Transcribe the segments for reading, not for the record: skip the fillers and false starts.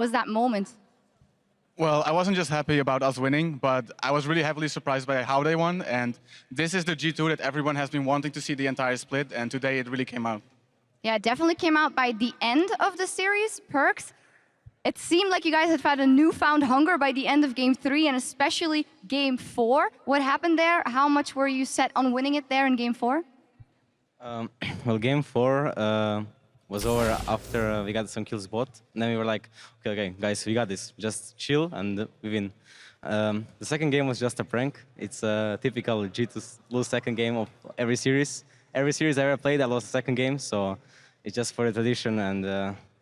was that moment? Well, I wasn't just happy about us winning, but I was really heavily surprised by how they won. And this is the G2 that everyone has been wanting to see the entire split, and today it really came out. Yeah, it definitely came out by the end of the series. Perks, it seemed like you guys had had a newfound hunger by the end of Game 3 and especially Game 4. What happened there? How much were you set on winning it there in Game 4? Well, Game 4 was over after we got some kills bot. And then we were like, okay, guys, we got this. Just chill and we win. The second game was just a prank. It's a typical G2 lose second game of every series. Every series I ever played, I lost the second game. So it's just for the tradition. And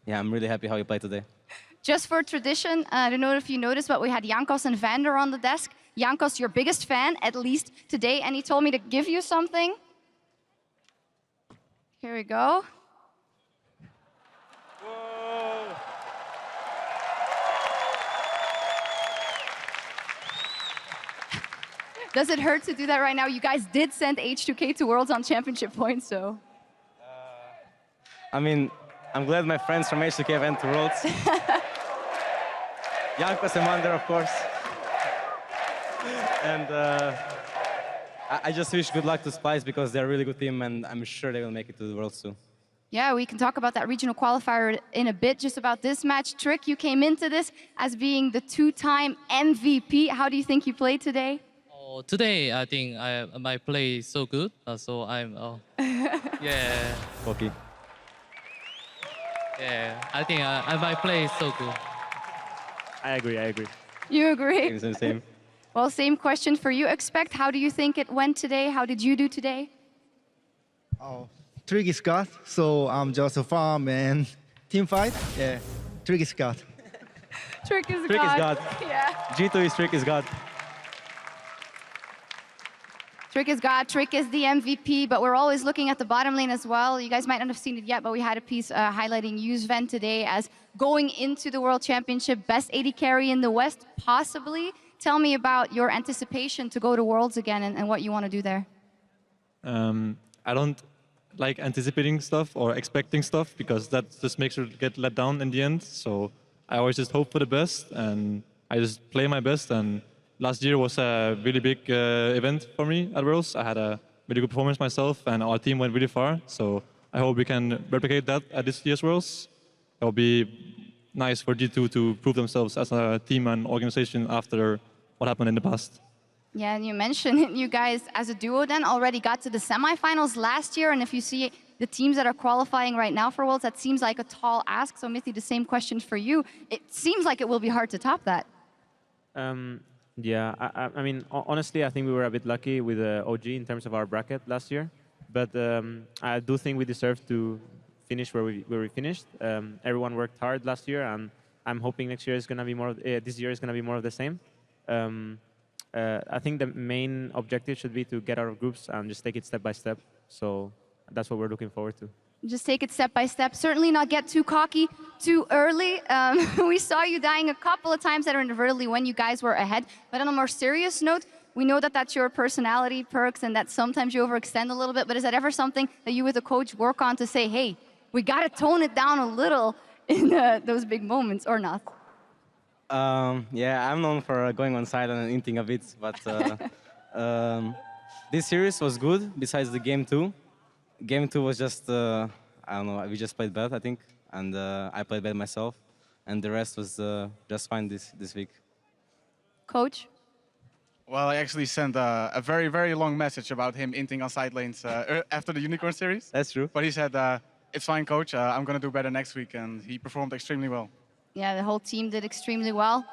yeah, I'm really happy how we played today. Just for tradition, I don't know if you noticed, but we had Jankos and Vander on the desk. Jankos, your biggest fan, at least today, and he told me to give you something. Here we go. Whoa. Does it hurt to do that right now? You guys did send H2K to Worlds on championship points, so. I mean, I'm glad my friends from H2K went to Worlds. Jankos and Wander, of course. And I just wish good luck to Spice because they're a really good team and I'm sure they will make it to the Worlds too. Yeah, we can talk about that regional qualifier in a bit. Just about this match, Trick, you came into this as being the two-time MVP. How do you think you played today? Oh, today, I think my play is so good. So I'm, yeah. Cocky. Yeah, I think my play is so good. I agree. You agree? Same. Well, same question for you, Expect. How do you think it went today? How did you do today? Oh, Trick is God, so I'm just a farm and team fight. Yeah, Trick is God. Trick is Trick is God. Yeah. G2 is Trick is God. Trick is God, Trick is the MVP, but we're always looking at the bottom lane as well. You guys might not have seen it yet, but we had a piece highlighting Yuzven today as going into the World Championship, best AD carry in the West, possibly. Tell me about your anticipation to go to Worlds again and what you want to do there. I don't like anticipating stuff or expecting stuff because that just makes you get let down in the end. So I always just hope for the best and I just play my best. And last year was a really big event for me at Worlds. I had a really good performance myself and our team went really far. So I hope we can replicate that at this year's Worlds. It will be nice for G2 to prove themselves as a team and organization after what happened in the past. Yeah, and you mentioned you guys as a duo then already got to the semifinals last year, and if you see the teams that are qualifying right now for Worlds, that seems like a tall ask. So Mithi, the same question for you. It seems like it will be hard to top that. Yeah, I mean, honestly, I think we were a bit lucky with OG in terms of our bracket last year. But I do think we deserve to finish where we finished. Everyone worked hard last year, and I'm hoping next year is going to be more. This year is going to be more of the same. I think the main objective should be to get out of groups and just take it step by step. So that's what we're looking forward to. Just take it step by step. Certainly not get too cocky too early. We saw you dying a couple of times that inadvertently when you guys were ahead. But on a more serious note, we know that that's your personality, Perks, and that sometimes you overextend a little bit. But is that ever something that you with a coach work on to say, hey, we got to tone it down a little in those big moments, or not? Yeah, I'm known for going on side and hinting a bit, but this series was good besides the game 2. Game 2 was just, I don't know, we just played bad, I think, and I played bad myself, and the rest was just fine this week. Coach? Well, I actually sent a very, very long message about him inting on side lanes after the Unicorn series. That's true. But he said, it's fine, coach, I'm going to do better next week, and he performed extremely well. Yeah, the whole team did extremely well.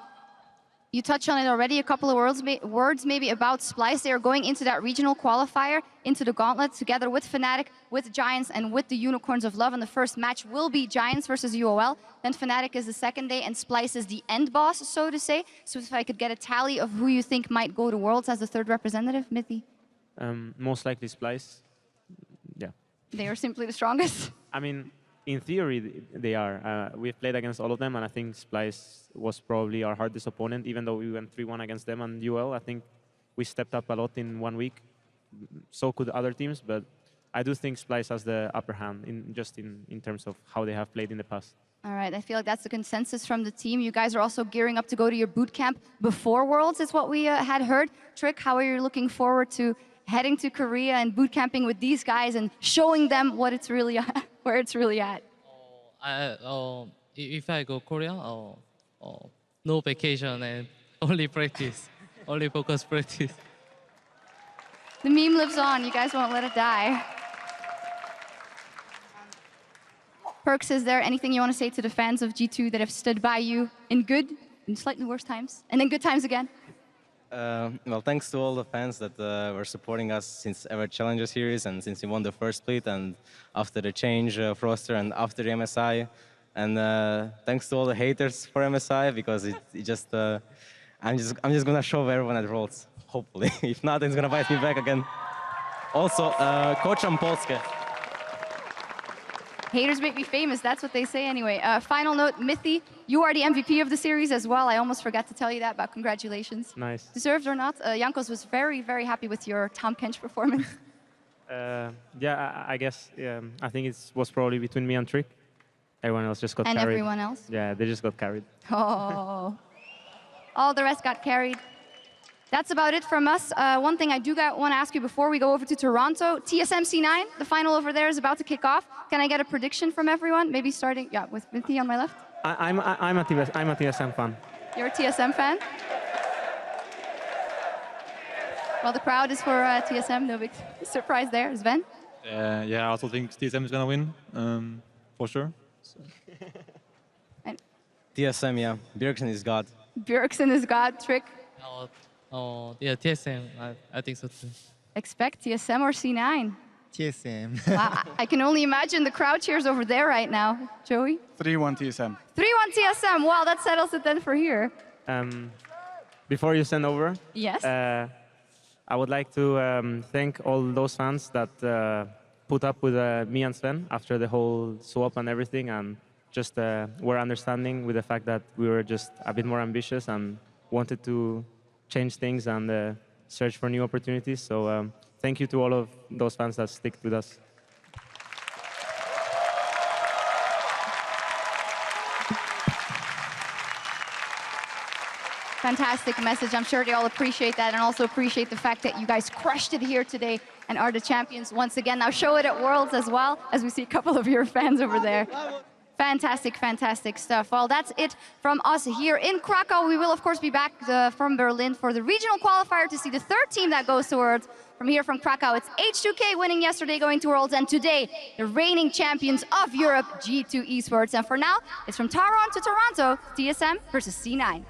You touched on it already, a couple of words maybe about Splyce. They are going into that regional qualifier, into the gauntlet, together with Fnatic, with Giants, and with the Unicorns of Love. And the first match will be Giants versus UOL. Then Fnatic is the second day, and Splyce is the end boss, so to say. So if I could get a tally of who you think might go to Worlds as the third representative, Mithi? Most likely Splyce. Yeah. They are simply the strongest. I mean, in theory, they are. We've played against all of them, and I think Splyce was probably our hardest opponent, even though we went 3-1 against them and UL. I think we stepped up a lot in 1 week. So could other teams, but I do think Splyce has the upper hand in terms of how they have played in the past. All right, I feel like that's the consensus from the team. You guys are also gearing up to go to your boot camp before Worlds, is what we had heard. Trick, how are you looking forward to heading to Korea and boot camping with these guys and showing them what it's really where it's really at? If I go Korea, no vacation and only practice, only focus practice. The meme lives on. You guys won't let it die. Perks, is there anything you want to say to the fans of G2 that have stood by you in good and slightly worse times, and in good times again? Well, thanks to all the fans that were supporting us since ever Challenger Series and since we won the first split and after the change of roster and after the MSI. And thanks to all the haters for MSI because I'm just gonna show everyone at Worlds, hopefully. If not, it's gonna bite me back again. Also, kocham Polskę. Haters make me famous, that's what they say anyway. Final note, Mythy, you are the MVP of the series as well. I almost forgot to tell you that, but congratulations. Nice. Deserved or not, Jankos was very, very happy with your Tom Kench performance. Yeah, I guess, I think it was probably between me and Trick. Everyone else just got And carried. everyone else? Yeah, they just got carried. Oh. All the rest got carried. That's about it from us. One thing I do want to ask you before we go over to Toronto. TSM C9, the final over there is about to kick off. Can I get a prediction from everyone? Maybe starting, with Mythy on my left. I'm a TSM fan. You're a TSM fan? Well, the crowd is for TSM, no big surprise there. Sven? Yeah, I also think TSM is gonna win, for sure. So. TSM, yeah. Bjergsen is God. Bjergsen is God. Trick? Yeah, TSM. I think so too. Expect TSM or C9? TSM. Wow, I can only imagine the crowd cheers over there right now. Joey? 3-1 TSM. 3-1 TSM. Wow, that settles it then for here. Before you send over, Yes. I would like to thank all those fans that put up with me and Sven after the whole swap and everything, and just were understanding with the fact that we were just a bit more ambitious and wanted to change things and search for new opportunities. So thank you to all of those fans that stick with us. Fantastic message. I'm sure they all appreciate that and also appreciate the fact that you guys crushed it here today and are the champions once again. Now show it at Worlds as well, as we see a couple of your fans over there. Fantastic, fantastic stuff. Well, that's it from us here in Krakow. We will, of course, be back from Berlin for the regional qualifier to see the third team that goes to Worlds. From here from Krakow, it's H2K winning yesterday, going to Worlds, and today, the reigning champions of Europe, G2 Esports. And for now, it's from Taron to Toronto, TSM versus C9.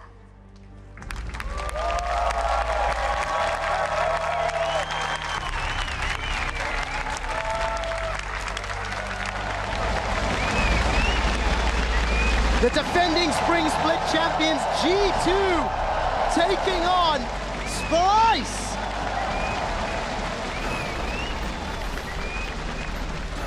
The defending Spring Split champions G2 taking on Splice.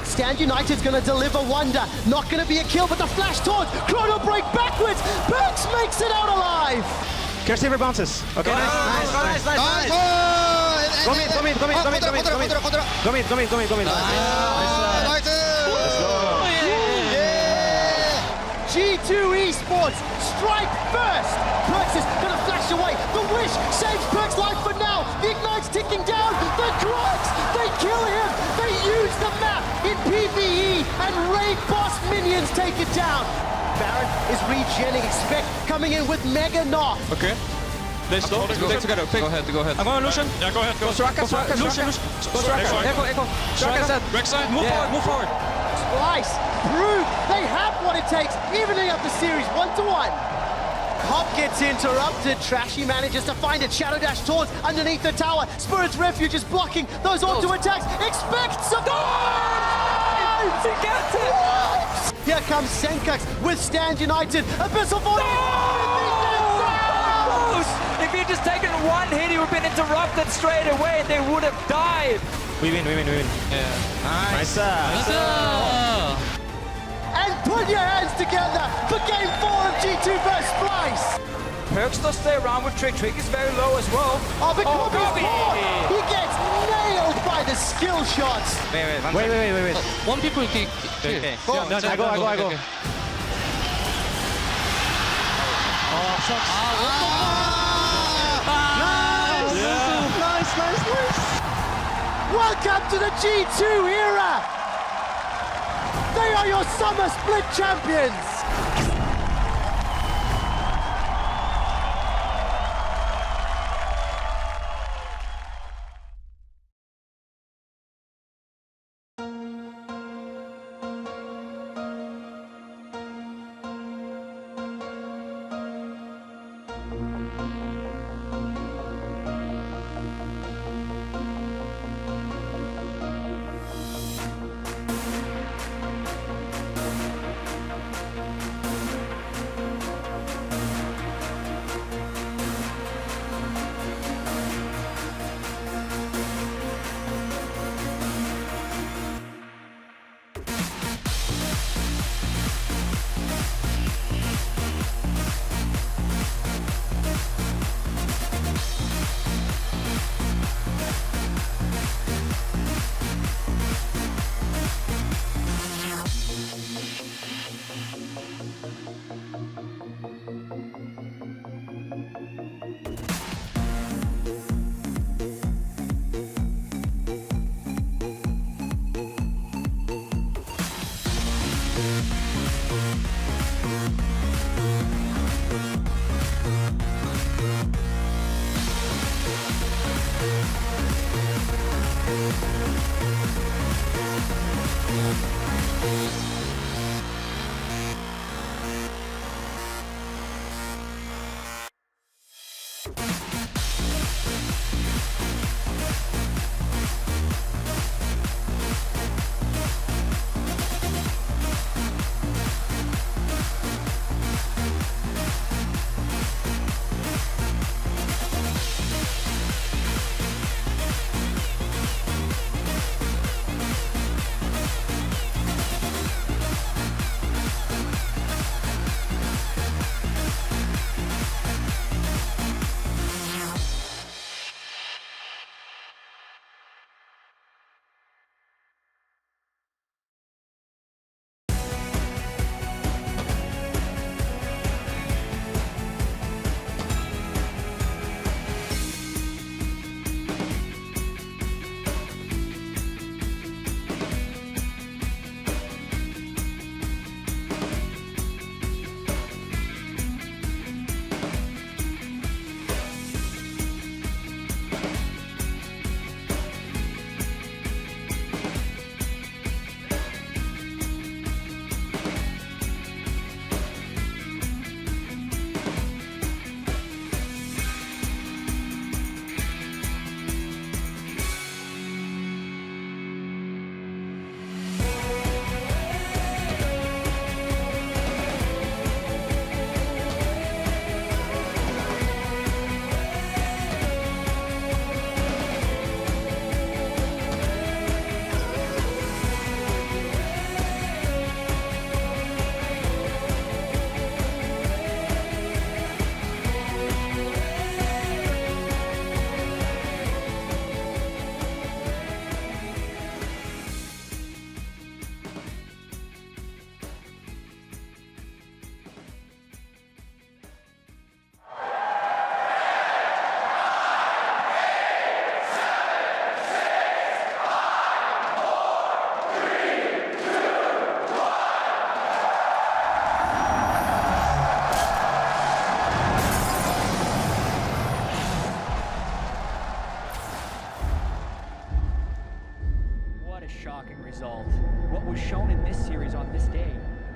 Stand United's gonna deliver wonder. Not gonna be a kill, but the flash towards Chrono break backwards. Perks makes it out alive. Caretaker bounces. Okay, nice. Go mid. G2 Esports strike first. Perks is gonna flash away. The wish saves Perks' life for now. The ignite's ticking down. The Crocs, they kill him. They use the map in PvE and raid boss minions take it down. Baron is regenning. Expect coming in with Mega Knock. Okay. They stop. Take together. Go ahead. I'm going Lucian. Yeah, go ahead. Go Straka. Lucian. Go Straka. Echo. Straka set. Backside. Move forward. Splice prove they have what it takes, evening up the series 1-1. Hop gets interrupted. Trashy manages to find it. Shadow Dash taunts underneath the tower. Spirit's Refuge is blocking those auto attacks. Expect some. He gets it. What? Here comes Senkux with Stand United. Abyssal Void. If he had just taken one hit, he would have been interrupted straight away and they would have died. We win. Yeah. Nice. And put your hands together for game 4 of G2 vs Splice. Perks does stay around with Trick. Trick is very low as well. Oh, but Kobe's caught. He gets nailed by the skill shots. Wait. One people kick. Okay. No, I go. Welcome to the G2 era! They are your summer split champions!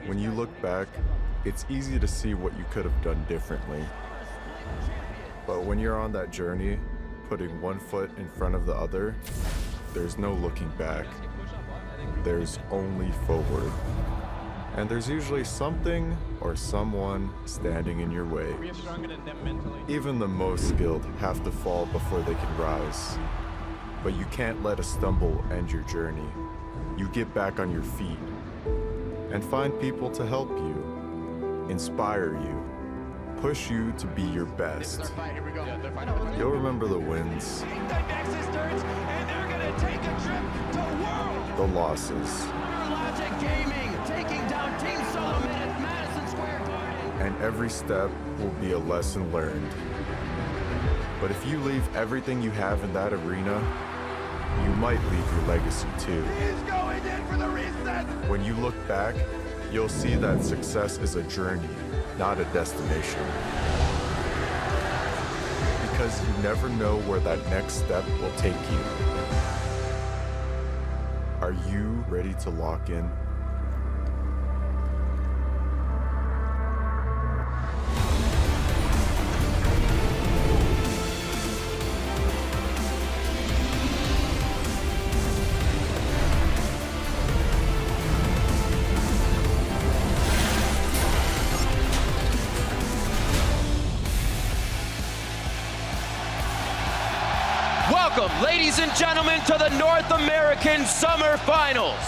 When you look back, it's easy to see what you could have done differently. But when you're on that journey, putting one foot in front of the other, there's no looking back. There's only forward. And there's usually something or someone standing in your way. Even the most skilled have to fall before they can rise. But you can't let a stumble end your journey. You get back on your feet and find people to help you, inspire you, push you to be your best. You'll remember the wins, the losses, and every step will be a lesson learned. But if you leave everything you have in that arena, you might leave your legacy too. He's going in for the reset. When you look back, you'll see that success is a journey, not a destination. Because you never know where that next step will take you. Are you ready to lock in? Welcome, ladies and gentlemen, to the North American Summer Finals.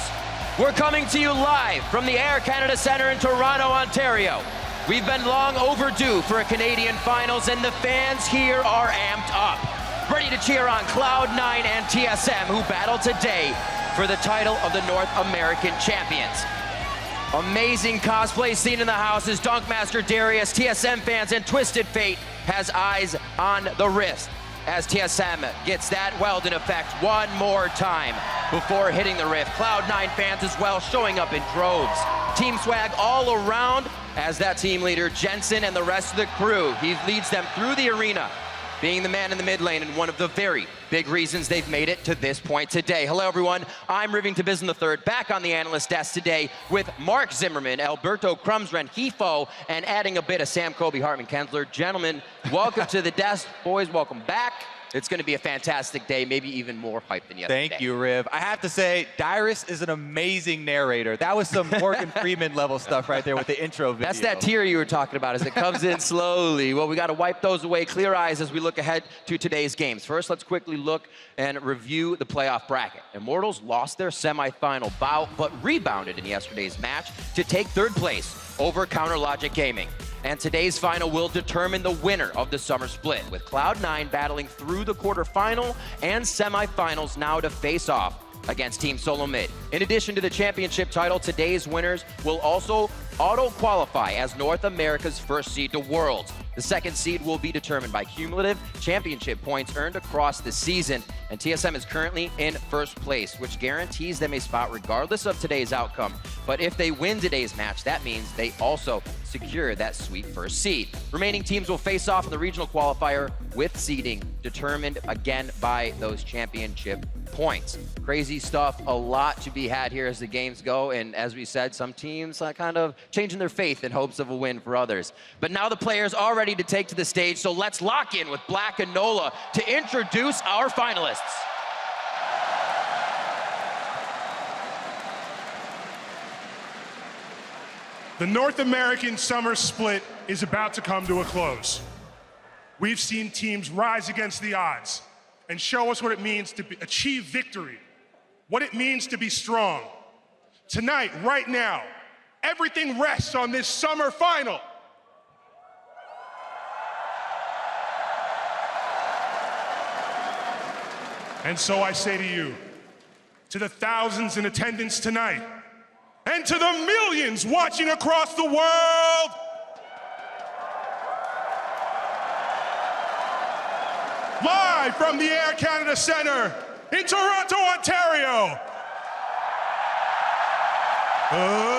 We're coming to you live from the Air Canada Centre in Toronto, Ontario. We've been long overdue for a Canadian Finals, and the fans here are amped up, ready to cheer on Cloud9 and TSM, who battle today for the title of the North American Champions. Amazing cosplay scene in the house as Dunkmaster Darius, TSM fans, and Twisted Fate has eyes on the wrist as TSM gets that weld in effect one more time before hitting the rift. Cloud9 fans as well showing up in droves. Team swag all around as that team leader, Jensen, and the rest of the crew, he leads them through the arena, being the man in the mid lane and one of the very big reasons they've made it to this point today. Hello, everyone. I'm Rivington Bisson III, back on the analyst desk today with Mark Zimmerman, Alberto Crumsren, Hefo, and adding a bit of Sam Kobe, Hartman Kensler. Gentlemen, welcome to the desk. Boys, welcome back. It's going to be a fantastic day, maybe even more hype than yesterday. Thank you, Riv. I have to say, Dyrus is an amazing narrator. That was some Morgan Freeman level stuff right there with the intro video. That's that tear you were talking about as it comes in slowly. Well, we got to wipe those away, clear eyes as we look ahead to today's games. First, let's quickly look and review the playoff bracket. Immortals lost their semifinal bout, but rebounded in yesterday's match to take third place over Counter Logic Gaming. And today's final will determine the winner of the summer split, with Cloud9 battling through the quarterfinal and semifinals now to face off against Team Solo Mid. In addition to the championship title, today's winners will also auto-qualify as North America's first seed to Worlds. The second seed will be determined by cumulative championship points earned across the season, and TSM is currently in first place, which guarantees them a spot regardless of today's outcome. But if they win today's match, that means they also secure that sweet first seed. Remaining teams will face off in the regional qualifier with seeding determined again by those championship points. Crazy stuff, a lot to be had here as the games go, and as we said, some teams are kind of changing their faith in hopes of a win for others. But now the players are ready to take to the stage, so let's lock in with Black and Nola to introduce our finalists. The North American Summer Split is about to come to a close. We've seen teams rise against the odds and show us what it means to achieve victory, what it means to be strong. Tonight, right now, everything rests on this summer final. And so I say to you, to the thousands in attendance tonight, and to the millions watching across the world, live from the Air Canada Centre in Toronto, Ontario,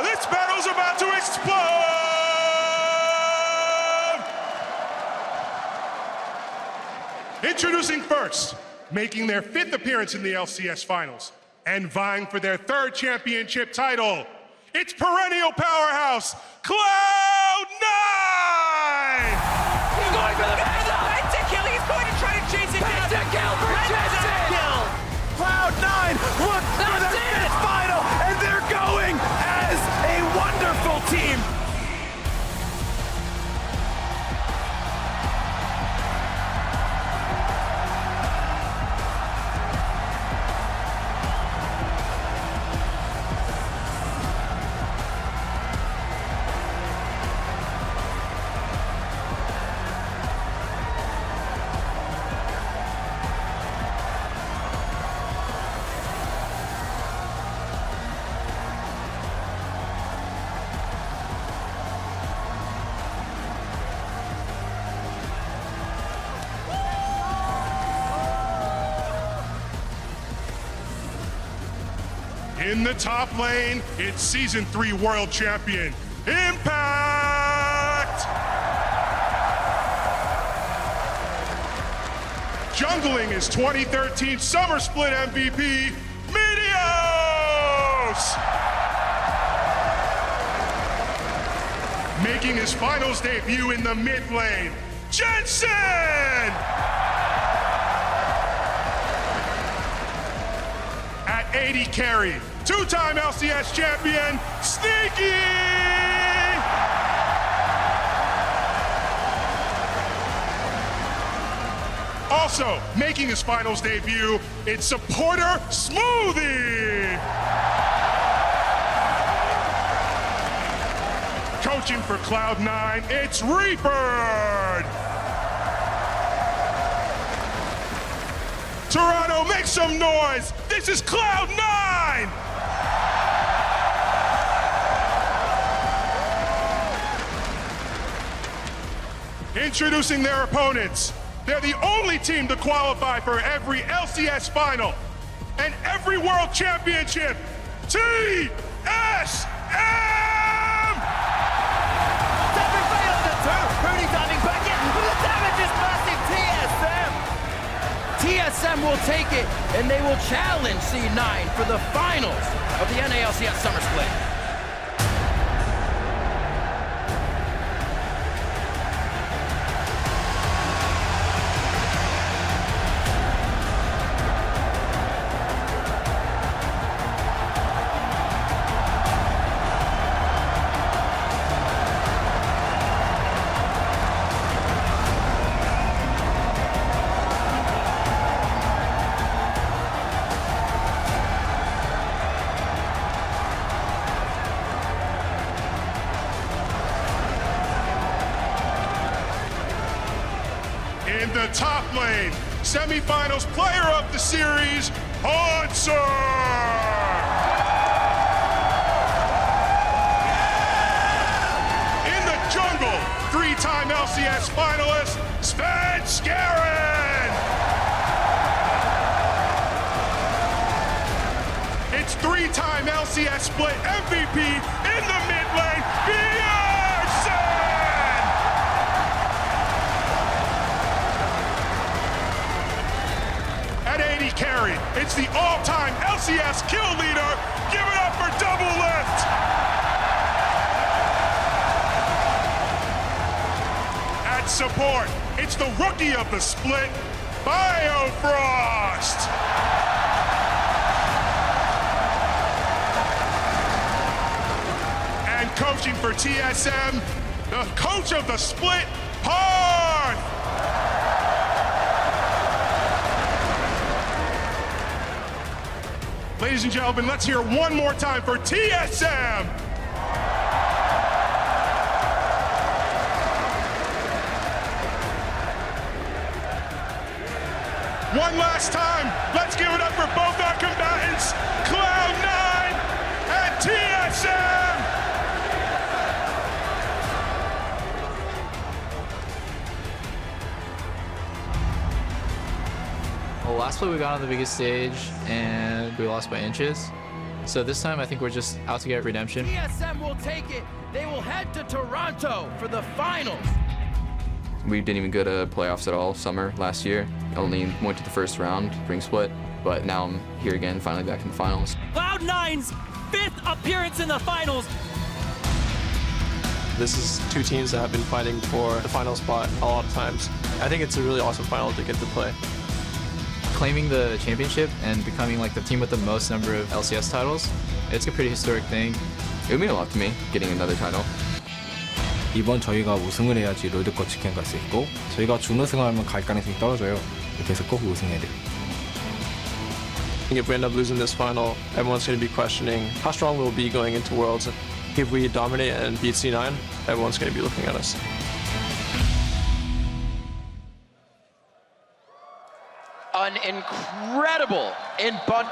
this battle's about to explode! Introducing first, making their 5th appearance in the LCS Finals, and vying for their 3rd championship title, it's perennial powerhouse, Cloud9! He's going for the pentakill. He's going to try to chase it down. Pentakill for Jensen. Cloud9 look for their 5th final, and they're going as a wonderful team. In the top lane, it's Season 3 World Champion, Impact! Jungling is 2013 Summer Split MVP, Meteos! Making his finals debut in the mid lane, Jensen! At 80 carry, two-time LCS champion, Sneaky! Also, making his finals debut, it's supporter Smoothie! Coaching for Cloud9, it's Reaper! Toronto, make some noise! This is Cloud9! Introducing their opponents. They're the only team to qualify for every LCS final and every World Championship. TSM! Rooney diving back in, but the damage is massive. TSM will take it, and they will challenge C9 for the finals of the NALCS Summer Split. In the top lane, semifinals player of the series, Hanser! In the jungle, three-time LCS finalist, Sven Skaren! It's three-time LCS split MVP in the mid lane, Bjergsen! At 80 carry, it's the all-time LCS kill leader. Give it up for Double Lift. At support, it's the rookie of the split, Biofrost. And coaching for TSM, the coach of the split, Parth. Ladies and gentlemen, let's hear one more time for TSM. One last time, let's give it up for both our combatants, Cloud9 and TSM. Well, last play we got on the biggest stage and we lost by inches. So this time I think we're just out to get redemption. TSM will take it. They will head to Toronto for the finals. We didn't even go to playoffs at all summer last year. Only went to the first round, Ring Split, but now I'm here again, finally back in the finals. Cloud9's 5th appearance in the finals. This is two teams that have been fighting for the final spot a lot of times. I think it's a really awesome final to get to play. Claiming the championship and becoming like the team with the most number of LCS titles, it's a pretty historic thing. It would mean a lot to me, getting another title. 이번 저희가 우승을 해야지 롤드컵 직행 갈 수 있고 저희가 준우승하면 갈 가능성이 떨어져요. 그래서 꼭 우승해야 돼요. If we end up losing this final, everyone's going to be questioning how strong we'll be going into Worlds. If we dominate and beat C9, everyone's going to be looking at us. An incredible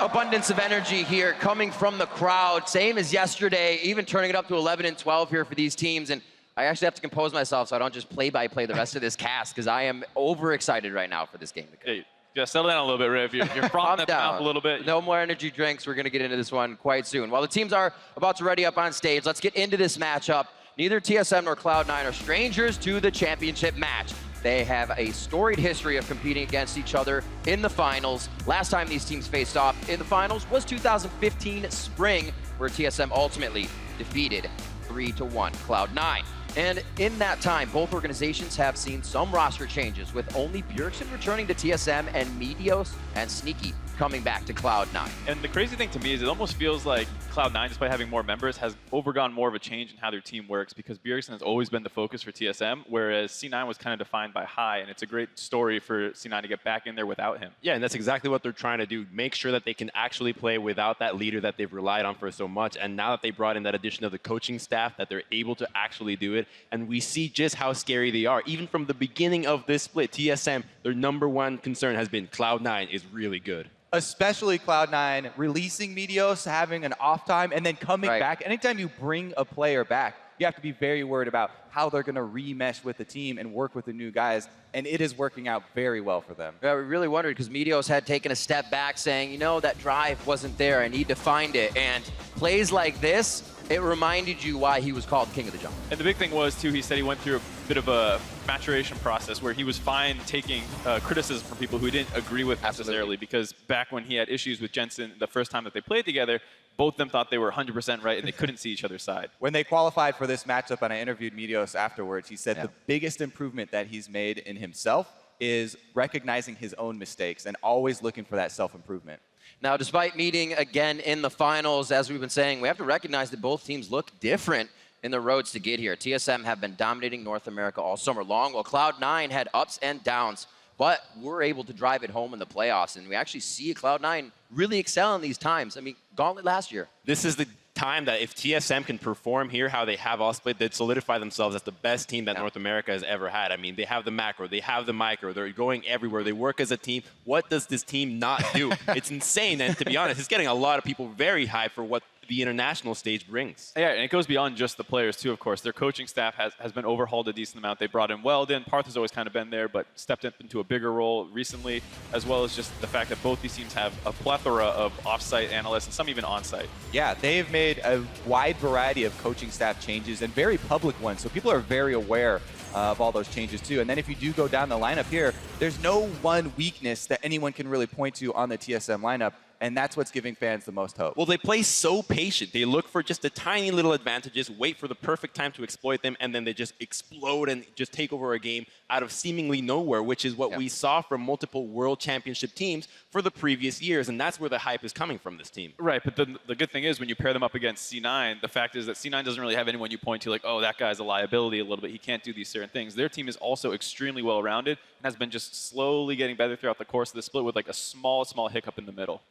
abundance of energy here coming from the crowd. Same as yesterday, even turning it up to 11 and 12 here for these teams. And I actually have to compose myself so I don't just play-by-play the rest of this cast because I am overexcited right now for this game. Hey, Yeah, settle down a little bit, Riv. You're frothing at the mouth a little bit. No more energy drinks. We're going to get into this one quite soon. While the teams are about to ready up on stage, let's get into this matchup. Neither TSM nor Cloud9 are strangers to the championship match. They have a storied history of competing against each other in the finals. Last time these teams faced off in the finals was 2015 spring, where TSM ultimately defeated 3-1 Cloud9. And in that time, both organizations have seen some roster changes, with only Bjergsen returning to TSM and Meteos and Sneaky coming back to Cloud9. And the crazy thing to me is it almost feels like Cloud9, despite having more members, has overgone more of a change in how their team works, because Bjergsen has always been the focus for TSM, whereas C9 was kind of defined by High, and it's a great story for C9 to get back in there without him. Yeah, and that's exactly what they're trying to do. Make sure that they can actually play without that leader that they've relied on for so much, and now that they brought in that addition of the coaching staff, that they're able to actually do it, and we see just how scary they are. Even from the beginning of this split, TSM, their #1 concern has been Cloud9 is really good. Especially Cloud9 releasing Meteos, having an off time, and then coming back. Anytime you bring a player back, you have to be very worried about how they're going to remesh with the team and work with the new guys, and it is working out very well for them. Yeah, we really wondered, because Meteos had taken a step back saying, you know, that drive wasn't there, I need to find it. And plays like this, it reminded you why he was called King of the Jungle. And the big thing was, too, he said he went through a bit of a maturation process where he was fine taking criticism from people who he didn't agree with necessarily, because back when he had issues with Jensen the first time that they played together, both of them thought they were 100% right and they couldn't see each other's side. When they qualified for this matchup, and I interviewed Meteos afterwards, he said the biggest improvement that he's made in himself is recognizing his own mistakes and always looking for that self-improvement. Now, despite meeting again in the finals, as we've been saying, we have to recognize that both teams look different in the roads to get here. TSM have been dominating North America all summer long, while Cloud9 had ups and downs, but were able to drive it home in the playoffs. And we actually see Cloud9 really excel in these times. I mean, Gauntlet last year. This is the time that if TSM can perform here how they have all split, they'd solidify themselves as the best team that North America has ever had. I mean, they have the macro, they have the micro, they're going everywhere, they work as a team. What does this team not do? It's insane, and to be honest, it's getting a lot of people very high for what the international stage brings. Yeah, and it goes beyond just the players, too, of course. Their coaching staff has been overhauled a decent amount. They brought in Weldon. Parth has always kind of been there, but stepped up into a bigger role recently, as well as just the fact that both these teams have a plethora of off-site analysts and some even on-site. Yeah, they've made a wide variety of coaching staff changes, and very public ones, so people are very aware of all those changes too. And then if you do go down the lineup here, there's no one weakness that anyone can really point to on the TSM lineup, and that's what's giving fans the most hope. Well, they play so patient. They look for just the tiny little advantages, wait for the perfect time to exploit them, and then they just explode and just take over a game out of seemingly nowhere, which is what we saw from multiple World Championship teams for the previous years, and that's where the hype is coming from this team. Right, but the good thing is when you pair them up against C9, the fact is that C9 doesn't really have anyone you point to like, oh, that guy's a liability a little bit. He can't do these certain things. Their team is also extremely well-rounded and has been just slowly getting better throughout the course of the split with like a small hiccup in the middle.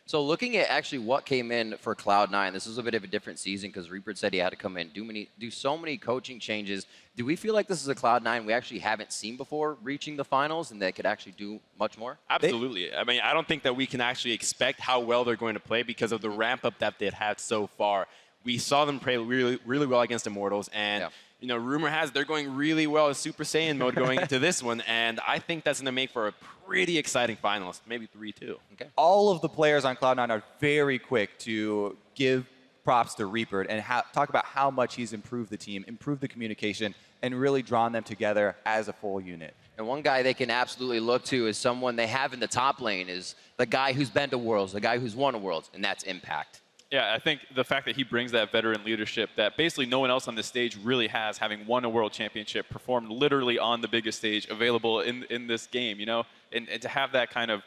So looking at actually what came in for Cloud9, this was a bit of a different season because Reaper said he had to come in, do so many coaching changes. Do we feel like this is a Cloud9 we actually haven't seen before reaching the finals and they could actually do much more? Absolutely. I mean, I don't think that we can actually expect how well they're going to play because of the ramp-up that they've had so far. We saw them play really, really well against Immortals, and you know, rumor has they're going really well as Super Saiyan mode going into this one, and I think that's going to make for a pretty exciting finals, maybe 3-2. Okay. All of the players on Cloud9 are very quick to give props to Reaper and talk about how much he's improved the team, improved the communication, and really drawn them together as a full unit. And one guy they can absolutely look to is someone they have in the top lane is the guy who's been to Worlds, the guy who's won a Worlds, and that's Impact. Yeah, I think the fact that he brings that veteran leadership that basically no one else on this stage really has, having won a World Championship, performed literally on the biggest stage available in this game, you know? And to have that kind of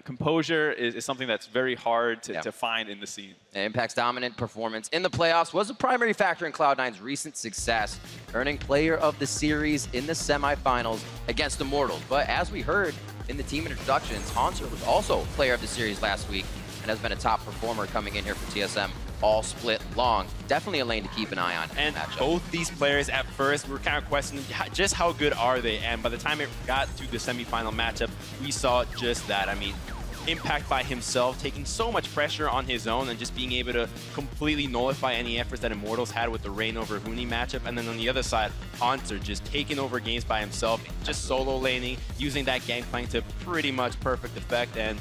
composure is something that's very hard to find in the scene. And Impact's dominant performance in the playoffs was a primary factor in Cloud9's recent success, earning Player of the Series in the semifinals against Immortals. But as we heard in the team introductions, Hanser was also Player of the Series last week and has been a top performer coming in here for TSM all split long. Definitely a lane to keep an eye on. And both these players at first were kind of questioning just how good are they, and by the time it got to the semifinal matchup, we saw just that. I mean, Impact by himself, taking so much pressure on his own and just being able to completely nullify any efforts that Immortals had with the Rain over Huni matchup. And then on the other side, Haunter just taking over games by himself, just solo laning, using that gangplank to pretty much perfect effect. And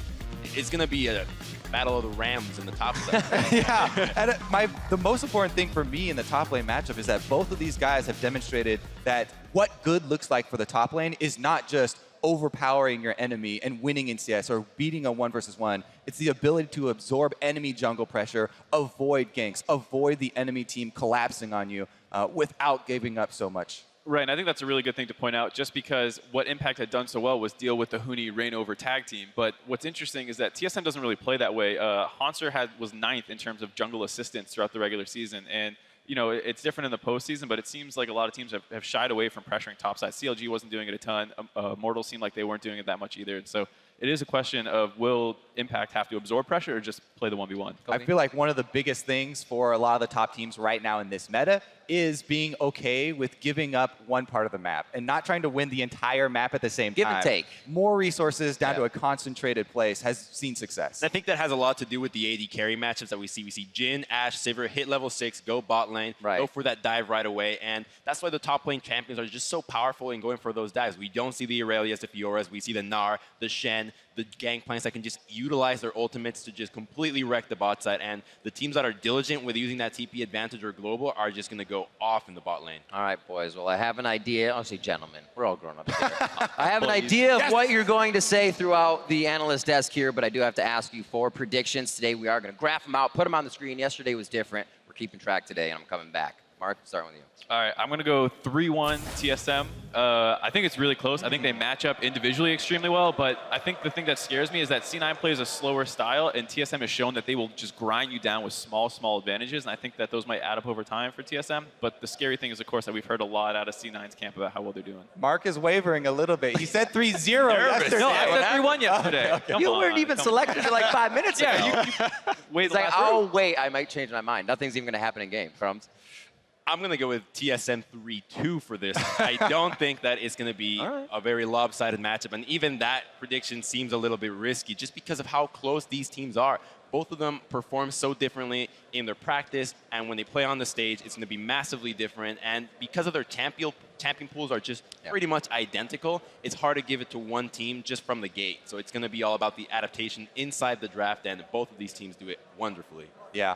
it's going to be a battle of the Rams in the top lane. Yeah, and the most important thing for me in the top lane matchup is that both of these guys have demonstrated that what good looks like for the top lane is not just overpowering your enemy and winning in CS or beating a 1 versus 1. It's the ability to absorb enemy jungle pressure, avoid ganks, avoid the enemy team collapsing on you without giving up so much. Right, and I think that's a really good thing to point out, just because what Impact had done so well was deal with the Huni Reign over tag team. But what's interesting is that TSM doesn't really play that way. Haunter was 9th in terms of jungle assistance throughout the regular season, and you know, it's different in the postseason, but it seems like a lot of teams have shied away from pressuring topside. CLG wasn't doing it a ton. Mortals seemed like they weren't doing it that much either. And so it is a question of, will Impact have to absorb pressure or just play the 1v1? I feel like one of the biggest things for a lot of the top teams right now in this meta is being okay with giving up one part of the map and not trying to win the entire map at the same time. Give and take. More resources down to a concentrated place has seen success. I think that has a lot to do with the AD carry matchups that we see. We see Jhin, Ashe, Sivir hit level 6, go bot lane, go for that dive right away. And that's why the top lane champions are just so powerful in going for those dives. We don't see the Aurelias, the Fioras, we see the Gnar, the Shen, the Gangplanks that can just utilize their ultimates to just completely wreck the bot side. And the teams that are diligent with using that TP advantage or global are just going to go off in the bot lane. All right, boys. Well, I have an idea. I'll say gentlemen. We're all grown up here. I have an idea of what you're going to say throughout the analyst desk here, but I do have to ask you for predictions. Today we are going to graph them out, put them on the screen. Yesterday was different. We're keeping track today, and I'm coming back. Mark, starting with you. All right, I'm going to go 3-1 TSM. I think it's really close. I think they match up individually extremely well, but I think the thing that scares me is that C9 plays a slower style, and TSM has shown that they will just grind you down with small advantages, and I think that those might add up over time for TSM. But the scary thing is, of course, that we've heard a lot out of C9's camp about how well they're doing. Mark is wavering a little bit. He said 3-0 yesterday. No, I said 3-1 yesterday. Okay. You weren't even selected for like 5 minutes ago. You wait. It's like, oh, wait, I might change my mind. Nothing's even going to happen in game. Crumbs. I'm going to go with TSM 3-2 for this. I don't think that it's going to be a very lopsided matchup. And even that prediction seems a little bit risky just because of how close these teams are. Both of them perform so differently in their practice, and when they play on the stage, it's going to be massively different. And because of their champion pools are just pretty much identical, it's hard to give it to one team just from the gate. So it's going to be all about the adaptation inside the draft, and both of these teams do it wonderfully. Yeah.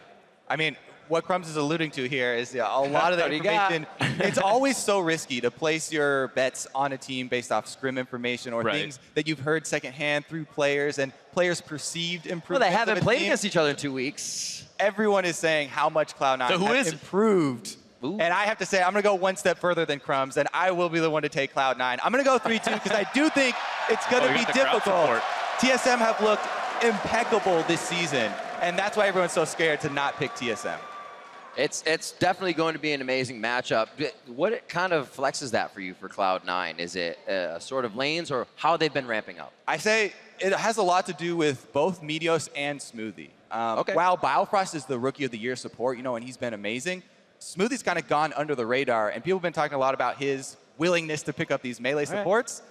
I mean, what Crumbs is alluding to here is a lot of the information. It's always so risky to place your bets on a team based off scrim information or things that you've heard secondhand through players and players' perceived improvement. Well, they haven't played against each other in 2 weeks. Everyone is saying how much Cloud9 has improved. And I have to say, I'm going to go one step further than Crumbs, and I will be the one to take Cloud9. I'm going to go 3-2 because I do think it's going to be difficult. TSM have looked impeccable this season, and that's why everyone's so scared to not pick TSM. It's definitely going to be an amazing matchup. What kind of flexes that for you for Cloud9? Is it sort of lanes or how they've been ramping up? I say it has a lot to do with both Meteos and Smoothie. While Biofrost is the Rookie of the Year support, you know, and he's been amazing, Smoothie's kind of gone under the radar, and people have been talking a lot about his willingness to pick up these melee supports,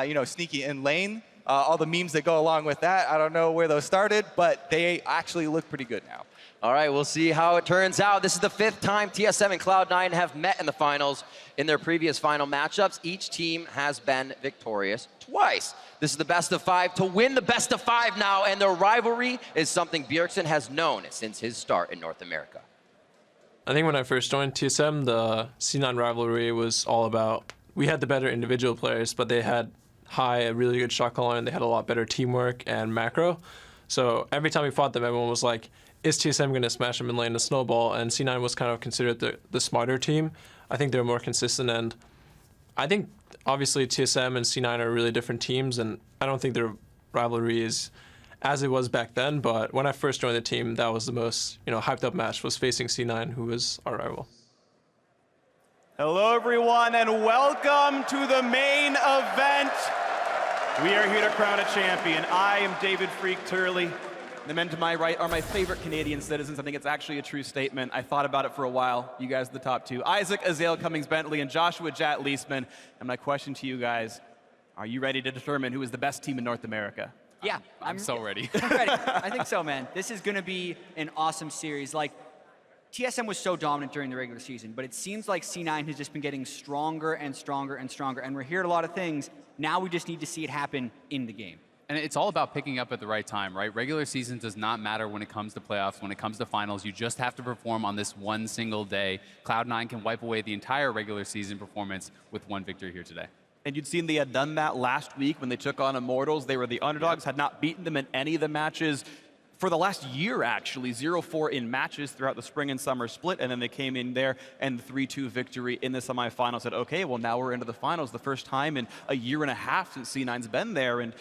you know, sneaky in lane. All the memes that go along with that, I don't know where those started, but they actually look pretty good now. All right, we'll see how it turns out. This is the 5th time TSM and Cloud9 have met in the finals. In their previous final matchups, each team has been victorious twice. This is the best of 5 to win the best of 5 now, and their rivalry is something Bjergsen has known since his start in North America. I think when I first joined TSM, the C9 rivalry was all about, we had the better individual players, but they had a really good shot caller, and they had a lot better teamwork and macro. So every time we fought them, everyone was like, is TSM going to smash them in lane a snowball? And C9 was kind of considered the smarter team. I think they're more consistent, and I think obviously TSM and C9 are really different teams, and I don't think their rivalry is as it was back then, but when I first joined the team, that was the most hyped up match, was facing C9, who was our rival. Hello everyone, and welcome to the main event. We are here to crown a champion. I am David Freak Turley. The men to my right are my favorite Canadian citizens. I think it's actually a true statement. I thought about it for a while. You guys are the top 2. Isaac Azael Cummings-Bentley and Joshua Jat Leisman. And my question to you guys, are you ready to determine who is the best team in North America? Yeah, I'm so ready. I'm ready. I think so, man. This is going to be an awesome series. Like, TSM was so dominant during the regular season, but it seems like C9 has just been getting stronger and stronger and stronger, and we're hearing a lot of things. Now we just need to see it happen in the game. And it's all about picking up at the right time, right? Regular season does not matter when it comes to playoffs, when it comes to finals. You just have to perform on this one single day. Cloud9 can wipe away the entire regular season performance with one victory here today. And you'd seen they had done that last week when they took on Immortals. They were the underdogs, had not beaten them in any of the matches for the last year, actually. 0-4 in matches throughout the spring and summer split, and then they came in there and the 3-2 victory in the semifinals. Said, okay, well, now we're into the finals, the first time in a year and a half since C9's been there. And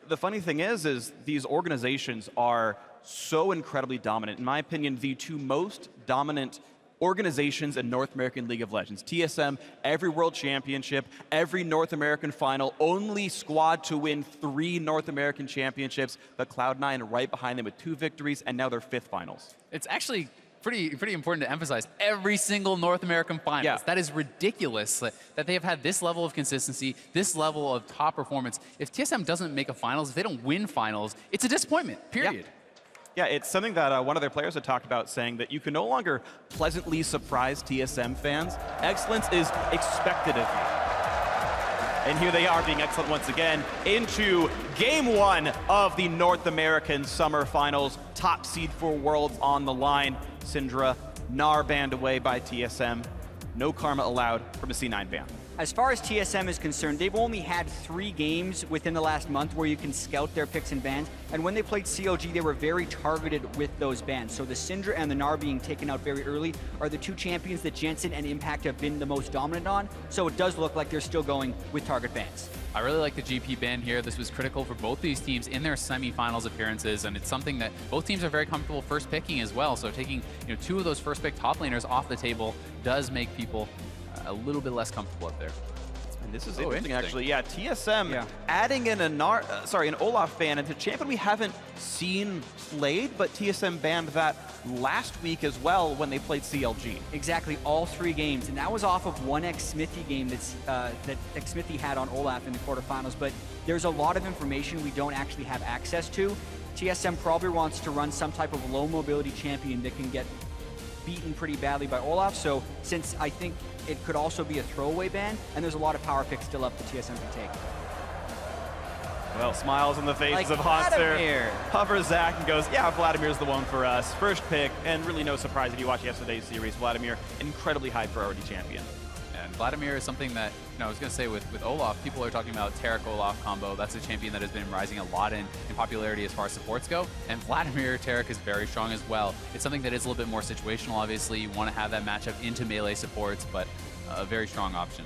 the funny thing is these organizations are so incredibly dominant. In my opinion, the two most dominant organizations in North American League of Legends. TSM, every World Championship, every North American final, only squad to win 3 North American championships, but Cloud9 right behind them with 2 victories, and now they're 5th finals. It's actually pretty important to emphasize. Every single North American finals. Yeah. That is ridiculous that they have had this level of consistency, this level of top performance. If TSM doesn't make a finals, if they don't win finals, it's a disappointment, period. Yeah. Yeah, it's something that one of their players had talked about, saying that you can no longer pleasantly surprise TSM fans. Excellence is expected of you. And here they are being excellent once again into Game 1 of the North American Summer Finals. Top seed for Worlds on the line. Syndra, Gnar banned away by TSM. No karma allowed from a C9 ban. As far as TSM is concerned, they've only had 3 games within the last month where you can scout their picks and bans. And when they played CLG, they were very targeted with those bans. So the Syndra and the Gnar being taken out very early are the 2 champions that Jensen and Impact have been the most dominant on. So it does look like they're still going with target bans. I really like the GP ban here. This was critical for both these teams in their semifinals appearances, and it's something that both teams are very comfortable first picking as well. So taking 2 of those first pick top laners off the table does make people a little bit less comfortable up there. And this is interesting, actually. Yeah, TSM adding in an Olaf ban into champion we haven't seen played, but TSM banned that last week as well when they played CLG. Exactly, all 3 games, and that was off of one Xmithy game that Xmithy had on Olaf in the quarterfinals. But there's a lot of information we don't actually have access to. TSM probably wants to run some type of low mobility champion that can get beaten pretty badly by Olaf, so since I think it could also be a throwaway ban, and there's a lot of power picks still up that TSM can take. Well, smiles on the faces of Honster. Hovers Zach and goes, yeah, Vladimir's the one for us. First pick, and really no surprise if you watch yesterday's series, Vladimir, incredibly high priority champion. And Vladimir is something that, I was going to say with Olaf, people are talking about Taric-Olaf combo. That's a champion that has been rising a lot in popularity as far as supports go. And Vladimir Taric is very strong as well. It's something that is a little bit more situational, obviously. You want to have that matchup into melee supports, but a very strong option.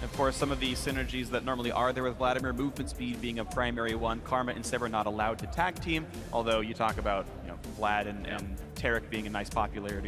Of course, some of the synergies that normally are there with Vladimir, movement speed being a primary one. Karma and Sever not allowed to tag team, although you talk about Vlad and Taric being a nice popular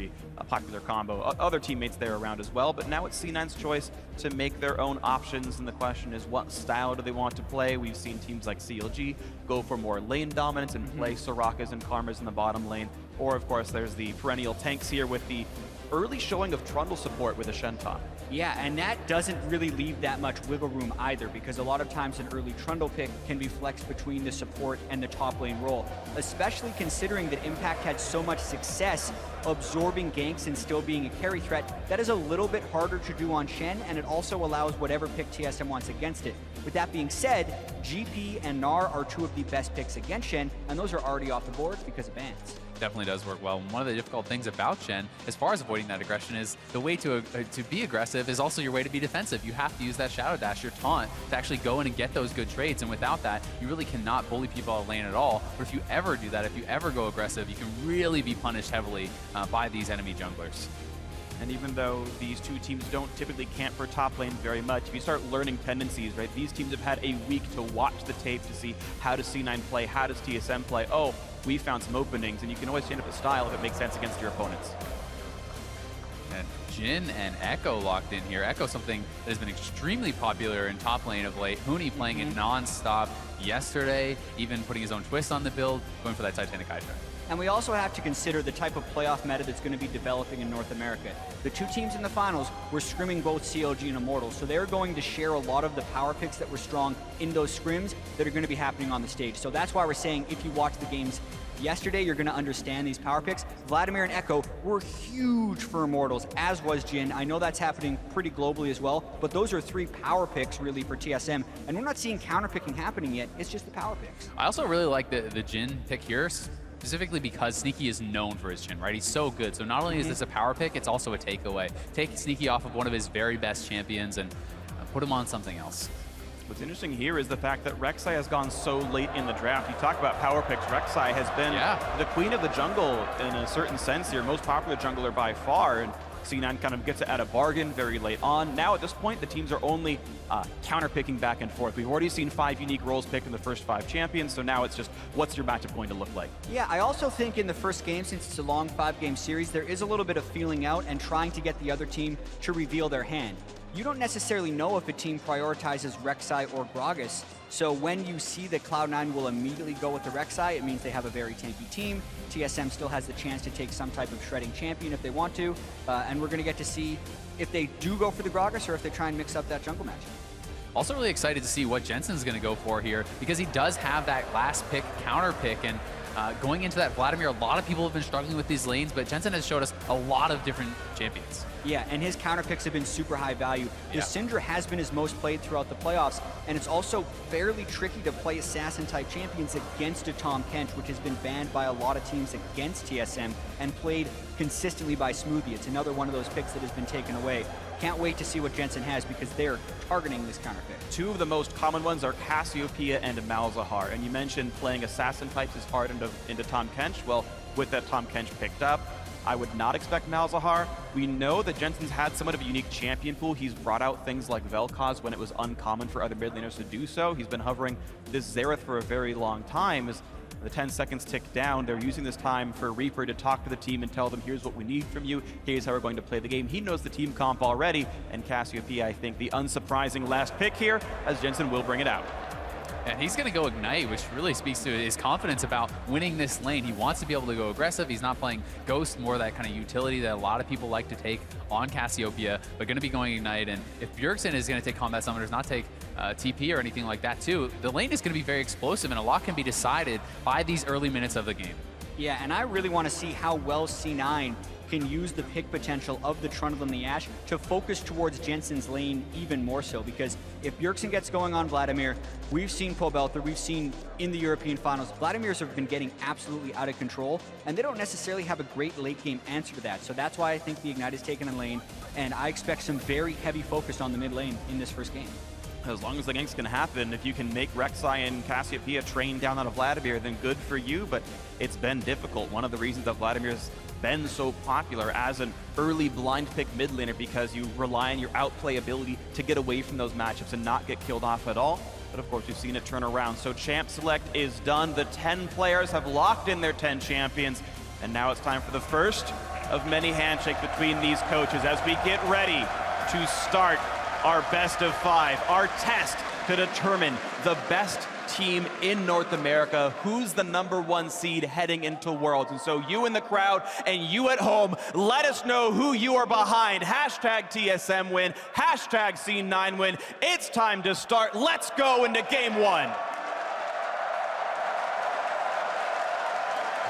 combo. Other teammates there around as well, but now it's C9's choice to make their own options, and the question is what style do they want to play? We've seen teams like CLG go for more lane dominance and play Sorakas and Karmas in the bottom lane, or of course there's the perennial tanks here with the early showing of Trundle support with a Shenton. Yeah, and that doesn't really leave that much wiggle room either, because a lot of times an early Trundle pick can be flexed between the support and the top lane role, especially considering that Impact had so much success absorbing ganks and still being a carry threat. That is a little bit harder to do on Shen, and it also allows whatever pick TSM wants against it. With that being said, GP and Gnar are 2 of the best picks against Shen, and those are already off the board because of bans. Definitely does work well. One of the difficult things about Shen, as far as avoiding that aggression, is the way to be aggressive is also your way to be defensive. You have to use that Shadow Dash, your taunt, to actually go in and get those good trades, and without that, you really cannot bully people out of lane at all. But if you ever do that, if you ever go aggressive, you can really be punished heavily by these enemy junglers. And even though these 2 teams don't typically camp for top lane very much, if you start learning tendencies, right, these teams have had a week to watch the tape to see how does C9 play, how does TSM play. Oh, we found some openings, and you can always change up the style if it makes sense against your opponents. And Jhin and Echo locked in here. Echo, something that has been extremely popular in top lane of late. Huni playing it non-stop yesterday, even putting his own twist on the build, going for that Titanic Hydra. And we also have to consider the type of playoff meta that's going to be developing in North America. The two teams in the finals were scrimming both CLG and Immortals, so they're going to share a lot of the power picks that were strong in those scrims that are going to be happening on the stage. So that's why we're saying if you watch the games yesterday, you're going to understand these power picks. Vladimir and Echo were huge for Immortals, as was Jin. I know that's happening pretty globally as well, but those are 3 power picks really for TSM, and we're not seeing counter picking happening yet. It's just the power picks. I also really like the Jin pick here, specifically because Sneaky is known for his Jhin, right? He's so good. So not only is this a power pick, it's also a takeaway. Take Sneaky off of one of his very best champions and put him on something else. What's interesting here is the fact that Rek'Sai has gone so late in the draft. You talk about power picks. Rek'Sai has been the queen of the jungle in a certain sense here, most popular jungler by far. And C9 kind of gets it at a bargain very late on. Now at this point, the teams are only counter-picking back and forth. We've already seen 5 unique roles picked in the first 5 champions, so now it's just what's your matchup going to look like? Yeah, I also think in the first game, since it's a long 5-game series, there is a little bit of feeling out and trying to get the other team to reveal their hand. You don't necessarily know if a team prioritizes Rek'Sai or Gragas, so when you see that Cloud9 will immediately go with the Rek'Sai, it means they have a very tanky team. TSM still has the chance to take some type of shredding champion if they want to, and we're going to get to see if they do go for the Gragas or if they try and mix up that jungle match. Also really excited to see what Jensen's going to go for here, because he does have that last pick, counter pick, and going into that Vladimir, a lot of people have been struggling with these lanes, but Jensen has showed us a lot of different champions. Yeah, and his counter picks have been super high value. The Syndra has been his most played throughout the playoffs, and it's also fairly tricky to play assassin-type champions against a Tahm Kench, which has been banned by a lot of teams against TSM and played consistently by Smoothie. It's another one of those picks that has been taken away. Can't wait to see what Jensen has because they're targeting this counter pick. 2 of the most common ones are Cassiopeia and Malzahar. And you mentioned playing assassin types is hard into Tahm Kench. Well, with that Tahm Kench picked up, I would not expect Malzahar. We know that Jensen's had somewhat of a unique champion pool. He's brought out things like Vel'Koz when it was uncommon for other mid laners to do so. He's been hovering this Xerath for a very long time. As the 10 seconds tick down, they're using this time for Reaper to talk to the team and tell them, here's what we need from you, here's how we're going to play the game. He knows the team comp already, and Cassiopeia, I think, the unsurprising last pick here, as Jensen will bring it out. And he's going to go Ignite, which really speaks to his confidence about winning this lane. He wants to be able to go aggressive. He's not playing Ghost, more that kind of utility that a lot of people like to take on Cassiopeia, but going to be going Ignite. And if Bjergsen is going to take Combat Summoners, not take TP or anything like that too, the lane is going to be very explosive, and a lot can be decided by these early minutes of the game. Yeah, and I really want to see how well C9 can use the pick potential of the Trundle and the Ashe to focus towards Jensen's lane even more so, because if Bjergsen gets going on Vladimir, we've seen Pobelter, we've seen in the European finals, Vladimir's have been getting absolutely out of control, and they don't necessarily have a great late game answer to that. So that's why I think the Ignite is taken in lane, and I expect some very heavy focus on the mid lane in this first game. As long as the ganks can happen, if you can make Rek'Sai and Cassiopeia train down out of Vladimir, then good for you, but it's been difficult. One of the reasons that Vladimir's been so popular as an early blind pick mid laner, because you rely on your outplay ability to get away from those matchups and not get killed off at all. But of course, we've seen it turn around. So champ select is done. The 10 players have locked in their 10 champions, and now it's time for the first of many handshakes between these coaches as we get ready to start our best of 5, our test to determine the best team in North America, who's the #1 seed heading into Worlds. And so you in the crowd and you at home, let us know who you are behind. Hashtag TSM win, hashtag C9 win. It's time to start. Let's go into game 1.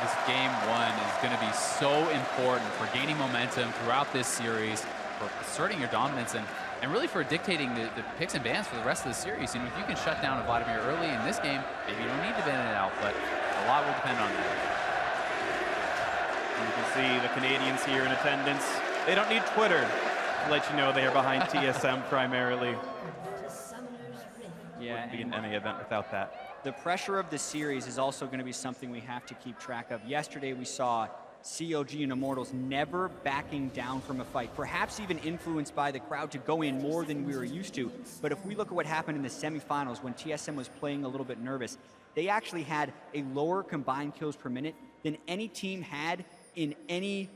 This game 1 is going to be so important for gaining momentum throughout this series, for asserting your dominance, and really for dictating the picks and bans for the rest of the series. You know, if you can shut down a Vladimir early in this game, maybe you don't need to ban it out, but a lot will depend on that. You can see the Canadians here in attendance. They don't need Twitter to let you know they are behind TSM primarily. Yeah, wouldn't be in any event without that. The pressure of the series is also going to be something we have to keep track of. Yesterday we saw COG and Immortals never backing down from a fight, perhaps even influenced by the crowd to go in more than we were used to. But if we look at what happened in the semifinals when TSM was playing a little bit nervous, they actually had a lower combined kills per minute than any team had in any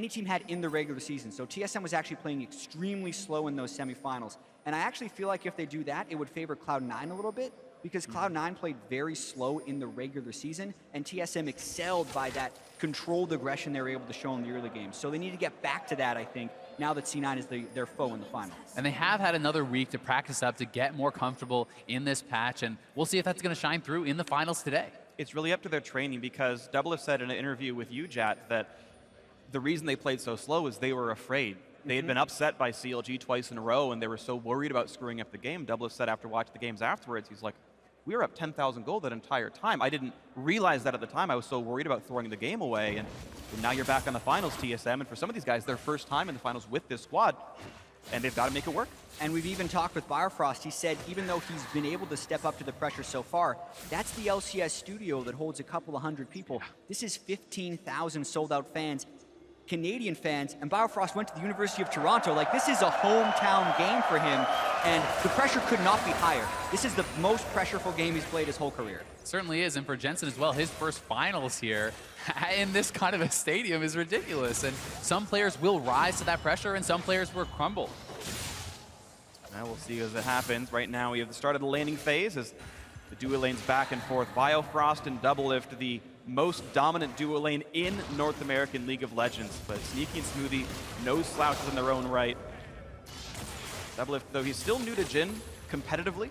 team had in the regular season. So TSM was actually playing extremely slow in those semifinals. And I actually feel like if they do that, it would favor Cloud9 a little bit, because Cloud9 played very slow in the regular season, and TSM excelled by that controlled aggression they were able to show in the early games. So they need to get back to that, I think, now that C9 is their foe in the final. And they have had another week to practice up to get more comfortable in this patch, and we'll see if that's going to shine through in the finals today. It's really up to their training, because Doublelift said in an interview with you, Jat, that the reason they played so slow is they were afraid. They had been upset by CLG twice in a row, and they were so worried about screwing up the game. Doublelift said after watching the games afterwards, he's like, we were up 10,000 gold that entire time. I didn't realize that at the time. I was so worried about throwing the game away, and now you're back on the finals, TSM, and for some of these guys, their first time in the finals with this squad, and they've got to make it work. And we've even talked with Biofrost. He said even though he's been able to step up to the pressure so far, that's the LCS studio that holds a couple of hundred people. This is 15,000 sold-out fans, Canadian fans, and Biofrost went to the University of Toronto. Like, this is a hometown game for him, and the pressure could not be higher. This is the most pressureful game he's played his whole career. Certainly is, and for Jensen as well, his first finals here in this kind of a stadium is ridiculous, and some players will rise to that pressure and some players will crumble. Now we'll see as it happens. Right now we have the start of the laning phase as the duo lanes back and forth. Biofrost and Doublelift, the most dominant duo lane in North American League of Legends, but Sneaky and Smoothie, no slouches in their own right. Doublelift, though he's still new to Jhin competitively,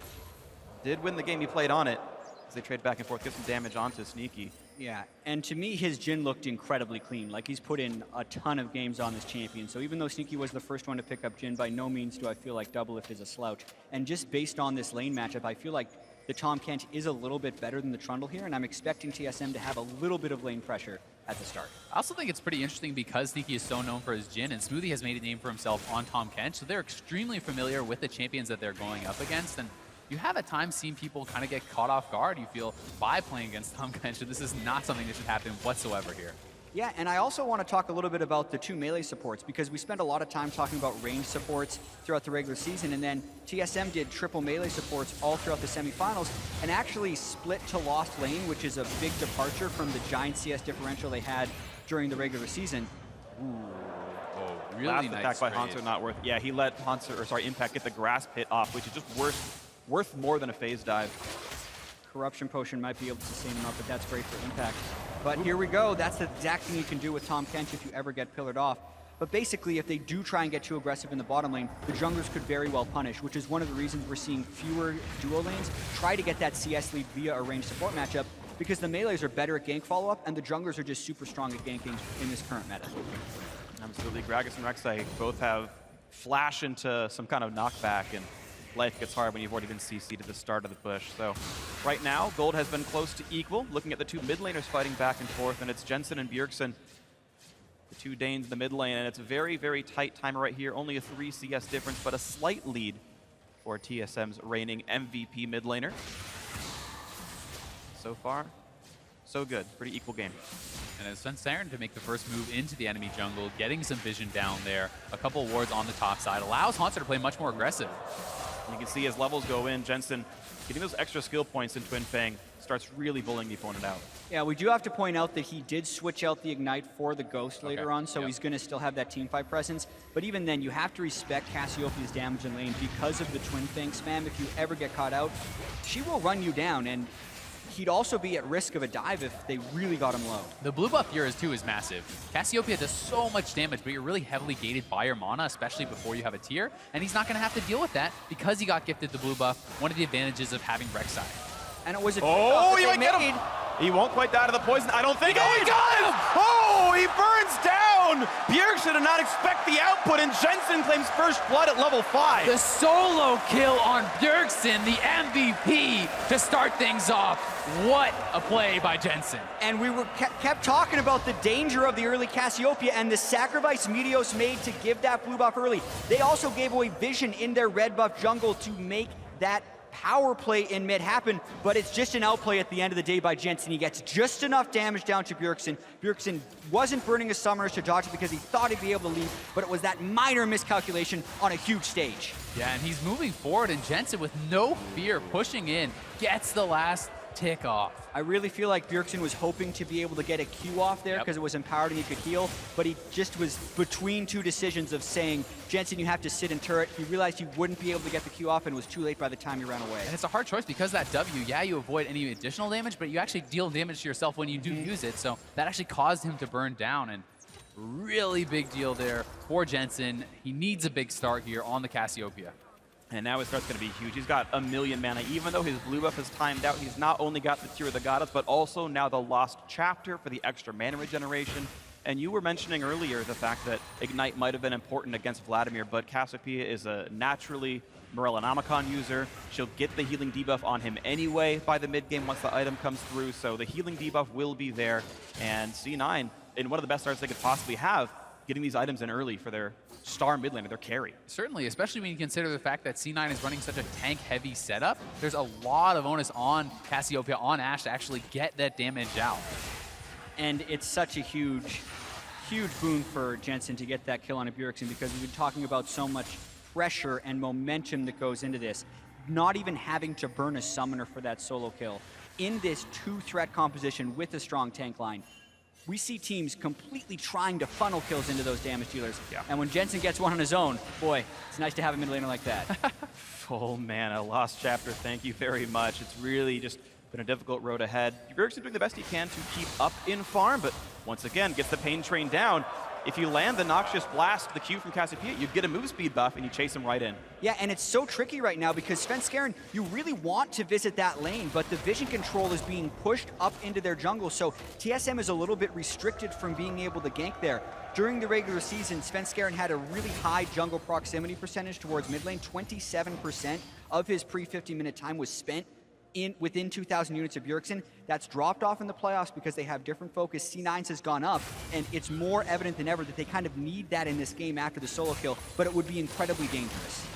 did win the game he played on it as they trade back and forth, get some damage onto Sneaky. Yeah, and to me, his Jhin looked incredibly clean. Like, he's put in a ton of games on this champion. So even though Sneaky was the first one to pick up Jhin, by no means do I feel like Doublelift is a slouch. And just based on this lane matchup, I feel like the Tahm Kench is a little bit better than the Trundle here, and I'm expecting TSM to have a little bit of lane pressure at the start. I also think it's pretty interesting because Sneaky is so known for his Jhin, and Smoothie has made a name for himself on Tahm Kench, so they're extremely familiar with the champions that they're going up against. And you have at times seen people kind of get caught off guard, you feel, by playing against Tahm Kench, and this is not something that should happen whatsoever here. Yeah, and I also want to talk a little bit about the two melee supports, because we spent a lot of time talking about range supports throughout the regular season, and then TSM did triple melee supports all throughout the semifinals, and actually split to Lost Lane, which is a big departure from the giant CS differential they had during the regular season. Ooh. Oh, really Last nice attack by trade. Hanser not worth. Yeah, he let Impact get the grass pit off, which is just worth more than a phase dive. Corruption Potion might be able to sustain him up, but that's great for Impact. But here we go. That's the exact thing you can do with Tahm Kench if you ever get pillared off. But basically, if they do try and get too aggressive in the bottom lane, the junglers could very well punish, which is one of the reasons we're seeing fewer duo lanes try to get that CS lead via a ranged support matchup, because the melees are better at gank follow-up, and the junglers are just super strong at ganking in this current meta. Absolutely. Gragas and Rek'Sai both have flash into some kind of knockback, and life gets hard when you've already been CC'd at the start of the push. So right now, gold has been close to equal. Looking at the two mid laners fighting back and forth, and it's Jensen and Bjergsen, the two Danes in the mid lane, and it's a very, very tight timer right here. Only a 3 CS difference, but a slight lead for TSM's reigning MVP mid laner. So far, so good. Pretty equal game. And it's Saren to make the first move into the enemy jungle, getting some vision down there. A couple of wards on the top side allows Hanser to play much more aggressive. You can see as levels go in, Jensen getting those extra skill points in Twin Fang starts really bullying the opponent out. Yeah, we do have to point out that he did switch out the Ignite for the Ghost later on, so he's going to still have that teamfight presence. But even then, you have to respect Cassiopeia's damage in lane because of the Twin Fang spam. If you ever get caught out, she will run you down, and he'd also be at risk of a dive if they really got him low. The blue buff here too is massive. Cassiopeia does so much damage, but you're really heavily gated by your mana, especially before you have a tier, and he's not going to have to deal with that because he got gifted the blue buff, one of the advantages of having Rek'Sai. And it was a oh, he might get him! He won't quite die to the poison, I don't think. Oh, he got him! Oh, he burns down! Bjergsen did not expect the output, and Jensen claims first blood at level 5. The solo kill on Bjergsen, the MVP, to start things off. What a play by Jensen. And we were kept talking about the danger of the early Cassiopeia and the sacrifice Meteos made to give that blue buff early. They also gave away vision in their red buff jungle to make that power play in mid happen, but it's just an outplay at the end of the day by Jensen. He gets just enough damage down to Bjergsen. Bjergsen wasn't burning his summoners to dodge it because he thought he'd be able to leave, but it was that minor miscalculation on a huge stage. Yeah, and he's moving forward, and Jensen with no fear pushing in, gets the last tick off. I really feel like Bjergsen was hoping to be able to get a Q off there because it was empowered and he could heal, but he just was between two decisions of saying, Jensen, you have to sit in turret. He realized he wouldn't be able to get the Q off and it was too late by the time he ran away. And it's a hard choice because that W, yeah, you avoid any additional damage, but you actually deal damage to yourself when you do use it, so that actually caused him to burn down, and really big deal there for Jensen. He needs a big start here on the Cassiopeia. And now his start's going to be huge. He's got 1,000,000 mana. Even though his blue buff is timed out, he's not only got the Tear of the Goddess, but also now the Lost Chapter for the extra mana regeneration. And you were mentioning earlier the fact that Ignite might have been important against Vladimir, but Cassiopeia is a naturally Morellonomicon user. She'll get the healing debuff on him anyway by the mid game once the item comes through, so the healing debuff will be there. And C9, in one of the best starts they could possibly have, getting these items in early for their star mid laner, their carry. Certainly, especially when you consider the fact that C9 is running such a tank-heavy setup. There's a lot of onus on Cassiopeia, on Ashe, to actually get that damage out. And it's such a huge boon for Jensen to get that kill on a Bjergsen, because we've been talking about so much pressure and momentum that goes into this. Not even having to burn a summoner for that solo kill. In this two-threat composition with a strong tank line, we see teams completely trying to funnel kills into those damage dealers. Yeah. And when Jensen gets one on his own, boy, it's nice to have a mid laner like that. Full mana, Lost Chapter, thank you very much. It's really just been a difficult road ahead. Bjergsen doing the best he can to keep up in farm, but once again, gets the pain train down. If you land the Noxious Blast, the Q from Cassiopeia, you get a move speed buff and you chase him right in. Yeah, and it's so tricky right now because FLICKR, you really want to visit that lane, but the vision control is being pushed up into their jungle, so TSM is a little bit restricted from being able to gank there. During the regular season, FLICKR had a really high jungle proximity percentage towards mid lane. 27% of his pre-50-minute time was spent within 2,000 units of Bjergsen. That's dropped off in the playoffs because they have different focus. C9's has gone up, and it's more evident than ever that they kind of need that in this game after the solo kill, but it would be incredibly dangerous.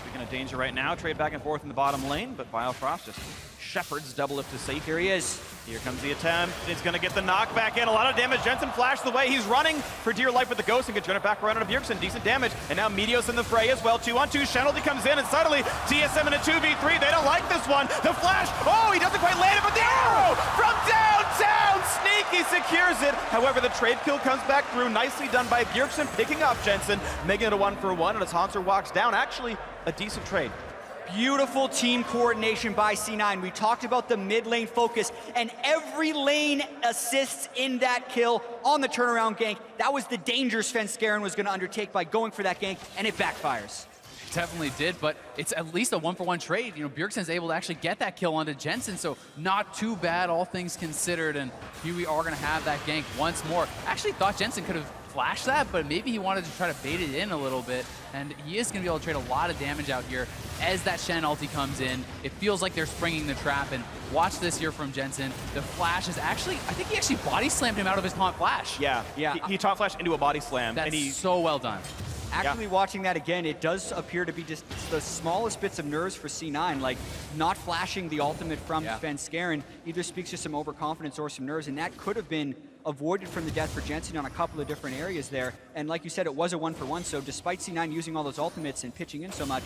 Speaking of danger right now, trade back and forth in the bottom lane, but Biofrost just shepherds double lift to safe. Here he is. Here comes the attempt. He's going to get the knockback in. A lot of damage. Jensen flashed the way. He's running for dear life with the Ghost and can turn it back around on Bjergsen. Decent damage. And now Meteos in the fray as well. 2-on-2. Shenalty comes in, and suddenly TSM in a 2v3. They don't like this one. The flash. Oh, he doesn't quite land it, but the arrow from downtown. Sneaky secures it. However, the trade kill comes back through. Nicely done by Bjergsen, picking up Jensen, making it a 1-for-1. And as Hanser walks down, actually a decent trade. Beautiful team coordination by C9. We talked about the mid lane focus, and every lane assists in that kill on the turnaround gank. That was the danger FLICKR was going to undertake by going for that gank, and it backfires. It definitely did, but it's at least a 1-for-1 trade. You know, Bjergsen's able to actually get that kill onto Jensen, so not too bad, all things considered, and here we are going to have that gank once more. Actually thought Jensen could have flashed that, but maybe he wanted to try to bait it in a little bit, and he is going to be able to trade a lot of damage out here as that Shen ulti comes in. It feels like they're springing the trap, and watch this here from Jensen. The flash is actually, I think he actually body slammed him out of his taunt flash. Yeah. He taunt flashed into a body slam. That's and he, so well done. Actually watching that again, it does appear to be just the smallest bits of nerves for C9, like not flashing the ultimate from FLICKR either speaks to some overconfidence or some nerves, and that could have been avoided from the death for Jensen on a couple of different areas there. And like you said, it was a 1-for-1, so despite C9 using all those ultimates and pitching in so much,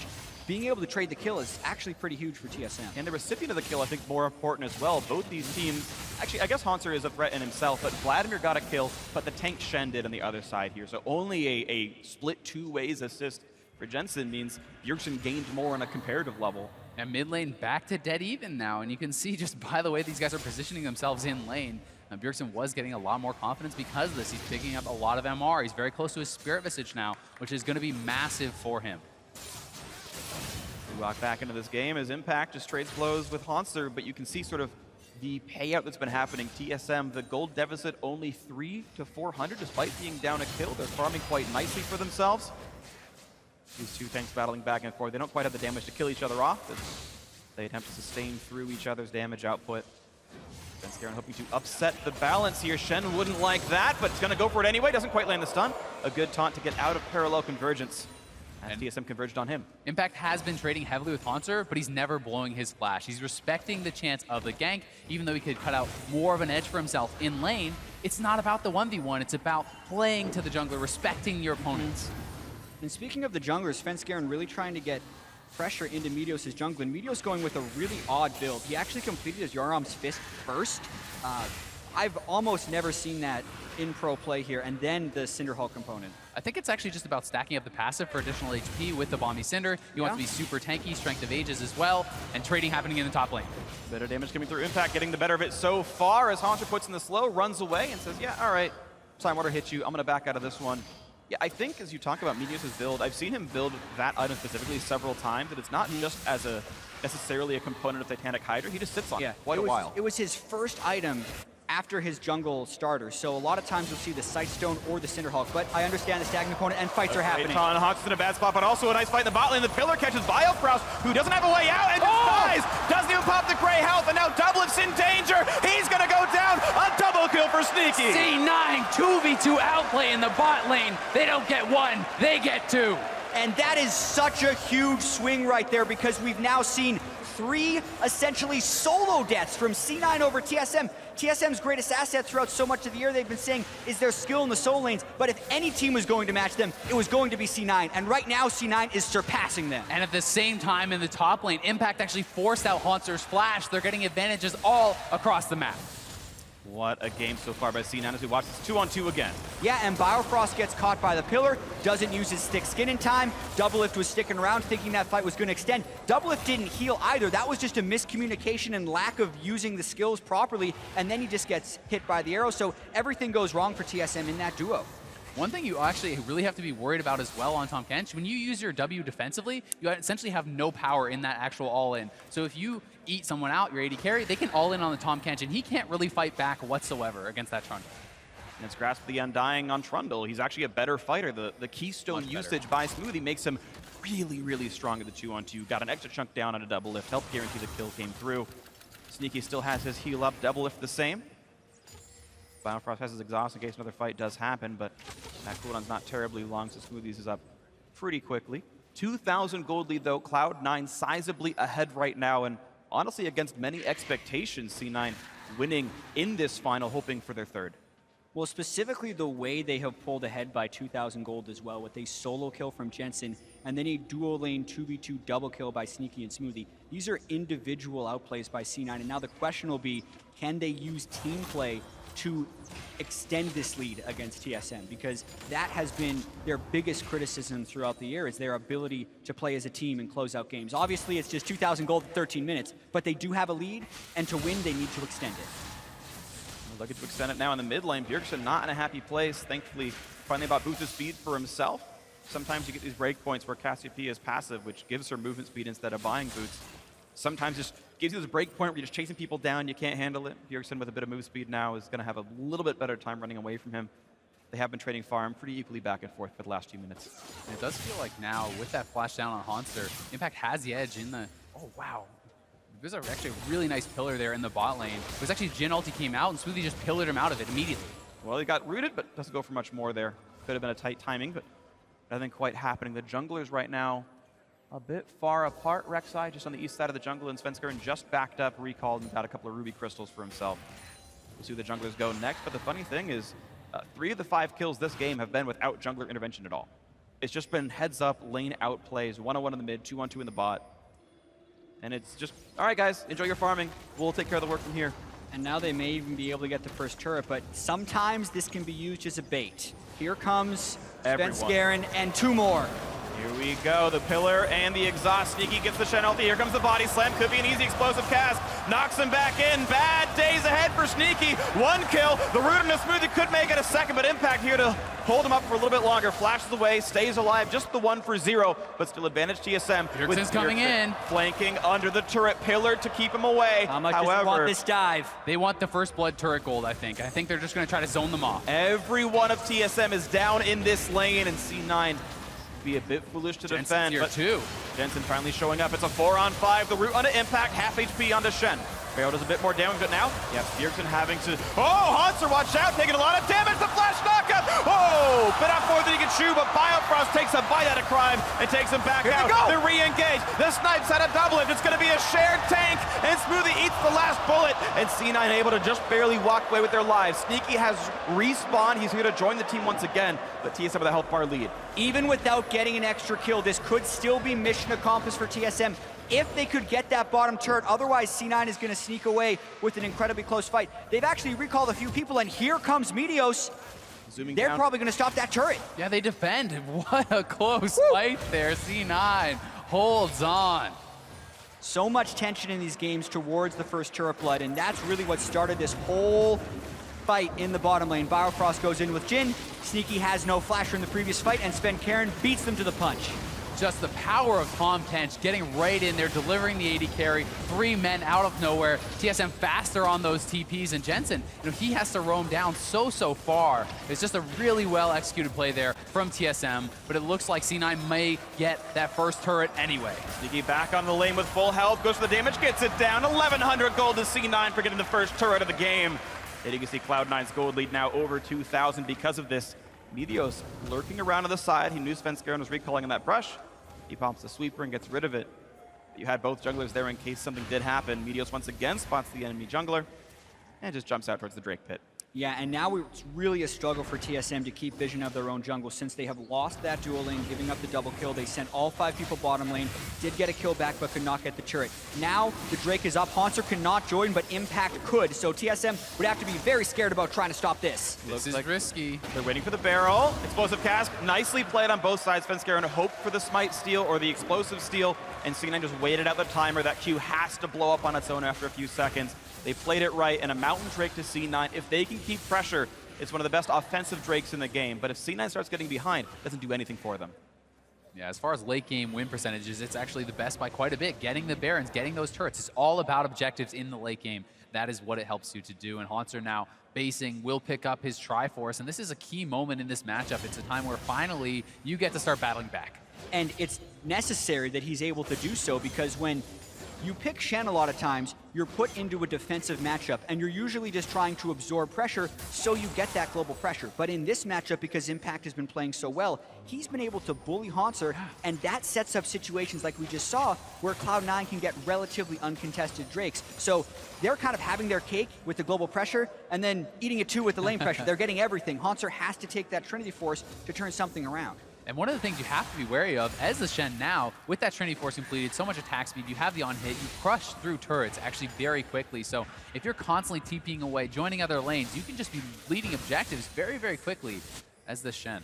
being able to trade the kill is actually pretty huge for TSM. And the recipient of the kill, I think, more important as well. Both these teams, actually, I guess Hanser is a threat in himself, but Vladimir got a kill, but the tank Shen did on the other side here. So only a split two ways assist for Jensen means Bjergsen gained more on a comparative level. And mid lane back to dead even now, and you can see just by the way these guys are positioning themselves in lane, Bjergsen was getting a lot more confidence because of this. He's picking up a lot of MR. He's very close to his Spirit Visage now, which is going to be massive for him. We walk back into this game as Impact just trades blows with Hanser, but you can see sort of the payout that's been happening. TSM, the gold deficit only 3 to 400 despite being down a kill. They're farming quite nicely for themselves. These two tanks battling back and forth. They don't quite have the damage to kill each other off, but they attempt to sustain through each other's damage output. FLICKR hoping to upset the balance here. Shen wouldn't like that, but it's going to go for it anyway. Doesn't quite land the stun. A good taunt to get out of parallel convergence. And TSM converged on him. Impact has been trading heavily with Hanser, but he's never blowing his flash. He's respecting the chance of the gank, even though he could cut out more of an edge for himself in lane. It's not about the 1v1, it's about playing to the jungler, respecting your opponents. And speaking of the junglers, FLICKR really trying to get pressure into Meteos' jungle, and Meteos going with a really odd build. He actually completed his Yoram's Fist first. I've almost never seen that in pro play here, and then the Cinderhulk component. I think it's actually just about stacking up the passive for additional HP with the Bomby Cinder. You want to be super tanky, Strength of Ages as well, and trading happening in the top lane. Bit of damage coming through. Impact getting the better of it so far as Haunter puts in the slow, runs away, and says, yeah, all right, Time Water hits you. I'm going to back out of this one. Yeah, I think as you talk about Meteos' build, I've seen him build that item specifically several times, and it's not just as a necessarily a component of Titanic Hydra. He just sits on it quite a while. It was his first item after his jungle starter, so a lot of times you'll see the Sightstone or the Cinderhulk, but I understand the stacking component and fights are happening. Hawks in a bad spot, but also a nice fight in the bot lane. The pillar catches Biofrost, who doesn't have a way out and just dies. Doesn't even pop the gray health, and now Doublelift's in danger. He's gonna go down. A double kill for Sneaky. C9 2v2 outplay in the bot lane. They don't get one, they get two. And that is such a huge swing right there, because we've now seen 3 essentially solo deaths from C9 over TSM. TSM's greatest asset throughout so much of the year, they've been saying, is their skill in the solo lanes. But if any team was going to match them, it was going to be C9. And right now, C9 is surpassing them. And at the same time in the top lane, Impact actually forced out Haunter's flash. They're getting advantages all across the map. What a game so far by C9 as we watch this 2-on-2 again. Yeah, and Biofrost gets caught by the pillar, doesn't use his stick skin in time. Doublelift was sticking around thinking that fight was going to extend. Doublelift didn't heal either. That was just a miscommunication and lack of using the skills properly, and then he just gets hit by the arrow, so everything goes wrong for TSM in that duo. One thing you actually really have to be worried about as well on Tahm Kench, when you use your W defensively, you essentially have no power in that actual all-in. So if you eat someone out, your AD carry, they can all-in on the Tahm Kench, and he can't really fight back whatsoever against that Trundle. And it's Grasp the Undying on Trundle. He's actually a better fighter. The keystone usage by Smoothie makes him really, really strong at the 2-on-2. Got an extra chunk down on a double lift. Help guarantee the kill came through. Sneaky still has his heal up. Double lift the same. Biofrost has his exhaust in case another fight does happen, but that cooldown's not terribly long, so Smoothies is up pretty quickly. 2,000 gold lead though, Cloud9 sizably ahead right now, and honestly against many expectations, C9 winning in this final, hoping for their third. Well, specifically the way they have pulled ahead by 2,000 gold as well, with a solo kill from Jensen, and then a dual lane 2v2 double kill by Sneaky and Smoothie. These are individual outplays by C9, and now the question will be, can they use team play to extend this lead against TSM, because that has been their biggest criticism throughout the year, is their ability to play as a team and close out games. Obviously, it's just 2,000 gold in 13 minutes, but they do have a lead, and to win, they need to extend it. Looking to extend it now in the mid lane. Bjergsen not in a happy place. Thankfully, finally bought boost of speed for himself. Sometimes you get these breakpoints where Cassiopeia is passive, which gives her movement speed instead of buying boots. Sometimes just gives you this break point where you're just chasing people down, you can't handle it. Bjergsen with a bit of move speed now is going to have a little bit better time running away from him. They have been trading farm pretty equally back and forth for the last few minutes. And it does feel like now, with that flash down on Haunter, Impact has the edge in the... Oh, wow. There's actually a really nice pillar there in the bot lane. It was actually Jhin ulti came out, and Smoothie just pillared him out of it immediately. Well, he got rooted, but doesn't go for much more there. Could have been a tight timing, but nothing quite happening. The junglers right now a bit far apart. Rek'Sai just on the east side of the jungle, and Svenskeren just backed up, recalled, and got a couple of ruby crystals for himself. We'll see where the junglers go next, but the funny thing is, 3 of the 5 kills this game have been without jungler intervention at all. It's just been heads up, lane out plays, 1-on-1 in the mid, 2-on-2 in the bot. And it's just, all right guys, enjoy your farming. We'll take care of the work from here. And now they may even be able to get the first turret, but sometimes this can be used as a bait. Here comes Svenskeren and 2 more. Here we go, the pillar and the exhaust. Sneaky gets the Shen ulti. Here comes the body slam. Could be an easy explosive cast. Knocks him back in. Bad days ahead for Sneaky. 1 kill. The root and the Smoothie could make it a second, but Impact here to hold him up for a little bit longer. Flashes away, stays alive. Just the 1 for 0, but still advantage TSM. Bjergsen's coming in. Flanking under the turret pillar to keep him away. How much does he want this dive? They want the first blood turret gold, I think. I think they're just going to try to zone them off. Every one of TSM is down in this lane, and C9 be a bit foolish to defend, here but too. Jensen finally showing up. It's a 4-on-5. The root onto Impact, half HP onto Shen. Barrow does a bit more damage, but now, yes, Bjergsen having to... Oh, Hanser, watch out, taking a lot of damage. The flash knockup. Oh, bit off more than he can chew, but Biofrost takes a bite out of Crime and takes him back out. They re-engage. The Snipes had a double lift. It's going to be a shared tank, and Smoothie eats the last bullet, and C9 able to just barely walk away with their lives. Sneaky has respawned. He's here to join the team once again, but TSM with a health bar lead. Even without getting an extra kill, this could still be mission accomplished for TSM if they could get that bottom turret. Otherwise, C9 is going to sneak away with an incredibly close fight. They've actually recalled a few people, and here comes Meteos. They're probably going to stop that turret. Yeah, they defend. What a close fight there. C9 holds on. So much tension in these games towards the first turret blood, and that's really what started this whole fight in the bottom lane. Biofrost goes in with Jin. Sneaky has no flasher in the previous fight, and Sven Karen beats them to the punch. Just the power of Tom Tench getting right in there, delivering the AD carry, 3 men out of nowhere. TSM faster on those TPs, and Jensen, he has to roam down so far. It's just a really well executed play there from TSM, but it looks like C9 may get that first turret anyway. Sneaky back on the lane with full health, goes for the damage, gets it down. 1,100 gold to C9 for getting the first turret of the game. And you can see Cloud9's gold lead now over 2,000 because of this. Meteos lurking around to the side. He knew Sven Skaren was recalling on that brush. He pops the sweeper and gets rid of it. You had both junglers there in case something did happen. Meteos once again spots the enemy jungler and just jumps out towards the Drake pit. Yeah, and now it's really a struggle for TSM to keep vision of their own jungle since they have lost that dual lane, giving up the double kill. They sent all 5 people bottom lane, did get a kill back, but could not get the turret. Now the Drake is up. Hanser cannot join, but Impact could. So TSM would have to be very scared about trying to stop this. This is risky. They're waiting for the barrel. Explosive cast, nicely played on both sides. Sven Skaren hoped for the smite steal or the explosive steal, and C9 just waited out the timer. That Q has to blow up on its own after a few seconds. They played it right, and a Mountain Drake to C9. If they can keep pressure, it's one of the best offensive Drakes in the game. But if C9 starts getting behind, it doesn't do anything for them. Yeah, as far as late game win percentages, it's actually the best by quite a bit. Getting the Barons, getting those turrets. It's all about objectives in the late game. That is what it helps you to do. And Hanser now basing will pick up his Triforce. And this is a key moment in this matchup. It's a time where finally you get to start battling back. And it's necessary that he's able to do so, because when you pick Shen a lot of times, you're put into a defensive matchup, and you're usually just trying to absorb pressure so you get that global pressure. But in this matchup, because Impact has been playing so well, he's been able to bully Hanser, and that sets up situations like we just saw where Cloud9 can get relatively uncontested Drakes. So they're kind of having their cake with the global pressure and then eating it too with the lane pressure. They're getting everything. Hanser has to take that Trinity Force to turn something around. And one of the things you have to be wary of as the Shen now, with that Trinity Force completed, so much attack speed, you have the on-hit, you crush through turrets actually very quickly. So if you're constantly TPing away, joining other lanes, you can just be leading objectives very quickly as the Shen. And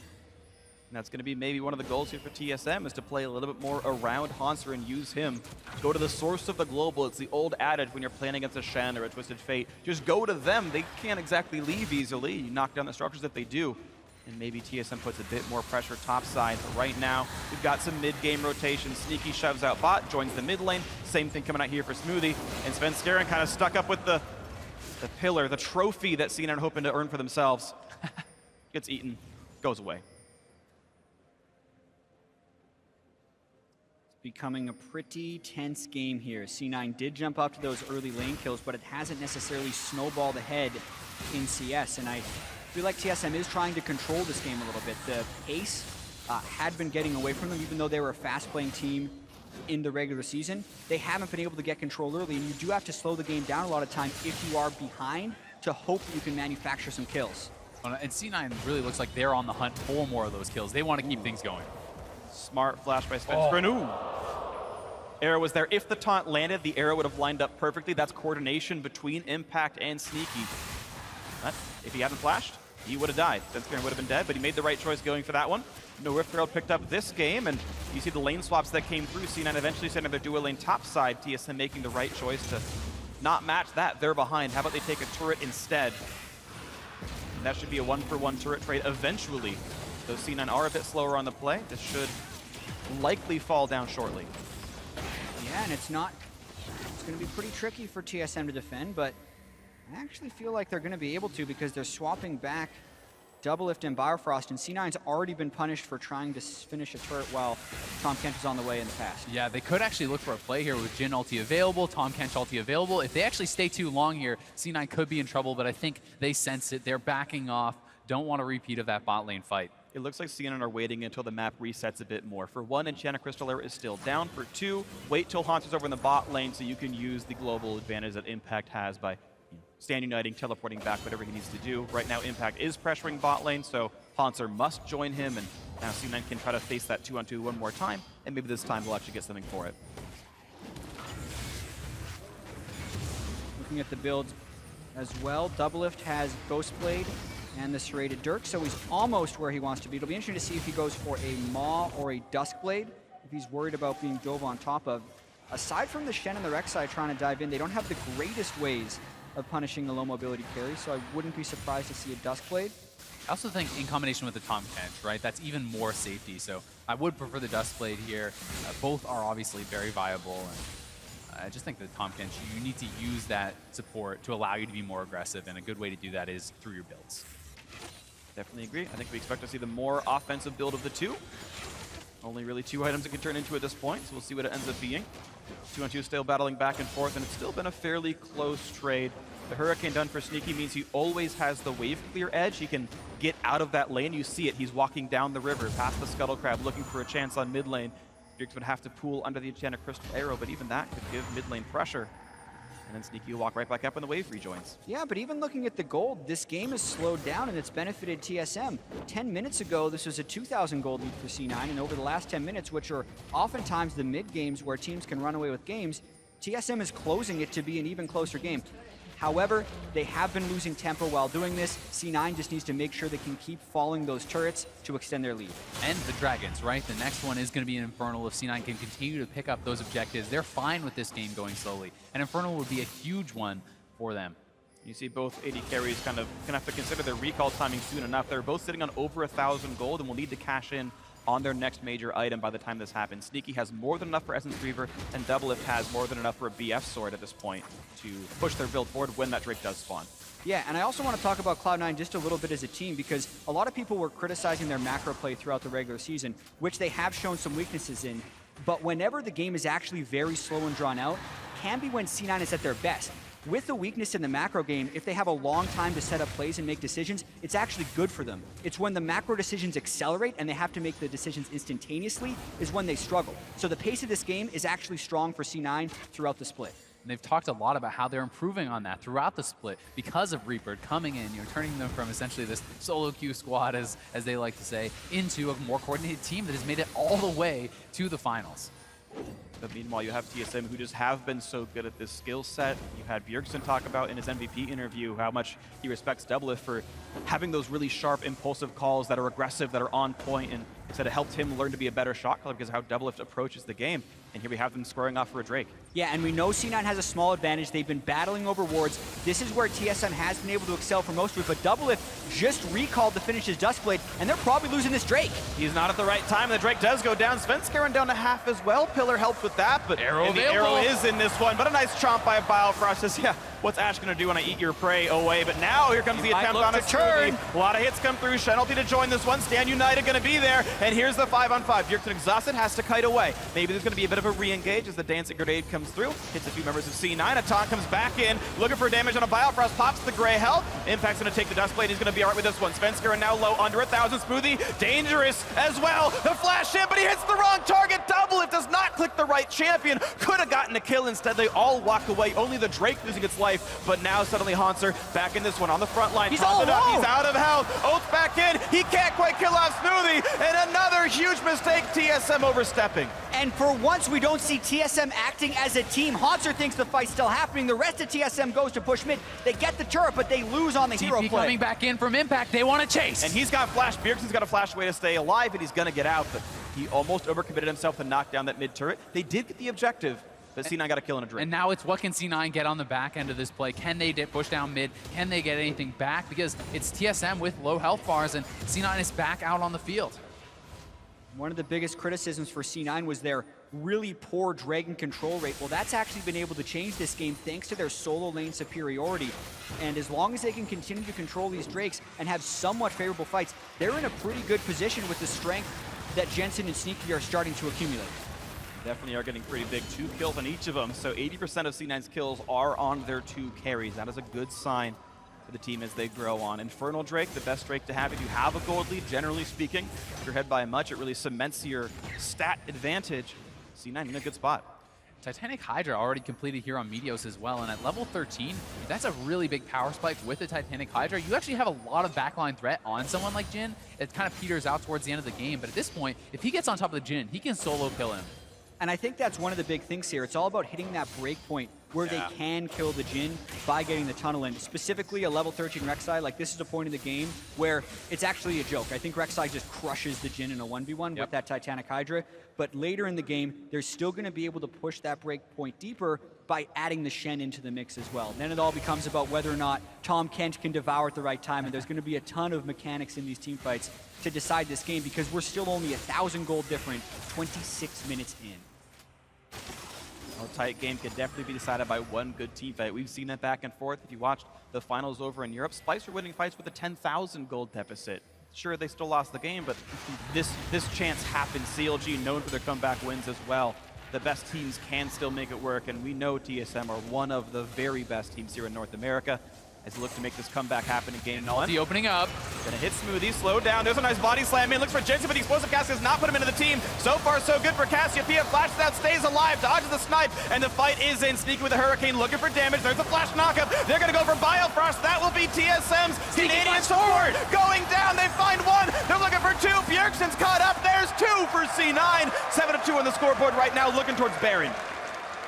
that's going to be maybe one of the goals here for TSM, is to play a little bit more around Hanser and use him. Go to the source of the global. It's the old adage when you're playing against a Shen or a Twisted Fate. Just go to them. They can't exactly leave easily. You knock down the structures if they do. And maybe TSM puts a bit more pressure topside. But right now, we've got some mid-game rotation. Sneaky shoves out bot, joins the mid lane. Same thing coming out here for Smoothie. And Sven Skaren kind of stuck up with the pillar, the trophy that C9 are hoping to earn for themselves. Gets eaten, goes away. It's becoming a pretty tense game here. C9 did jump up to those early lane kills, but it hasn't necessarily snowballed ahead in CS. And I feel like TSM is trying to control this game a little bit. The pace had been getting away from them, even though they were a fast-playing team in the regular season. They haven't been able to get control early, and you do have to slow the game down a lot of times if you are behind to hope that you can manufacture some kills. And C9 really looks like they're on the hunt for more of those kills. They want to keep things going. Smart flash by Sven Skaren. Ooh. Arrow was there. If the taunt landed, the arrow would have lined up perfectly. That's coordination between Impact and Sneaky. But if he hadn't flashed, he would have died. Sven Skaren would have been dead, but he made the right choice going for that one. No Rift Herald picked up this game, and you see the lane swaps that came through. C9 eventually sending their dual lane topside. TSM making the right choice to not match that. They're behind. How about they take a turret instead? And that should be a 1-for-1 turret trade eventually. Though C9 are a bit slower on the play, this should likely fall down shortly. Yeah, and it's going to be pretty tricky for TSM to defend, but I actually feel like they're going to be able to, because they're swapping back Doublelift and Biofrost, and C9's already been punished for trying to finish a turret while Tom Kent was on the way in the past. Yeah, they could actually look for a play here with Jhin ulti available, Tom Kench ulti available. If they actually stay too long here, C9 could be in trouble, but I think they sense it. They're backing off, don't want a repeat of that bot lane fight. It looks like CNN are waiting until the map resets a bit more. For one, Enchanted Crystal Era is still down. For two, wait till Haunter's over in the bot lane so you can use the global advantage that Impact has by stand uniting, teleporting back, whatever he needs to do. Right now, Impact is pressuring bot lane, so Haunter must join him, and now C9 can try to face that 2-on-2 one more time, and maybe this time we'll actually get something for it. Looking at the builds as well, Doublelift has Ghostblade and the Serrated Dirk, so he's almost where he wants to be. It'll be interesting to see if he goes for a Maw or a Duskblade, if he's worried about being dove on top of. Aside from the Shen and the Rek'Sai trying to dive in, they don't have the greatest ways of punishing the low mobility carry, so I wouldn't be surprised to see a Duskblade. I also think in combination with the Tom Kench, right, that's even more safety, so I would prefer the Duskblade here. Both are obviously very viable, and I just think that Tom Kench, you need to use that support to allow you to be more aggressive, and a good way to do that is through your builds. Definitely agree. I think we expect to see the more offensive build of the two. Only really 2 items it can turn into at this point, so we'll see what it ends up being. 2-on-2 still battling back and forth, and it's still been a fairly close trade. The Hurricane done for Sneaky means he always has the wave clear edge. He can get out of that lane. You see it. He's walking down the river past the Scuttle Crab looking for a chance on mid lane. Dirks would have to pool under the Enchanted Crystal Arrow, but even that could give mid lane pressure. And then Sneaky will walk right back up when the wave rejoins. Yeah, but even looking at the gold, this game has slowed down and it's benefited TSM. 10 minutes ago, this was a 2,000 gold lead for C9, and over the last 10 minutes, which are oftentimes the mid games where teams can run away with games, TSM is closing it to be an even closer game. However, they have been losing tempo while doing this. C9 just needs to make sure they can keep following those turrets to extend their lead. And the Dragons, right? The next one is going to be an Infernal. If C9 can continue to pick up those objectives, they're fine with this game going slowly. An Infernal would be a huge one for them. You see both AD carries kind of gonna have to consider their recall timing soon enough. They're both sitting on over 1,000 gold and will need to cash in on their next major item by the time this happens. Sneaky has more than enough for Essence Reaver, and Doublelift has more than enough for a BF sword at this point to push their build forward when that Drake does spawn. Yeah, and I also want to talk about Cloud9 just a little bit as a team, because a lot of people were criticizing their macro play throughout the regular season, which they have shown some weaknesses in. But whenever the game is actually very slow and drawn out, can be when C9 is at their best. With the weakness in the macro game, if they have a long time to set up plays and make decisions, it's actually good for them. It's when the macro decisions accelerate and they have to make the decisions instantaneously is when they struggle. So the pace of this game is actually strong for C9 throughout the split. And they've talked a lot about how they're improving on that throughout the split because of Reaper coming in, turning them from essentially this solo queue squad, as they like to say, into a more coordinated team that has made it all the way to the finals. But meanwhile, you have TSM, who just have been so good at this skill set. You had Bjergsen talk about in his MVP interview how much he respects Doublelift for having those really sharp, impulsive calls that are aggressive, that are on point, and he said it helped him learn to be a better shot caller because of how Doublelift approaches the game. And here we have them squaring off for a Drake. Yeah, and we know C9 has a small advantage. They've been battling over wards. This is where TSM has been able to excel for most of it, but Doublelift just recalled to finish his Duskblade, and they're probably losing this Drake. He's not at the right time, and the Drake does go down. Svenskeren down to half as well. Pillar helped with that, but arrow the arrow is in this one. But a nice chomp by Biofrost. Says, yeah, what's Ash going to do when I eat your prey away? But now here comes the attempt on a turn. A lot of hits come through. Shenalty to join this one. Stand United going to be there, and here's the 5-on-5. Bjergsen exhausted, has to kite away. Maybe there's going to be a bit of a re-engage as the Dancing Grenade comes through. Hits a few members of C9. A taunt comes back in, looking for damage on a Biofrost. Pops the Grey Hell. Impact's going to take the Duskblade. He's going to be alright with this one. Svenskeren now low, under 1,000. Smoothie, dangerous as well. The flash in, but he hits the wrong target. Doublelift does not click the right champion. Could have gotten a kill. Instead, they all walk away. Only the Drake losing its life, but now suddenly Haunter back in this one on the front line. He's all alone. He's out of health. Oath back in. He can't quite kill off Smoothie, and another huge mistake. TSM overstepping. And for once, we don't see TSM acting as a team. Haunter thinks the fight's still happening. The rest of TSM goes to push mid. They get the turret, but they lose on the hero play. Coming back in from Impact. They want to chase. And he's got flash. Bjergsen's got a flash way to stay alive, and he's going to get out. But he almost overcommitted himself to knock down that mid turret. They did get the objective, but C9 got a kill and a Drake. And now it's what can C9 get on the back end of this play? Can they push down mid? Can they get anything back? Because it's TSM with low health bars, and C9 is back out on the field. One of the biggest criticisms for C9 was their really poor Dragon control rate. Well, that's actually been able to change this game thanks to their solo lane superiority. And as long as they can continue to control these Drakes and have somewhat favorable fights, they're in a pretty good position with the strength that Jensen and Sneaky are starting to accumulate. Definitely are getting pretty big. 2 kills on each of them, so 80% of C9's kills are on their 2 carries. That is a good sign for the team as they grow on. Infernal Drake, the best Drake to have if you have a gold lead, generally speaking. If you're ahead by much, it really cements your stat advantage. C9 in a good spot. Titanic Hydra already completed here on Meteos as well, and at level 13, that's a really big power spike with the Titanic Hydra. You actually have a lot of backline threat on someone like Jhin. It kind of peters out towards the end of the game, but at this point, if he gets on top of the Jhin, he can solo kill him. And I think that's one of the big things here. It's all about hitting that break point where they can kill the Jhin by getting the tunnel in. Specifically a level 13 Rek'Sai, like this is a point in the game where it's actually a joke. I think Rek'Sai just crushes the Jhin in a 1v1 with that Titanic Hydra. But later in the game, they're still going to be able to push that break point deeper by adding the Shen into the mix as well. Then it all becomes about whether or not Tom Kent can devour at the right time, and there's going to be a ton of mechanics in these team fights to decide this game because we're still only 1,000 gold different 26 minutes in. A tight game could definitely be decided by one good team fight. We've seen that back and forth. If you watched the finals over in Europe, Splice were winning fights with a 10,000 gold deficit. Sure, they still lost the game, but this chance happened. CLG known for their comeback wins as well. The best teams can still make it work, and we know TSM are one of the very best teams here in North America. As they look to make this comeback happen in game 1. The opening up. Gonna hit Smoothie, slow down. There's a nice body slam in. Looks for Jensen, but the explosive cast does not put him into the team. So far, so good for Cassiopeia. Flashes out, stays alive, dodges the snipe, and the fight is in. Sneaky with a Hurricane, looking for damage. There's a flash knockup. They're gonna go for Biofrost. That will be TSM's Canadian support. Going down, they find one. They're looking for 2. Bjergsen's caught up. There's 2 for C9. 7-2 on the scoreboard right now, looking towards Baron.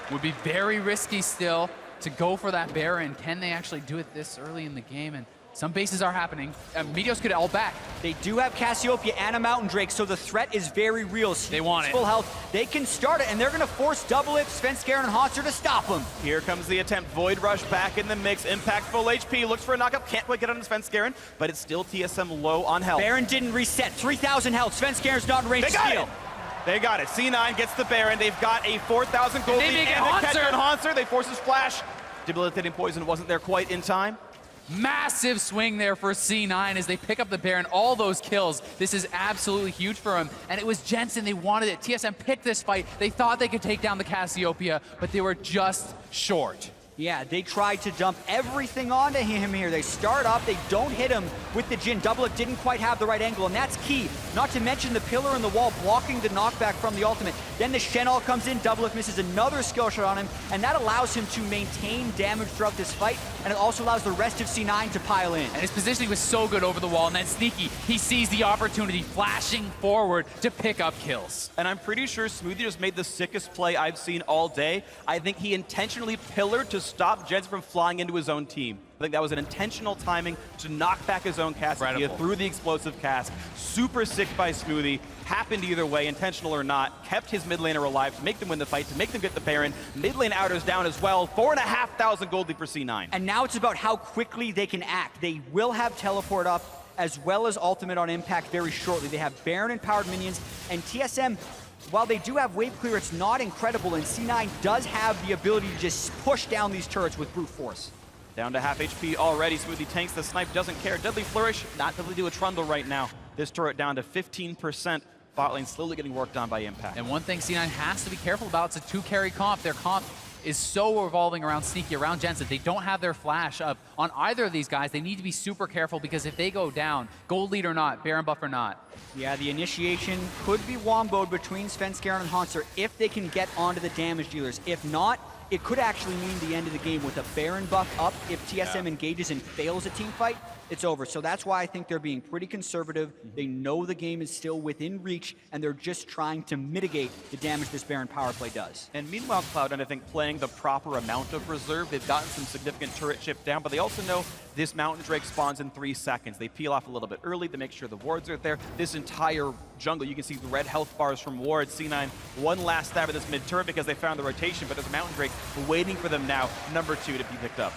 Would be very risky still to go for that Baron. Can they actually do it this early in the game? And some bases are happening. Meteos could ult back. They do have Cassiopeia and a Mountain Drake, so the threat is very real. They want it. Full health. They can start it, and they're going to force Double If, Svenskeren, and Hauser to stop them. Here comes the attempt. Void Rush back in the mix. Impact full HP. Looks for a knockup. Can't quite get on Svenskeren, but it's still TSM low on health. Baron didn't reset. 3,000 health. Svenskeren's not in range to steal. They got it. C9 gets the Baron. They've got a 4,000 gold lead and a catch on Hauser. They force his flash. Debilitating Poison wasn't there quite in time. Massive swing there for C9 as they pick up the Baron, all those kills. This is absolutely huge for him. And it was Jensen, they wanted it. TSM picked this fight. They thought they could take down the Cassiopeia, but they were just short. Yeah, they tried to dump everything onto him here. They start up, they don't hit him with the Jhin. Double It didn't quite have the right angle, and that's key. Not to mention the pillar in the wall blocking the knockback from the ultimate. Then the Shen all comes in, Double It misses another skill shot on him, and that allows him to maintain damage throughout this fight, and it also allows the rest of C9 to pile in. And his positioning was so good over the wall, and then Sneaky, he sees the opportunity, flashing forward to pick up kills. And I'm pretty sure Smoothie just made the sickest play I've seen all day. I think he intentionally pillared to stop Jensen from flying into his own team. I think that was an intentional timing to knock back his own Cassiopeia through the explosive cast. Super sick by Smoothie. Happened either way, intentional or not. Kept his mid laner alive to make them win the fight, to make them get the Baron. Mid lane outers down as well. 4,500 gold lead for C9. And now it's about how quickly they can act. They will have teleport up as well as ultimate on impact very shortly. They have Baron and powered minions, and TSM, while they do have wave clear, it's not incredible, and C9 does have the ability to just push down these turrets with brute force. Down to half HP already. Smoothie tanks the snipe, doesn't care. Deadly Flourish, not able to do a trundle right now. This turret down to 15%. Bot lane slowly getting worked on by impact. And one thing C9 has to be careful about, it's a 2-carry comp. Their comp is so revolving around Sneaky, around Jensen. They don't have their flash up on either of these guys. They need to be super careful because if they go down, gold lead or not, Baron buff or not. Yeah, the initiation could be womboed between Svenskeren and Hauser if they can get onto the damage dealers. If not, it could actually mean the end of the game with a Baron buff up. If TSM engages and fails a team fight, it's over. So that's why I think they're being pretty conservative. They know the game is still within reach, and they're just trying to mitigate the damage this Baron power play does. And meanwhile, Cloud9, I think, playing the proper amount of reserve. They've gotten some significant turret chip down, but they also know this Mountain Drake spawns in 3 seconds. They peel off a little bit early to make sure the wards are there. This entire jungle, you can see the red health bars from wards. C9, one last stab at this mid turret because they found the rotation, but there's a Mountain Drake waiting for them now, number 2 to be picked up.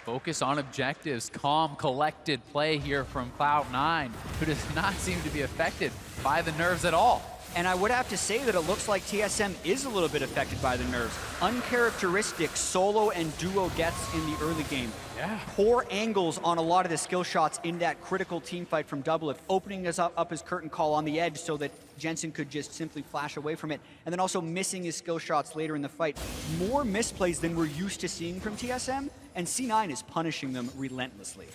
Focus on objectives, calm, collected play here from Cloud9, who does not seem to be affected by the nerves at all. And I would have to say that it looks like TSM is a little bit affected by the nerfs. Uncharacteristic solo and duo deaths in the early game. Yeah. Poor angles on a lot of the skill shots in that critical team fight from Doublelift, opening us up his curtain call on the edge so that Jensen could just simply flash away from it, and then also missing his skill shots later in the fight. More misplays than we're used to seeing from TSM, and C9 is punishing them relentlessly.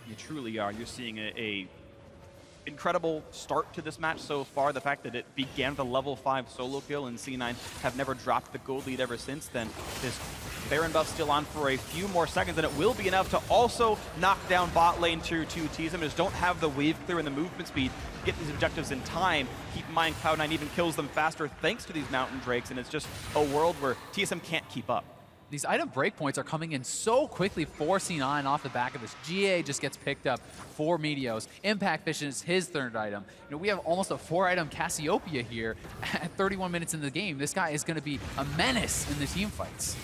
You truly are. You're seeing a incredible start to this match so far. The fact that it began with a level 5 solo kill and C9 have never dropped the gold lead ever since then. This Baron buff still on for a few more seconds, and it will be enough to also knock down bot lane tier 2. TSM just don't have the wave clear and the movement speed to get these objectives in time. Keep in mind, Cloud9 even kills them faster thanks to these Mountain Drakes, and it's just a world where TSM can't keep up. These item breakpoints are coming in so quickly for C9 off the back of this. GA just gets picked up for Meteos. Impact Vision is his third item. You know, we have almost a 4-item Cassiopeia here at 31 minutes into the game. This guy is going to be a menace in the team fights.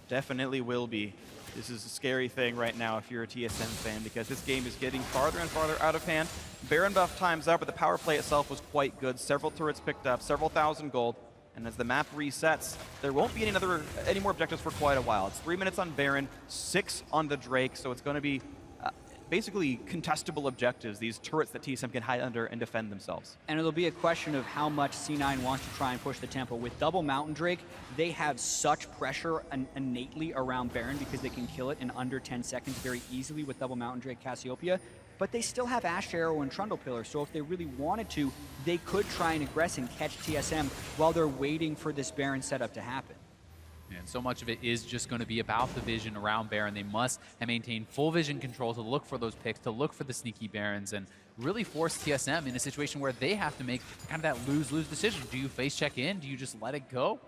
Definitely will be. This is a scary thing right now if you're a TSM fan, because this game is getting farther and farther out of hand. Baron buff time's up, but the power play itself was quite good. Several turrets picked up, several thousand gold. And as the map resets, there won't be any more objectives for quite a while. It's 3 minutes on Baron, 6 on the Drake, so it's going to be basically contestable objectives, these turrets that TSM can hide under and defend themselves. And it'll be a question of how much C9 wants to try and push the tempo. With double Mountain Drake, they have such pressure innately around Baron because they can kill it in under 10 seconds very easily with double Mountain Drake Cassiopeia. But they still have Ash Arrow and Trundle Pillar, so if they really wanted to, they could try and aggress and catch TSM while they're waiting for this Baron setup to happen. And so much of it is just going to be about the vision around Baron. They must maintain full vision control to look for those picks, to look for the sneaky Barons, and really force TSM in a situation where they have to make kind of that lose-lose decision. Do you face check in? Do you just let it go?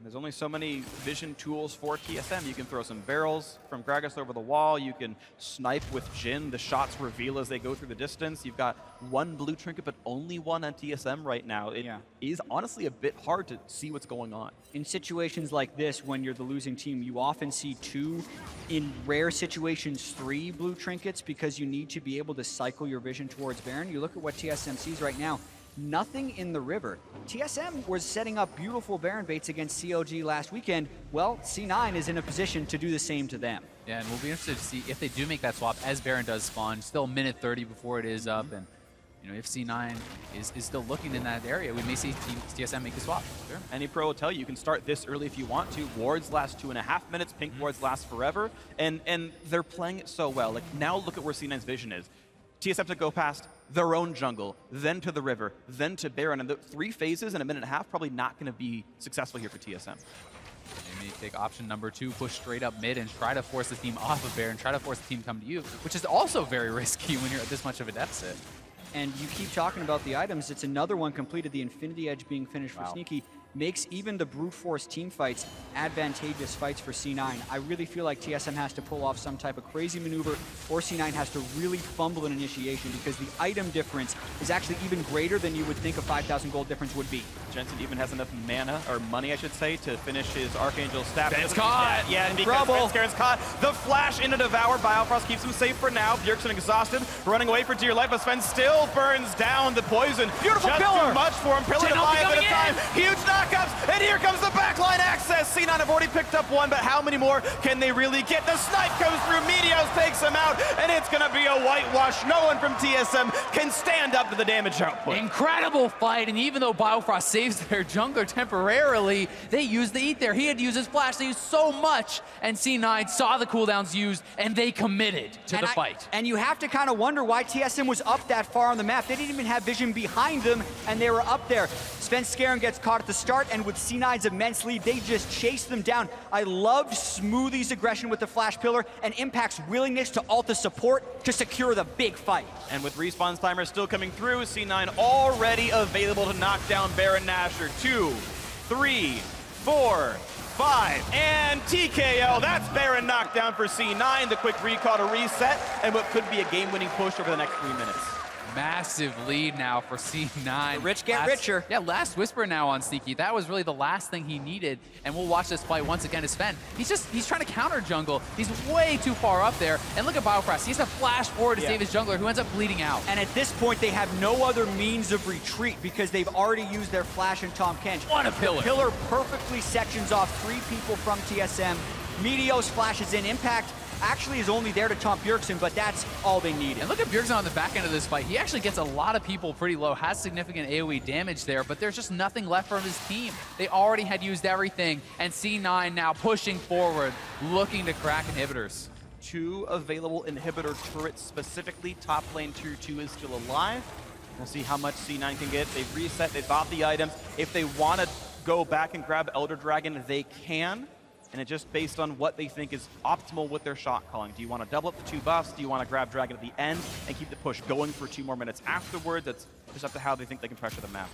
There's only so many vision tools for TSM. You can throw some barrels from Gragas over the wall. You can snipe with Jhin. The shots reveal as they go through the distance. You've got one blue trinket, but only one on TSM right now. It is honestly a bit hard to see what's going on. In situations like this, when you're the losing team, you often see 2, in rare situations 3 blue trinkets because you need to be able to cycle your vision towards Baron. You look at what TSM sees right now. Nothing in the river. TSM was setting up beautiful Baron baits against CLG last weekend. Well, C9 is in a position to do the same to them. Yeah, and we'll be interested to see if they do make that swap as Baron does spawn. Still a minute 30 before it is up, and you know, if C9 is still looking in that area, we may see TSM make a swap. Sure. Any pro will tell you can start this early if you want to. Wards last 2.5 minutes, pink wards last forever, and they're playing it so well. Like, now look at where C9's vision is. TSM to go past their own jungle, then to the river, then to Baron, and the 3 phases in a minute and a half probably not going to be successful here for TSM. They may take option number 2, push straight up mid and try to force the team off of Baron, try to force the team come to you, which is also very risky when you're at this much of a deficit. And you keep talking about the items. It's another one completed, the Infinity Edge being finished for Sneaky. Makes even the brute force team fights advantageous fights for C9. I really feel like TSM has to pull off some type of crazy maneuver, or C9 has to really fumble an initiation, because the item difference is actually even greater than you would think a 5,000 gold difference would be. Jensen even has enough mana, or money I should say, to finish his Archangel staff. Ben's caught! Yeah, and because Ben's caught, the flash into Devour. Biofrost keeps him safe for now. Bjergsen exhausted, running away for dear life, but Sven still burns down the poison. Beautiful Just pillar! too much for him. Pillar to 5 at a time. Huge knockups, and here comes the backline access. C9 have already picked up one, but how many more can they really get? The snipe comes through, Meteos takes him out, and it's gonna be a whitewash. No one from TSM can stand up to the damage output. Incredible fight, and even though Biofrost saves their jungler temporarily, they used the Eat there. He had to use his flash, they used so much, and C9 saw the cooldowns used, and they committed to the fight. And you have to kind of wonder why TSM was up that far on the map. They didn't even have vision behind them, and they were up there. Sven Skaren gets caught at the start, and with C9's immense lead, they just chased them down. I loved Smoothie's aggression with the flash pillar, and Impact's willingness to ult the support to secure the big fight. And with respawn timer still coming through, C9 already available to knock down Baron Nashor. 2, 3, 4, 5, and TKO. That's Baron knocked down for C9. The quick recall to reset, and what could be a game-winning push over the next 3 minutes. Massive lead now for C9. The rich get richer. Yeah, last Whisper now on Sneaky. That was really the last thing he needed. And we'll watch this fight once again as Sven. He's trying to counter jungle. He's way too far up there. And look at Biofrost. He has to flash forward to save his jungler, who ends up bleeding out. And at this point, they have no other means of retreat because they've already used their flash and Tom Kench. What a pillar. The pillar perfectly sections off 3 people from TSM. Meteos flashes in. Impact actually is only there to taunt Bjergsen, but that's all they needed. And look at Bjergsen on the back end of this fight. He actually gets a lot of people pretty low, has significant AoE damage there, but there's just nothing left from his team. They already had used everything, and C9 now pushing forward, looking to crack inhibitors. 2 available inhibitor turrets specifically. Top lane tier 2 is still alive. We'll see how much C9 can get. They've reset, they bought the items. If they want to go back and grab Elder Dragon, they can. And it's just based on what they think is optimal with their shot calling. Do you want to double up the 2 buffs? Do you want to grab Dragon at the end and keep the push going for 2 more minutes afterwards? It's just up to how they think they can pressure the map.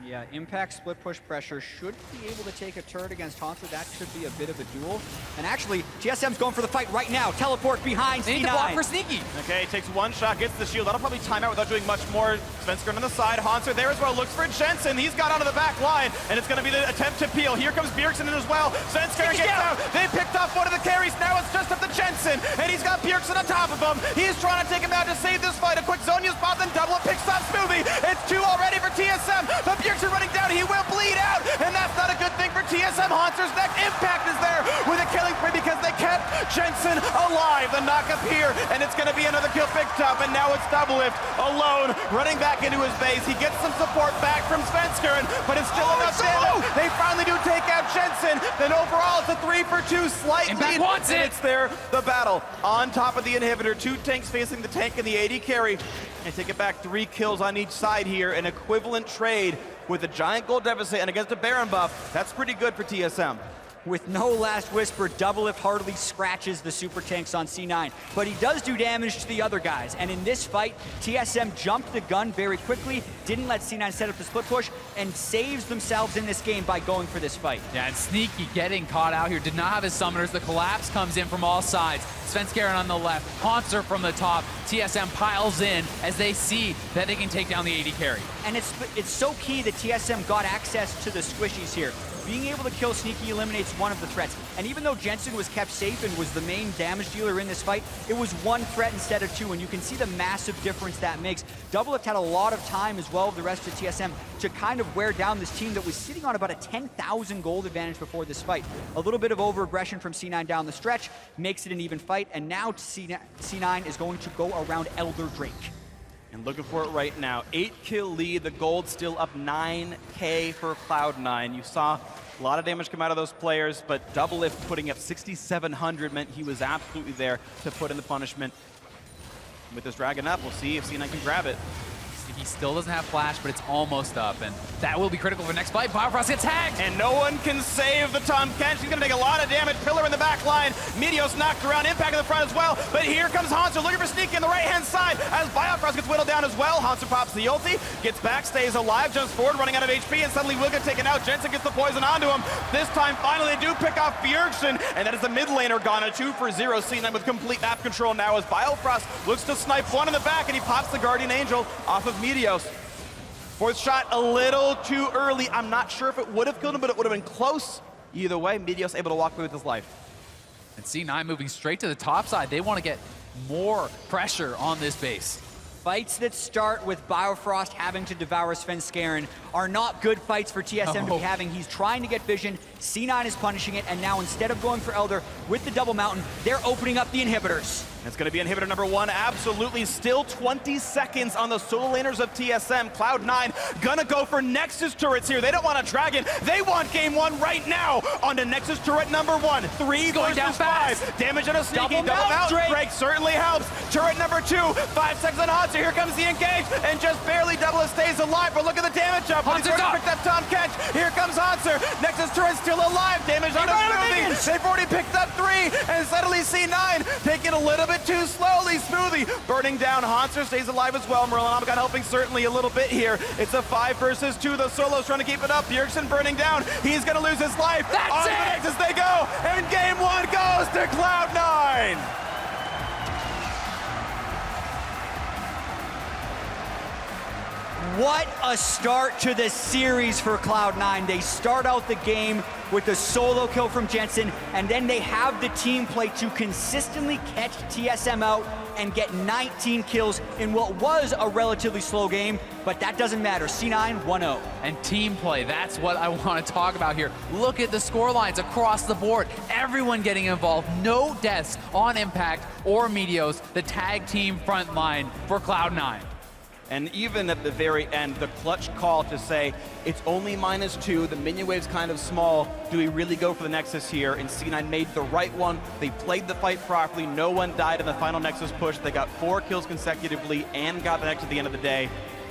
Yeah, Impact split push pressure should be able to take a turret against Haunter. That could be a bit of a duel. And actually, TSM's going for the fight right now. Teleport behind They C9. need to block for Sneaky. Okay, takes 1 shot, gets the shield. That'll probably time out without doing much more. Svenskern on the side. Haunter there as well. Looks for Jensen. He's got onto the back line, and it's going to be the attempt to peel. Here comes Bjergsen in as well. Svenskern gets out. They picked off one of the carries. Now it's just up to Jensen, and he's got Bjergsen on top of him. He's trying to take him out to save this fight. A quick Zhonya spot, then double up, picks up Smoothie. It's 2 already for TSM, but Bjergsen running down. He will bleed out, and that's not a good thing for TSM. Haunter's next Impact is there with a killing spree because they kept Jensen alive. The knock up here, and it's going to be another kill picked up, and now it's Doublelift alone, running back into his base. He gets some support back from Svenskern, but it's still enough damage. They finally do take out Jensen. Then overall, it's a 3 for 2 slight Impact lead. wants it. It's there, the battle on top of the inhibitor. 2 tanks facing the tank and the AD carry. And take it back, 3 kills on each side here. An equivalent trade with a giant gold deficit and against a Baron buff. That's pretty good for TSM. With no last whisper, Doublelift hardly scratches the super tanks on C9, but he does do damage to the other guys. And in this fight, TSM jumped the gun very quickly, didn't let C9 set up the split push, and saves themselves in this game by going for this fight. Yeah, and Sneaky getting caught out here. Did not have his summoners. The collapse comes in from all sides. Svenskeren on the left, Haunter from the top. TSM piles in as they see that they can take down the AD carry. And it's so key that TSM got access to the squishies here. Being able to kill Sneaky eliminates one of the threats. And even though Jensen was kept safe and was the main damage dealer in this fight, it was 1 threat instead of 2, and you can see the massive difference that makes. Doublelift had a lot of time as well with the rest of TSM to kind of wear down this team that was sitting on about a 10,000 gold advantage before this fight. A little bit of over-aggression from C9 down the stretch makes it an even fight, and now C9 is going to go around Elder Drake. And looking for it right now. 8 kill lead, the gold still up 9K for Cloud9. You saw a lot of damage come out of those players, but Doublelift putting up 6,700 meant he was absolutely there to put in the punishment. With this dragon up, we'll see if C9 can grab it. He still doesn't have flash, but it's almost up, and that will be critical for next fight. Biofrost gets tagged! And no one can save the Tom Kench. He's gonna take a lot of damage. Pillar in the back line. Meteos knocked around, Impact in the front as well. But here comes Haunter looking for Sneaky on the right-hand side as Biofrost gets whittled down as well. Haunter pops the ulti, gets back, stays alive, jumps forward, running out of HP, and suddenly will get taken out. Jensen gets the poison onto him. This time, finally, they do pick off Bjergsen, and that is the mid laner gone. A 2 for 0. C9 with complete map control now as Biofrost looks to snipe one in the back, and he pops the Guardian Angel off of Meteos. 4th shot a little too early. I'm not sure if it would have killed him, but it would have been close. Either way, Meteos able to walk away with his life. And C9 moving straight to the top side. They want to get more pressure on this base. Fights that start with Biofrost having to devour Svenskeren are not good fights for TSM to be having. He's trying to get vision, C9 is punishing it, and now instead of going for Elder with the double mountain, they're opening up the inhibitors. It's going to be inhibitor number 1, absolutely. Still 20 seconds on the solo laners of TSM. Cloud9 gonna go for Nexus turrets here. They don't want a dragon. They want game 1 right now. On to Nexus turret number 1. 3 going down fast. 5. Damage on a Sneaky. Double mount, Drake certainly helps. Turret number 2. 5 seconds on Haunter. Here comes the engage. And just barely Doublelift stays alive. But look at the damage up. He's already picked up Tom Kench. Here comes Haunter. Nexus turret still alive. Damage on a Smoothie. They've already picked up 3. And suddenly C9 taking a little bit too slowly. Smoothie burning down. Haunter stays alive as well. Merlin helping certainly a little bit here. It's a 5 versus 2. The solos trying to keep it up. Bjergsen burning down. He's going to lose his life. That's on it! the Nexus they go. And game 1 goes to Cloud9. What a start to the series for Cloud9. They start out the game with a solo kill from Jensen, and then they have the team play to consistently catch TSM out and get 19 kills in what was a relatively slow game, but that doesn't matter. C9 1-0. And team play, that's what I want to talk about here. Look at the score lines across the board. Everyone getting involved. No deaths on Impact or Meteos, the tag team front line for Cloud9. And even at the very end, the clutch call to say, it's only -2, the minion wave's kind of small, do we really go for the Nexus here? And C9 made the right one. They played the fight properly. No one died in the final Nexus push. They got 4 kills consecutively and got the Nexus at the end of the day.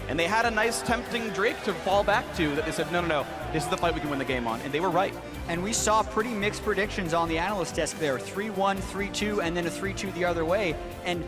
And they had a nice tempting Drake to fall back to that they said, no, no, no, this is the fight we can win the game on. And they were right. And we saw pretty mixed predictions on the analyst desk there. 3-1, 3-2, and then a 3-2 the other way. And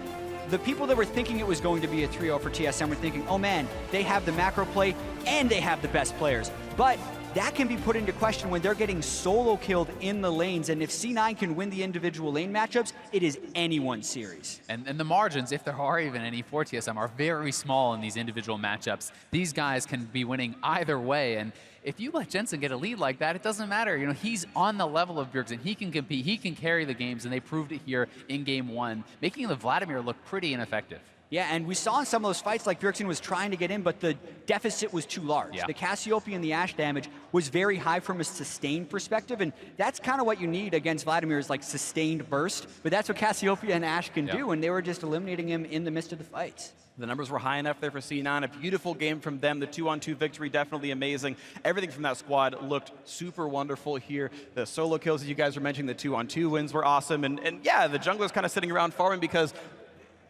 the people that were thinking it was going to be a 3-0 for TSM were thinking, oh man, they have the macro play and they have the best players. But that can be put into question when they're getting solo killed in the lanes. And if C9 can win the individual lane matchups, it is anyone's series. And the margins, if there are even any for TSM, are very small in these individual matchups. These guys can be winning either way. And if you let Jensen get a lead like that, it doesn't matter. You know, he's on the level of Bjergsen. He can compete, he can carry the games, and they proved it here in game 1, making the Vladimir look pretty ineffective. Yeah, and we saw in some of those fights, like Bjergsen was trying to get in, but the deficit was too large. Yeah. The Cassiopeia and the Ashe damage was very high from a sustained perspective, and that's kind of what you need against Vladimir is like sustained burst, but that's what Cassiopeia and Ashe can do, and they were just eliminating him in the midst of the fights. The numbers were high enough there for C9. A beautiful game from them. The 2-on-2 victory, definitely amazing. Everything from that squad looked super wonderful here. The solo kills that you guys were mentioning, the 2-on-2 wins were awesome. And yeah, the jungler's kind of sitting around farming because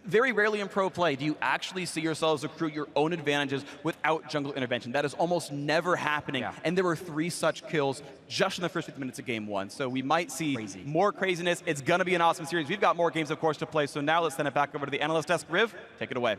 very rarely in pro play do you actually see yourselves accrue your own advantages without jungle intervention. That is almost never happening. Yeah. And there were 3 such kills just in the first 50 minutes of game 1. So we might see more craziness. It's going to be an awesome series. We've got more games, of course, to play. So now let's send it back over to the analyst desk. Riv, take it away.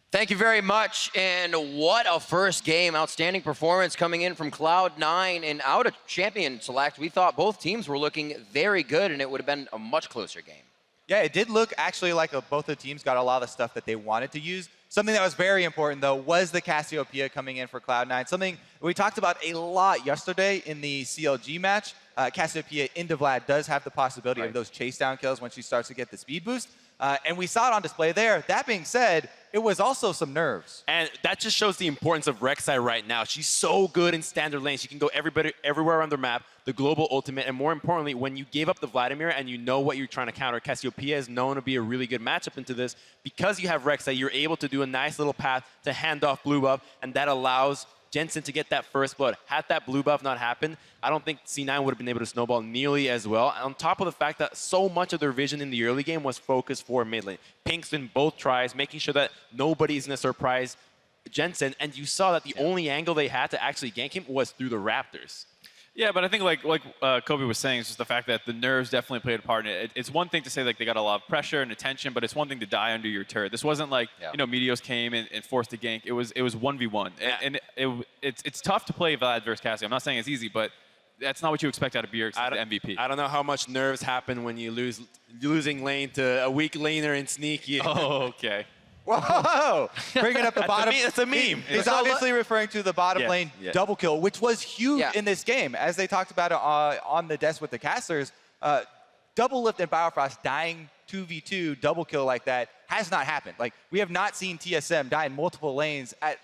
Thank you very much, and what a first game. Outstanding performance coming in from Cloud9, and out of champion select, we thought both teams were looking very good, and it would have been a much closer game. Yeah, it did look actually like both the teams got a lot of the stuff that they wanted to use. Something that was very important, though, was the Cassiopeia coming in for Cloud9. Something we talked about a lot yesterday in the CLG match. Cassiopeia into Vlad does have the possibility of those chase down kills when she starts to get the speed boost. And we saw it on display there. That being said, it was also some nerves. And that just shows the importance of Rek'Sai right now. She's so good in standard lane. She can go everywhere on the map, the global ultimate, and more importantly, when you gave up the Vladimir and you know what you're trying to counter, Cassiopeia is known to be a really good matchup into this. Because you have Rek'Sai, you're able to do a nice little path to hand off blue buff, and that allows Jensen to get that first blood. Had that blue buff not happened, I don't think C9 would have been able to snowball nearly as well. On top of the fact that so much of their vision in the early game was focused for mid lane. Pinks in both tries, making sure that nobody's going to surprise Jensen. And you saw that the only angle they had to actually gank him was through the Raptors. Yeah, but I think like Kobe was saying, it's just the fact that the nerves definitely played a part in it. It's one thing to say like they got a lot of pressure and attention, but it's one thing to die under your turret. This wasn't like you know Meteos came and forced a gank. It was 1v1, and it's tough to play Vlad versus Cassie. I'm not saying it's easy, but that's not what you expect out of Bjergsen, the MVP. I don't know how much nerves happen when you losing lane to a weak laner in Sneaky. Oh, okay. Whoa! Bringing up the bottom. That's a meme. He's obviously referring to the bottom lane double kill, which was huge in this game. As they talked about it on the desk with the casters, double lift and Biofrost dying 2v2 double kill like that has not happened. Like, we have not seen TSM die in multiple lanes at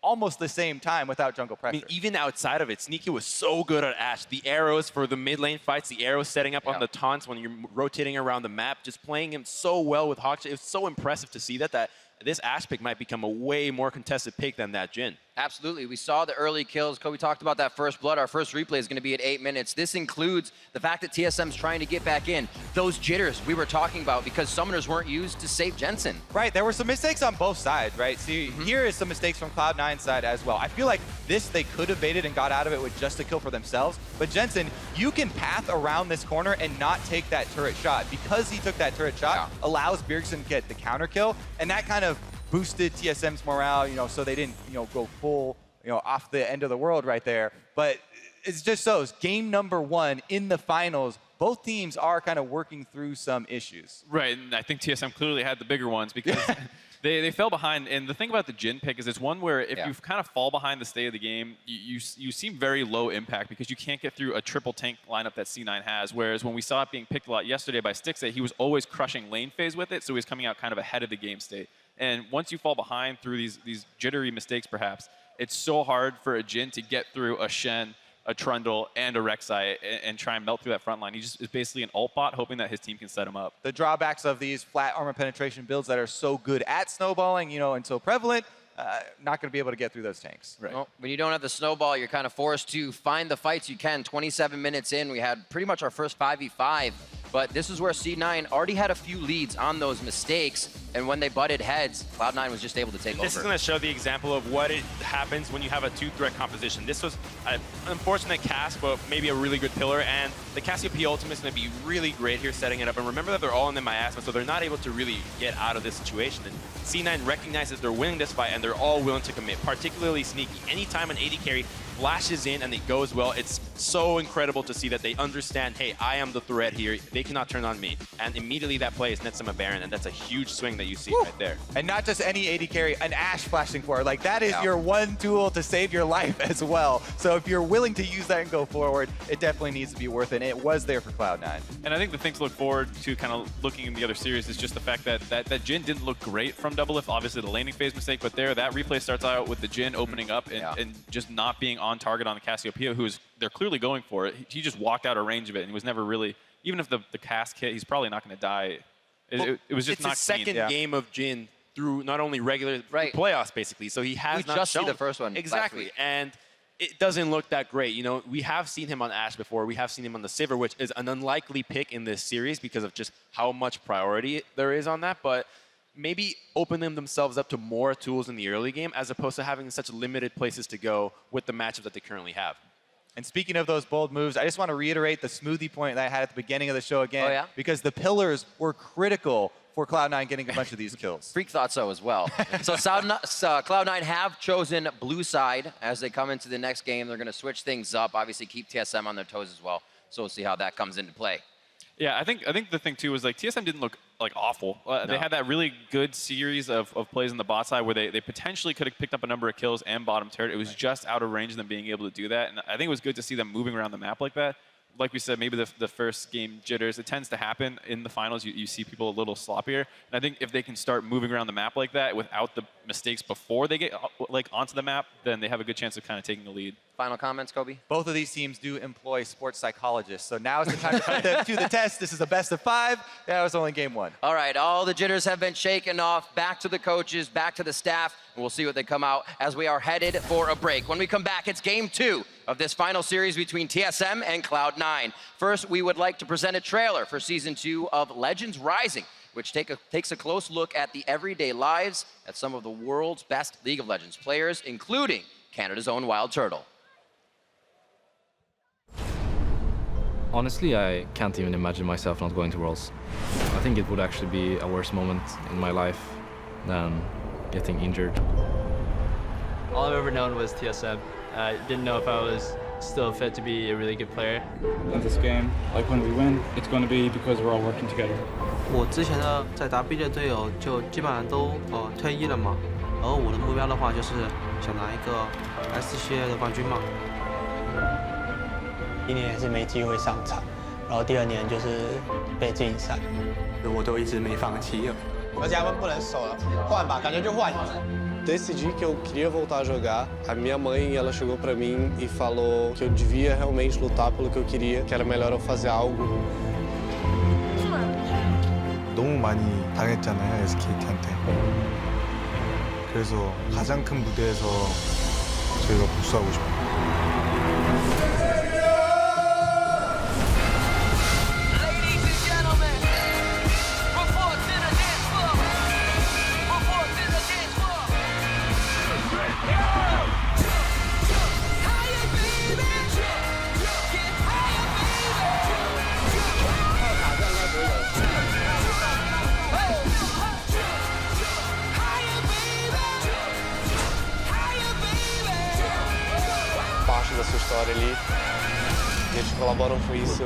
almost the same time without jungle pressure. I mean, even outside of it, Sneaky was so good at Ashe. The arrows for the mid lane fights, the arrows setting up on the taunts when you're rotating around the map, just playing him so well with Hawk. It was so impressive to see that this Ashe pick might become a way more contested pick than that Jhin. Absolutely. We saw the early kills. Kobe talked about that first blood. Our first replay is going to be at 8 minutes. This includes the fact that TSM's trying to get back in. Those jitters we were talking about because summoners weren't used to save Jensen. Right. There were some mistakes on both sides, right? See, here is some mistakes from Cloud9's side as well. I feel like this they could have baited and got out of it with just a kill for themselves. But Jensen, you can path around this corner and not take that turret shot. Because he took that turret shot, allows Bjergsen to get the counter kill. And that kind of boosted TSM's morale, you know, so they didn't, you know, go full, you know, off the end of the world right there. But it just shows game number 1 in the finals, both teams are kind of working through some issues. Right, and I think TSM clearly had the bigger ones because they fell behind. And the thing about the Jin pick is it's one where if you kind of fall behind the state of the game, you seem very low impact because you can't get through a triple tank lineup that C9 has. Whereas when we saw it being picked a lot yesterday by Stixxay, he was always crushing lane phase with it, so he was coming out kind of ahead of the game state. And once you fall behind through these jittery mistakes, perhaps, it's so hard for a Jin to get through a Shen, a Trundle, and a Rek'Sai and try and melt through that front line. He just is basically an ult bot, hoping that his team can set him up. The drawbacks of these flat armor penetration builds that are so good at snowballing, and so prevalent, not going to be able to get through those tanks. Right. Well, when you don't have the snowball, you're kind of forced to find the fights you can. 27 minutes in, we had pretty much our first 5v5. But this is where C9 already had a few leads on those mistakes, and when they butted heads, Cloud9 was just able to take over. This is going to show the example of what it happens when you have a two-threat composition. This was an unfortunate cast, but maybe a really good pillar, and the Cassiopeia ultimate is going to be really great here setting it up. And remember that they're all in the miasma, so they're not able to really get out of this situation. And C9 recognizes they're winning this fight, and they're all willing to commit, particularly Sneaky. Anytime an AD carry flashes in and it goes well, it's so incredible to see that they understand, hey, I am the threat here. They cannot turn on me. And immediately that play is Netsama Baron, and that's a huge swing that you see right there. And not just any AD carry, an Ashe flashing forward. Like, that is your one tool to save your life as well. So if you're willing to use that and go forward, it definitely needs to be worth it. And it was there for Cloud9. And I think the thing to look forward to kind of looking in the other series is just the fact that Jin didn't look great from Doublelift. Obviously, the laning phase mistake, but there, that replay starts out with the Jin opening up and just not being on target on the Cassiopeia, they're clearly going for it. He just walked out of range of it, and he was never really, even if the cast hit, he's probably not going to die. It was just not It's the second game of Jin through not only regular playoffs, basically. So he has not just shown. see the first one. Exactly. And it doesn't look that great. We have seen him on Ashe before. We have seen him on the Sivir, which is an unlikely pick in this series because of just how much priority there is on that. But maybe open themselves up to more tools in the early game as opposed to having such limited places to go with the matchups that they currently have. And speaking of those bold moves, I just want to reiterate the smoothie point that I had at the beginning of the show again, because the pillars were critical for Cloud9 getting a bunch of these kills. Freak thought so as well. So Cloud9 have chosen blue side as they come into the next game. They're going to switch things up, obviously keep TSM on their toes as well. So we'll see how that comes into play. Yeah, I think the thing too was like TSM didn't look like awful. They had that really good series of plays on the bot side where they potentially could have picked up a number of kills and bottom turret. It was just out of range of them being able to do that, and I think it was good to see them moving around the map like that. Like we said, maybe the first game jitters, it tends to happen in the finals. You see people a little sloppier, and I think if they can start moving around the map like that without the mistakes before they get onto the map, then they have a good chance of kind of taking the lead. Final comments, Kobe? Both of these teams do employ sports psychologists, so now is the time to put them to the test. This is a best of 5. That was only game 1. All right, all the jitters have been shaken off. Back to the coaches, back to the staff, and we'll see what they come out as we are headed for a break. When we come back, it's game 2 of this final series between TSM and Cloud9. First, we would like to present a trailer for Season 2 of Legends Rising, which takes a close look at the everyday lives at some of the world's best League of Legends players, including Canada's own Wild Turtle. Honestly, I can't even imagine myself not going to Worlds. I think it would actually be a worse moment in my life than getting injured. All I've ever known was TSM. I didn't know if I was still fit to be a really good player. In this game, like when we win, it's going to be because we're all working together. 我之前的在打 B 的队友就基本上都退役了嘛，而我的目标的话就是想拿一个 S 系列的冠军嘛。一年也是没机会上场，然后第2年就是被禁赛，我都一直没放弃。而且他们不能守了，换吧，感觉就换。Decidi que eu queria voltar a jogar. A minha mãe, ela chegou pra mim e falou que eu devia realmente lutar pelo que eu queria, que era melhor eu fazer algo. 너무 많이 당했잖아요, SKT한테. 그래서 가장 큰 무대에서 저희가 복수하고 싶어요. Parte da sua história ali, eles colaboram com isso.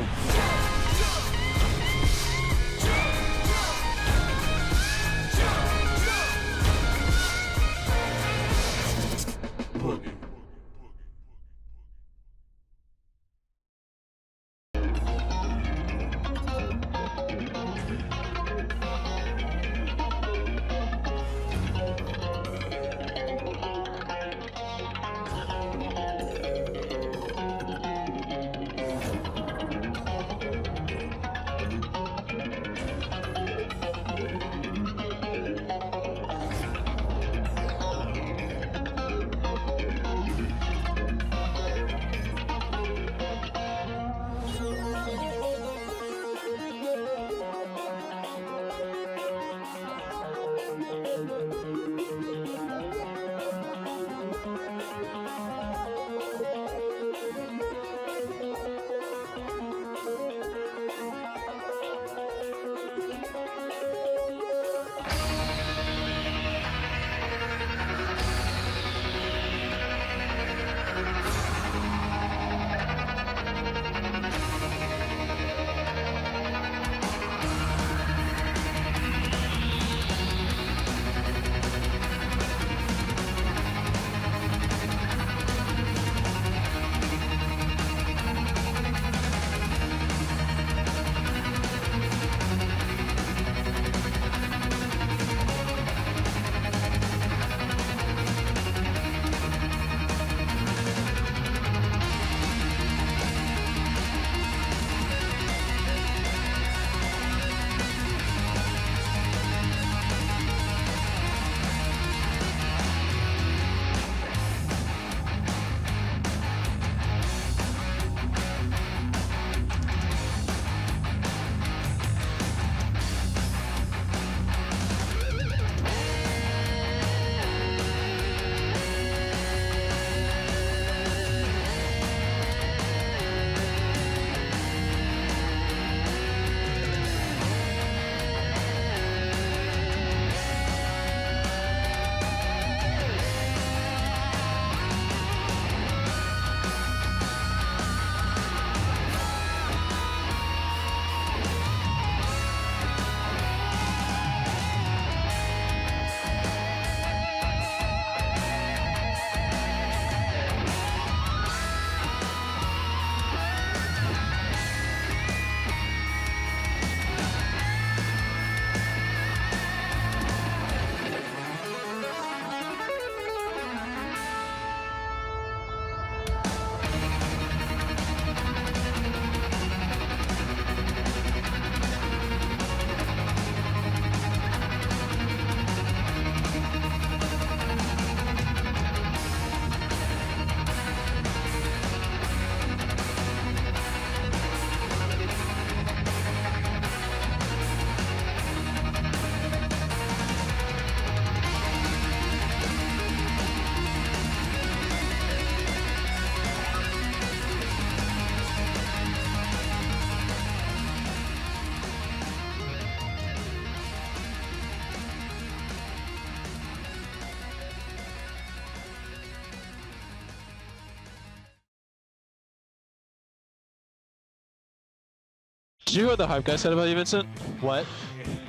Did you hear what the hype guy said about you, Vincent? What?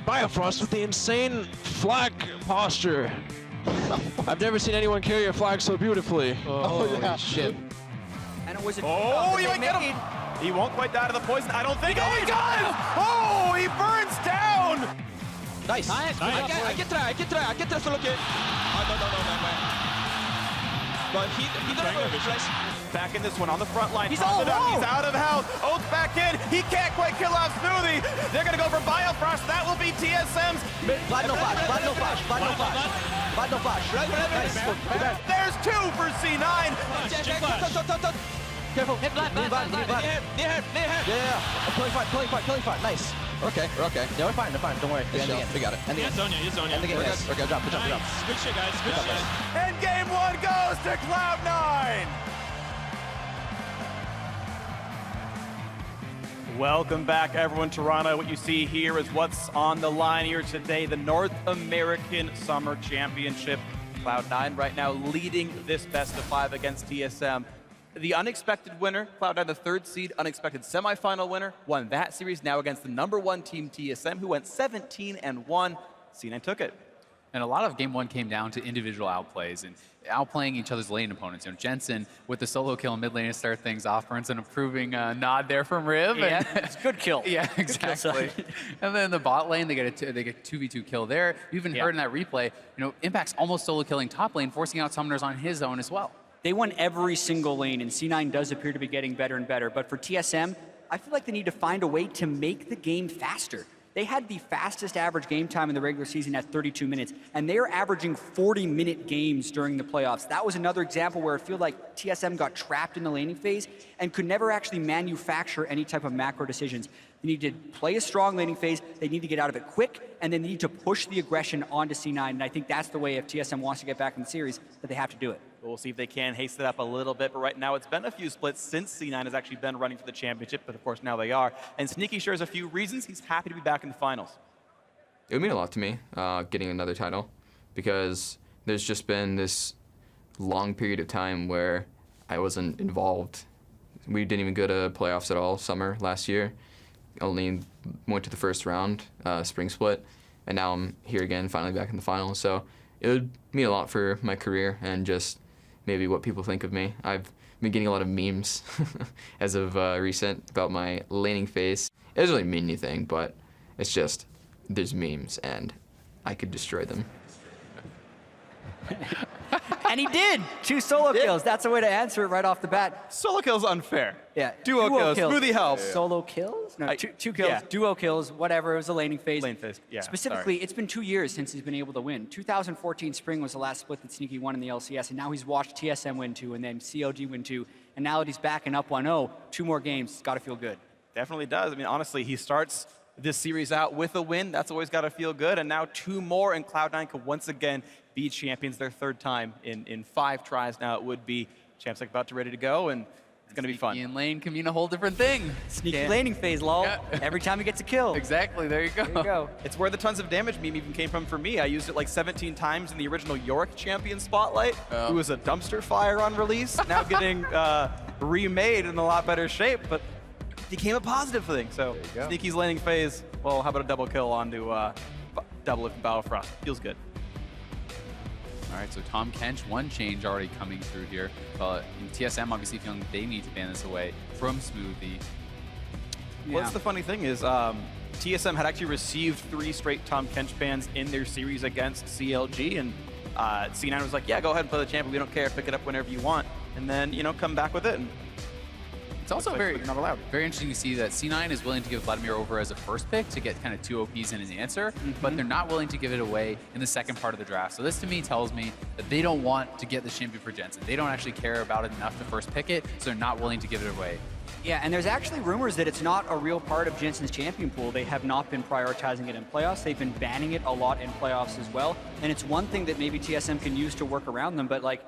Biofrost with the insane flag posture. I've never seen anyone carry a flag so beautifully. Oh, shit. And it was a Oh, you might get him. He won't quite die to the poison, I don't think. Oh, he does! Oh, he burns down! Nice. I get there, solo kill. But he back in this one on the front line. He's all low. He's out of health. Oath back in. He can't quite kill off Smoothie. They're going to go for Biofrost. That will be TSM's. Vlad no flash. Nice. There's two for C9. Careful. Hit Vlad. Yeah. Killing fight. Nice. Okay. Yeah, we're fine. Don't worry. We got it. End the game. Okay, good job. Good shit, guys. Good shit. And game one goes to Cloud9. Welcome back, everyone. Toronto, what you see here is what's on the line here today. The North American Summer Championship. Cloud9 right now leading this best of 5 against TSM. The unexpected winner, Cloud9, the third seed, unexpected semifinal winner, won that series now against the #1 team TSM, who went 17-1. C9 took it. And a lot of game one came down to individual outplays and outplaying each other's lane opponents. You know, Jensen with the solo kill in mid lane to start things off, earns an improving nod there from Riv. Yeah, it's a good kill. Yeah, exactly. And then the bot lane, they get 2v2 kill there. You even heard in that replay, you know, Impact's almost solo killing top lane, forcing out summoners on his own as well. They won every single lane, and C9 does appear to be getting better and better. But for TSM, I feel like they need to find a way to make the game faster. They had the fastest average game time in the regular season at 32 minutes, and they are averaging 40-minute games during the playoffs. That was another example where I feel like TSM got trapped in the laning phase and could never actually manufacture any type of macro decisions. They need to play a strong laning phase, they need to get out of it quick, and they need to push the aggression onto C9, and I think that's the way, if TSM wants to get back in the series, that they have to do it. We'll see if they can haste it up a little bit, but right now it's been a few splits since C9 has actually been running for the championship, but of course now they are. And Sneaky shares a few reasons he's happy to be back in the finals. It would mean a lot to me, getting another title, because there's just been this long period of time where I wasn't involved. We didn't even go to playoffs at all summer last year. Only went to the first round, spring split, and now I'm here again, finally back in the finals. So it would mean a lot for my career and just maybe what people think of me. I've been getting a lot of memes as of recent about my laning phase. It doesn't really mean anything, but it's just there's memes and I could destroy them. And he did! 2 solo kills. That's a way to answer it right off the bat. Solo kills unfair. Yeah. Duo kills. Smoothie helps. Solo kills? No, two kills. Yeah. Duo kills, whatever. It was a laning phase. Lane phase, yeah. Specifically, it's been 2 years since he's been able to win. 2014 spring was the last split that Sneaky won in the LCS, and now he's watched TSM win 2, and then CLG win 2, and now that he's back and up 1-0, 2 more games, it's got to feel good. Definitely does. I mean, honestly, he starts this series out with a win. That's always got to feel good. And now 2 more, and Cloud9 could once again be champions their 3rd time in 5 tries. Now it would be champs like about to ready to go, and it's going to be fun. Sneaky in lane can mean a whole different thing. Sneaky laning phase, lol. Yeah. Every time he gets a kill. Exactly, there you go. There you go. It's where the tons of damage meme even came from for me. I used it like 17 times in the original Yorick champion spotlight. It was a dumpster fire on release, now getting remade in a lot better shape, but became a positive thing. So Sneaky's laning phase, well, how about a double kill onto double with Biofrost? Feels good. All right, so Tom Kench, one change already coming through here. TSM obviously feeling they need to ban this away from Smoothie. What's the funny thing is, TSM had actually received 3 straight Tom Kench bans in their series against CLG, and C9 was like, yeah, go ahead and play the champion. We don't care. Pick it up whenever you want. And then, you know, come back with it. And it's also very interesting to see that C9 is willing to give Vladimir over as a first pick to get kind of 2 OPs in his answer, but they're not willing to give it away in the second part of the draft. So this to me tells me that they don't want to get the champion for Jensen. They don't actually care about it enough to first pick it, so they're not willing to give it away. Yeah, and there's actually rumors that it's not a real part of Jensen's champion pool. They have not been prioritizing it in playoffs. They've been banning it a lot in playoffs as well. And it's one thing that maybe TSM can use to work around them, but like,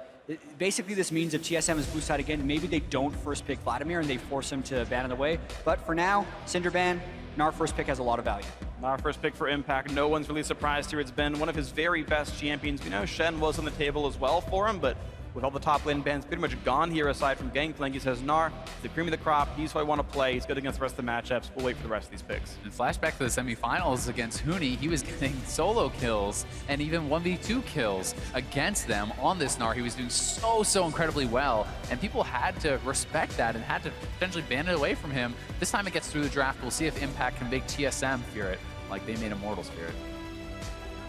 basically this means if TSM is blue side again, maybe they don't first pick Vladimir and they force him to ban it away. But for now, Cinder ban, Gnar first pick has a lot of value. Gnar first pick for Impact. No one's really surprised here. It's been one of his very best champions. We know Shen was on the table as well for him, but with all the top lane bans pretty much gone here aside from Gangplank, he says, Gnar, the cream of the crop, he's who I want to play, he's good against the rest of the matchups, we'll wait for the rest of these picks. And flashback to the semifinals against Huni, he was getting solo kills and even 1v2 kills against them on this Gnar. He was doing so incredibly well, and people had to respect that and had to potentially ban it away from him. This time it gets through the draft. We'll see if Impact can make TSM fear it, like they made Immortals fear it.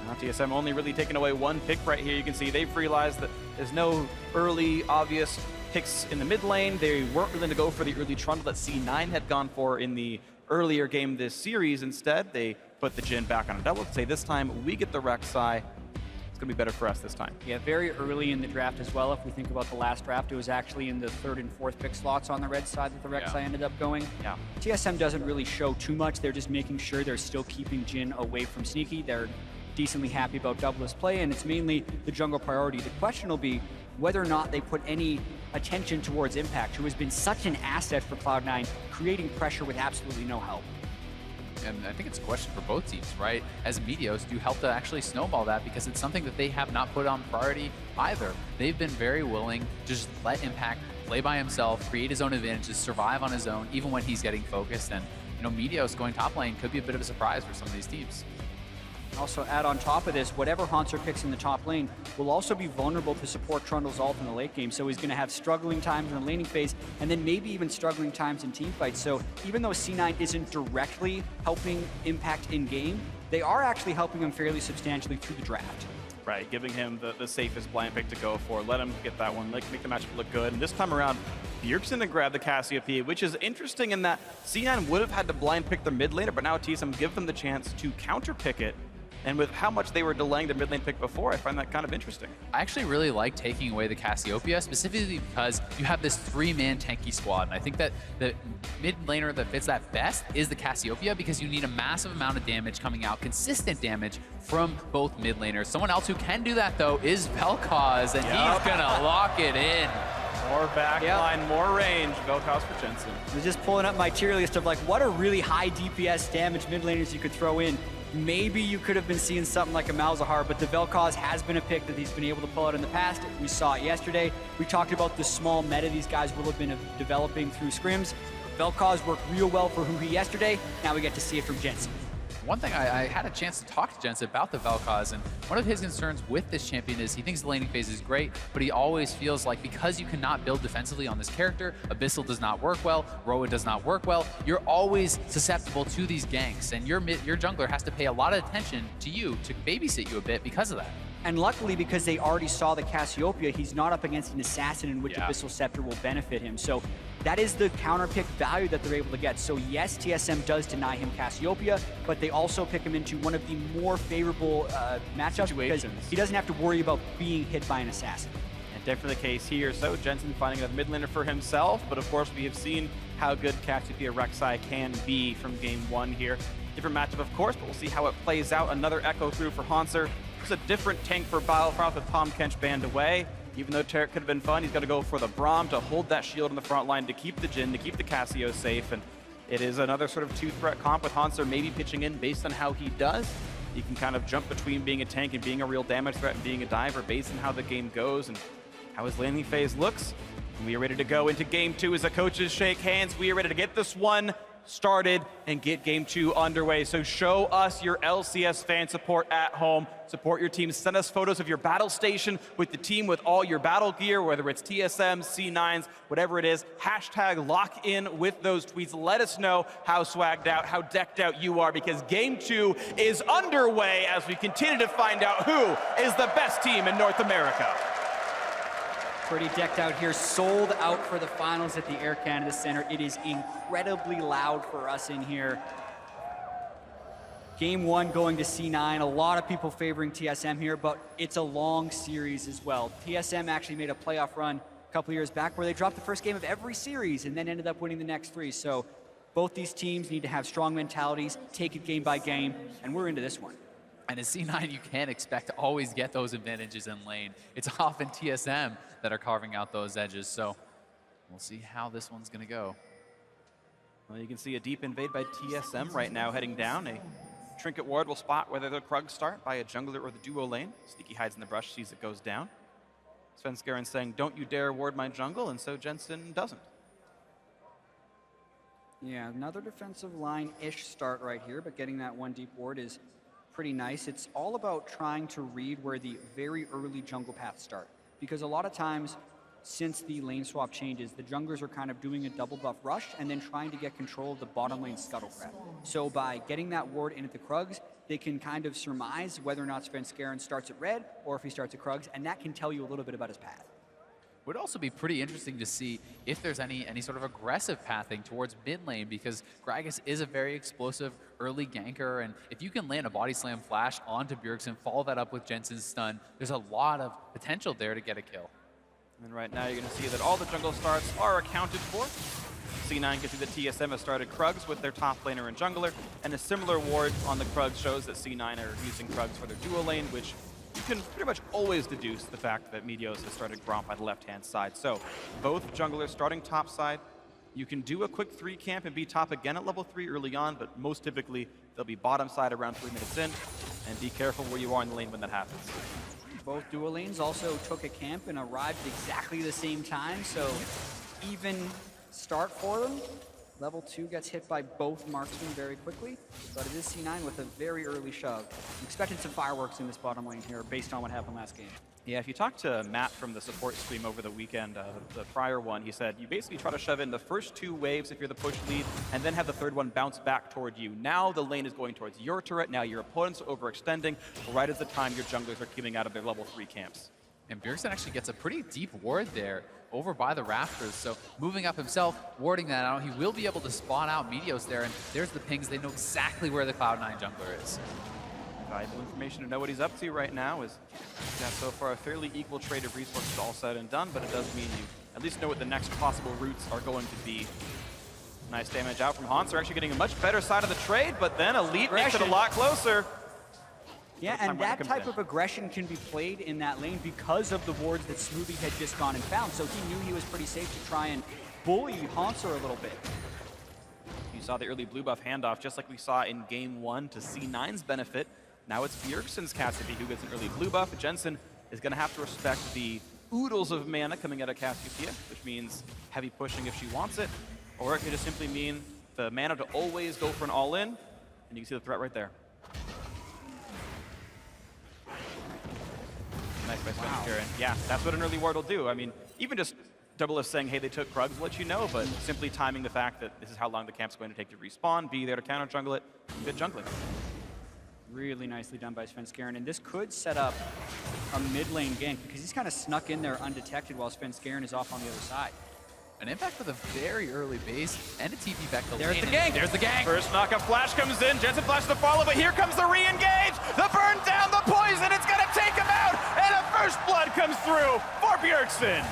Now TSM only really taking away one pick right here. You can see they've realized that there's no early obvious picks in the mid lane. They weren't willing to go for the early trundle that C9 had gone for in the earlier game this series. Instead, they put the Jhin back on a double to say this time we get the Rek'Sai. It's going to be better for us this time. Yeah, very early in the draft as well. If we think about the last draft, it was actually in the 3rd and 4th pick slots on the red side that the Rek'Sai ended up going. Yeah. TSM doesn't really show too much. They're just making sure they're still keeping Jhin away from Sneaky. They're decently happy about doubleless play, and it's mainly the jungle priority. The question will be whether or not they put any attention towards Impact, who has been such an asset for Cloud9, creating pressure with absolutely no help. And I think it's a question for both teams, right? As Meteos, do you help to actually snowball that? Because it's something that they have not put on priority either. They've been very willing to just let Impact play by himself, create his own advantages, survive on his own, even when he's getting focused. And, you know, Meteos going top lane could be a bit of a surprise for some of these teams. Also add on top of this, whatever Hauntzer picks in the top lane will also be vulnerable to support Trundle's ult in the late game. So he's going to have struggling times in the laning phase, and then maybe even struggling times in team fights. So even though C9 isn't directly helping Impact in game, they are actually helping him fairly substantially through the draft. Right, giving him the safest blind pick to go for. Let him get that one, make the matchup look good. And this time around, Bjergsen to grab the Cassiopeia, which is interesting in that C9 would have had to blind pick their mid laner, but now TSM give them the chance to counter pick it. And with how much they were delaying the mid lane pick before, I find that kind of interesting. I actually really like taking away the Cassiopeia, specifically because you have this 3-man tanky squad. And I think that the mid laner that fits that best is the Cassiopeia, because you need a massive amount of damage coming out, consistent damage from both mid laners. Someone else who can do that, though, is Vel'Koz, and he's going to lock it in. More backline, more range. Vel'Koz for Jensen. I was just pulling up my tier list of like what are really high DPS damage mid laners you could throw in. Maybe you could have been seeing something like a Malzahar, but the Vel'Koz has been a pick that he's been able to pull out in the past. We saw it yesterday. We talked about the small meta these guys will have been developing through scrims. Vel'Koz worked real well for Huhi yesterday. Now we get to see it from Jensen. One thing, I had a chance to talk to Jensen about the Vel'Koz, and one of his concerns with this champion is he thinks the laning phase is great, but he always feels like because you cannot build defensively on this character, Abyssal does not work well, Roa does not work well, you're always susceptible to these ganks, and your jungler has to pay a lot of attention to you, to babysit you a bit because of that. And luckily, because they already saw the Cassiopeia, he's not up against an assassin in which Abyssal Scepter will benefit him. So that is the counter pick value that they're able to get. So yes, TSM does deny him Cassiopeia, but they also pick him into one of the more favorable matchups because he doesn't have to worry about being hit by an assassin. And definitely the case here. So Jensen finding a mid laner for himself, but of course we have seen how good Cassiopeia Rek'Sai can be from game 1 here. Different matchup, of course, but we'll see how it plays out. Another echo through for Hauntzer. There's a different tank for Biofrost with Tahm Kench banned away. Even though Taric could have been fun, he's got to go for the Braum to hold that shield in the front line, to keep the Jhin, to keep the Cassio safe. And it is another sort of 2-threat comp with Hauntzer maybe pitching in based on how he does. He can kind of jump between being a tank and being a real damage threat and being a diver based on how the game goes and how his laning phase looks. And we are ready to go into game 2 as the coaches shake hands. We are ready to get this one started and get game 2 underway. So show us your LCS fan support at home. Support your team. Send us photos of your battle station with the team, with all your battle gear, whether it's TSM, C9s, whatever it is. Hashtag lock in with those tweets. Let us know how swagged out, how decked out you are, because game 2 is underway as we continue to find out who is the best team in North America. Pretty decked out here, sold out for the finals at the Air Canada Center. It is incredibly loud for us in here. Game 1 going to C9. A lot of people favoring TSM here, but it's a long series as well. TSM actually made a playoff run a couple years back where they dropped the first game of every series and then ended up winning the next 3. So both these teams need to have strong mentalities, take it game by game, and we're into this one. And in C9, you can't expect to always get those advantages in lane. It's often TSM that are carving out those edges. So we'll see how this one's going to go. Well, you can see a deep invade by TSM right now heading down. A Trinket Ward will spot whether the Krugs start by a jungler or the duo lane. Sneaky hides in the brush, sees it goes down. Svenskeren saying, don't you dare ward my jungle, and so Jensen doesn't. Yeah, another defensive line-ish start right here, but getting that one deep ward is pretty nice. It's all about trying to read where the very early jungle paths start, because a lot of times, since the lane swap changes, the junglers are kind of doing a double buff rush and then trying to get control of the bottom lane scuttlecraft. So by getting that ward into the Krugs, they can kind of surmise whether or not Svenskeren starts at red or if he starts at Krugs, and that can tell you a little bit about his path. Would also be pretty interesting to see if there's any sort of aggressive pathing towards mid lane, because Gragas is a very explosive early ganker, and if you can land a body slam flash onto Bjergsen, follow that up with Jensen's stun, there's a lot of potential there to get a kill. And right now you're going to see that all the jungle starts are accounted for. C9 can see that TSM has started Krugs with their top laner and jungler, and a similar ward on the Krugs shows that C9 are using Krugs for their dual lane, which you can pretty much always deduce the fact that Meteos has started Gromp by the left-hand side. So both junglers starting top side. You can do a quick 3 camp and be top again at level 3 early on, but most typically they'll be bottom side around 3 minutes in, and be careful where you are in the lane when that happens. Both dual lanes also took a camp and arrived at exactly the same time, so even start for them. Level 2 gets hit by both marksmen very quickly, but it is C9 with a very early shove. I'm expecting some fireworks in this bottom lane here based on what happened last game. Yeah, if you talk to Matt from the support stream over the weekend, the prior one, he said you basically try to shove in the first 2 waves if you're the push lead, and then have the third one bounce back toward you. Now the lane is going towards your turret, now your opponent's overextending, right as the time your junglers are queuing out of their level 3 camps. And Bjergsen actually gets a pretty deep ward there over by the rafters, so moving up himself, warding that out, he will be able to spawn out Meteos there, and there's the pings. They know exactly where the Cloud9 jungler is. Valuable information to know what he's up to right now is he's got so far a fairly equal trade of resources all said and done, but it does mean you at least know what the next possible routes are going to be. Nice damage out from Hans. They're actually getting a much better side of the trade, but then Elite makes it a lot closer. Yeah, and that type of aggression can be played in that lane because of the wards that Smoothie had just gone and found, so he knew he was pretty safe to try and bully Hanser a little bit. You saw the early blue buff handoff, just like we saw in game 1 to C9's benefit. Now it's Bjergsen's Cassidy who gets an early blue buff. Jensen is going to have to respect the oodles of mana coming out of Cassiopeia, which means heavy pushing if she wants it, or it could just simply mean the mana to always go for an all-in, and you can see the threat right there. Nice by Svenskeren. Yeah, that's what an early ward will do. I mean, even just Double F saying, hey, they took Krugs will let you know, but simply timing the fact that this is how long the camp's going to take to respawn, be there to counter jungle it, good jungling. Really nicely done by Svenskeren, and this could set up a mid lane gank because he's kind of snuck in there undetected while Svenskeren is off on the other side. An impact with a very early base and a TP back to There's lane. the gank! There's the gank! First knockup flash comes in, Jensen flashes the follow, but here comes the re-engage! The burn down, the poison, it's gonna take him out! And a first blood comes through for Bjergsen!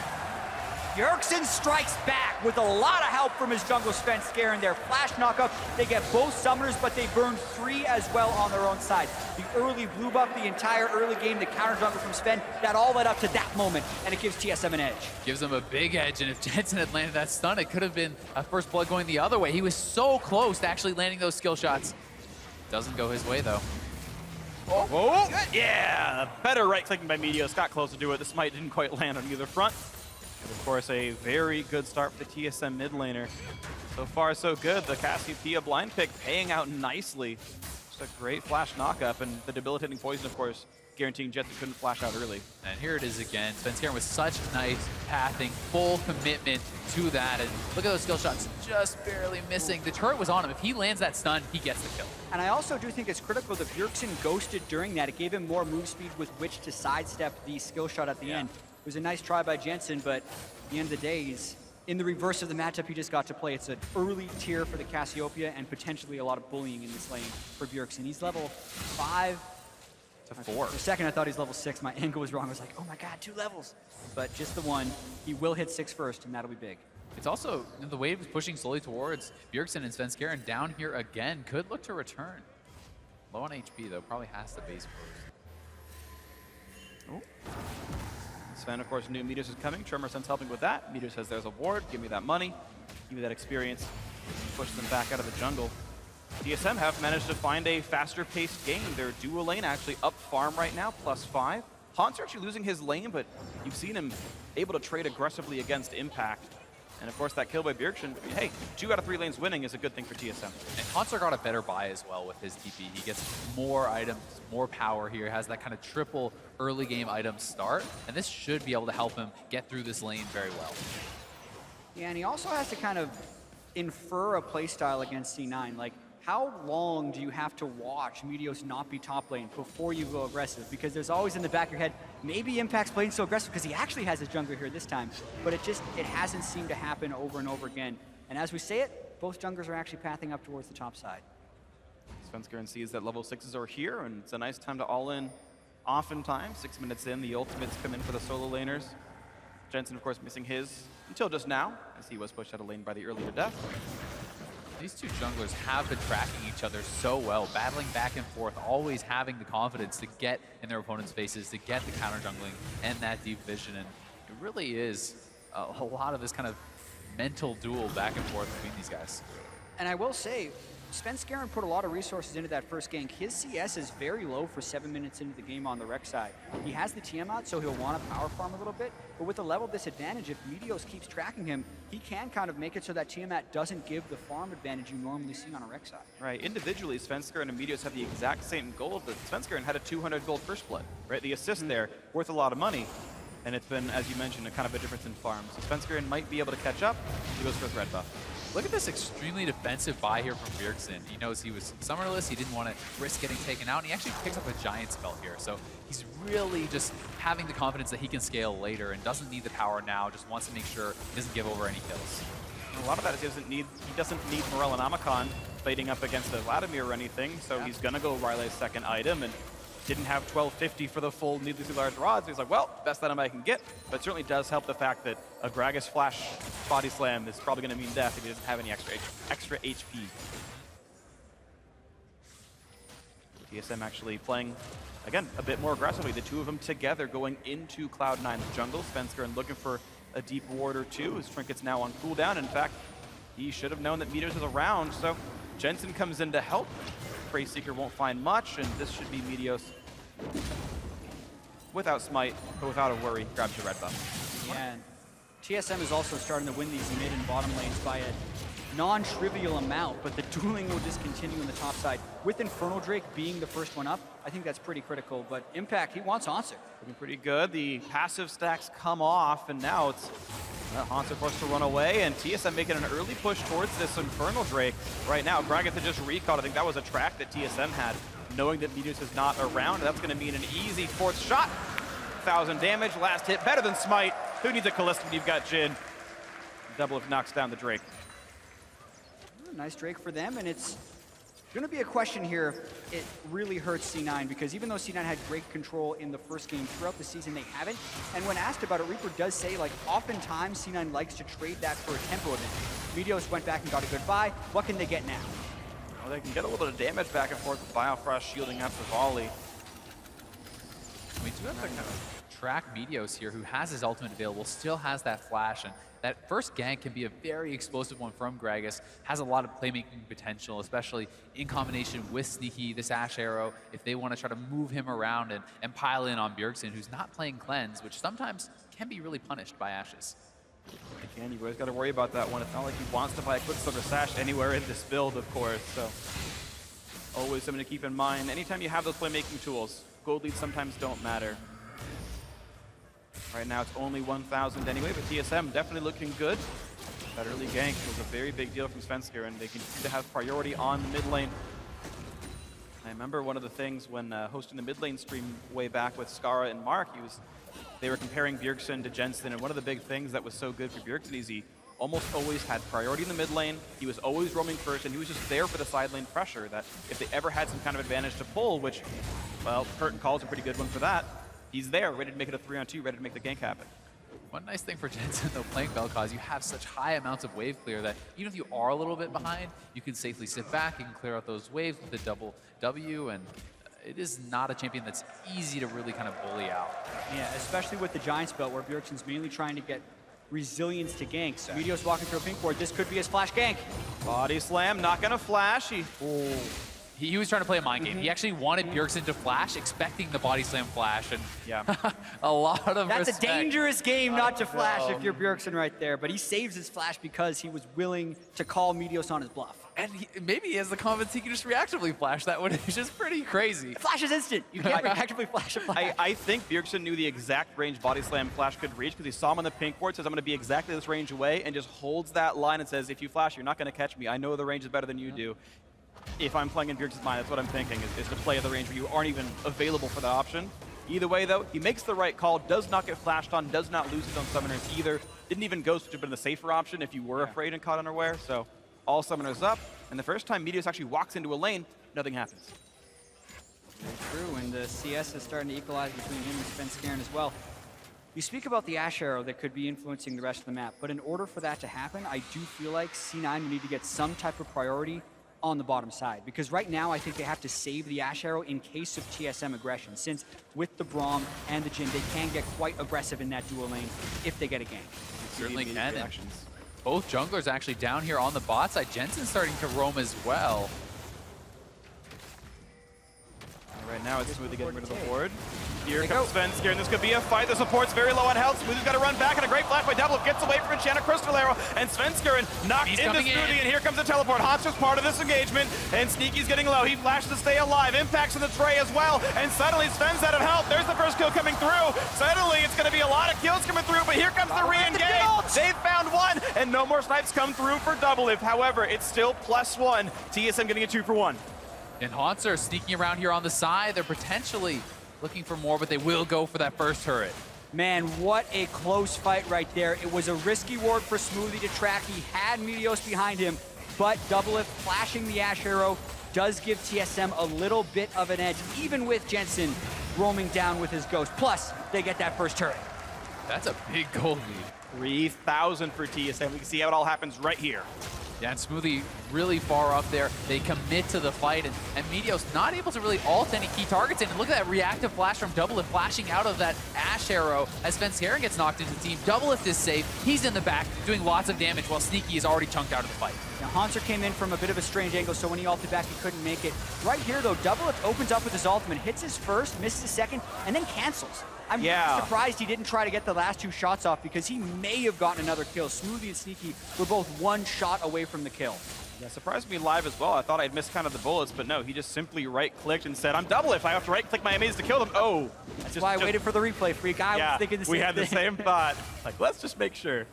Bjergsen strikes back with a lot of help from his jungle Svenskeren there. Flash knockup, they get both summoners, but they burn 3 as well on their own side. The early blue buff, the entire early game, the counter jungle from Sven, that all led up to that moment, and it gives TSM an edge. Gives him a big edge, and if Jensen had landed that stun, it could have been a first blood going the other way. He was so close to actually landing those skill shots. Doesn't go his way, though. Oh, yeah! Better right-clicking by Meteos, got close to do it. The smite didn't quite land on either front. And of course, a very good start for the TSM mid laner. So far, so good. The Cassiopeia blind pick paying out nicely. Just a great flash knockup, and the debilitating poison, of course, guaranteeing Jetson couldn't flash out early. And here it is again. Svenskeren with such nice pathing, full commitment to that. And look at those skill shots, just barely missing. The turret was on him. If he lands that stun, he gets the kill. And I also do think it's critical that Bjergsen ghosted during that. It gave him more move speed with which to sidestep the skill shot at the end. It was a nice try by Jensen, but at the end of the day, he's in the reverse of the matchup he just got to play. It's an early tier for the Cassiopeia and potentially a lot of bullying in this lane for Bjergsen. He's level 5 to 4. For a second, I thought he's level 6. My angle was wrong. I was like, oh my god, 2 levels. But just the 1. He will hit 6 first, and that'll be big. It's also, the wave is pushing slowly towards Bjergsen, and Svenskeren down here again could look to return. Low on HP, though. Probably has to base first. Oh. Sven, of course, knew Meteos is coming. Tremor Sense helping with that. Meteos says there's a ward. Give me that money. Give me that experience. Push them back out of the jungle. TSM have managed to find a faster-paced game. Their dual lane actually up farm right now, +5. Hans's actually losing his lane, but you've seen him able to trade aggressively against Impact. And of course, that kill by Bjergsen, hey, 2 out of 3 lanes winning is a good thing for TSM. And Hansar got a better buy as well with his TP. He gets more items, more power here, has that kind of triple early game item start, and this should be able to help him get through this lane very well. Yeah, and he also has to kind of infer a playstyle against C9. Like, how long do you have to watch Meteos not be top lane before you go aggressive? Because there's always in the back of your head, maybe Impact's playing so aggressive because he actually has his jungler here this time. But it hasn't seemed to happen over and over again. And as we say it, both junglers are actually pathing up towards the top side. Svenskeren sees that level 6s are here, and it's a nice time to all in. Oftentimes, 6 minutes in, the ultimates come in for the solo laners. Jensen, of course, missing his until just now, as he was pushed out of lane by the earlier death. These two junglers have been tracking each other so well, battling back and forth, always having the confidence to get in their opponent's faces, to get the counter jungling and that deep vision. And it really is a lot of this kind of mental duel back and forth between these guys. And I will say, Svenskeren put a lot of resources into that first gank. His CS is very low for 7 minutes into the game on the rec side. He has the TM out, so he'll want to power farm a little bit. But with the level disadvantage, if Meteos keeps tracking him, he can kind of make it so that Tiamat doesn't give the farm advantage you normally see on a rec side. Right, individually, Svenskeren and Meteos have the exact same gold, but Svenskeren had a 200 gold first blood, right? The assist there, worth a lot of money. And it's been, as you mentioned, a kind of a difference in farms. So Svenskeren might be able to catch up. He goes for his red buff. Look at this extremely defensive buy here from Bjergsen. He knows he was summerless, he didn't want to risk getting taken out, and he actually picks up a giant spell here. So he's really just having the confidence that he can scale later and doesn't need the power now, just wants to make sure he doesn't give over any kills. And a lot of that is he doesn't need Morel and Amakan fighting up against a Vladimir or anything, so he's gonna go Riley's second item, and didn't have 1250 for the full needlessly large rods. So he's like, well, best item I can get. But certainly does help the fact that a Gragas flash body slam is probably going to mean death if he doesn't have any extra HP. TSM actually playing, again, a bit more aggressively. The two of them together going into Cloud9's jungle. Svenskeren looking for a deep ward or two. His Trinket's now on cooldown. In fact, he should have known that Meteos is around, so Jensen comes in to help. Prey Seeker won't find much, and this should be Meteos without smite, but without a worry, grabs the red buff. Yeah, and TSM is also starting to win these mid and bottom lanes by a non-trivial amount, but the dueling will just continue on the top side. With Infernal Drake being the first one up, I think that's pretty critical, but Impact, he wants Hansar. Looking pretty good. The passive stacks come off, and now it's Hansar forced to run away, and TSM making an early push towards this Infernal Drake. Right now, Gragas had just recalled. I think that was a track that TSM had, knowing that Meteos is not around. That's going to mean an easy fourth shot. 1,000 damage, last hit, better than smite. Who needs a Callista when you've got Jhin? Double if knocks down the Drake. Nice Drake for them, and it's going to be a question here if it really hurts C9, because even though C9 had great control in the first game, throughout the season they haven't. And when asked about it, Reaper does say, like, oftentimes C9 likes to trade that for a tempo event. Meteos went back and got a good buy. What can they get now? Well, they can get a little bit of damage back and forth with Biofrost shielding up the volley. We do have to kind of track Meteos here, who has his ultimate available, still has that flash, and that first gank can be a very explosive one from Gragas, has a lot of playmaking potential, especially in combination with Sneaky, this Ash Arrow, if they want to try to move him around and pile in on Bjergsen, who's not playing Cleanse, which sometimes can be really punished by Ashes. Again, you always got to worry about that one. It's not like he wants to buy a Quicksilver Sash anywhere in this build, of course, so always something to keep in mind. Anytime you have those playmaking tools, gold leads sometimes don't matter. Right now it's only 1,000 anyway, but TSM definitely looking good. That early gank was a very big deal from Svenskeren, and they continue to have priority on the mid lane. I remember one of the things when hosting the mid lane stream way back with Skara and Mark, they were comparing Bjergsen to Jensen, and one of the big things that was so good for Bjergsen is he almost always had priority in the mid lane. He was always roaming first, and he was just there for the side lane pressure, that if they ever had some kind of advantage to pull, which, well, Curtain Call's a pretty good one for that, he's there, ready to make it a 3-on-2, ready to make the gank happen. One nice thing for Jensen, though, playing Vel'Koz, you have such high amounts of wave clear that even if you are a little bit behind, you can safely sit back, you can clear out those waves with the double W, and it is not a champion that's easy to really kind of bully out. Yeah, especially with the Giant spell, where Bjergsen's mainly trying to get resilience to ganks. Exactly. Meteos walking through a pink board, this could be his flash gank. Body slam, not gonna flash. he was trying to play a mind game. He actually wanted Bjergsen to flash, expecting the body slam flash, and yeah, a lot of That's respect. a dangerous game not to flash if you're Bjergsen right there, but he saves his flash because he was willing to call Meteos on his bluff. And maybe he has the confidence he can just reactively flash that one. It's just pretty crazy. Flash is instant. You can't reactively flash a flash. I think Bjergsen knew the exact range body slam flash could reach because he saw him on the pink board, says I'm going to be exactly this range away, and just holds that line and says, if you flash, you're not going to catch me. I know the range is better than you do. If I'm playing in Bjergsen's mind, that's what I'm thinking, is to play at the range where you aren't even available for that option. Either way, though, he makes the right call, does not get flashed on, does not lose his own summoners either. Didn't even ghost, which would have been the safer option if you were afraid and caught unaware. So all summoners up, and the first time Meteos actually walks into a lane, nothing happens. Very true, and the CS is starting to equalize between him and FLICKR as well. You speak about the Ash Arrow that could be influencing the rest of the map, but in order for that to happen, I do feel like C9 would need to get some type of priority on the bottom side, because right now I think they have to save the Ash Arrow in case of TSM aggression, since with the Braum and the Jhin, they can get quite aggressive in that dual lane if they get a gank. Certainly can. Both junglers actually down here on the bot side. Jensen's starting to roam as well. Right now it's Smoothie getting rid of the board. Here comes FLICKR, and this could be a fight. The support's very low on health. Smoothie's got to run back, and a great flash by Double gets away from Enchanted Crystal Arrow, and FLICKR knocked into Smoothie, and here comes the teleport. Haunter's part of this engagement, and Sneaky's getting low. He flashes to stay alive. Impact's in the tray as well, and suddenly Sven's out of health. There's the first kill coming through. Suddenly it's going to be a lot of kills coming through, but here comes the re-engage. They've found one, and no more snipes come through for Double. However, it's still +1. TSM getting a 2 for 1. And Haunter sneaking around here on the side. They're potentially looking for more, but they will go for that first turret. Man, what a close fight right there. It was a risky ward for Smoothie to track. He had Meteos behind him, but Doublelift flashing the Ash Arrow does give TSM a little bit of an edge, even with Jensen roaming down with his Ghost. Plus, they get that first turret. That's a big gold lead. 3,000 for TSM. We can see how it all happens right here. Yeah, and Smoothie really far up there. They commit to the fight, and Meteos not able to really ult any key targets in. And look at that reactive flash from Doublelift flashing out of that Ash Arrow as FLICKR gets knocked into the team. Doublelift is safe. He's in the back doing lots of damage while Sneaky is already chunked out of the fight. Now, Haunter came in from a bit of a strange angle, so when he ulted back, he couldn't make it. Right here, though, Doublelift opens up with his ultimate, hits his first, misses his second, and then cancels. I'm really surprised he didn't try to get the last 2 shots off because he may have gotten another kill. Smoothie and Sneaky were both 1 shot away from the kill. Yeah, surprised me live as well. I thought I'd missed kind of the bullets, but no, he just simply right-clicked and said, I'm Doublelift. I have to right-click my enemies to kill them. Oh. That's why I waited for the replay, Freak. I was thinking the same thing. We had the same thought. Like, let's just make sure.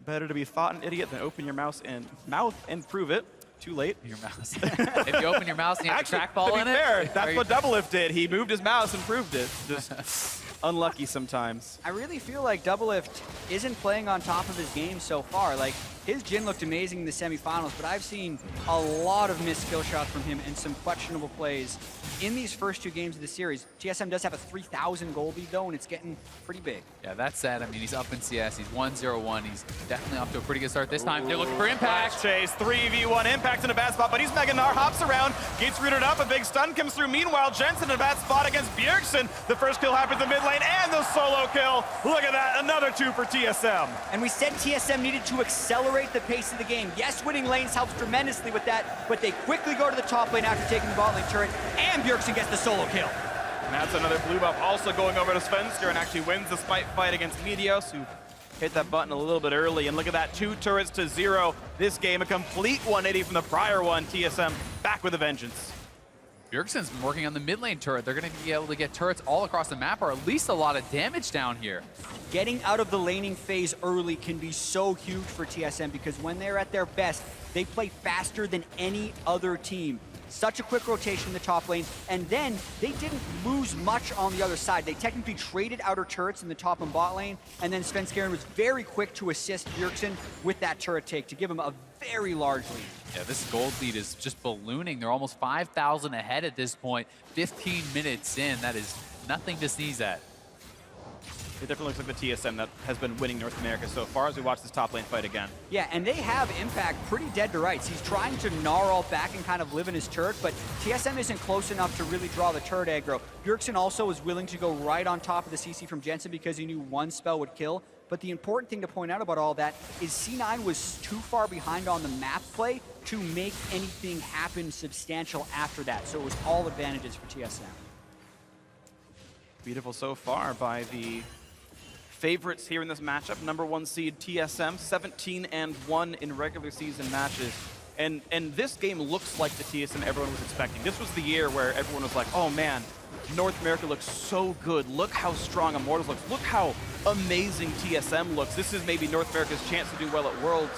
Better to be thought an idiot than open your mouth and prove it. Too late. Your mouse. If you open your mouse and you have a trackball in it. Fair, that's what Doublelift did. He moved his mouse and proved it. Just unlucky sometimes. I really feel like Doublelift isn't playing on top of his game so far. Like, his Jhin looked amazing in the semifinals, but I've seen a lot of missed skill shots from him and some questionable plays in these first 2 games of the series. TSM does have a 3,000 gold lead, though, and it's getting pretty big. Yeah, that said, I mean, he's up in CS. He's 1-0-1. He's definitely off to a pretty good start this time. They're looking for Impact. Chase, 3v1. Impact in a bad spot, but he's Mega Gnar, hops around, gets rooted up. A big stun comes through. Meanwhile, Jensen in a bad spot against Bjergsen. The first kill happens in mid lane, and the solo kill. Look at that, another 2 for TSM. And we said TSM needed to accelerate the pace of the game. Yes, winning lanes helps tremendously with that, but they quickly go to the top lane after taking the bot lane turret, and Bjergsen gets the solo kill. And that's another blue buff also going over to FLICKR and actually wins the smite fight against Meteos, who hit that button a little bit early. And look at that, 2 turrets to 0. This game, a complete 180 from the prior one. TSM back with a vengeance. Bjergsen's been working on the mid lane turret. They're going to be able to get turrets all across the map, or at least a lot of damage down here. Getting out of the laning phase early can be so huge for TSM because when they're at their best, they play faster than any other team. Such a quick rotation in the top lane, and then they didn't lose much on the other side. They technically traded outer turrets in the top and bot lane, and then FLICKR was very quick to assist Bjergsen with that turret take to give him a very large lead. Yeah, this gold lead is just ballooning. They're almost 5,000 ahead at this point. 15 minutes in, that is nothing to sneeze at. It definitely looks like the TSM that has been winning North America so far as we watch this top lane fight again. Yeah, and they have Impact pretty dead to rights. He's trying to gnar all back and kind of live in his turret, but TSM isn't close enough to really draw the turret aggro. Bjergsen also was willing to go right on top of the CC from Jensen because he knew 1 spell would kill. But the important thing to point out about all that is C9 was too far behind on the map play to make anything happen substantial after that. So it was all advantages for TSM. Beautiful so far by the favorites here in this matchup. #1 seed TSM, 17-1 in regular season matches. And this game looks like the TSM everyone was expecting. This was the year where everyone was like, oh man, North America looks so good. Look how strong Immortals looks. Look how amazing TSM looks. This is maybe North America's chance to do well at Worlds.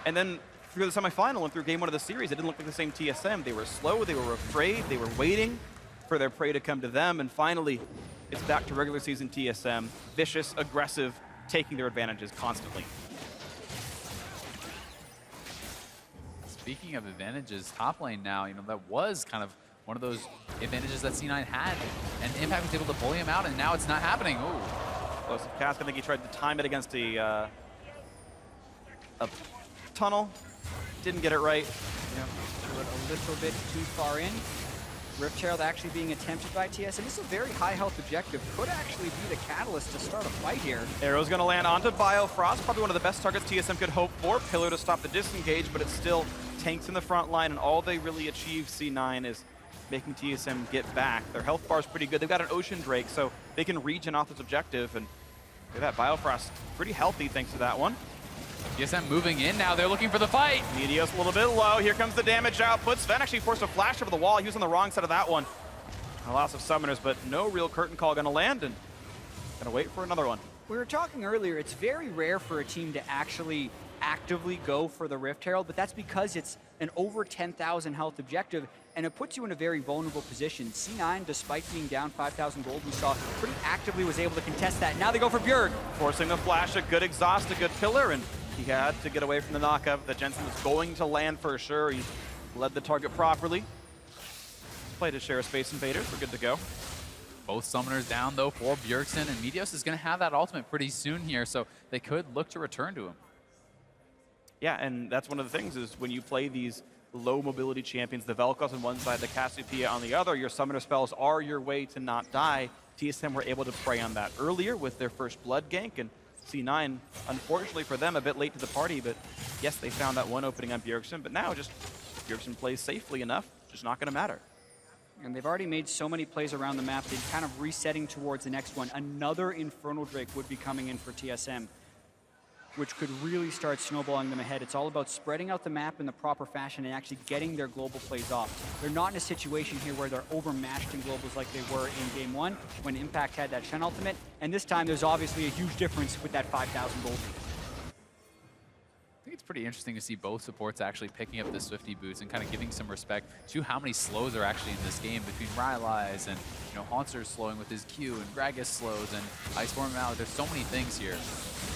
And then through the semifinal and through game 1 of the series, it didn't look like the same TSM. They were slow, they were afraid, they were waiting for their prey to come to them. And finally, it's back to regular season TSM. Vicious, aggressive, taking their advantages constantly. Speaking of advantages, top lane now, you know, that was kind of one of those advantages that C9 had, and Impact was able to bully him out, and now it's not happening. Ooh. Explosive Cask, I think he tried to time it against a tunnel. Didn't get it right. Yeah, threw it a little bit too far in. Rift Herald actually being attempted by TSM. This is a very high health objective. Could actually be the catalyst to start a fight here. Arrow's gonna land onto Biofrost, probably one of the best targets TSM could hope for. Pillar to stop the disengage, but it's still tanks in the front line, and all they really achieve, C9, is making TSM get back. Their health bar is pretty good. They've got an Ocean Drake, so they can regen off this objective, and look at that, Biofrost pretty healthy thanks to that one. TSM moving in now, they're looking for the fight. Meteos a little bit low, here comes the damage output. Sven actually forced a flash over the wall. He was on the wrong side of that one. A loss of summoners, but no real curtain call gonna land, and gonna wait for another one. We were talking earlier, it's very rare for a team to actually actively go for the Rift Herald, but that's because it's an over 10,000 health objective, and it puts you in a very vulnerable position. C9, despite being down 5,000 gold, we saw pretty actively was able to contest that. Now they go for Bjerg. Forcing the flash, a good exhaust, a good pillar, and he had to get away from the knockup that Jensen was going to land for sure. He led the target properly. Played his share of Space Invaders, we're good to go. Both summoners down though for Bjergsen, and Meteos is gonna have that ultimate pretty soon here, so they could look to return to him. Yeah, and that's one of the things is when you play these low mobility champions, the Vel'Koz on one side, the Cassiopeia on the other, your summoner spells are your way to not die. TSM were able to prey on that earlier with their first blood gank, and C9, unfortunately for them, a bit late to the party, but yes, they found that one opening on Bjergsen, but now just Bjergsen plays safely enough, just not gonna matter. And they've already made so many plays around the map, they're kind of resetting towards the next one. Another Infernal Drake would be coming in for TSM, which could really start snowballing them ahead. It's all about spreading out the map in the proper fashion and actually getting their global plays off. They're not in a situation here where they're overmatched in globals like they were in game 1 when Impact had that Shen ultimate. And this time there's obviously a huge difference with that 5,000 gold. I think it's pretty interesting to see both supports actually picking up the Swifty boots and kind of giving some respect to how many slows are actually in this game between Rylai's and, you know, Haunter's slowing with his Q and Gragas slows and Iceborne Mallet. There's so many things here.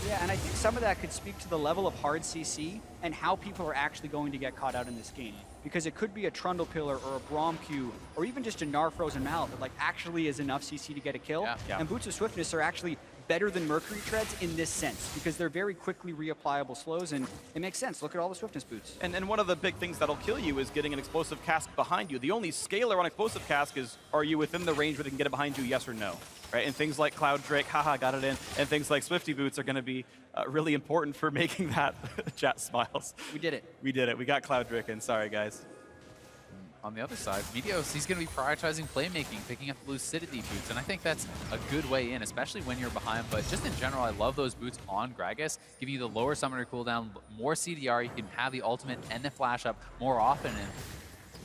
Yeah, and I think some of that could speak to the level of hard CC and how people are actually going to get caught out in this game. Because it could be a Trundle Pillar or a Braum Q or even just a Gnar Frozen Mallet that like actually is enough CC to get a kill. Yeah. And Boots of Swiftness are actually better than Mercury Treads in this sense because they're very quickly reapplicable slows, and it makes sense. Look at all the Swiftness boots. And one of the big things that'll kill you is getting an Explosive Cask behind you. The only scaler on Explosive Cask is, are you within the range where they can get it behind you, yes or no? Right? And things like Cloud Drake, haha, got it in, and things like Swifty boots are going to be really important for making that. Chat smiles. We did it. We did it. We got Cloud Drake in. Sorry, guys. On the other side, Meteos, he's going to be prioritizing playmaking, picking up the Lucidity boots, and I think that's a good way in, especially when you're behind. But just in general, I love those boots on Gragas, giving you the lower summoner cooldown, more CDR, you can have the ultimate and the flash up more often, and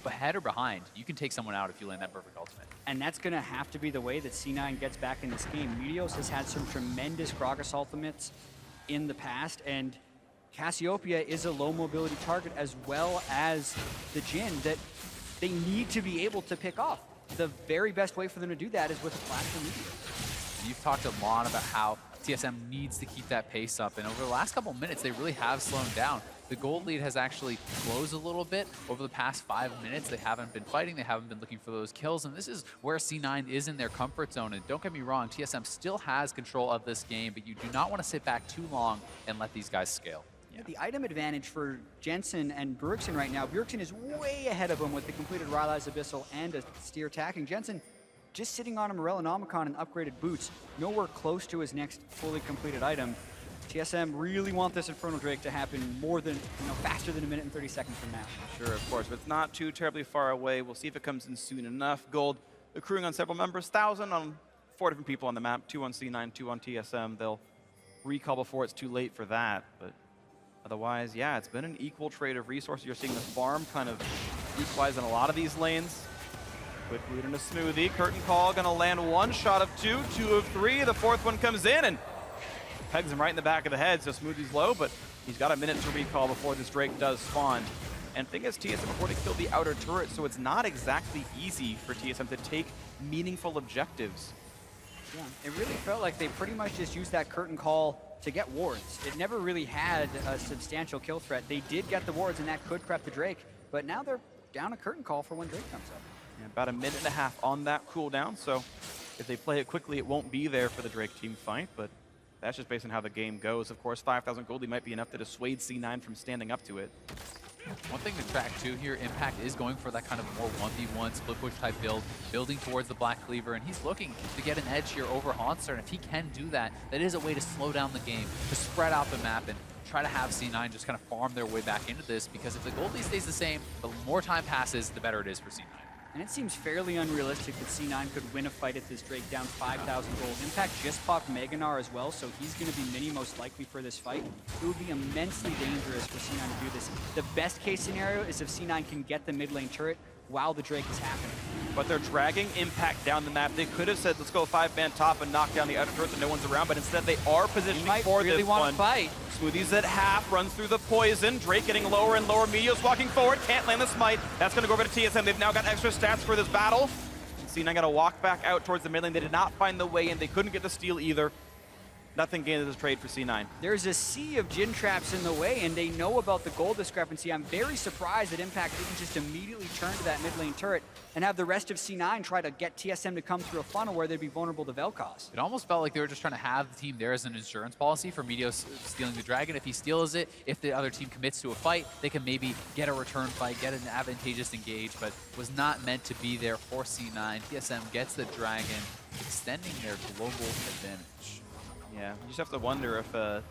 ahead or behind, you can take someone out if you land that perfect ultimate. And that's going to have to be the way that C9 gets back in this game. Meteos has had some tremendous Gragas ultimates in the past, and Cassiopeia is a low mobility target as well as the Jhin that they need to be able to pick off. The very best way for them to do that is with a flash from Meteor. You've talked a lot about how TSM needs to keep that pace up, and over the last couple minutes, they really have slowed down. The gold lead has actually closed a little bit over the past 5 minutes. They haven't been fighting, they haven't been looking for those kills, and this is where C9 is in their comfort zone. And don't get me wrong, TSM still has control of this game, but you do not want to sit back too long and let these guys scale. Yeah. The item advantage for Jensen and Bjergsen right now, Bjergsen is way ahead of him with the completed Rylai's Abyssal and a Steer attacking. Jensen just sitting on a Morellonomicon and upgraded boots, nowhere close to his next fully completed item. TSM really want this Infernal Drake to happen more than, faster than a minute and 30 seconds from now. Sure, of course, but it's not too terribly far away. We'll see if it comes in soon enough. Gold accruing on several members, 1,000 on 4 different people on the map, 2 on C9, 2 on TSM. They'll recall before it's too late for that, but otherwise, yeah, it's been an equal trade of resources. You're seeing the farm kind of equalize in a lot of these lanes. Quick root into Smoothie. Curtain Call gonna land 1 shot of 2, 2 of 3. The 4th one comes in and pegs him right in the back of the head, so Smoothie's low, but he's got a minute to recall before this Drake does spawn. And thing is, TSM have already killed the outer turret, so it's not exactly easy for TSM to take meaningful objectives. Yeah, it really felt like they pretty much just used that Curtain Call to get wards. It never really had a substantial kill threat. They did get the wards, and that could prep the Drake, but now they're down a Curtain Call for when Drake comes up. Yeah, about a minute and a half on that cooldown, so if they play it quickly, it won't be there for the Drake team fight, but that's just based on how the game goes. Of course, 5,000 goldie might be enough to dissuade C9 from standing up to it. One thing to track too here, Impact is going for that kind of more 1v1 split push type build, building towards the Black Cleaver, and he's looking to get an edge here over Haunster, and if he can do that, that is a way to slow down the game, to spread out the map and try to have C9 just kind of farm their way back into this, because if the goldie stays the same, the more time passes, the better it is for C9. And it seems fairly unrealistic that C9 could win a fight at this Drake down 5,000 gold. Impact just popped Meganar as well, so he's going to be mini most likely for this fight. It would be immensely dangerous for C9 to do this. The best case scenario is if C9 can get the mid lane turret while the Drake is happening. But they're dragging Impact down the map. They could have said, let's go 5-man top and knock down the outer turret so no one's around, but instead they are positioning for this one. Fight. Smoothie's at half, runs through the poison. Drake getting lower and lower. Meteos walking forward, can't land the smite. That's going to go over to TSM. They've now got extra stats for this battle. C9 got to walk back out towards the mid lane. They did not find the way in. They couldn't get the steal either. Nothing gained in this trade for C9. There's a sea of Jhin traps in the way, and they know about the gold discrepancy. I'm very surprised that Impact didn't just immediately turn to that mid lane turret and have the rest of C9 try to get TSM to come through a funnel where they'd be vulnerable to Vel'Koz. It almost felt like they were just trying to have the team there as an insurance policy for Meteos stealing the dragon. If he steals it, if the other team commits to a fight, they can maybe get a return fight, get an advantageous engage, but was not meant to be there for C9. TSM gets the dragon, extending their global advantage. Yeah, you just have to wonder if a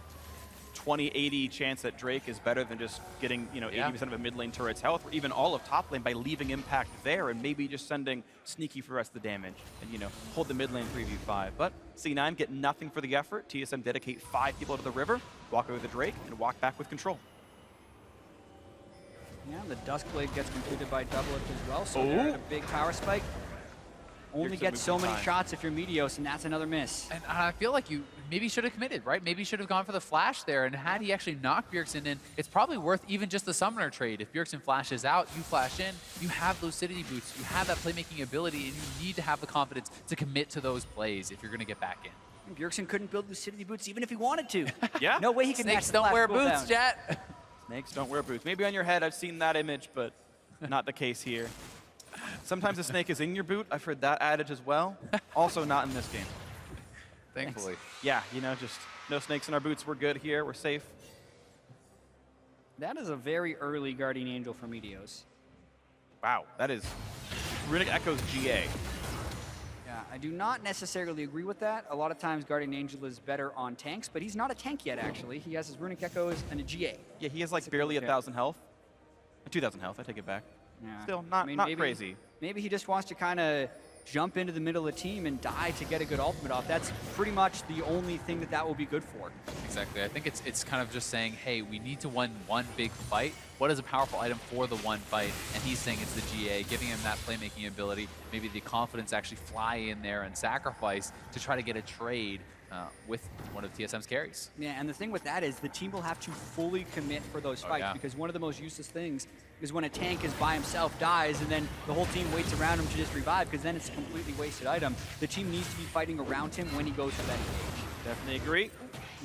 20-80 chance that Drake is better than just getting, 80% of a mid lane turret's health, or even all of top lane by leaving Impact there and maybe just sending Sneaky for the rest of the damage and, hold the mid lane 3v5. But C9 get nothing for the effort. TSM dedicate 5 people to the river, walk over the Drake, and walk back with control. Yeah, the Duskblade gets completed by Doublelift as well, so they're at a big power spike. Only get so many shots if you're Meteos, and that's another miss. And I feel like you maybe should have committed, right? Maybe you should have gone for the flash there, and had he actually knocked Bjergsen in, it's probably worth even just the summoner trade. If Bjergsen flashes out, you flash in, you have lucidity boots, you have that playmaking ability, and you need to have the confidence to commit to those plays if you're going to get back in. Bjergsen couldn't build lucidity boots even if he wanted to. Yeah? No way he can match Snakes don't wear boots, cooldown. Jet. Snakes don't wear boots. Maybe on your head, I've seen that image, but not the case here. Sometimes a snake is in your boot. I've heard that adage as well. Also not in this game. Thankfully. Yeah, just no snakes in our boots. We're good here. We're safe. That is a very early Guardian Angel for Meteos. Wow, that is Runic Echo's GA. Yeah, I do not necessarily agree with that. A lot of times Guardian Angel is better on tanks, but he's not a tank yet, actually. He has his Runic Echoes and a GA. Yeah, he has like barely 1,000 health. 2,000 health, I take it back. Yeah. Still not crazy. Maybe he just wants to kind of jump into the middle of the team and die to get a good ultimate off. That's pretty much the only thing that will be good for. Exactly. I think it's kind of just saying, hey, we need to win one big fight. What is a powerful item for the one fight? And he's saying it's the GA, giving him that playmaking ability, maybe the confidence to actually fly in there and sacrifice to try to get a trade with one of TSM's carries. Yeah, and the thing with that is the team will have to fully commit for those fights because one of the most useless things is when a tank is by himself, dies, and then the whole team waits around him to just revive because then it's a completely wasted item. The team needs to be fighting around him when he goes for that engage. Definitely agree.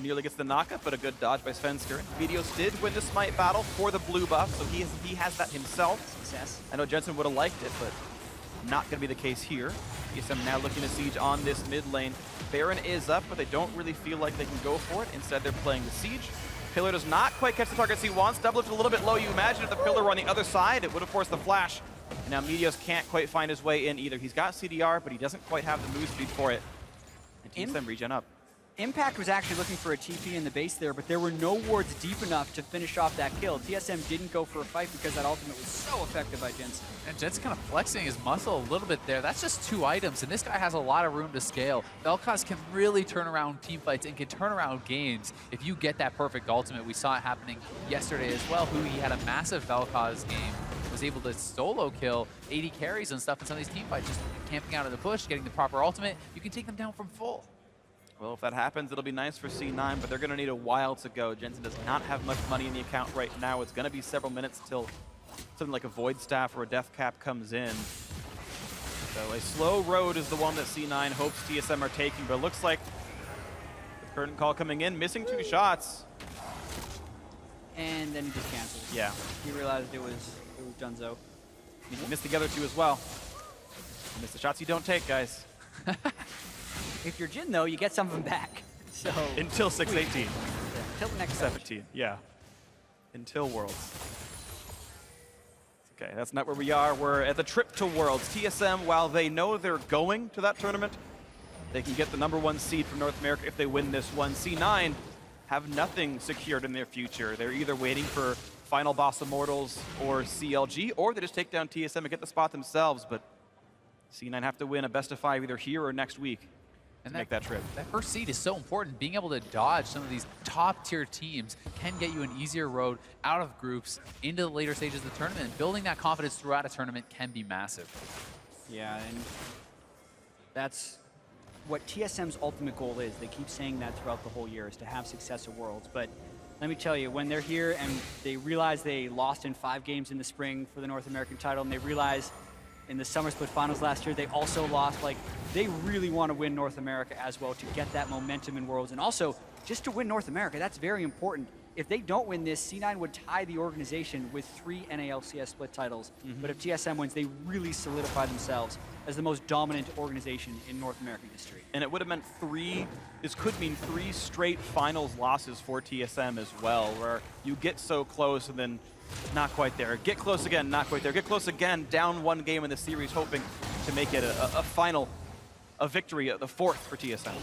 Nearly gets the knockup, but a good dodge by Svensker. Meteos did win the smite battle for the blue buff, so he has that himself. Success. I know Jensen would have liked it, but not going to be the case here. TSM now looking to siege on this mid lane. Baron is up, but they don't really feel like they can go for it. Instead, they're playing the siege. Pillar does not quite catch the targets he wants. Doublelift a little bit low. You imagine if the Pillar were on the other side, it would have forced the flash. And now Meteos can't quite find his way in either. He's got CDR, but he doesn't quite have the move speed for it. And TSM regen up. Impact was actually looking for a TP in the base there, but there were no wards deep enough to finish off that kill. TSM didn't go for a fight because that ultimate was so effective by Jensen. And Jensen kind of flexing his muscle a little bit there. That's just 2 items, and this guy has a lot of room to scale. Vel'Koz can really turn around team fights and can turn around games if you get that perfect ultimate. We saw it happening yesterday as well, he had a massive Vel'Koz game, was able to solo kill 80 carries and stuff in some of these team fights, just camping out of the bush, getting the proper ultimate. You can take them down from full. Well, if that happens, it'll be nice for C9, but they're going to need a while to go. Jensen does not have much money in the account right now. It's going to be several minutes till something like a Void Staff or a Death Cap comes in. So a slow road is the one that C9 hopes TSM are taking, but it looks like the curtain call coming in, missing 2 shots. And then he just canceled. Yeah. He realized it was Dunzo. He missed the other 2 as well. You miss the shots you don't take, guys. If you're Jin, though, you get some of them back. So until 618. Yeah, until the next 17. Yeah. Until Worlds. Okay, that's not where we are. We're at the trip to Worlds. TSM, while they know they're going to that tournament, they can get the #1 seed from North America if they win this one. C9 have nothing secured in their future. They're either waiting for Final Boss Immortals or CLG, or they just take down TSM and get the spot themselves. But C9 have to win a best-of-5 either here or next week. And make that trip. That first seed is so important. Being able to dodge some of these top-tier teams can get you an easier road out of groups into the later stages of the tournament. And building that confidence throughout a tournament can be massive. Yeah, and that's what TSM's ultimate goal is. They keep saying that throughout the whole year, is to have success at Worlds. But let me tell you, when they're here and they realize they lost in 5 games in the spring for the North American title, and they realize in the Summer Split Finals last year, they also lost. Like, they really want to win North America as well to get that momentum in Worlds. And also, just to win North America, that's very important. If they don't win this, C9 would tie the organization with 3 NALCS split titles. But if TSM wins, they really solidify themselves as the most dominant organization in North American history. And it would have meant this could mean 3 straight finals losses for TSM as well, where you get so close and then not quite there. Get close again, not quite there. Get close again, down 1 game in the series, hoping to make it a final, a victory, the 4th for TSM.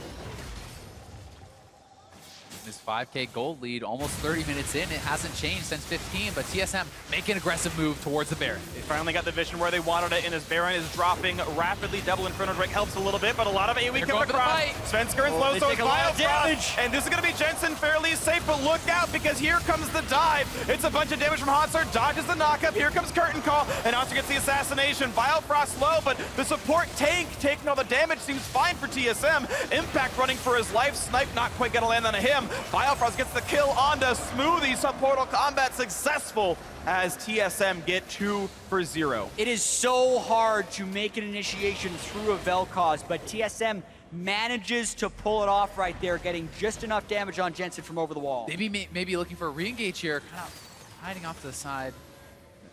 This 5K gold lead, almost 30 minutes in. It hasn't changed since 15, but TSM make an aggressive move towards the Baron. They finally got the vision where they wanted it, and as Baron is dropping rapidly, double Inferno Drake helps a little bit, but a lot of AoE coming across. Svensker and Slow, so it's damage. And this is going to be Jensen fairly safe, but look out, because here comes the dive. It's a bunch of damage from Hotzer, dodges the knockup. Here comes Curtain Call, and Hotzer gets the assassination. Biofrost low, but the support tank taking all the damage seems fine for TSM. Impact running for his life. Snipe not quite going to land on him. Biofrost gets the kill onto Smoothie. Subportal combat successful as TSM get 2 for 0. It is so hard to make an initiation through a Vel'Koz, but TSM manages to pull it off right there, getting just enough damage on Jensen from over the wall. Maybe looking for a re-engage here, kind of hiding off to the side.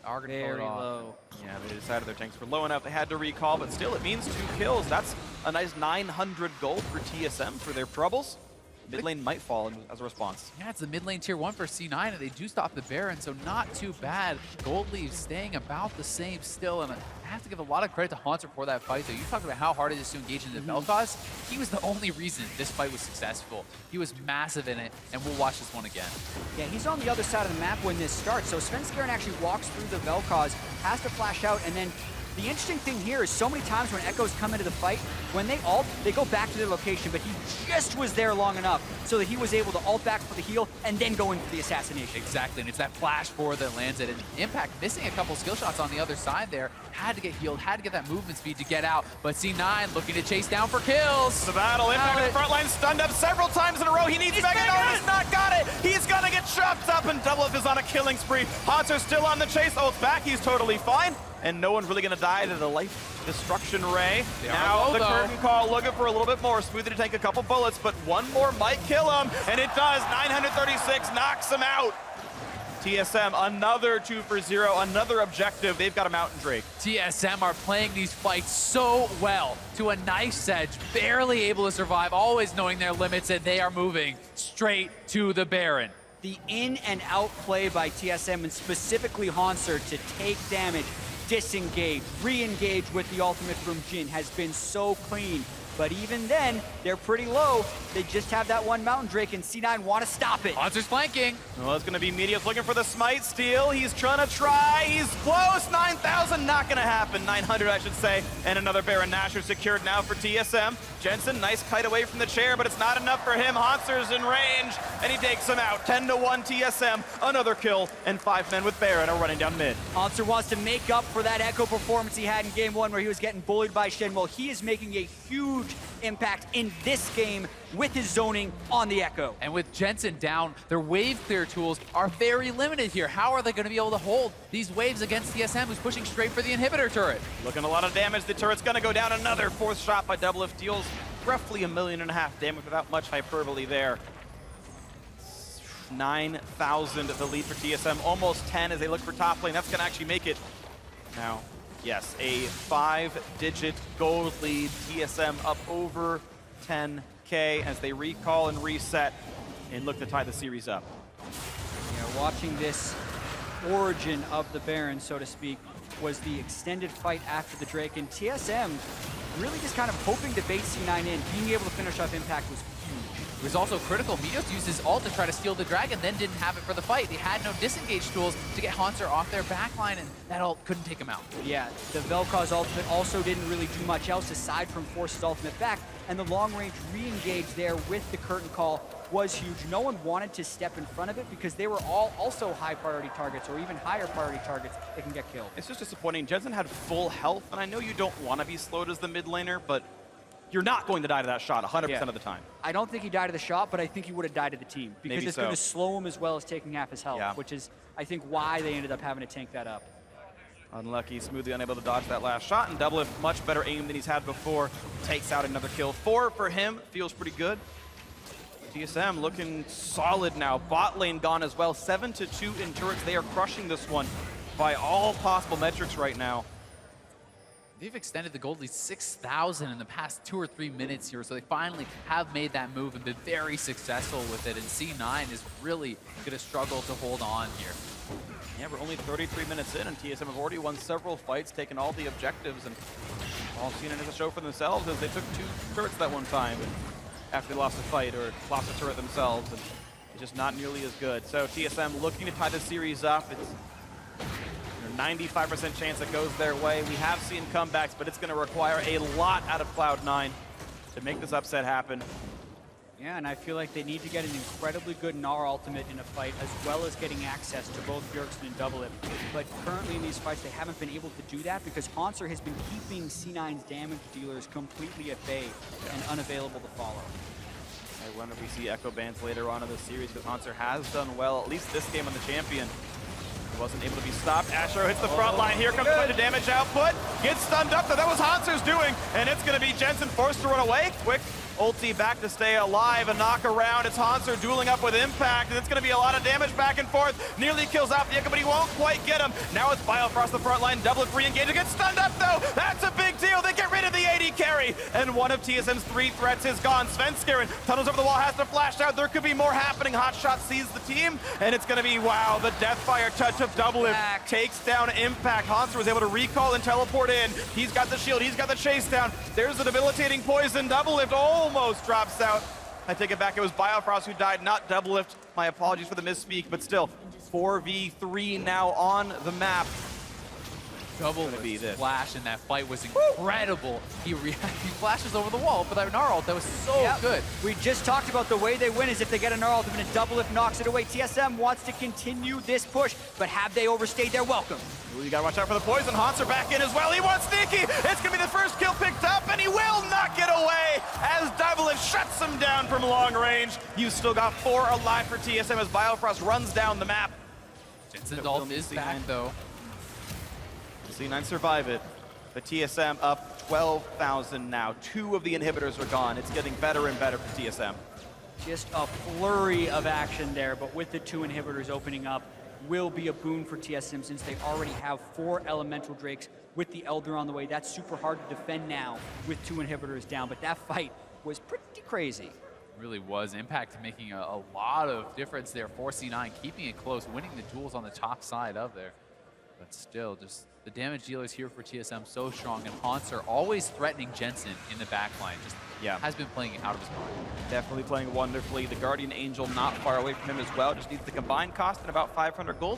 Are gonna Very pull it off. low. Yeah, they decided their tanks were low enough. They had to recall, but still, it means 2 kills. That's a nice 900 gold for TSM for their troubles. Mid lane might fall as a response. Yeah, it's the mid lane tier 1 for C9, and they do stop the Baron, so not too bad. Gold leaves staying about the same still, and I have to give a lot of credit to Haunter for that fight, though. You talked about how hard it is to engage into Vel'Koz. He was the only reason this fight was successful. He was massive in it, and we'll watch this one again. Yeah, he's on the other side of the map when this starts, so Svenskeren actually walks through the Vel'Koz, has to flash out, and then the interesting thing here is so many times when Echoes come into the fight, when they ult, they go back to their location, but he just was there long enough so that he was able to ult back for the heal and then go in for the assassination. Exactly, and it's that flash forward that lands it. And Impact missing a couple skill shots on the other side there. Had to get healed, had to get that movement speed to get out, but C9 looking to chase down for kills. The battle, Impact in the front line, stunned up several times in a row. He needs Mega Node, he's not got it. He's gonna get chopped up, and Double Up is on a killing spree. Haunter's still on the chase, ult's back, he's totally fine. And no one's really gonna die to the life destruction ray. Now the curtain call looking for a little bit more. Smoothie to take a couple bullets, but one more might kill him, and it does. 936 knocks him out. TSM, another 2 for 0, another objective. They've got a Mountain Drake. TSM are playing these fights so well to a nice edge, barely able to survive, always knowing their limits, and they are moving straight to the Baron. The in and out play by TSM, and specifically Haunter, to take damage, disengage, re-engage with the ultimate from Jin has been so clean. But even then, they're pretty low. They just have that one Mountain Drake, and C9 want to stop it. Haunter's flanking. Well, it's going to be Medius looking for the smite steal. He's trying to try. He's close. 9,000, not going to happen. 900, I should say. And another Baron Nashor secured now for TSM. Jensen, nice kite away from the chair, but it's not enough for him. Haunter's in range, and he takes him out. 10-1 TSM, another kill, and 5 men with Baron are running down mid. Haunter wants to make up for that Echo performance he had in game 1 where he was getting bullied by Shen. Well, he is making a huge impact in this game with his zoning on the Echo. And with Jensen down, their wave clear tools are very limited here. How are they going to be able to hold these waves against TSM, who's pushing straight for the inhibitor turret? Looking a lot of damage. The turret's going to go down. Another 4th shot by Doublelift deals roughly 1.5 million damage without much hyperbole there. 9,000 the lead for TSM, almost 10 as they look for top lane. That's going to actually make it now. Yes, a 5-digit gold lead. TSM up over 10K as they recall and reset and look to tie the series up. Yeah, watching this origin of the Baron, so to speak, was the extended fight after the Drake, and TSM really just kind of hoping to bait C9 in. Being able to finish off Impact was huge. It was also critical. Medios used his ult to try to steal the dragon, then didn't have it for the fight. They had no disengage tools to get Haunter off their backline, and that ult couldn't take him out. Yeah, the Vel'Koz ultimate also didn't really do much else aside from force his ultimate back, and the long-range re-engage there with the curtain call was huge. No one wanted to step in front of it because they were all also high-priority targets or even higher priority targets that can get killed. It's just disappointing. Jensen had full health, and I know you don't want to be slowed as the mid laner, but you're not going to die to that shot 100% of the time. I don't think he died to the shot, but I think he would have died to the team because Maybe it's going to slow him as well as taking half his health, which is, I think, why they ended up having to tank that up. Unlucky, smoothly unable to dodge that last shot, and Doublelift, much better aim than he's had before, takes out another kill. 4 for him, feels pretty good. TSM looking solid now. Bot lane gone as well. 7-2 in turrets. They are crushing this one by all possible metrics right now. They've extended the gold lead 6,000 in the past 2 or 3 minutes here, so they finally have made that move and been very successful with it, and C9 is really going to struggle to hold on here. Yeah, we're only 33 minutes in, and TSM have already won several fights, taken all the objectives, and all seen it as a show for themselves as they took 2 turrets that one time and after they lost a fight or lost a turret themselves, and it's just not nearly as good. So TSM looking to tie the series up. It's 95% chance it goes their way. We have seen comebacks, but it's going to require a lot out of Cloud9 to make this upset happen. Yeah, and I feel like they need to get an incredibly good Gnar ultimate in a fight, as well as getting access to both Bjergsen and Doublelift. But currently in these fights, they haven't been able to do that because Haunter has been keeping C9's damage dealers completely at bay and unavailable to follow. I wonder if we see Echo Bans later on in the series, because Haunter has done well, at least this game on the champion. He wasn't able to be stopped. Ashro hits the front line. Here comes the damage output. Gets stunned up, though. That was Haunter's doing, and it's going to be Jensen forced to run away. Quick ulti back to stay alive, a knock around. It's Haunter dueling up with Impact, and it's going to be a lot of damage back and forth. Nearly kills out the Echo, but he won't quite get him. Now it's Biofrost the front line. Doublelift re-engaged. Gets stunned up, though. That's a big deal. They get rid of the AD carry, and one of TSM's 3 threats is gone. Svenskeren tunnels over the wall, has to flash out. There could be more happening. Hotshot sees the team, and it's going to be, wow, the Deathfire touch of Doublelift takes down Impact. Haunter was able to recall and teleport in. He's got the shield. He's got the chase down. There's the debilitating poison. Doublelift almost drops out. I take it back. It was Biofrost who died, not Doublelift. My apologies for the misspeak, but still, 4v3 now on the map. Doublelift's flash in that fight was incredible. He flashes over the wall for that Gnar ult. That was so good. We just talked about the way they win is if they get a Gnar ult and Doublelift knocks it away. TSM wants to continue this push, but have they overstayed their welcome? Ooh, you gotta watch out for the poison. Haunter back in as well. He wants Sneaky. It's gonna be the first kill picked up, and he will not get away as Doublelift shuts him down from long range. You've still got 4 alive for TSM as Biofrost runs down the map. Jensen's ult is back, though. C9 survive it, but TSM up 12,000 now. 2 of the inhibitors are gone. It's getting better and better for TSM. Just a flurry of action there, but with the 2 inhibitors opening up, will be a boon for TSM since they already have 4 elemental drakes with the Elder on the way. That's super hard to defend now with 2 inhibitors down, but that fight was pretty crazy. Really was. Impact making a lot of difference there for C9, keeping it close, winning the duels on the top side of there. But still, just The damage dealers here for TSM so strong, and Haunter always threatening Jensen in the backline. Just has been playing out of his mind. Definitely playing wonderfully. The Guardian Angel not far away from him as well. Just needs the combined cost at about 500 gold.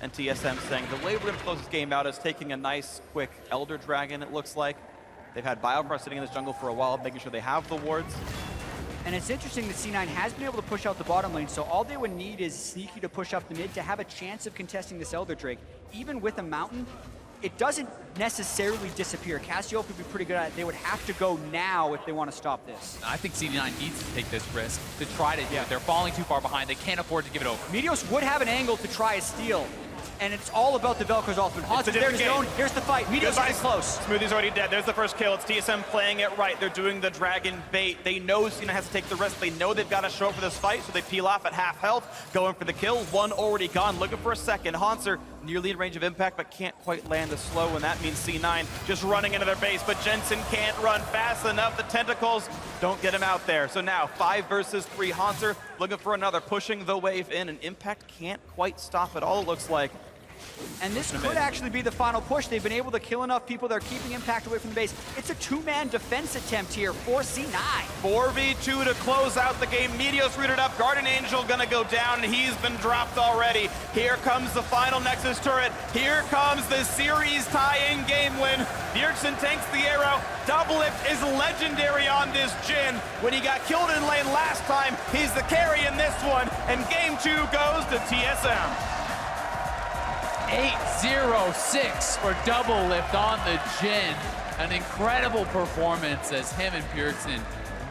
And TSM saying the way we're going to close this game out is taking a nice, quick Elder Dragon, it looks like. They've had BioFrost sitting in this jungle for a while, making sure they have the wards. And it's interesting that C9 has been able to push out the bottom lane, so all they would need is Sneaky to push up the mid to have a chance of contesting this Elder Drake. Even with a Mountain, it doesn't necessarily disappear. Cassiope would be pretty good at it. They would have to go now if they want to stop this. I think C9 needs to take this risk to try to do it. They're falling too far behind. They can't afford to give it over. Meteos would have an angle to try a steal. And it's all about the Vel'Koz ultimate. Haunter, there's zone. Here's the fight. Meteos is close. Smoothie's already dead. There's the first kill. It's TSM playing it right. They're doing the dragon bait. They know C9 has to take the risk. They know they've got to show up for this fight, so they peel off at half health, going for the kill. One already gone, looking for a second. Haunter nearly in range of impact, but can't quite land the slow, and that means C9 just running into their base, but Jensen can't run fast enough. The tentacles don't get him out there. So now 5 versus 3. Haunter looking for another, pushing the wave in, and Impact can't quite stop it all, it looks like. And this could actually be the final push. They've been able to kill enough people. They're keeping Impact away from the base. It's a 2-man defense attempt here for C9. 4v2 to close out the game. Meteos rooted up. Guardian Angel gonna go down, and he's been dropped already. Here comes the final Nexus turret. Here comes the series tying game win. Bjergsen tanks the arrow. Doublelift is legendary on this Jhin. When he got killed in lane last time, he's the carry in this one, and game 2 goes to TSM. 8-0-6 for Doublelift on the Jhin. An incredible performance as him and Bjergsen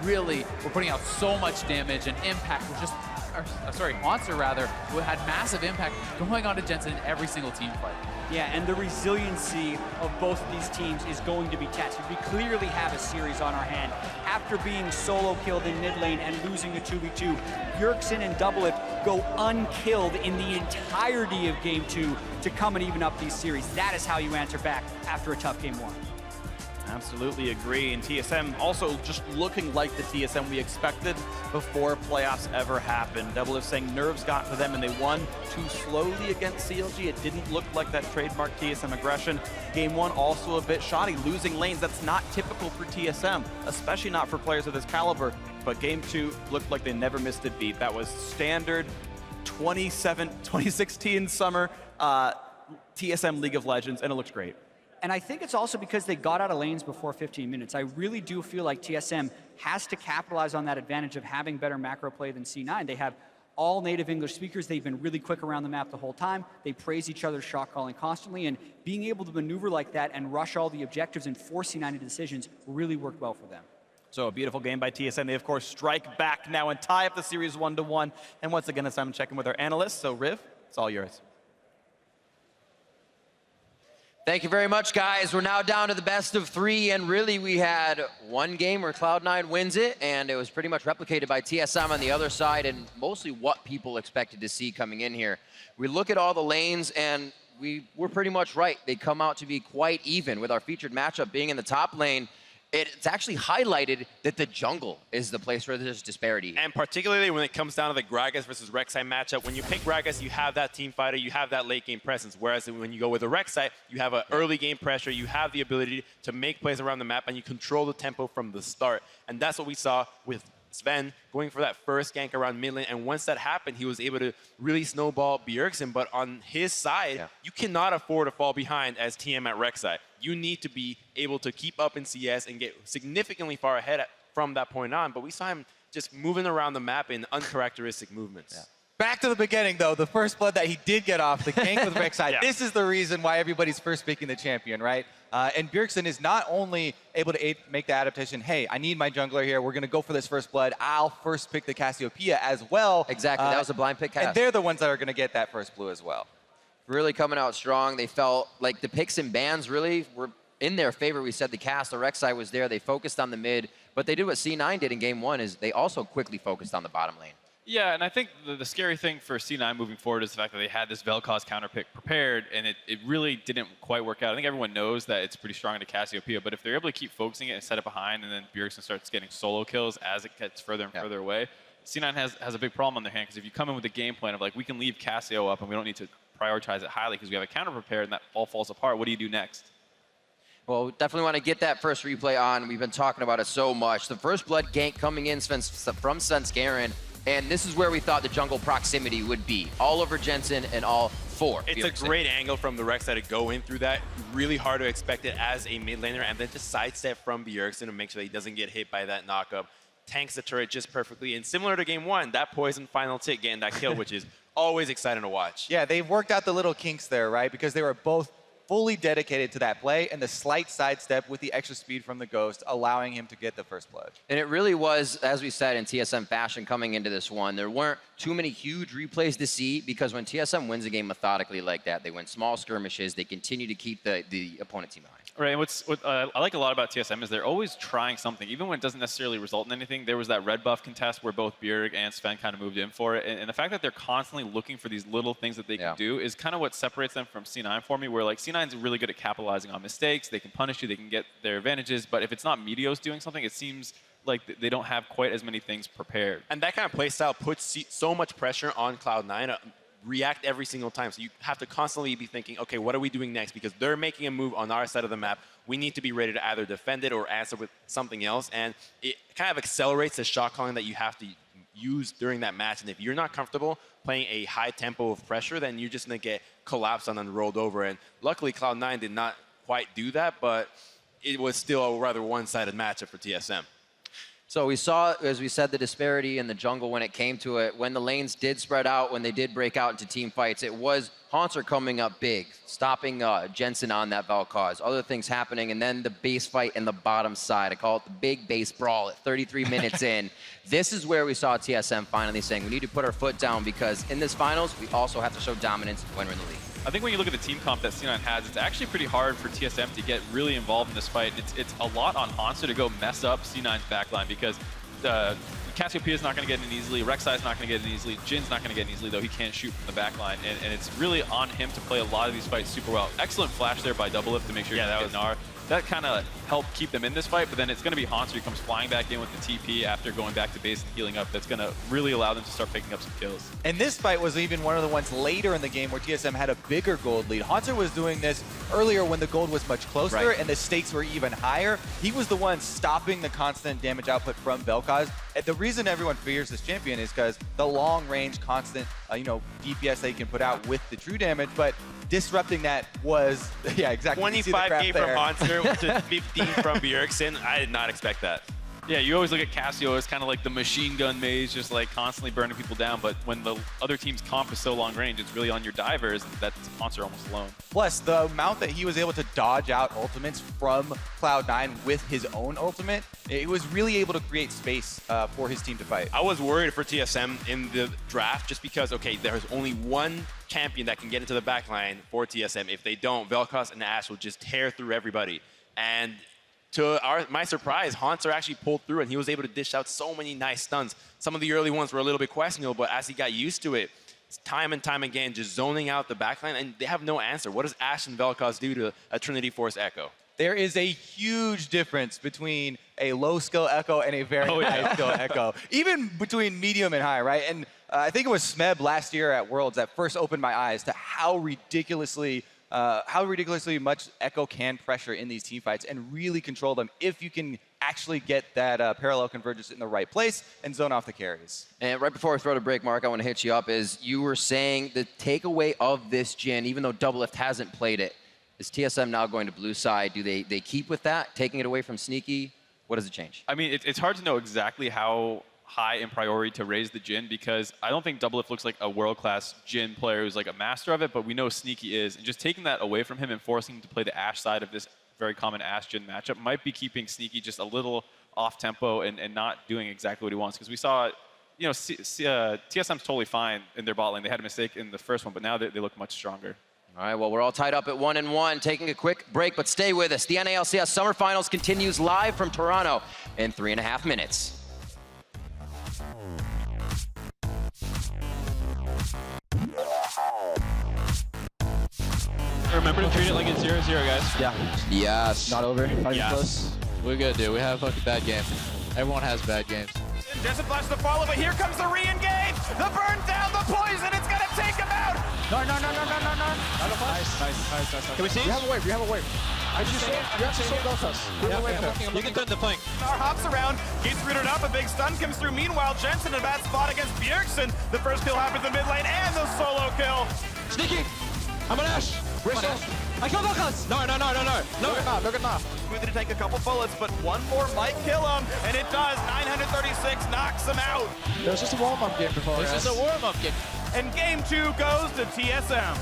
really were putting out so much damage, and Impact was just, Haunter rather, who had massive impact going on to Jensen in every single team fight. Yeah, and the resiliency of both of these teams is going to be tested. We clearly have a series on our hand. After being solo killed in mid lane and losing a 2v2, Bjergsen and Doublelift go unkilled in the entirety of game 2 to come and even up these series. That is how you answer back after a tough game 1. Absolutely agree, and TSM also just looking like the TSM we expected before playoffs ever happened. Doublelift saying nerves got to them and they won too slowly against CLG. It didn't look like that trademark TSM aggression. Game 1 also a bit shoddy, losing lanes. That's not typical for TSM, especially not for players of this caliber. But game 2 looked like they never missed a beat. That was standard 2016 summer TSM League of Legends, and it looks great. And I think it's also because they got out of lanes before 15 minutes. I really do feel like TSM has to capitalize on that advantage of having better macro play than C9. They have all native English speakers. They've been really quick around the map the whole time. They praise each other's shot calling constantly, and being able to maneuver like that and rush all the objectives and force C9 into decisions really worked well for them. So a beautiful game by TSM. They, of course, strike back now and tie up the series 1-1. And once again, it's time to check in with our analysts. So, Riv, it's all yours. Thank you very much, guys. We're now down to the best of 3, and really we had one game where Cloud9 wins it, and it was pretty much replicated by TSM on the other side, and mostly what people expected to see coming in here. We look at all the lanes, and we were pretty much right. They come out to be quite even, with our featured matchup being in the top lane. It's actually highlighted that the jungle is the place where there's disparity. And particularly when it comes down to the Gragas versus Rek'Sai matchup, when you pick Gragas, you have that team fighter, you have that late game presence. Whereas when you go with a Rek'Sai, you have an early game pressure, you have the ability to make plays around the map, and you control the tempo from the start. And that's what we saw with Sven going for that first gank around mid lane, and once that happened, he was able to really snowball Bjergsen. But on his side, you cannot afford to fall behind as TM at Rek'Sai. You need to be able to keep up in CS and get significantly far ahead from that point on. But we saw him just moving around the map in uncharacteristic movements. Back to the beginning, though, the first blood that he did get off, the gank with Rek'Sai. This is the reason why everybody's first picking the champion, right? And Bjergsen is not only able to make the adaptation, hey, I need my jungler here, we're going to go for this first blood, I'll first pick the Cassiopeia as well. Exactly, that was a blind pick cast. And they're the ones that are going to get that first blue as well. Really coming out strong. They felt like the picks and bans really were in their favor. We said the cast, the Rek'Sai was there, they focused on the mid, but they did what C9 did in game 1, is they also quickly focused on the bottom lane. Yeah, and I think the scary thing for C9 moving forward is the fact that they had this Vel'Koz counter pick prepared, and it really didn't quite work out. I think everyone knows that it's pretty strong into Cassiopeia, but if they're able to keep focusing it and set it behind, and then Bjergsen starts getting solo kills as it gets further and further away, C9 has a big problem on their hand, because if you come in with a game plan of like, we can leave Cassio up and we don't need to prioritize it highly because we have a counter prepared and that all falls apart. What do you do next? Well, we definitely want to get that first replay on. We've been talking about it so much. The first blood gank coming in from Svenskeren, and this is where we thought the jungle proximity would be. All over Jensen and all four. It's a great angle from the Rek'Sai to go in through that. Really hard to expect it as a mid laner, and then just sidestep from Bjergsen to make sure that he doesn't get hit by that knockup. Tanks the turret just perfectly, and similar to game one, that poison final tick getting that kill, which is always exciting to watch. Yeah, they've worked out the little kinks there, right? Because they were both fully dedicated to that play, and the slight sidestep with the extra speed from the Ghost, allowing him to get the first blood. And it really was, as we said, in TSM fashion coming into this one. There weren't too many huge replays to see because when TSM wins a game methodically like that, they win small skirmishes, they continue to keep the opponent team behind. Right, and what I like a lot about TSM is they're always trying something, even when it doesn't necessarily result in anything. There was that red buff contest where both Bjerg and Sven kind of moved in for it, and the fact that they're constantly looking for these little things that they can do is kind of what separates them from C9 for me, where like C9's really good at capitalizing on mistakes, they can punish you, they can get their advantages, but if it's not Meteos doing something, it seems like they don't have quite as many things prepared. And that kind of play style puts so much pressure on Cloud9. React every single time. So you have to constantly be thinking, okay, what are we doing next? Because they're making a move on our side of the map. We need to be ready to either defend it or answer with something else. And it kind of accelerates the shot calling that you have to use during that match. And if you're not comfortable playing a high tempo of pressure, then you're just going to get collapsed on and rolled over. And luckily, Cloud9 did not quite do that, but it was still a rather one-sided matchup for TSM. So we saw, as we said, the disparity in the jungle when it came to it. When the lanes did spread out, when they did break out into team fights, it was Haunter coming up big, stopping Jensen on that Vel'Koz. Other things happening, and then the base fight in the bottom side. I call it the big base brawl at 33 minutes in. This is where we saw TSM finally saying, we need to put our foot down because in this finals, we also have to show dominance when we're in the league. I think when you look at the team comp that C9 has, it's actually pretty hard for TSM to get really involved in this fight. It's a lot on Hanser to go mess up C9's backline because Cassiopeia's not going to get in easily, Rek'Sai's not going to get in easily, Jin's not going to get in easily, though he can't shoot from the backline, and it's really on him to play a lot of these fights super well. Excellent flash there by Doublelift to make sure that was Gnar. That kind of helped keep them in this fight, but then it's going to be Hanser who comes flying back in with the TP after going back to base and healing up. That's going to really allow them to start picking up some kills. And this fight was even one of the ones later in the game where TSM had a bigger gold lead. Hanser was doing this earlier when the gold was much closer and the stakes were even higher. He was the one stopping the constant damage output from Vel'Koz. And the reason everyone fears this champion is because the long-range, constant, DPS they can put out with the true damage, but disrupting that was, yeah, exactly. 25K from Hanser to 15 from Bjergsen. I did not expect that. Yeah, you always look at Cassio as kind of like the machine gun maze, just like constantly burning people down. But when the other team's comp is so long range, it's really on your divers. That's Hanser almost alone. Plus, the amount that he was able to dodge out ultimates from Cloud9 with his own ultimate, it was really able to create space for his team to fight. I was worried for TSM in the draft just because, okay, there's only one champion that can get into the backline for TSM. If they don't, Vel'Koz and Ashe will just tear through everybody. And to my surprise, Hanser actually pulled through and he was able to dish out so many nice stuns. Some of the early ones were a little bit questionable, but as he got used to it, time and time again, just zoning out the backline, and they have no answer. What does Ashe and Vel'Koz do to a Trinity Force Echo? There is a huge difference between a low-skill Echo and a very high-skill Echo. Even between medium and high, right? And I think it was Smeb last year at Worlds that first opened my eyes to how ridiculously much Echo can pressure in these team fights and really control them if you can actually get that parallel convergence in the right place and zone off the carries. And right before I throw to break, Mark, I want to hit you up is you were saying the takeaway of this Jhin, even though Doublelift hasn't played it, is TSM now going to blue side? Do they keep with that, taking it away from Sneaky? What does it change? I mean, it's hard to know exactly how high in priority to raise the Jhin because I don't think Doublelift looks like a world-class Jhin player who's like a master of it, but we know Sneaky is. And just taking that away from him and forcing him to play the Ashe side of this very common Ashe Jhin matchup might be keeping Sneaky just a little off-tempo and not doing exactly what he wants. Because we saw, TSM's totally fine in their bot lane. They had a mistake in the first one, but now they look much stronger. All right, well, we're all tied up at 1-1, taking a quick break, but stay with us. The NALCS Summer Finals continues live from Toronto in 3.5 minutes. Remember to treat it like it's 0-0, guys. Yeah. Yes. Not over. Not even close. We're good, dude. We have a fucking bad game. Everyone has bad games. Jensen flashes the follow, but here comes the re-engage! The burn down, the poison, it's gonna take him out! No. Nice. Can we see? You have a wave. You have to sold us. You can turn the flank. Nar hops around, gets rooted up, a big stun comes through. Meanwhile, Jensen in a bad spot against Bjergsen. The first kill happens in mid lane and the solo kill. Sneaky. I'm an Ash. I killed Lucas. No. Look at that. Smoothie to take a couple bullets, but 1-4 might kill him, and it does. 936 knocks him out. It was just a warm-up game before. This is a warm-up game. And game 2 goes to TSM.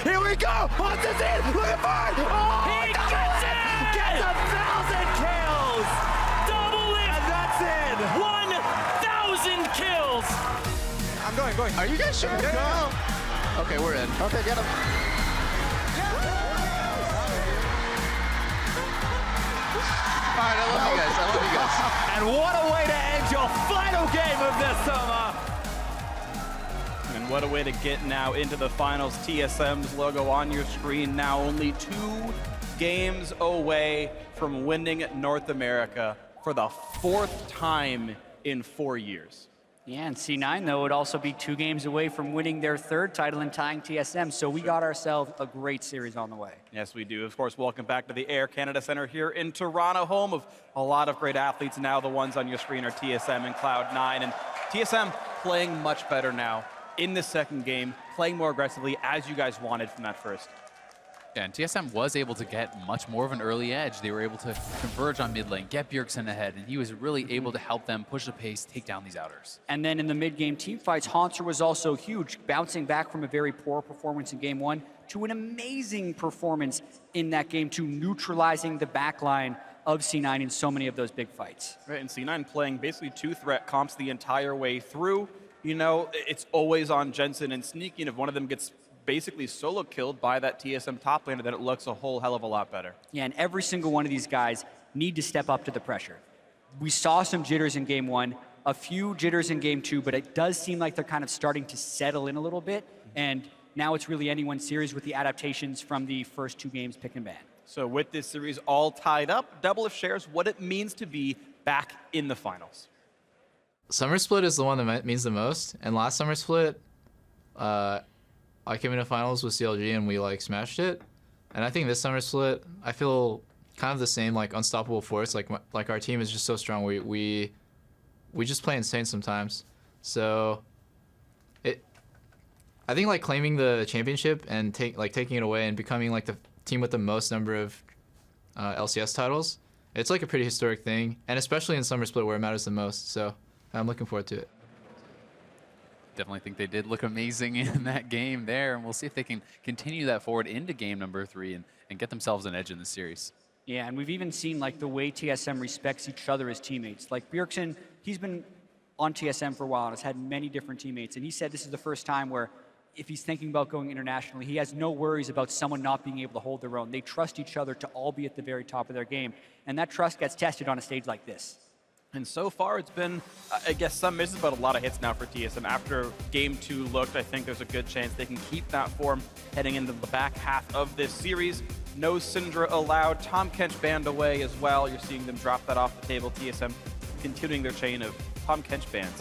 Here we go! Hunter's in! Looking for it! Oh, He gets it! Gets 1,000 kills! Double it! And that's it! 1,000 kills! I'm going. Are you guys sure? Yeah. Okay, we're in. Okay, get him. All right, I love you guys. And what a way to end your final game of this summer. And what a way to get now into the finals. TSM's logo on your screen now, only 2 games away from winning North America for the 4th time in 4 years. Yeah, and C9, though, would also be 2 games away from winning their 3rd title and tying TSM, so we got ourselves a great series on the way. Yes, we do. Of course, welcome back to the Air Canada Centre here in Toronto, home of a lot of great athletes. Now the ones on your screen are TSM and Cloud9, and TSM playing much better now in the 2nd game, playing more aggressively as you guys wanted from that first. Yeah, and TSM was able to get much more of an early edge. They were able to converge on mid lane, get Bjergsen ahead, and he was really able to help them push the pace, take down these outers. And then in the mid-game team fights, Haunter was also huge, bouncing back from a very poor performance in Game 1 to an amazing performance in that Game 2, neutralizing the backline of C9 in so many of those big fights. Right, and C9 playing basically 2-threat comps the entire way through. You know, it's always on Jensen and Sneaky, and if one of them gets basically solo killed by that TSM top laner, then it looks a whole hell of a lot better. Yeah, and every single one of these guys need to step up to the pressure. We saw some jitters in Game 1, a few jitters in Game 2, but it does seem like they're kind of starting to settle in a little bit, and now it's really anyone's series with the adaptations from the first 2 games pick and ban. So with this series all tied up, Doublelift shares what it means to be back in the finals. Summer Split is the one that means the most, and last Summer Split, I came into finals with CLG and we like smashed it. And I think this Summer Split, I feel kind of the same, like unstoppable force. Like our team is just so strong. We just play insane sometimes. So I think like claiming the championship and taking it away and becoming like the team with the most number of LCS titles, it's like a pretty historic thing. And especially in Summer Split where it matters the most. So I'm looking forward to it. Definitely think they did look amazing in that game there, and we'll see if they can continue that forward into game number 3 and get themselves an edge in the series. Yeah, and we've even seen like the way TSM respects each other as teammates. Like Bjergsen, he's been on TSM for a while and has had many different teammates, and he said this is the first time where if he's thinking about going internationally, he has no worries about someone not being able to hold their own. They trust each other to all be at the very top of their game, and that trust gets tested on a stage like this. And so far, it's been, I guess, some misses, but a lot of hits now for TSM. After Game 2 looked, I think there's a good chance they can keep that form heading into the back half of this series. No Syndra allowed. Tom Kench banned away as well. You're seeing them drop that off the table. TSM continuing their chain of Tom Kench bans.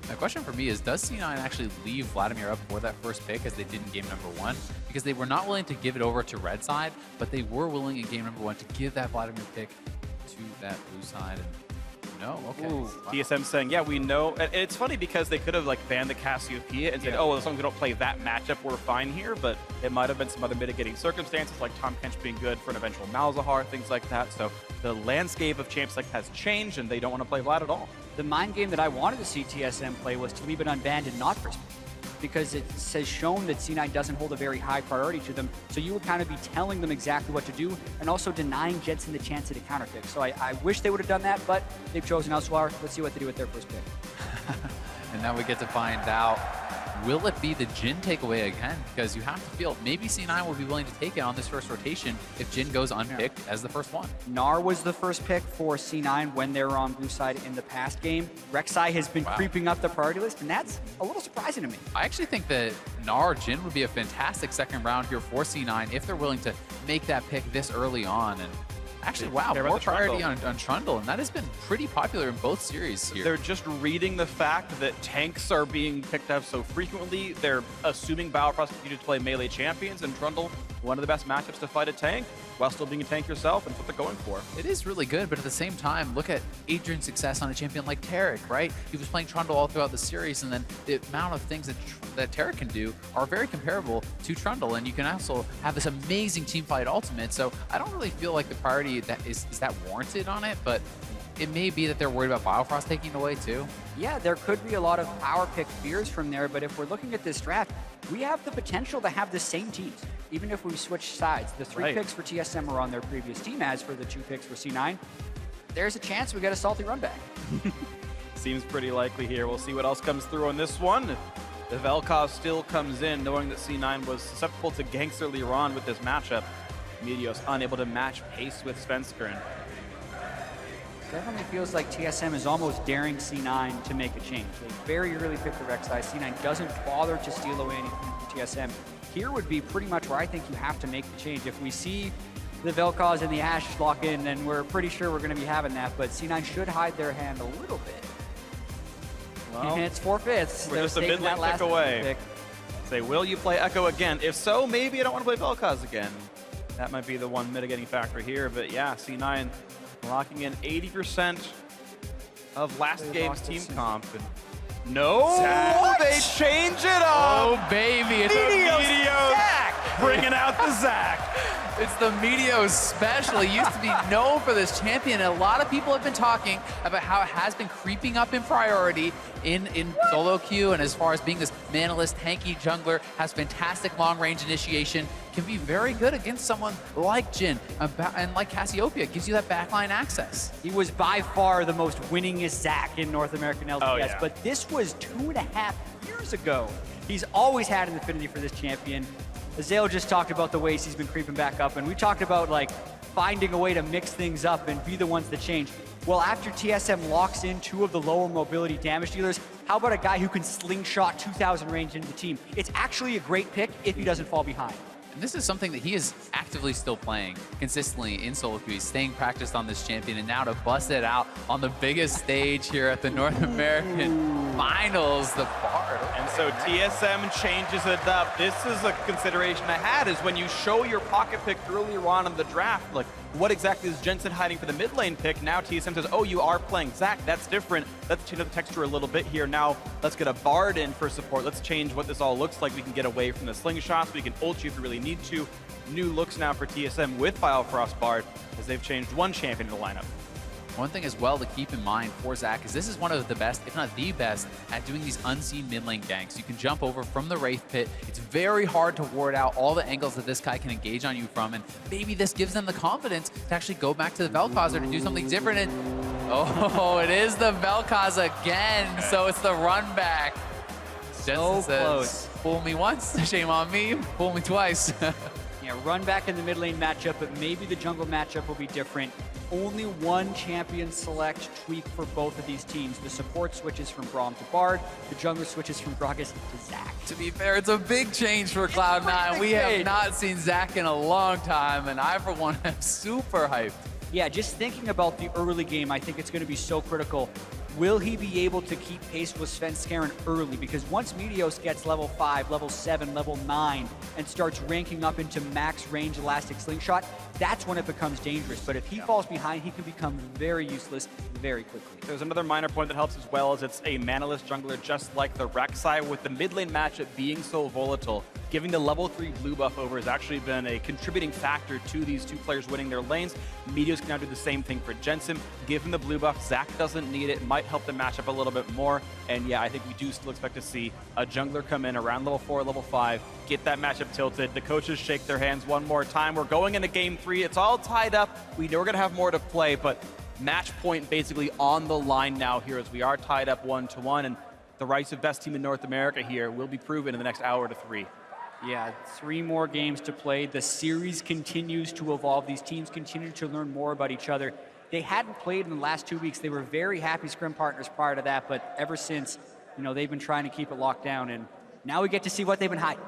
The question for me is, does C9 actually leave Vladimir up for that first pick as they did in game number 1? Because they were not willing to give it over to red side, but they were willing in game number 1 to give that Vladimir pick to that blue side. And no, okay. Ooh, wow. TSM saying, yeah, we know. And it's funny because they could have like banned the Cassiopeia and said, oh, well, as long as we don't play that matchup, we're fine here. But it might have been some other mitigating circumstances, like Tom Kench being good for an eventual Malzahar, things like that. So the landscape of Champ Select has changed, and they don't want to play Vlad at all. The mind game that I wanted to see TSM play was to leave it unbanned and not first pick, because it has shown that C9 doesn't hold a very high priority to them. So you would kind of be telling them exactly what to do and also denying Jensen the chance at a counter pick. So I wish they would have done that, but they've chosen elsewhere. Let's see what they do with their first pick. And now we get to find out, will it be the Jhin takeaway again? Because you have to feel maybe C9 will be willing to take it on this first rotation if Jhin goes unpicked as the first one. Gnar was the first pick for C9 when they were on blue side in the past game. Rek'Sai has been creeping up the priority list, and that's a little surprising to me. I actually think that Gnar Jhin would be a fantastic second round here for C9 if they're willing to make that pick this early on. And actually, wow, more priority on Trundle, and that has been pretty popular in both series here. They're just reading the fact that tanks are being picked up so frequently. They're assuming Biofrost continue to play melee champions, and Trundle, one of the best matchups to fight a tank while still being a tank yourself, and that's what they're going for. It is really good, but at the same time, look at Adrian's success on a champion like Taric, right? He was playing Trundle all throughout the series, and then the amount of things that Taric can do are very comparable to Trundle, and you can also have this amazing teamfight ultimate, so I don't really feel like the priority that is that warranted on it, but it may be that they're worried about Biofrost taking it away too. Yeah, there could be a lot of power pick fears from there, but if we're looking at this draft, we have the potential to have the same teams, even if we switch sides. The 3 picks for TSM are on their previous team, as for the 2 picks for C9. There's a chance we get a salty run back. Seems pretty likely here. We'll see what else comes through on this one. The Vel'Koz still comes in, knowing that C9 was susceptible to ganks earlier on with this matchup. Meteos unable to match pace with Svenskeren. Definitely feels like TSM is almost daring C9 to make a change. They very early pick the Rek'Sai. C9 doesn't bother to steal away anything from TSM. Here would be pretty much where I think you have to make the change. If we see the Vel'Koz and the Ashe lock in, then we're pretty sure we're going to be having that, but C9 should hide their hand a little bit. Well, it's forfeits. We're just a mid lane pick away. Say, will you play Echo again? If so, maybe I don't want to play Vel'Koz again. That might be the one mitigating factor here. But yeah, C9 locking in 80% of last game's team comp. And no, Zach. they change it up. Oh, baby. It's Meteos Zach. bringing out the Zach. It's the Meteos special. He used to be known for this champion. And a lot of people have been talking about how it has been creeping up in priority in solo queue, and as far as being this manaless, tanky jungler, has fantastic long-range initiation, can be very good against someone like Jhin and like Cassiopeia. Gives you that backline access. He was by far the most winningest Zach in North American LCS, Oh, yeah. but this was 2.5 years ago. He's always had an affinity for this champion. Azale just talked about the ways he's been creeping back up, and we talked about like finding a way to mix things up and be the ones that change. Well, after TSM locks in 2 of the lower mobility damage dealers, how about a guy who can slingshot 2,000 range into the team? It's actually a great pick if he doesn't fall behind. And this is something that he is actively still playing consistently in solo queue. He's staying practiced on this champion, and now to bust it out on the biggest stage here at the North American Finals, the Bard. And so TSM changes it up. This is a consideration I had, is when you show your pocket pick earlier on in the draft, like what exactly is Jensen hiding for the mid lane pick? Now TSM says, oh, you are playing Zach. That's different. Let's change the texture a little bit here. Now let's get a Bard in for support. Let's change what this all looks like. We can get away from the slingshots. We can ult you if we really need to. New looks now for TSM with Biofrost Bard, as they've changed one champion in the lineup. One thing as well to keep in mind for Zach is this is one of the best, if not the best, at doing these unseen mid lane ganks. You can jump over from the Wraith Pit. It's very hard to ward out all the angles that this guy can engage on you from, and maybe this gives them the confidence to actually go back to the Vel'Koz or to do something different. And oh, it is the Vel'Koz again, so it's the run back. Jensen says, close. Fool me once, shame on me, fool me twice. Yeah, run back in the mid lane matchup, but maybe the jungle matchup will be different. Only one champion select tweak for both of these teams. The support switches from Braum to Bard. The jungler switches from Gragas to Zach. To be fair, it's a big change for Cloud9. We have not seen Zach in a long time, and I, for one, am super hyped. Yeah, just thinking about the early game, I think it's going to be so critical. Will he be able to keep pace with Svenskeren early? Because once Meteos gets level 5, level 7, level 9, and starts ranking up into max range elastic slingshot, that's when it becomes dangerous. But if he falls behind, he can become very useless very quickly. There's another minor point that helps as well, as it's a manaless jungler just like the Rek'Sai, with the mid lane matchup being so volatile. Giving the level 3 blue buff over has actually been a contributing factor to these two players winning their lanes. Meteos can now do the same thing for Jensen. Give him the blue buff. Zach doesn't need it. Might help the matchup a little bit more. And yeah, I think we do still expect to see a jungler come in around level 4, level 5, get that matchup tilted. The coaches shake their hands one more time. We're going into game 3. It's all tied up. We know we're going to have more to play, but match point basically on the line now here, as we are tied up 1-1. And the rights of best team in North America here will be proven in the next hour to 3. Yeah, 3 more games to play. The series continues to evolve. These teams continue to learn more about each other. They hadn't played in the last 2 weeks. They were very happy scrim partners prior to that, but ever since, you know, they've been trying to keep it locked down, and now we get to see what they've been hiding.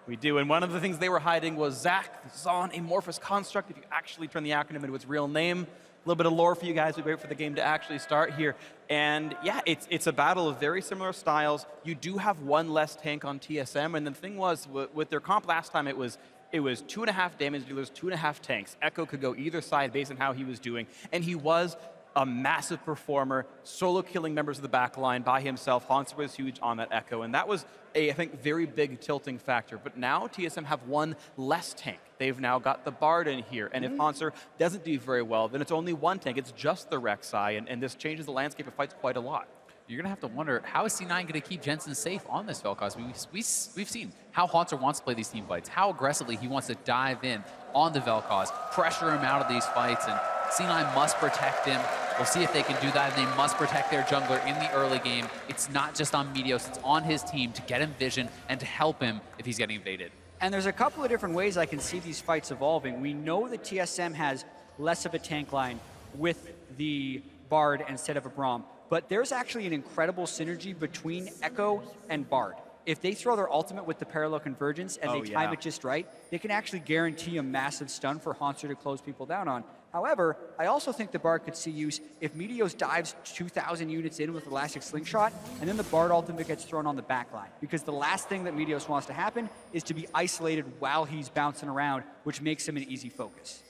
We do, and one of the things they were hiding was Zach, the Zon Amorphous Construct, if you actually turn the acronym into its real name. A little bit of lore for you guys. We wait for the game to actually start here. And yeah, it's a battle of very similar styles. You do have one less tank on TSM, and the thing was, with their comp last time, it was 2.5 damage dealers, 2.5 tanks. Echo could go either side based on how he was doing, and he was a massive performer, solo killing members of the back line by himself. Haunter was huge on that Echo, and that was I think, very big tilting factor. But now TSM have one less tank. They've now got the Bard in here, and if Haunter doesn't do very well, then it's only one tank. It's just the Rek'Sai, and this changes the landscape of fights quite a lot. You're going to have to wonder, how is C9 going to keep Jensen safe on this Vel'Koz? We've seen how Haunter wants to play these team fights, how aggressively he wants to dive in on the Vel'Koz, pressure him out of these fights, and C9 must protect him. We'll see if they can do that, and they must protect their jungler in the early game. It's not just on Meteos, it's on his team to get him vision and to help him if he's getting invaded. And there's a couple of different ways I can see these fights evolving. We know that TSM has less of a tank line with the Bard instead of a Braum, but there's actually an incredible synergy between Echo and Bard. if they throw their ultimate with the parallel convergence and they time yeah. it just right, they can actually guarantee a massive stun for Haunter to close people down on. However, I also think the Bard could see use if Meteos dives 2,000 units in with Elastic Slingshot, and then the Bard ultimate gets thrown on the backline. Because the last thing that Meteos wants to happen is to be isolated while he's bouncing around, which makes him an easy focus.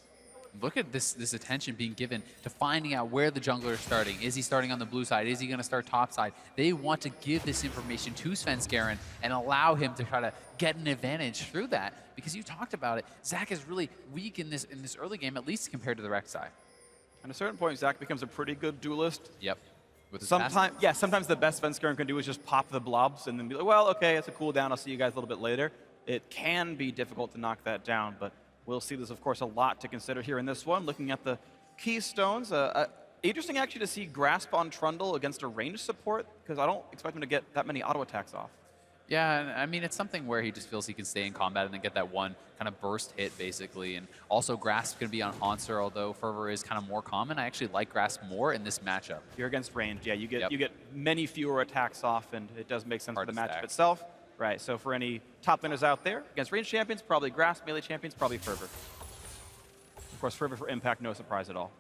Look at this attention being given to finding out where the jungler is starting. Is he starting on the blue side? Is he going to start top side? They want to give this information to Svenskeren and allow him to try to get an advantage through that. Because you talked about it, Zach is really weak in this early game, at least compared to the Rek'Sai. At a certain point, Zach becomes a pretty good duelist. Yep. With his sometimes the best Svenskeren can do is just pop the blobs and then be like, well, okay, it's a cooldown. I'll see you guys a little bit later. It can be difficult to knock that down, but we'll see. There's, of course, a lot to consider here in this one. Looking at the keystones, interesting actually to see Grasp on Trundle against a ranged support, because I don't expect him to get that many auto attacks off. Yeah, I mean, it's something where he just feels he can stay in combat and then get that one kind of burst hit, basically. And also, Grasp can be on Haunter, although Fervor is kind of more common. I actually like Grasp more in this matchup. You're against ranged, yeah. You get many fewer attacks off, and it does make sense for the matchup itself. Right, so for any top laners out there, against ranged champions, probably Grasp, melee champions, probably Fervor. Of course, Fervor for Impact, no surprise at all.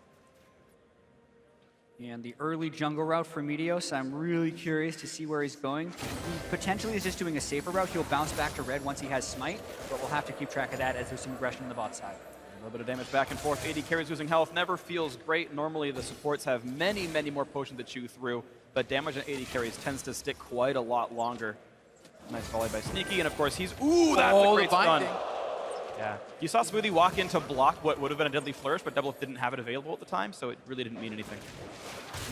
And the early jungle route for Meteos, I'm really curious to see where he's going. He potentially is just doing a safer route. He'll bounce back to red once he has Smite, but we'll have to keep track of that as there's some aggression on the bot side. A little bit of damage back and forth. AD carries losing health never feels great. Normally the supports have many, many more potions to chew through, but damage on AD carries tends to stick quite a lot longer. Nice volley by Sneaky, and of course he's, ooh, that's a great stun. Yeah, you saw Smoothie walk in to block what would have been a deadly flourish, but Doublelift didn't have it available at the time, so it really didn't mean anything.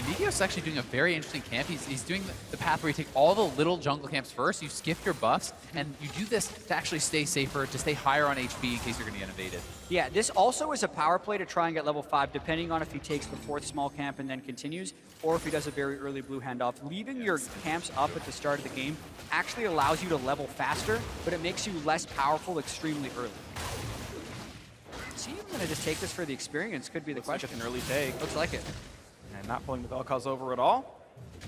Meteos is actually doing a very interesting camp. He's doing the path where you take all the little jungle camps first, you skip your buffs, and you do this to actually stay safer, to stay higher on HP in case you're going to get invaded. Yeah, this also is a power play to try and get level 5, depending on if he takes the 4th small camp and then continues, or if he does a very early blue handoff. Leaving your camps up at the start of the game actually allows you to level faster, but it makes you less powerful extremely early. Is he even going to just take this for the experience? Could be the question. Like an early take. Looks like it. And not pulling the Vel'Koz over at all.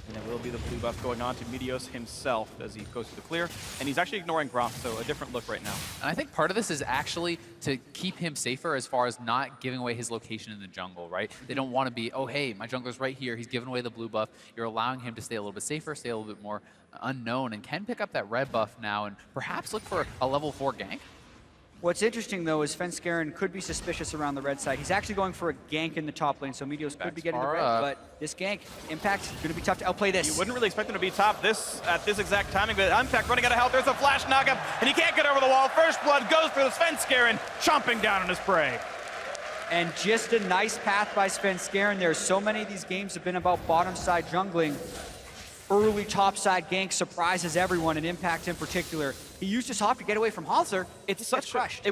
And it will be the blue buff going on to Meteos himself as he goes through the clear. And he's actually ignoring Gromp, so a different look right now. And I think part of this is actually to keep him safer as far as not giving away his location in the jungle, right? They don't want to be, oh, hey, my jungler's right here. He's giving away the blue buff. You're allowing him to stay a little bit safer, stay a little bit more unknown, and can pick up that red buff now and perhaps look for a level 4 gank. What's interesting, though, is Svenskeren could be suspicious around the red side. He's actually going for a gank in the top lane, so Meteos could be getting the red, but this gank, Impact, going to be tough to outplay this. You wouldn't really expect him to be top at this exact timing, but Impact running out of health. There's a flash knockup, and he can't get over the wall. First blood goes for the Svenskeren, chomping down on his prey. And just a nice path by Svenskeren there. So many of these games have been about bottom side jungling. Early top side gank surprises everyone, and Impact in particular. He used his hop to get away from Halser. It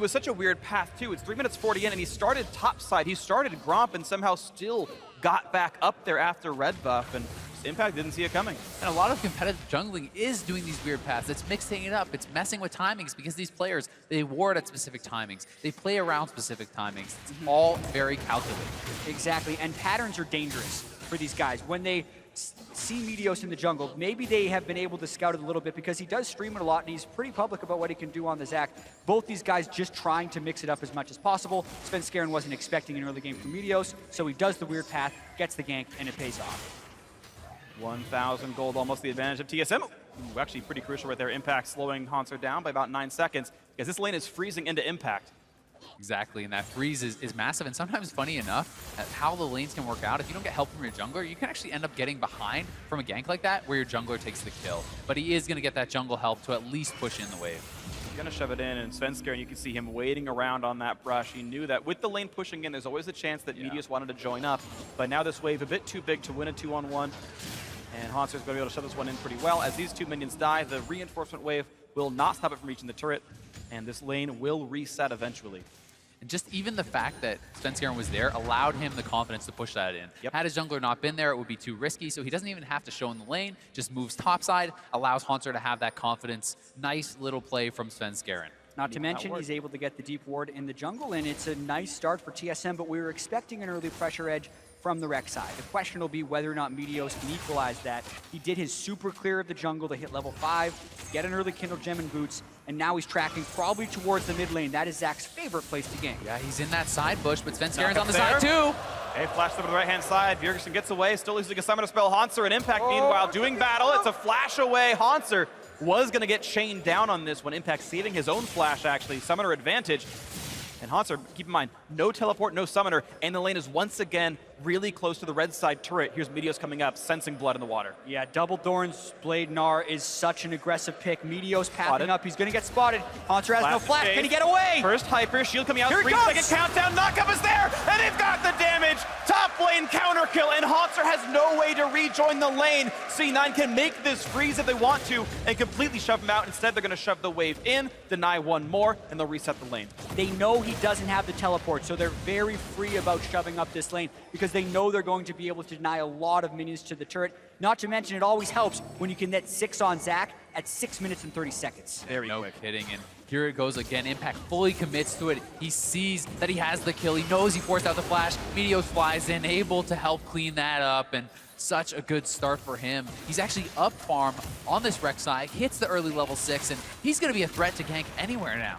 was such a weird path, too. It's 3 minutes 40 in, and he started top side. He started Gromp and somehow still got back up there after red buff, and Impact didn't see it coming. And a lot of competitive jungling is doing these weird paths. It's mixing it up. It's messing with timings because these players, they ward at specific timings. They play around specific timings. It's all very calculated. Exactly, and patterns are dangerous for these guys. When they see Meteos in the jungle, maybe they have been able to scout it a little bit because he does stream it a lot and he's pretty public about what he can do on the Zac. Both these guys just trying to mix it up as much as possible. Svenskeren wasn't expecting an early game from Meteos, so he does the weird path, gets the gank, and it pays off. 1,000 gold, almost the advantage of TSM. Ooh, actually pretty crucial right there. Impact slowing Haunter down by about 9 seconds because this lane is freezing into Impact. Exactly, and that freeze is massive, and sometimes funny enough, how the lanes can work out. If you don't get help from your jungler, you can actually end up getting behind from a gank like that where your jungler takes the kill. But he is going to get that jungle help to at least push in the wave. He's going to shove it in, and Svenskeren, you can see him waiting around on that brush. He knew that with the lane pushing in, there's always a chance that Meteos wanted to join up. But now this wave a bit too big to win a 2-on-1, and Haunter's going to be able to shove this one in pretty well. As these two minions die, the reinforcement wave will not stop it from reaching the turret, and this lane will reset eventually. And just even the fact that Svenskeren was there allowed him the confidence to push that in. Had his jungler not been there, it would be too risky, so he doesn't even have to show in the lane, just moves topside, allows Haunter to have that confidence. Nice little play from Svenskeren. Not to mention, he's able to get the deep ward in the jungle, and it's a nice start for TSM, but we were expecting an early pressure edge from the wreck side. The question will be whether or not Meteos can equalize that. He did his super clear of the jungle to hit level 5, get an early Kindle Gem and boots, and now he's tracking probably towards the mid lane. That is Zach's favorite place to gank. Yeah, he's in that side bush, but Svenskaren's on the side too. Hey, flash over to the right-hand side. Bjergsen gets away, still using a summoner spell. Haunter and Impact, meanwhile, doing battle. It's a flash away. Haunter was going to get chained down on this one. Impact saving his own flash, actually. Summoner advantage. And Haunter, keep in mind, no teleport, no summoner, and the lane is once again really close to the red side turret. Here's Meteos coming up, sensing blood in the water. Yeah, Double Thorns Blade Gnar is such an aggressive pick. Meteos pathing up, he's gonna get spotted. Haunter has no flash, can he get away? First Hyper, shield coming out, Here 3-second countdown, knockup is there, and they've got the damage! Top lane counter kill, and Haunter has no way to rejoin the lane. C9 can make this freeze if they want to, and completely shove him out. Instead, they're gonna shove the wave in, deny one more, and they'll reset the lane. They know he doesn't have the teleport, so they're very free about shoving up this lane because they know they're going to be able to deny a lot of minions to the turret. Not to mention, it always helps when you can net 6 on Zach at 6 minutes and 30 seconds. Very no kidding, and here it goes again. Impact fully commits to it. He sees that he has the kill. He knows he forced out the flash. Meteos flies in, able to help clean that up, and such a good start for him. He's actually up farm on this wreck side, hits the early level 6, and he's going to be a threat to gank anywhere now.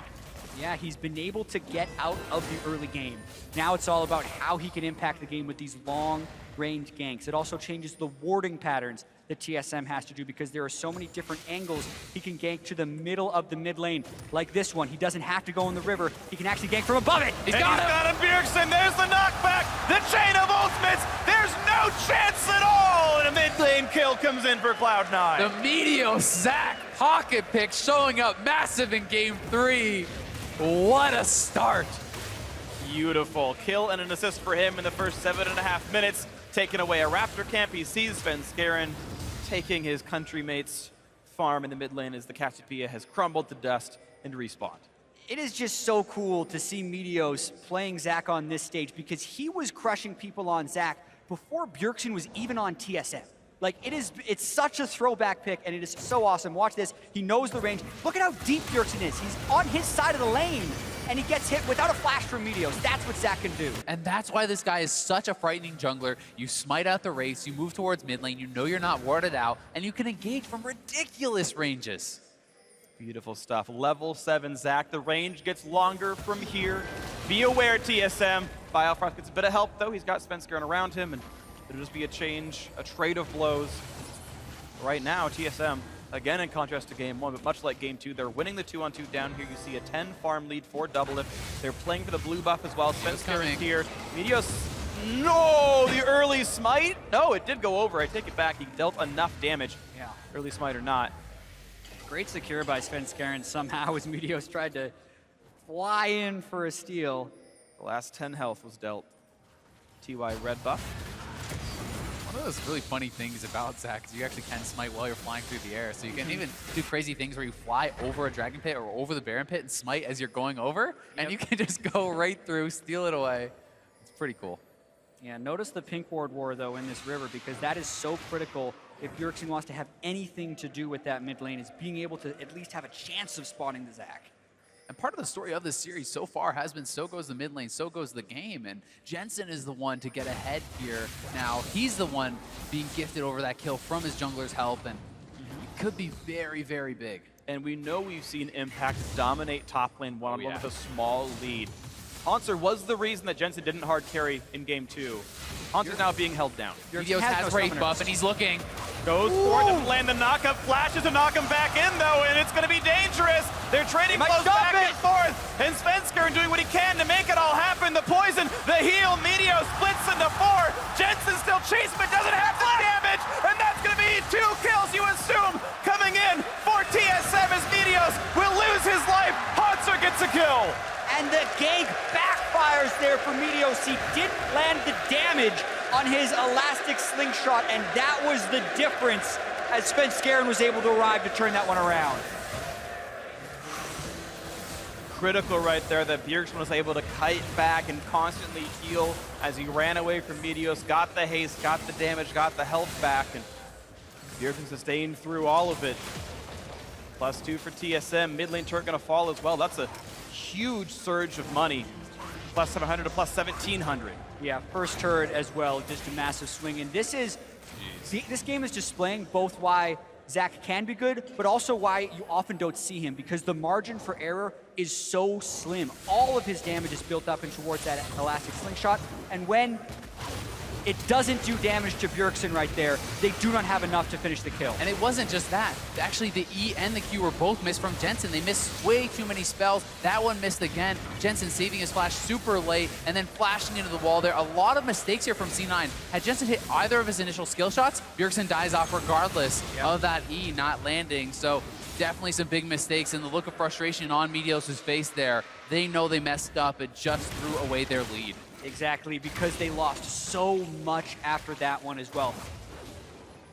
Yeah, he's been able to get out of the early game. Now it's all about how he can impact the game with these long-range ganks. It also changes the warding patterns that TSM has to do because there are so many different angles he can gank to the middle of the mid lane. Like this one, he doesn't have to go in the river. He can actually gank from above it. He's got him, Bjergsen. There's the knockback. The chain of ultimates. There's no chance at all. And a mid lane kill comes in for Cloud9. The Meteos Zach pocket pick showing up massive in game 3. What a start. Beautiful. Kill and an assist for him in the first 7.5 minutes. Taking away a Raptor camp. He sees Svenskeren taking his countrymate's farm in the mid lane as the Cassiopeia has crumbled to dust and respawned. It is just so cool to see Meteos playing Zach on this stage because he was crushing people on Zach before Bjergsen was even on TSM. Like, it's such a throwback pick, and it is so awesome. Watch this. He knows the range. Look at how deep Bjergsen is. He's on his side of the lane, and he gets hit without a flash from Meteos. That's what Zach can do. And that's why this guy is such a frightening jungler. You smite out the race, you move towards mid lane, you know you're not warded out, and you can engage from ridiculous ranges. Beautiful stuff. Level 7 Zach. The range gets longer from here. Be aware, TSM. Biofrost gets a bit of help, though. He's got Svenskeren around him, and it'll just be a trade of blows. Right now, TSM, again in contrast to game 1, but much like game 2, they're winning the 2-on-2 down here. You see a 10 farm lead for Doublelift. They're playing for the blue buff as well. Svenskeren here. Meteos, no! The early smite? No, it did go over. I take it back. He dealt enough damage. Yeah. Early smite or not. Great secure by Svenskeren somehow as Meteos tried to fly in for a steal. The last 10 health was dealt. TY red buff. One of those really funny things about Zach is you actually can smite while you're flying through the air. So you can even do crazy things where you fly over a dragon pit or over the Baron pit and smite as you're going over. And you can just go right through, steal it away. It's pretty cool. Yeah, notice the pink ward war, though, in this river, because that is so critical if Bjergsen wants to have anything to do with that mid lane, is being able to at least have a chance of spotting the Zach. And part of the story of this series so far has been so goes the mid lane, so goes the game. And Jensen is the one to get ahead here. Now, he's the one being gifted over that kill from his jungler's help, and it could be very, very big. And we know we've seen Impact dominate top lane one-on-one with a small lead. Haunter was the reason that Jensen didn't hard carry in game 2. Haunter's now being held down. Meteos has Wraith buff, and he's looking. Goes for it to land the knockup, flashes to knock him back in, though, and it's going to be dangerous. They're trading blows back and forth, and Svenskeren doing what he can to make it all happen. The poison, the heal, Meteos splits into 4. Jensen still chasing, but doesn't have the damage, and that's going to be 2 kills, you assume, coming in for TSM as Meteos will lose his life. Haunter gets a kill. And the gank backfires there for Meteos. He didn't land the damage on his elastic slingshot, and that was the difference as Svenskeren was able to arrive to turn that one around. Critical right there that Bjergsen was able to kite back and constantly heal as he ran away from Meteos, got the haste, got the damage, got the health back, and Bjergsen sustained through all of it. +2 for TSM. Mid lane turret gonna fall as well. That's a huge surge of money Plus 700 to plus 1700. Yeah, first turret as well, just a massive swing. And this game is displaying both why Zach can be good, but also why you often don't see him, because the margin for error is so slim. All of his damage is built up and towards that elastic slingshot, and when it doesn't do damage to Bjergsen right there, they do not have enough to finish the kill. And it wasn't just that. Actually, the E and the Q were both missed from Jensen. They missed way too many spells. That one missed again. Jensen saving his flash super late and then flashing into the wall there. A lot of mistakes here from C9. Had Jensen hit either of his initial skill shots, Bjergsen dies off regardless of that E not landing. So definitely some big mistakes, and the look of frustration on Meteos' face there. They know they messed up. It just threw away their lead. Exactly, because they lost so much after that one as well.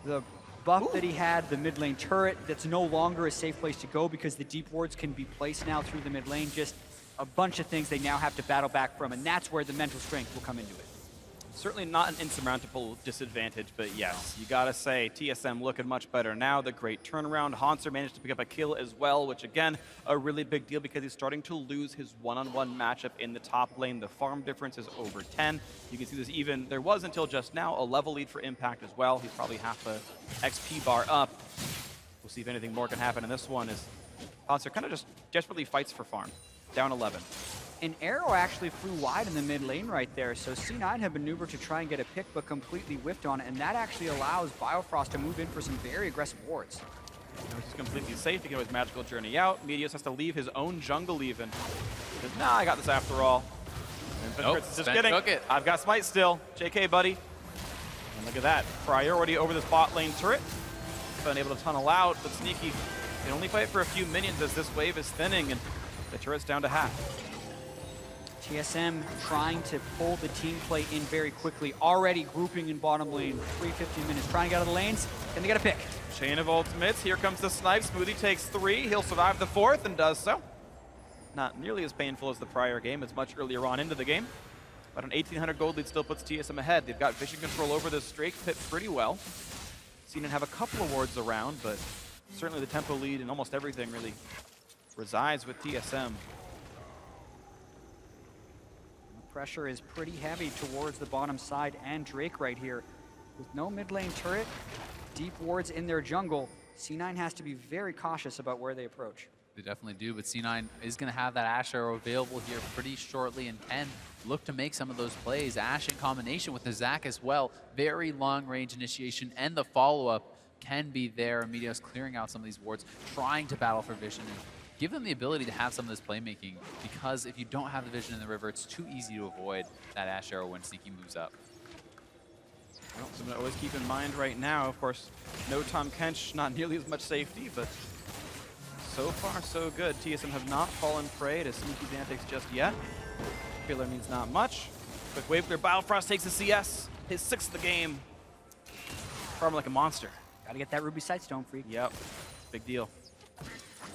The buff that he had, the mid lane turret, that's no longer a safe place to go because the deep wards can be placed now through the mid lane. Just a bunch of things they now have to battle back from, and that's where the mental strength will come into it. Certainly not an insurmountable disadvantage, but yes, you gotta say, TSM looking much better now. The great turnaround. Hanser managed to pick up a kill as well, which again, a really big deal because he's starting to lose his one-on-one matchup in the top lane. The farm difference is over 10. You can see this even, there was until just now, a level lead for Impact as well. He's probably half a XP bar up. We'll see if anything more can happen in this one as Hanser kind of just desperately fights for farm. Down 11. An arrow actually flew wide in the mid lane right there, so C9 had maneuvered to try and get a pick, but completely whiffed on it, and that actually allows Biofrost to move in for some very aggressive wards. He's completely safe to get his magical journey out. Meteos has to leave his own jungle even. He says, nah, I got this after all. And Nope, just kidding. took it. I've got smite still. JK, buddy. And look at that. Priority over this bot lane turret. Been able to tunnel out, but Sneaky can only fight for a few minions as this wave is thinning, and the turret's down to half. TSM trying to pull the team play in very quickly, already grouping in bottom lane, 3:15 minutes, trying to get out of the lanes, and they got a pick. Chain of ultimates, here comes the snipe. Smoothie takes 3, he'll survive the 4th and does so. Not nearly as painful as the prior game, it's much earlier on into the game. But an 1,800 gold lead still puts TSM ahead. They've got vision control over this Drake pit pretty well. Seen it have a couple of wards around, but certainly the tempo lead and almost everything really resides with TSM. Pressure is pretty heavy towards the bottom side and Drake right here. With no mid lane turret, deep wards in their jungle, C9 has to be very cautious about where they approach. They definitely do, but C9 is going to have that Ashe arrow available here pretty shortly and can look to make some of those plays. Ashe in combination with the Zac as well. Very long range initiation, and the follow-up can be there. Meteos clearing out some of these wards, trying to battle for vision and give them the ability to have some of this playmaking, because if you don't have the vision in the river, it's too easy to avoid that Ashe arrow when Sneaky moves up. Well, something to always keep in mind right now, of course, no Tom Kench, not nearly as much safety, but so far so good. TSM have not fallen prey to Sneaky's antics just yet. Filler means not much. Quick wave clear, Biofrost takes a CS, his 6th of the game. Farm like a monster. Gotta get that Ruby Sightstone, Freak. Yep, big deal.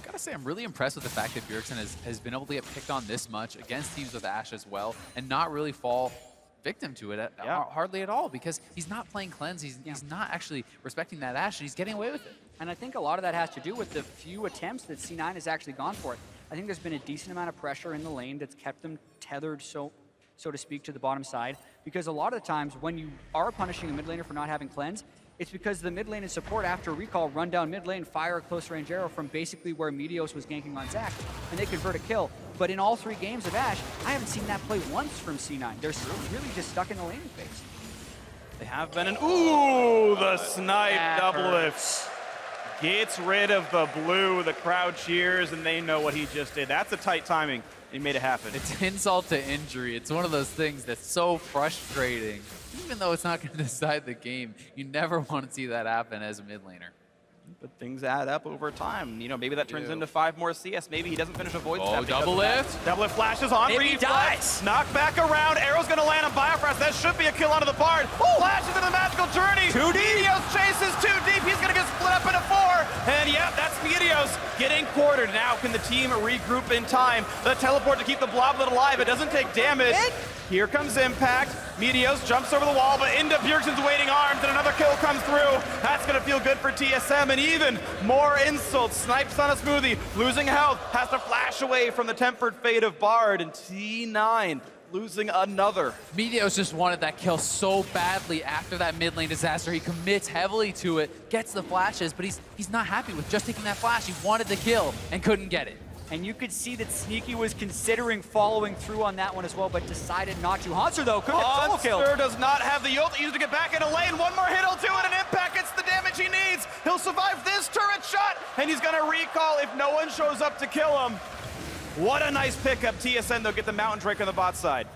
Gotta say, I'm really impressed with the fact that Bjergsen has been able to get picked on this much against teams with Ashe as well and not really fall victim to it hardly at all, because he's not playing cleanse. He's not actually respecting that Ashe, and he's getting away with it. And I think a lot of that has to do with the few attempts that C9 has actually gone for it. I think there's been a decent amount of pressure in the lane that's kept them tethered, so to speak, to the bottom side, because a lot of the times when you are punishing a mid laner for not having cleanse, it's because the mid lane and support after recall run down mid lane, fire a close range arrow from basically where Meteos was ganking on Zac, and they convert a kill. But in all 3 games of Ashe, I haven't seen that play once from C9. They're really just stuck in the laning phase. They have been ooh, the snipe double lift. Gets rid of the blue, the crowd cheers, and they know what he just did. That's a tight timing. He made it happen. It's insult to injury. It's one of those things that's so frustrating. Even though it's not going to decide the game, you never want to see that happen as a mid laner. But things add up over time. You know, maybe that turns into 5 more CS. Maybe he doesn't finish a void step. Double lift. Double lift flashes on. Maybe he dies. Knock back around. Arrow's going to land on Biofrost. That should be a kill onto the Bard. Flashes into the magical journey. Meteos chases too deep. He's going to get split up into 4. And yeah, that's Meteos getting quartered. Now can the team regroup in time? The teleport to keep the Bloblet alive. It doesn't take damage. Here comes Impact. Meteos jumps over the wall, but into Bjergsen's waiting arms, and another kill comes through. That's going to feel good for TSM, and even more insults. Snipes on a Smoothie, losing health, has to flash away from the tempered fate of Bard, and T9 losing another. Meteos just wanted that kill so badly after that mid lane disaster. He commits heavily to it, gets the flashes, but he's not happy with just taking that flash. He wanted the kill and couldn't get it. And you could see that Sneaky was considering following through on that one as well, but decided not to. Hanser, though, could get solo kill. Hanser does not have the ult used to get back into lane. One more hit, he'll do it, and Impact gets the damage he needs. He'll survive this turret shot, and he's gonna recall if no one shows up to kill him. What a nice pickup. TSM, they'll get the Mountain Drake on the bot side.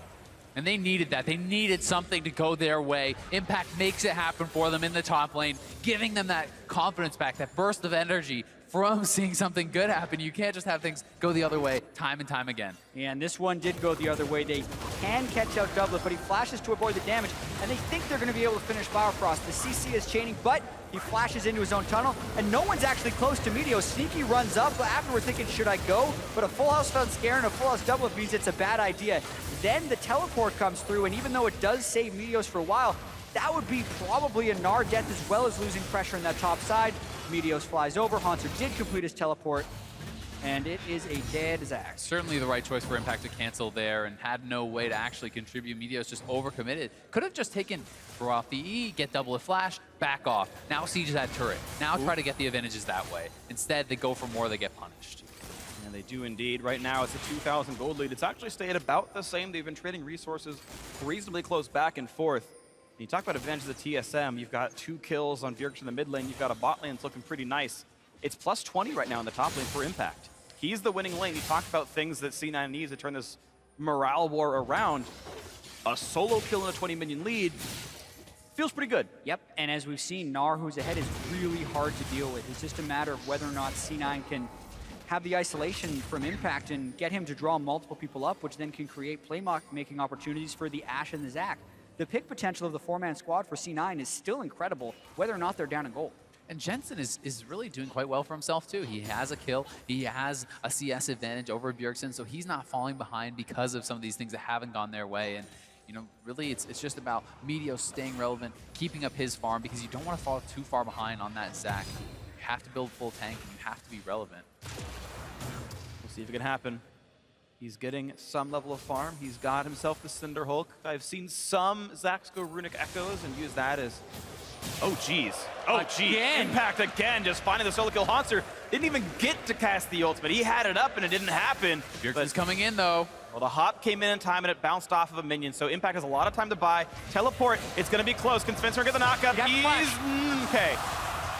And they needed that. They needed something to go their way. Impact makes it happen for them in the top lane, giving them that confidence back, that burst of energy from seeing something good happen. You can't just have things go the other way time and time again. Yeah, and this one did go the other way. They can catch out Doublet, but he flashes to avoid the damage, and they think they're going to be able to finish Bifrost. The CC is chaining, but he flashes into his own tunnel, and no one's actually close to Meteos. Sneaky runs up, but afterwards thinking, should I go? But a full house Stun Scare and a full house Doublet means it's a bad idea. Then the teleport comes through, and even though it does save Meteos for a while, that would be probably a Gnar death as well as losing pressure on that top side. Meteos flies over. Hanser did complete his teleport, and it is a dead Zac. Certainly the right choice for Impact to cancel there and had no way to actually contribute. Meteos just overcommitted. Could have just taken, throw off the E, get double a flash, back off. Now siege that turret. Now try to get the advantages that way. Instead, they go for more, they get punished. And they do indeed. Right now, it's a 2,000 gold lead. It's actually stayed about the same. They've been trading resources reasonably close back and forth. And you talk about advantages of TSM. You've got 2 kills on Bjergsen in the mid lane. You've got a bot lane that's looking pretty nice. It's plus 20 right now in the top lane for Impact. He's the winning lane. You talk about things that C9 needs to turn this morale war around. A solo kill in a 20 minion lead feels pretty good. Yep, and as we've seen, Gnar, who's ahead, is really hard to deal with. It's just a matter of whether or not C9 can have the isolation from Impact and get him to draw multiple people up, which then can create playmaking opportunities for the Ashe and the Zac. The pick potential of the 4-man squad for C9 is still incredible, whether or not they're down in gold. And Jensen is really doing quite well for himself too. He has a kill, he has a CS advantage over Bjergsen, so he's not falling behind because of some of these things that haven't gone their way. And you know, really it's just about Meteos staying relevant, keeping up his farm, because you don't want to fall too far behind on that Zac. You have to build full tank and you have to be relevant. We'll see if it can happen. He's getting some level of farm. He's got himself the Cinder Hulk. I've seen some Zacs go Runic Echoes and use that as... Oh, geez. Oh, geez. Impact again, just finding the solo kill. Hanser didn't even get to cast the ultimate. He had it up and it didn't happen. Bjergsen's coming in, though. Well, the hop came in time and it bounced off of a minion, so Impact has a lot of time to buy. Teleport, it's going to be close. Can Spencer get the knockup? Okay.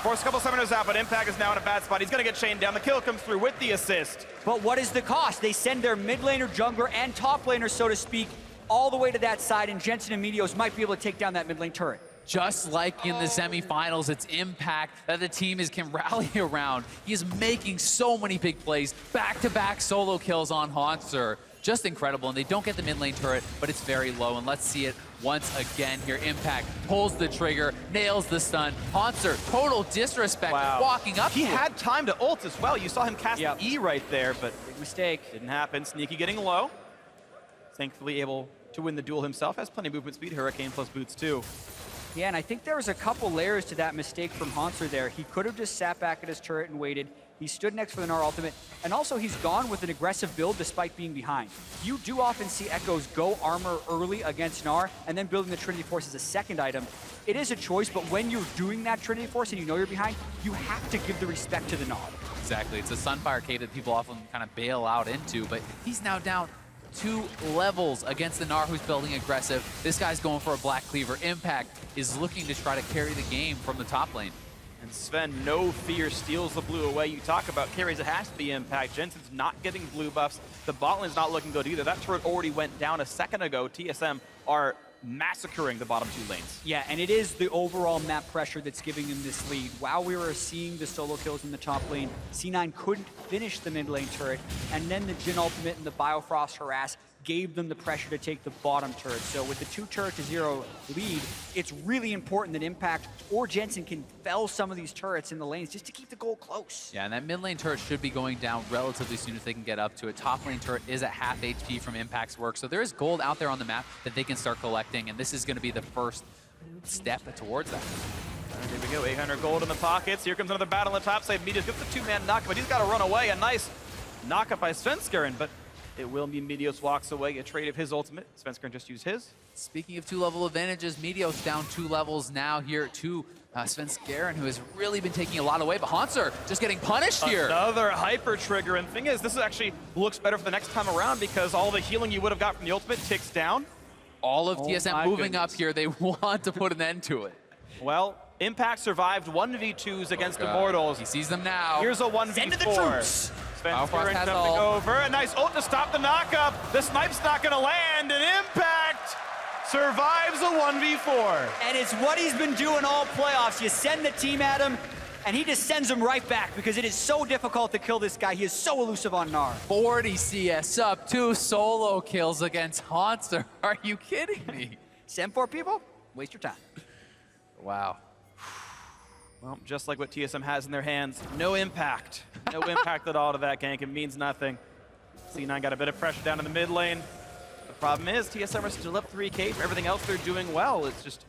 Force a couple summoners out, but Impact is now in a bad spot. He's going to get chained down. The kill comes through with the assist. But what is the cost? They send their mid laner, jungler, and top laner, so to speak, all the way to that side, and Jensen and Meteos might be able to take down that mid lane turret. Just like in the semifinals, it's Impact that the team can rally around. He is making so many big plays, back-to-back solo kills on Hanser. Just incredible, and they don't get the mid lane turret, but it's very low, and let's see it once again here. Impact pulls the trigger, nails the stun. Hanser, total disrespect, walking up. He had time to ult as well. You saw him cast the E right there, but big mistake. Didn't happen. Sneaky getting low. Thankfully able to win the duel himself. Has plenty of movement speed. Hurricane plus boots too. Yeah, and I think there was a couple layers to that mistake from Hanser there. He could have just sat back at his turret and waited. He stood next for the Gnar ultimate, and also he's gone with an aggressive build despite being behind. You do often see Echoes go armor early against Gnar, and then building the Trinity Force as a second item. It is a choice, but when you're doing that Trinity Force and you know you're behind, you have to give the respect to the Gnar. Exactly, it's a Sunfire Cave that people often kind of bail out into, but he's now down 2 levels against the Gnar who's building aggressive. This guy's going for a Black Cleaver. Impact is looking to try to carry the game from the top lane. And Sven, no fear, steals the blue away. You talk about carries, it has to be Impact. Jensen's not getting blue buffs. The bot lane's not looking good either. That turret already went down a second ago. TSM are massacring the bottom 2 lanes. Yeah, and it is the overall map pressure that's giving him this lead. While we were seeing the solo kills in the top lane, C9 couldn't finish the mid lane turret, and then the Jhin ultimate and the Bifrost harass gave them the pressure to take the bottom turret. So with the 2 turret to 0 lead, it's really important that Impact or Jensen can fell some of these turrets in the lanes just to keep the goal close. Yeah, and that mid lane turret should be going down relatively soon if they can get up to it. Top lane turret is at half HP from Impact's work, so there is gold out there on the map that they can start collecting, and this is going to be the first step towards that. There we go, 800 gold in the pockets. Here comes another battle on the top side. Meteos gets the 2-man knockup, but he's got to run away. A nice knockup by Svenskeren, but It will be Meteos walks away, a trade of his ultimate. Svenskeren just used his. Speaking of 2-level advantages, Meteos down 2 levels now here to Svenskeren, who has really been taking a lot away, but Hauntzer just getting punished here. Another hyper trigger, and the thing is, this actually looks better for the next time around because all the healing you would have got from the ultimate ticks down. All of TSM moving up here, they want to put an end to it. Well, Impact survived 1v2s against Immortals. He sees them now. Here's a 1v4. Send to the troops. Svenskeren jumping over. A nice ult to stop the knockup. The snipe's not going to land, and Impact survives a 1v4. And it's what he's been doing all playoffs. You send the team at him, and he just sends them right back because it is so difficult to kill this guy. He is so elusive on Gnar. 40 CS up, 2 solo kills against Hauntzer. Are you kidding me? Send 4 people, waste your time. Wow. Well, just like what TSM has in their hands, no impact. No impact at all to that gank. It means nothing. C9 got a bit of pressure down in the mid lane. The problem is TSM are still up 3K. For everything else, they're doing well. It's just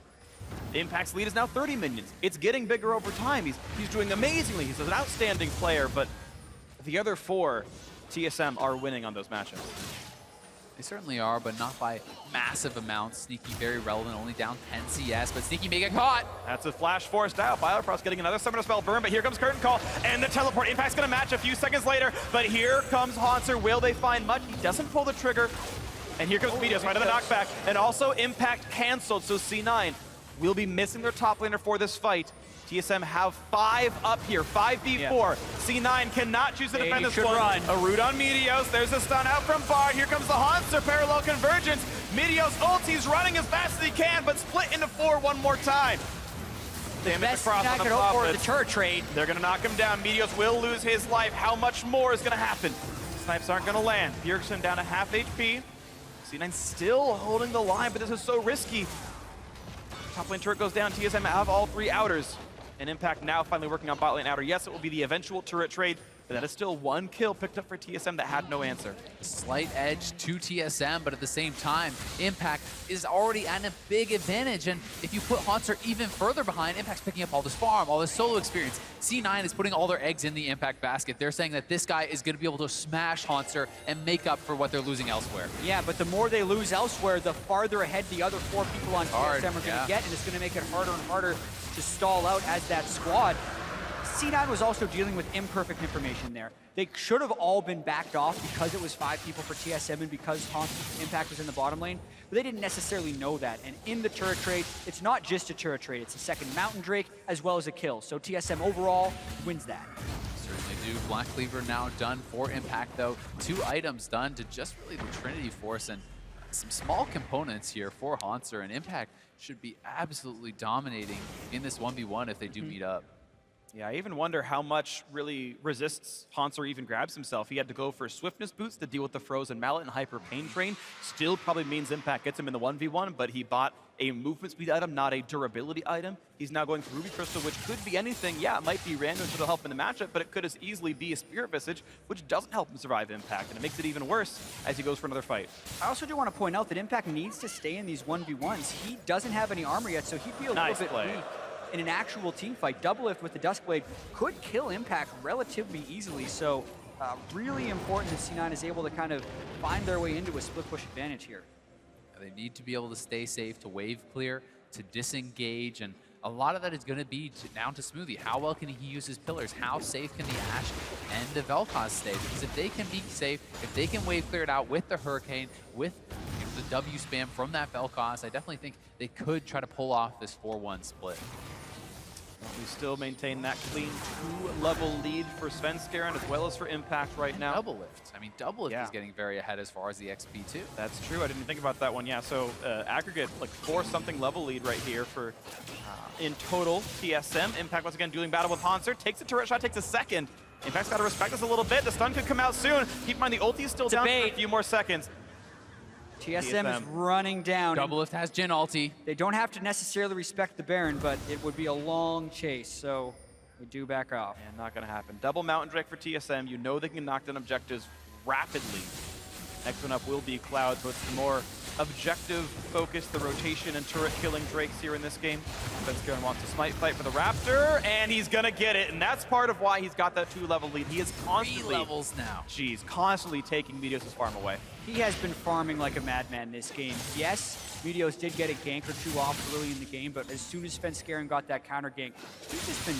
Impact's lead is now 30 minions. It's getting bigger over time. He's doing amazingly. He's an outstanding player, but the other 4 TSM are winning on those matchups. They certainly are, but not by massive amounts. Sneaky very relevant, only down 10 CS, but Sneaky may get caught. That's a flash forced out. Biofrost getting another summoner spell burn, but here comes Curtain Call, and the teleport. Impact's gonna match a few seconds later, but here comes Hauntzer. Will they find much? He doesn't pull the trigger, and here comes Meteos right to the knockback, and also Impact canceled, so C9 will be missing their top laner for this fight. TSM have 5 up here, 5v4. Yeah. C9 cannot choose to defend this one. Run. A root on Meteos. There's a stun out from Bard. Here comes the Hauntzer, parallel convergence. Meteos ulti's running as fast as he can, but split into 4 one more time. Damage across on the Prophets. The turret trade. They're gonna knock him down. Meteos will lose his life. How much more is gonna happen? Snipes aren't gonna land. Bjergsen down to half HP. C9 still holding the line, but this is so risky. Top lane turret goes down. TSM have all 3 outers. And Impact now finally working on bot lane outer. Yes, it will be the eventual turret trade, but that is still 1 kill picked up for TSM that had no answer. Slight edge to TSM, but at the same time, Impact is already at a big advantage. And if you put Hauntzer even further behind, Impact's picking up all this farm, all this solo experience. C9 is putting all their eggs in the Impact basket. They're saying that this guy is going to be able to smash Hauntzer and make up for what they're losing elsewhere. Yeah, but the more they lose elsewhere, the farther ahead the other 4 people on TSM are going to get, and it's going to make it harder and harder to stall out as that squad. C9 was also dealing with imperfect information there. They should have all been backed off because it was 5 people for TSM and because Impact was in the bottom lane, but they didn't necessarily know that. And in the turret trade, it's not just a turret trade, it's a second Mountain Drake as well as a kill. So TSM overall wins that. Certainly do. Black Cleaver now done for Impact though. 2 items done to just really the Trinity Force and some small components here for Hauntzer, and Impact should be absolutely dominating in this 1v1 if they do meet up. Yeah, I even wonder how much really resists Hauntzer even grabs himself. He had to go for swiftness boots to deal with the frozen mallet and hyper pain train. Still probably means Impact gets him in the 1v1, but he bought a movement speed item, not a durability item. He's now going for Ruby Crystal, which could be anything. Yeah, it might be random, so it'll help in the matchup, but it could as easily be a Spirit Visage, which doesn't help him survive Impact, and it makes it even worse as he goes for another fight. I also do want to point out that Impact needs to stay in these 1v1s. He doesn't have any armor yet, so he'd be a little bit weak in an actual team fight. Doublelift with the Duskblade could kill Impact relatively easily, so really important that C9 is able to kind of find their way into a split push advantage here. They need to be able to stay safe, to wave clear, to disengage, and a lot of that is going to be down to Smoothie. How well can he use his pillars? How safe can the Ashe and the Vel'Koz stay? Because if they can be safe, if they can wave clear it out with the Hurricane, with the W spam from that Vel'Koz, I definitely think they could try to pull off this 4-1 split. We still maintain that clean 2-level lead for Svenskeren as well as for Impact right now. Doublelift. I mean, Doublelift is getting very ahead as far as the XP too. That's true. I didn't think about that one. Yeah, so aggregate like 4-something level lead right here for in total TSM. Impact once again dueling battle with Hauntzer. Takes a turret shot, takes a second. Impact's got to respect this a little bit. The stun could come out soon. Keep in mind the ulti is still down for a few more seconds. TSM is running down. Doublelift has Jhin ulti. They don't have to necessarily respect the Baron, but it would be a long chase, so we do back off. And not going to happen. Double Mountain Drake for TSM. You know they can knock down objectives rapidly. Next one up will be Cloud, so it's the more objective focus, the rotation and turret killing Drakes here in this game. FLICKR wants to smite fight for the Raptor, and he's gonna get it, and that's part of why he's got that 2-level lead. He is constantly— 3 levels now. Jeez, constantly taking Meteos' farm away. He has been farming like a madman this game. Yes, Meteos did get a gank or two off early in the game, but as soon as FLICKR got that counter gank, he's just been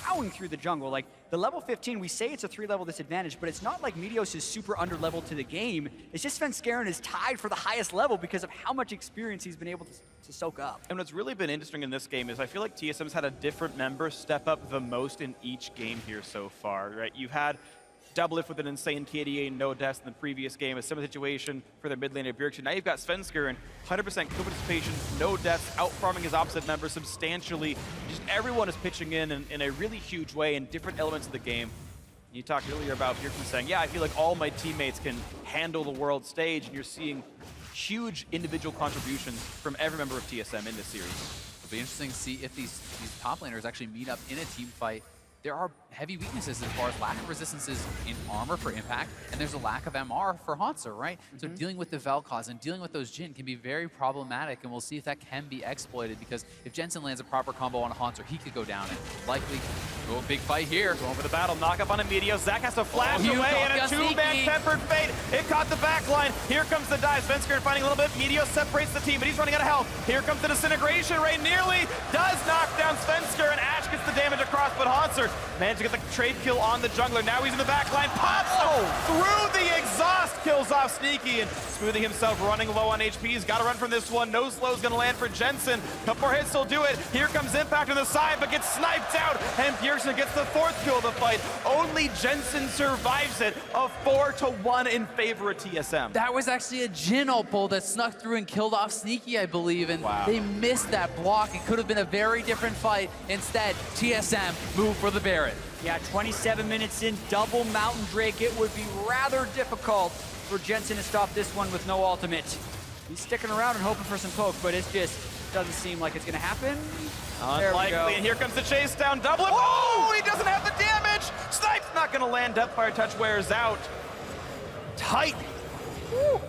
plowing through the jungle. Like, the level 15, we say it's a 3-level disadvantage, but it's not like Meteos is super under-leveled to the game. It's just FLICKR is tied for the highest level because of how much experience he's been able to soak up. And what's really been interesting in this game is I feel like TSM's had a different member step up the most in each game here so far, right? You've had Doublelift with an insane KDA, no deaths in the previous game, a similar situation for their mid laner Bjergsen. Now you've got FLICKR and 100% kill participation, no deaths, out-farming his opposite member substantially. Just everyone is pitching in a really huge way in different elements of the game. You talked earlier about Bjergsen saying, yeah, I feel like all my teammates can handle the world stage, and you're seeing huge individual contributions from every member of TSM in this series. It'll be interesting to see if these top laners actually meet up in a team fight. There are heavy weaknesses as far as lack of resistances in armor for Impact, and there's a lack of MR for Hauntzer, right? So dealing with the Vel'Koz and dealing with those Jhin can be very problematic, and we'll see if that can be exploited, because if Jensen lands a proper combo on a Hauntzer, he could go down and likely go a big fight here. Going for the battle, knock up on a Meteos. Zach has to flash away, and a two-man Peppered Fate. It caught the back line. Here comes the dive. FLICKR finding a little bit. Meteos separates the team, but he's running out of health. Here comes the Disintegration Ray. Nearly does knock down FLICKR, and Ash gets the damage across, but Hauntzer managed to get the trade kill on the jungler. Now he's in the back line. Pops through the exhaust. Kills off Sneaky, and Smoothie himself running low on HP. He's got to run from this one. No slow's going to land for Jensen. Couple more hits will do it. Here comes Impact on the side, but gets sniped out. And Bjergsen gets the 4th kill of the fight. Only Jensen survives it. A 4-1 in favor of TSM. That was actually a Jhin ult pull that snuck through and killed off Sneaky, I believe, and they missed that block. It could have been a very different fight. Instead, TSM moved for the Baron. Yeah, 27 minutes in, double Mountain Drake. It would be rather difficult for Jensen to stop this one with no ultimate. He's sticking around and hoping for some poke, but it just doesn't seem like it's going to happen. Unlikely, and here comes the chase down. Double it. Oh, he doesn't have the damage. Snipe's not going to land. Deathfire touch wears out. Tight. Woo.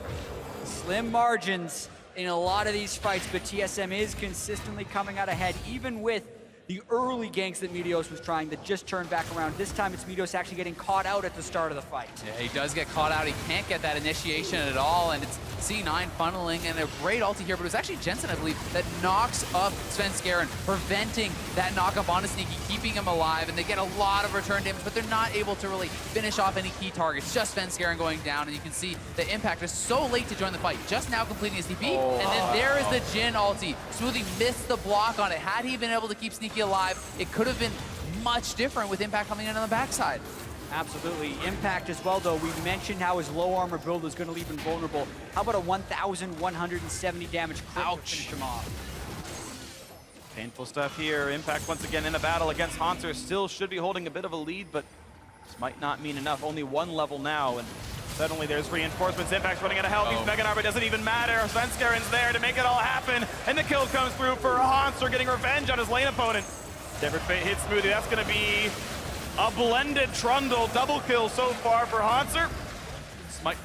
Slim margins in a lot of these fights, but TSM is consistently coming out ahead, even with the early ganks that Meteos was trying that just turned back around. This time it's Meteos actually getting caught out at the start of the fight. Yeah, he does get caught out. He can't get that initiation at all, and it's C9 funneling, and a great ulti here, but it was actually Jensen, I believe, that knocks up FLICKR, preventing that knock up on a Sneaky, keeping him alive, and they get a lot of return damage, but they're not able to really finish off any key targets. Just FLICKR going down, and you can see the Impact is so late to join the fight, just now completing his TP, and then there is the Jhin ulti. Smoothie missed the block on it. Had he been able to keep Sneaky alive, it could have been much different with Impact coming in on the backside. Absolutely. Impact as well, though. We mentioned how his low armor build is going to leave him vulnerable. How about a 1,170 damage crit to finish him off? Painful stuff here. Impact once again in a battle against Hauntzer. Still should be holding a bit of a lead, but this might not mean enough. Only 1 level now, and suddenly there's reinforcements. Impact's running out of health. He's Mega Armor. Doesn't even matter. FLICKR's there to make it all happen, and the kill comes through for Hauntzer, getting revenge on his lane opponent. Peppered Fate hits Smoothie. That's going to be a blended Trundle. Double kill so far for Hauntzer. This might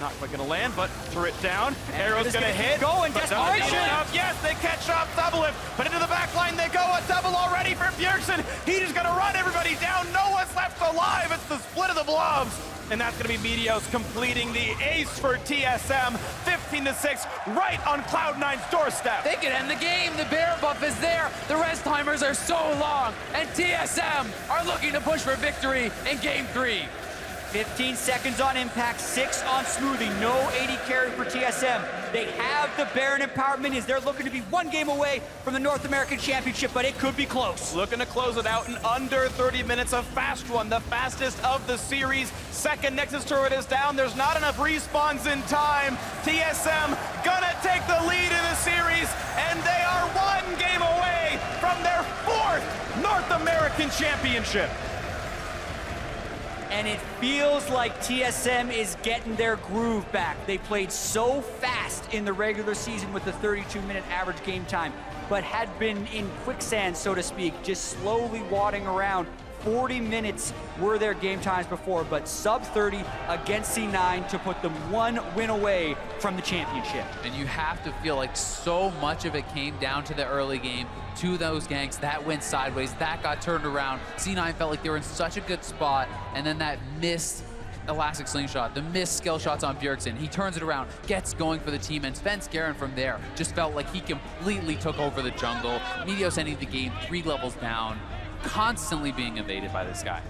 not quite going to land, but turret down. Arrow's going to hit. Going, but desperation! Yes, they catch up Doublelift, but into the back line they go. A double already for Bjergsen. He's just going to run everybody down. No one's left alive. It's the split of the blobs. And that's going to be Meteos completing the ace for TSM. 15-6, right on Cloud9's doorstep. They could end the game. The bear buff is there. The rest timers are so long. And TSM are looking to push for victory in Game 3. 15 seconds on Impact, 6 on Smoothie. No 80 carry for TSM. They have the Baron empowerment as they're looking to be 1 game away from the North American Championship, but it could be close. Looking to close it out in under 30 minutes. A fast one, the fastest of the series. Second Nexus turret is down. There's not enough respawns in time. TSM gonna take the lead in the series, and they are 1 game away from their 4th North American Championship. And it feels like TSM is getting their groove back. They played so fast in the regular season with the 32-minute average game time, but had been in quicksand, so to speak, just slowly wadding around. 40 minutes were their game times before, but sub 30 against C9 to put them 1 win away from the championship. And you have to feel like so much of it came down to the early game, to those ganks. That went sideways, that got turned around. C9 felt like they were in such a good spot, and then that missed elastic slingshot, the missed skill shots on Bjergsen. He turns it around, gets going for the team, and Sven Skaren from there just felt like he completely took over the jungle. Meteos ending the game 3 levels down, constantly being evaded by this guy.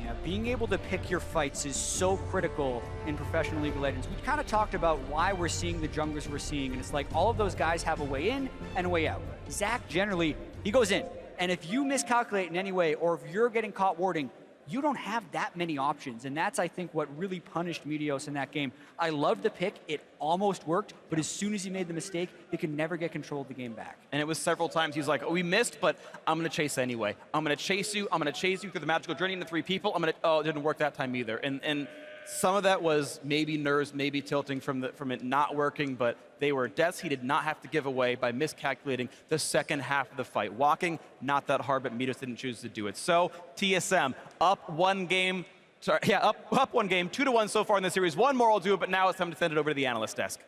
Yeah, being able to pick your fights is so critical in professional League of Legends. We kind of talked about why we're seeing the junglers we're seeing, and it's like all of those guys have a way in and a way out. Zach generally, he goes in, and if you miscalculate in any way, or if you're getting caught warding, you don't have that many options, and that's, I think, what really punished Meteos in that game. I loved the pick. It almost worked, but as soon as he made the mistake, he could never get control of the game back. And it was several times he's like, oh, we missed, but I'm going to chase anyway. I'm going to chase you. I'm going to chase you through the magical journey into 3 people. Oh, it didn't work that time either. And some of that was maybe nerves, maybe tilting from it not working, but they were deaths he did not have to give away by miscalculating the second half of the fight. Walking, not that hard, but Meteos didn't choose to do it. So TSM up 1 game, up 1 game, 2-1 so far in the series. 1 more will do it, but now it's time to send it over to the analyst desk.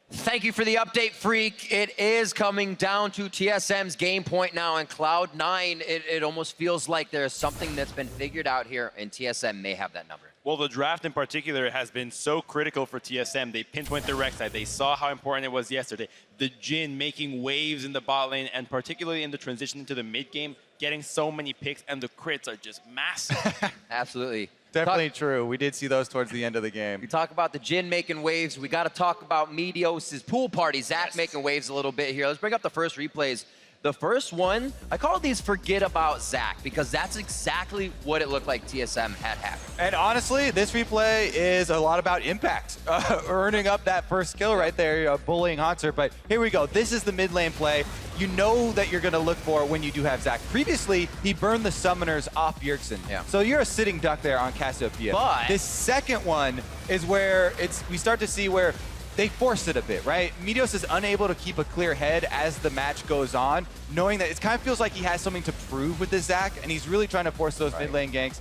Thank you for the update, Freak. It is coming down to TSM's game point now, and Cloud9, it almost feels like there's something that's been figured out here, and TSM may have that number. Well, the draft in particular has been so critical for TSM. They pinpoint the rec side. They saw how important it was yesterday. The Jhin making waves in the bot lane, and particularly in the transition into the mid game, getting so many picks, and the crits are just massive. Absolutely. Definitely true. We did see those towards the end of the game. We talk about the Jhin making waves. We got to talk about Meteos' pool party. Zach making waves a little bit here. Let's bring up the first replays. The first one, I call these forget about Zach, because that's exactly what it looked like TSM had happened. And honestly, this replay is a lot about impact. Earning up that first kill right there, bullying Haunter. But here we go. This is the mid lane play. You know that you're going to look for when you do have Zach. Previously, he burned the summoners off Bjergsen. Yeah. So you're a sitting duck there on Cassiopeia. But this second one is where we start to see where they forced it a bit, right? Meteos is unable to keep a clear head as the match goes on, knowing that it kind of feels like he has something to prove with this Zach, and he's really trying to force those mid lane ganks.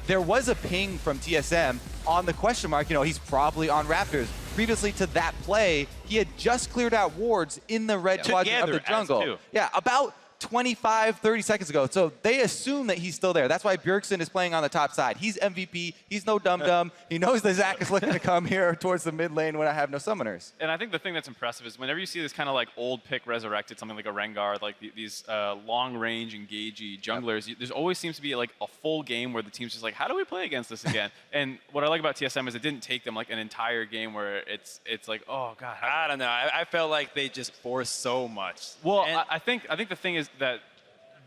There was a ping from TSM on the question mark. You know, he's probably on Raptors. Previously to that play, he had just cleared out wards in the red quadrant of the jungle. Yeah, about 25, 30 seconds ago. So they assume that he's still there. That's why Bjergsen is playing on the top side. He's MVP. He's no dum-dum. He knows that Zach is looking to come here towards the mid lane when I have no summoners. And I think the thing that's impressive is whenever you see this kind of like old pick resurrected, something like a Rengar, like these long-range, engagey junglers, there always seems to be like a full game where the team's just like, how do we play against this again? And what I like about TSM is it didn't take them like an entire game where it's like, oh god. I don't know. I felt like they just forced so much. Well, I think the thing is that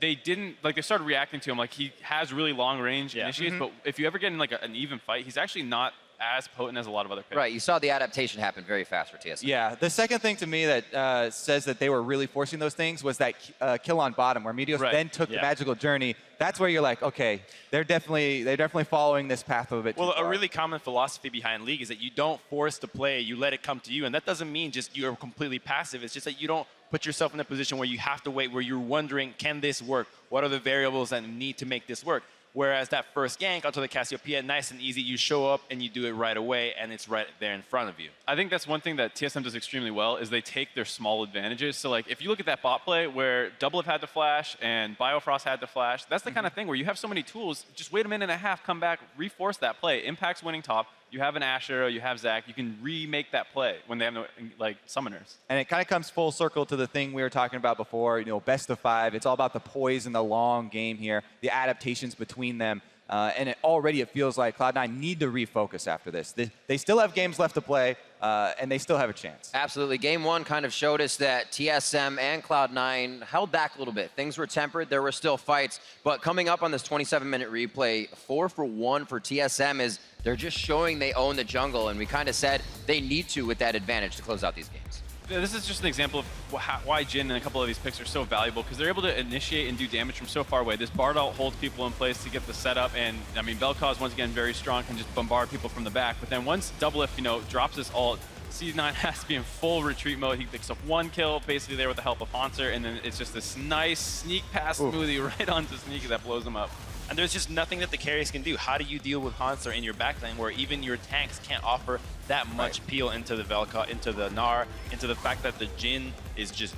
they didn't, like, they started reacting to him like he has really long range initiates, but if you ever get in like an even fight, he's actually not as potent as a lot of other picks. Right, you saw the adaptation happen very fast for TSM. Yeah, the second thing to me that says that they were really forcing those things was that kill on bottom, where Meteos then took the magical journey. That's where you're like, okay, they're definitely following this path a little bit. Well, a really common philosophy behind League is that you don't force the play, you let it come to you, and that doesn't mean just you're completely passive. It's just that you don't put yourself in a position where you have to wait, where you're wondering, can this work? What are the variables that need to make this work? Whereas that first gank onto the Cassiopeia, nice and easy, you show up and you do it right away, and it's right there in front of you. I think that's one thing that TSM does extremely well, is they take their small advantages. So like, if you look at that bot play where Doublelift had to flash and Biofrost had to flash, that's the kind of thing where you have so many tools, just wait a minute and a half, come back, reforce that play. Impact's winning top, you have an Asher, you have Zach, you can remake that play when they have no, like, summoners. And it kind of comes full circle to the thing we were talking about before, you know, best of 5. It's all about the poise and the long game here, the adaptations between them. And it feels like Cloud9 need to refocus after this. They still have games left to play, and they still have a chance. Absolutely. Game 1 kind of showed us that TSM and Cloud9 held back a little bit. Things were tempered. There were still fights. But coming up on this 27-minute replay, 4 for 1 for TSM is they're just showing they own the jungle, and we kind of said they need to with that advantage to close out these games. This is just an example of why Jhin and a couple of these picks are so valuable, because they're able to initiate and do damage from so far away. This Bard ult holds people in place to get the setup, and I mean, Vel'Koz, once again, very strong, can just bombard people from the back. But then once Doublelift, drops this ult, C9 has to be in full retreat mode. He picks up 1 kill, basically there with the help of Hanser, and then it's just this nice sneak past smoothie right onto Sneaky that blows him up. And there's just nothing that the carries can do. How do you deal with Hanser in your backline where even your tanks can't offer that much peel into the Velka, into the Gnar, into the fact that the Jhin is just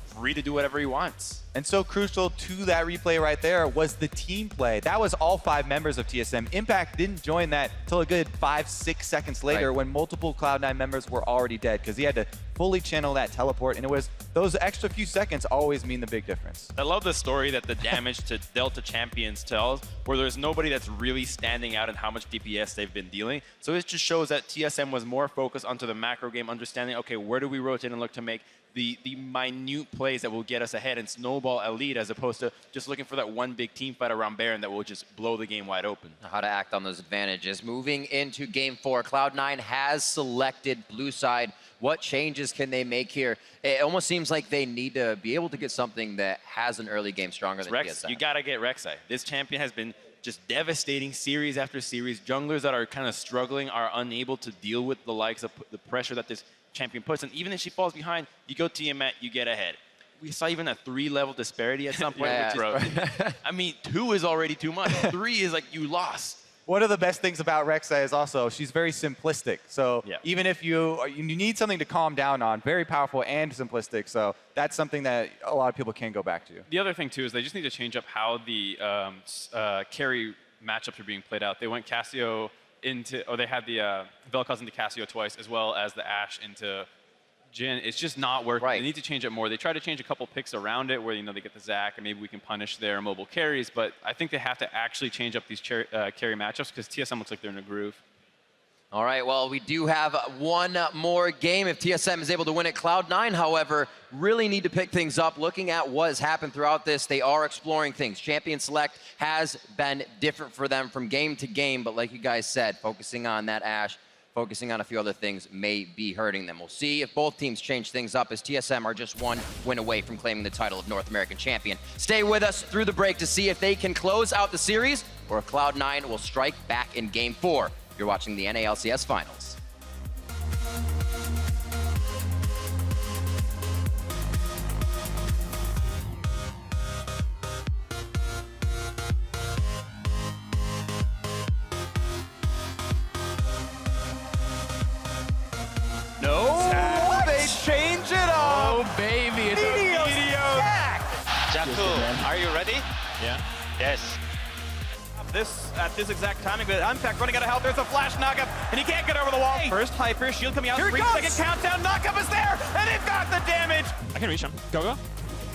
free to do whatever he wants. And so crucial to that replay right there was the team play. That was all 5 members of TSM. Impact didn't join that till a good 5-6 seconds later when multiple Cloud9 members were already dead because he had to fully channel that teleport, and it was those extra few seconds always mean the big difference. I love the story that the damage to Delta Champions tells, where there's nobody that's really standing out in how much DPS they've been dealing. So it just shows that TSM was more focused onto the macro game, understanding, okay, where do we rotate and look to make the minute plays that will get us ahead and snowball a lead, as opposed to just looking for that one big team fight around Baron that will just blow the game wide open. How to act on those advantages. Moving into game 4, Cloud9 has selected blue side. What changes can they make here? It almost seems like they need to be able to get something that has an early game stronger than Rex, TSM. you gotta get Rek'Sai. This champion has been just devastating series after series. Junglers that are kind of struggling are unable to deal with the likes of the pressure that this champion puts. And even if she falls behind, you go Tiamat, you get ahead. We saw even a 3-level disparity at some point. I mean, 2 is already too much. 3 is like you lost. One of the best things about Rek'Sai is also she's very simplistic. So even if you need something to calm down on, very powerful and simplistic. So that's something that a lot of people can go back to. The other thing, too, is they just need to change up how the carry matchups are being played out. They went Cassio into, or they had the Vel'Koz into Cassio twice, as well as the Ashe into Jhin. It's just not working. They need to change it more. They try to change a couple picks around it where, they get the Zac and maybe we can punish their mobile carries, but I think they have to actually change up these carry matchups because TSM looks like they're in a groove. All right, well, we do have one more game if TSM is able to win it. Cloud9, however, really need to pick things up. Looking at what has happened throughout this, they are exploring things. Champion select has been different for them from game to game, but like you guys said, focusing on that Ashe, focusing on a few other things may be hurting them. We'll see if both teams change things up, as TSM are just 1 win away from claiming the title of North American champion. Stay with us through the break to see if they can close out the series or if Cloud9 will strike back in game 4. You're watching the NALCS Finals. They change it up. Oh, baby. It's Meteos back. Jaku, are you ready? Yeah. Yes. At this exact timing, but Impact running out of health. There's a flash knockup, and he can't get over the wall. First, Hyper, shield coming out. 3-second countdown, knockup is there, and they've got the damage. I can reach him. Go.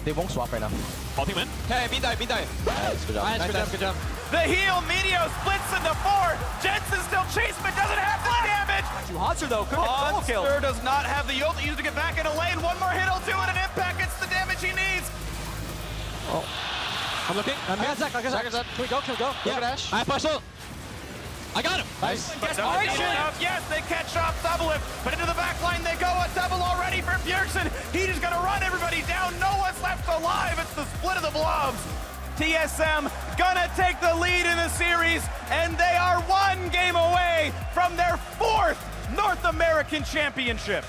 They won't swap right now. Ulti win. Hey, me die. Nice, good job. Good job. The heal, Meteor splits into 4. Jensen still chasing, but doesn't have the damage. Hanser though, could get double kill. Hanser does not have the ult. He used to get back in a lane. One more hit will do it, and Impact gets the damage he needs. Oh. I'm looking. I got Zac. Can we go? Yeah. Look at Ashe. I have partial. I got him. Nice. Desperation. Yes, they catch off Doublelift, but into the back line they go. A double already for Bjergsen. He's just going to run everybody down. No one's left alive. It's the split of the blobs. TSM gonna take the lead in the series, and they are 1 game away from their 4th North American Championship.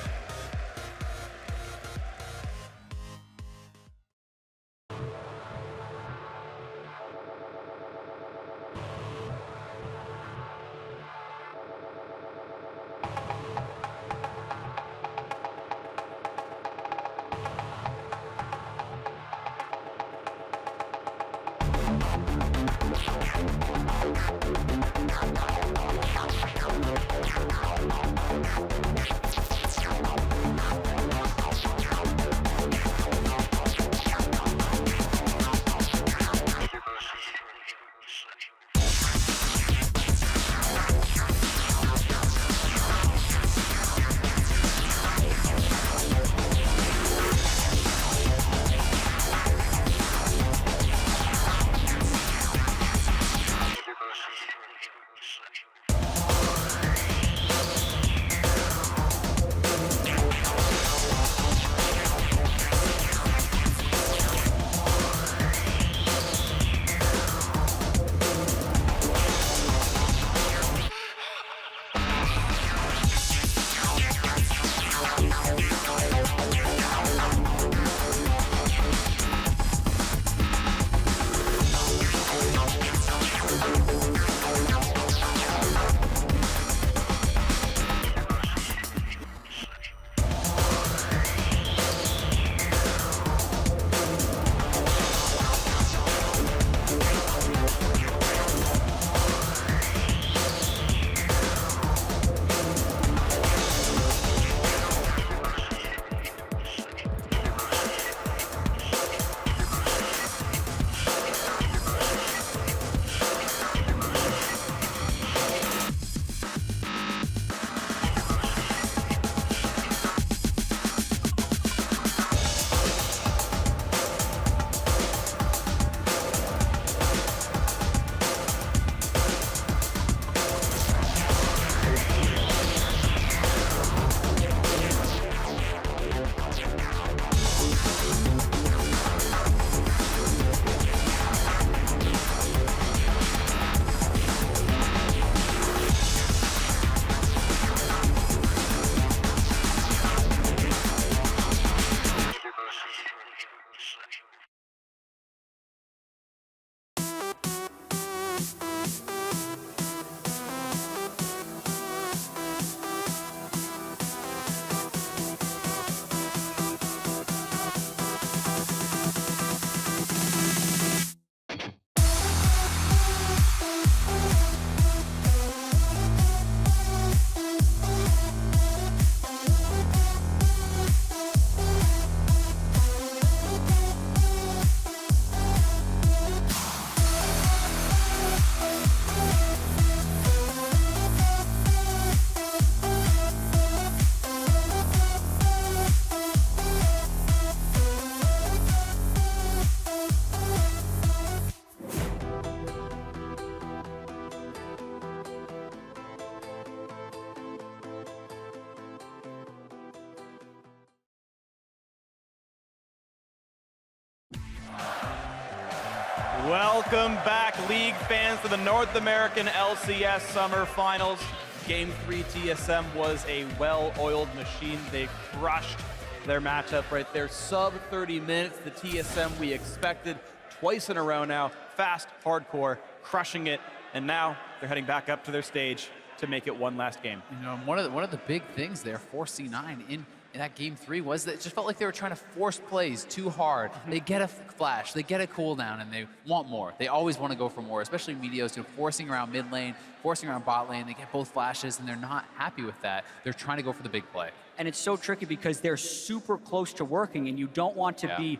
Welcome back, League fans, to the North American LCS Summer Finals. Game 3 TSM was a well-oiled machine. They crushed their matchup right there. Sub 30 minutes, the TSM we expected twice in a row now. Fast, hardcore, crushing it, and now they're heading back up to their stage to make it one last game. You know, one of the big things there for C9 in that game 3 was that it just felt like they were trying to force plays too hard. They get a flash, they get a cooldown, and they want more. They always want to go for more, especially Meteos, you know, forcing around mid lane, forcing around bot lane. They get both flashes, and they're not happy with that. They're trying to go for the big play. And it's so tricky because they're super close to working, and you don't want to be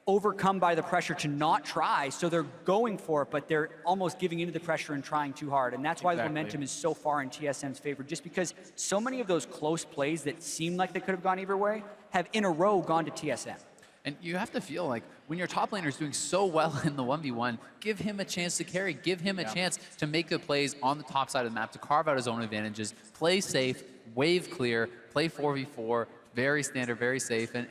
overcome by the pressure to not try, so they're going for it, but they're almost giving into the pressure and trying too hard. And that's why the momentum is so far in TSM's favor, just because so many of those close plays that seem like they could have gone either way have in a row gone to TSM. And you have to feel like when your top laner is doing so well in the 1v1, give him a chance to carry, give him a chance to make the plays on the top side of the map, to carve out his own advantages, play safe, wave clear, play 4v4, very standard, very safe, and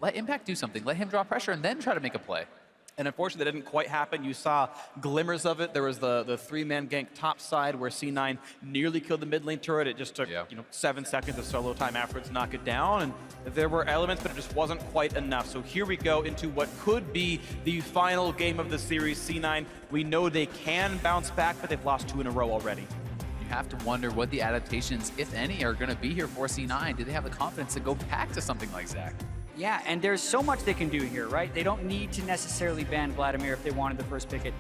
let Impact do something. Let him draw pressure and then try to make a play. And unfortunately, that didn't quite happen. You saw glimmers of it. There was the three-man gank top side where C9 nearly killed the mid lane turret. It just took 7 seconds of solo time afterwards to knock it down. And there were elements, but it just wasn't quite enough. So here we go into what could be the final game of the series. C9, we know they can bounce back, but they've lost 2 in a row already. You have to wonder what the adaptations, if any, are going to be here for C9. Do they have the confidence to go back to something like Zach? Yeah, and there's so much they can do here, right? They don't need to necessarily ban Vladimir if they wanted the first picket.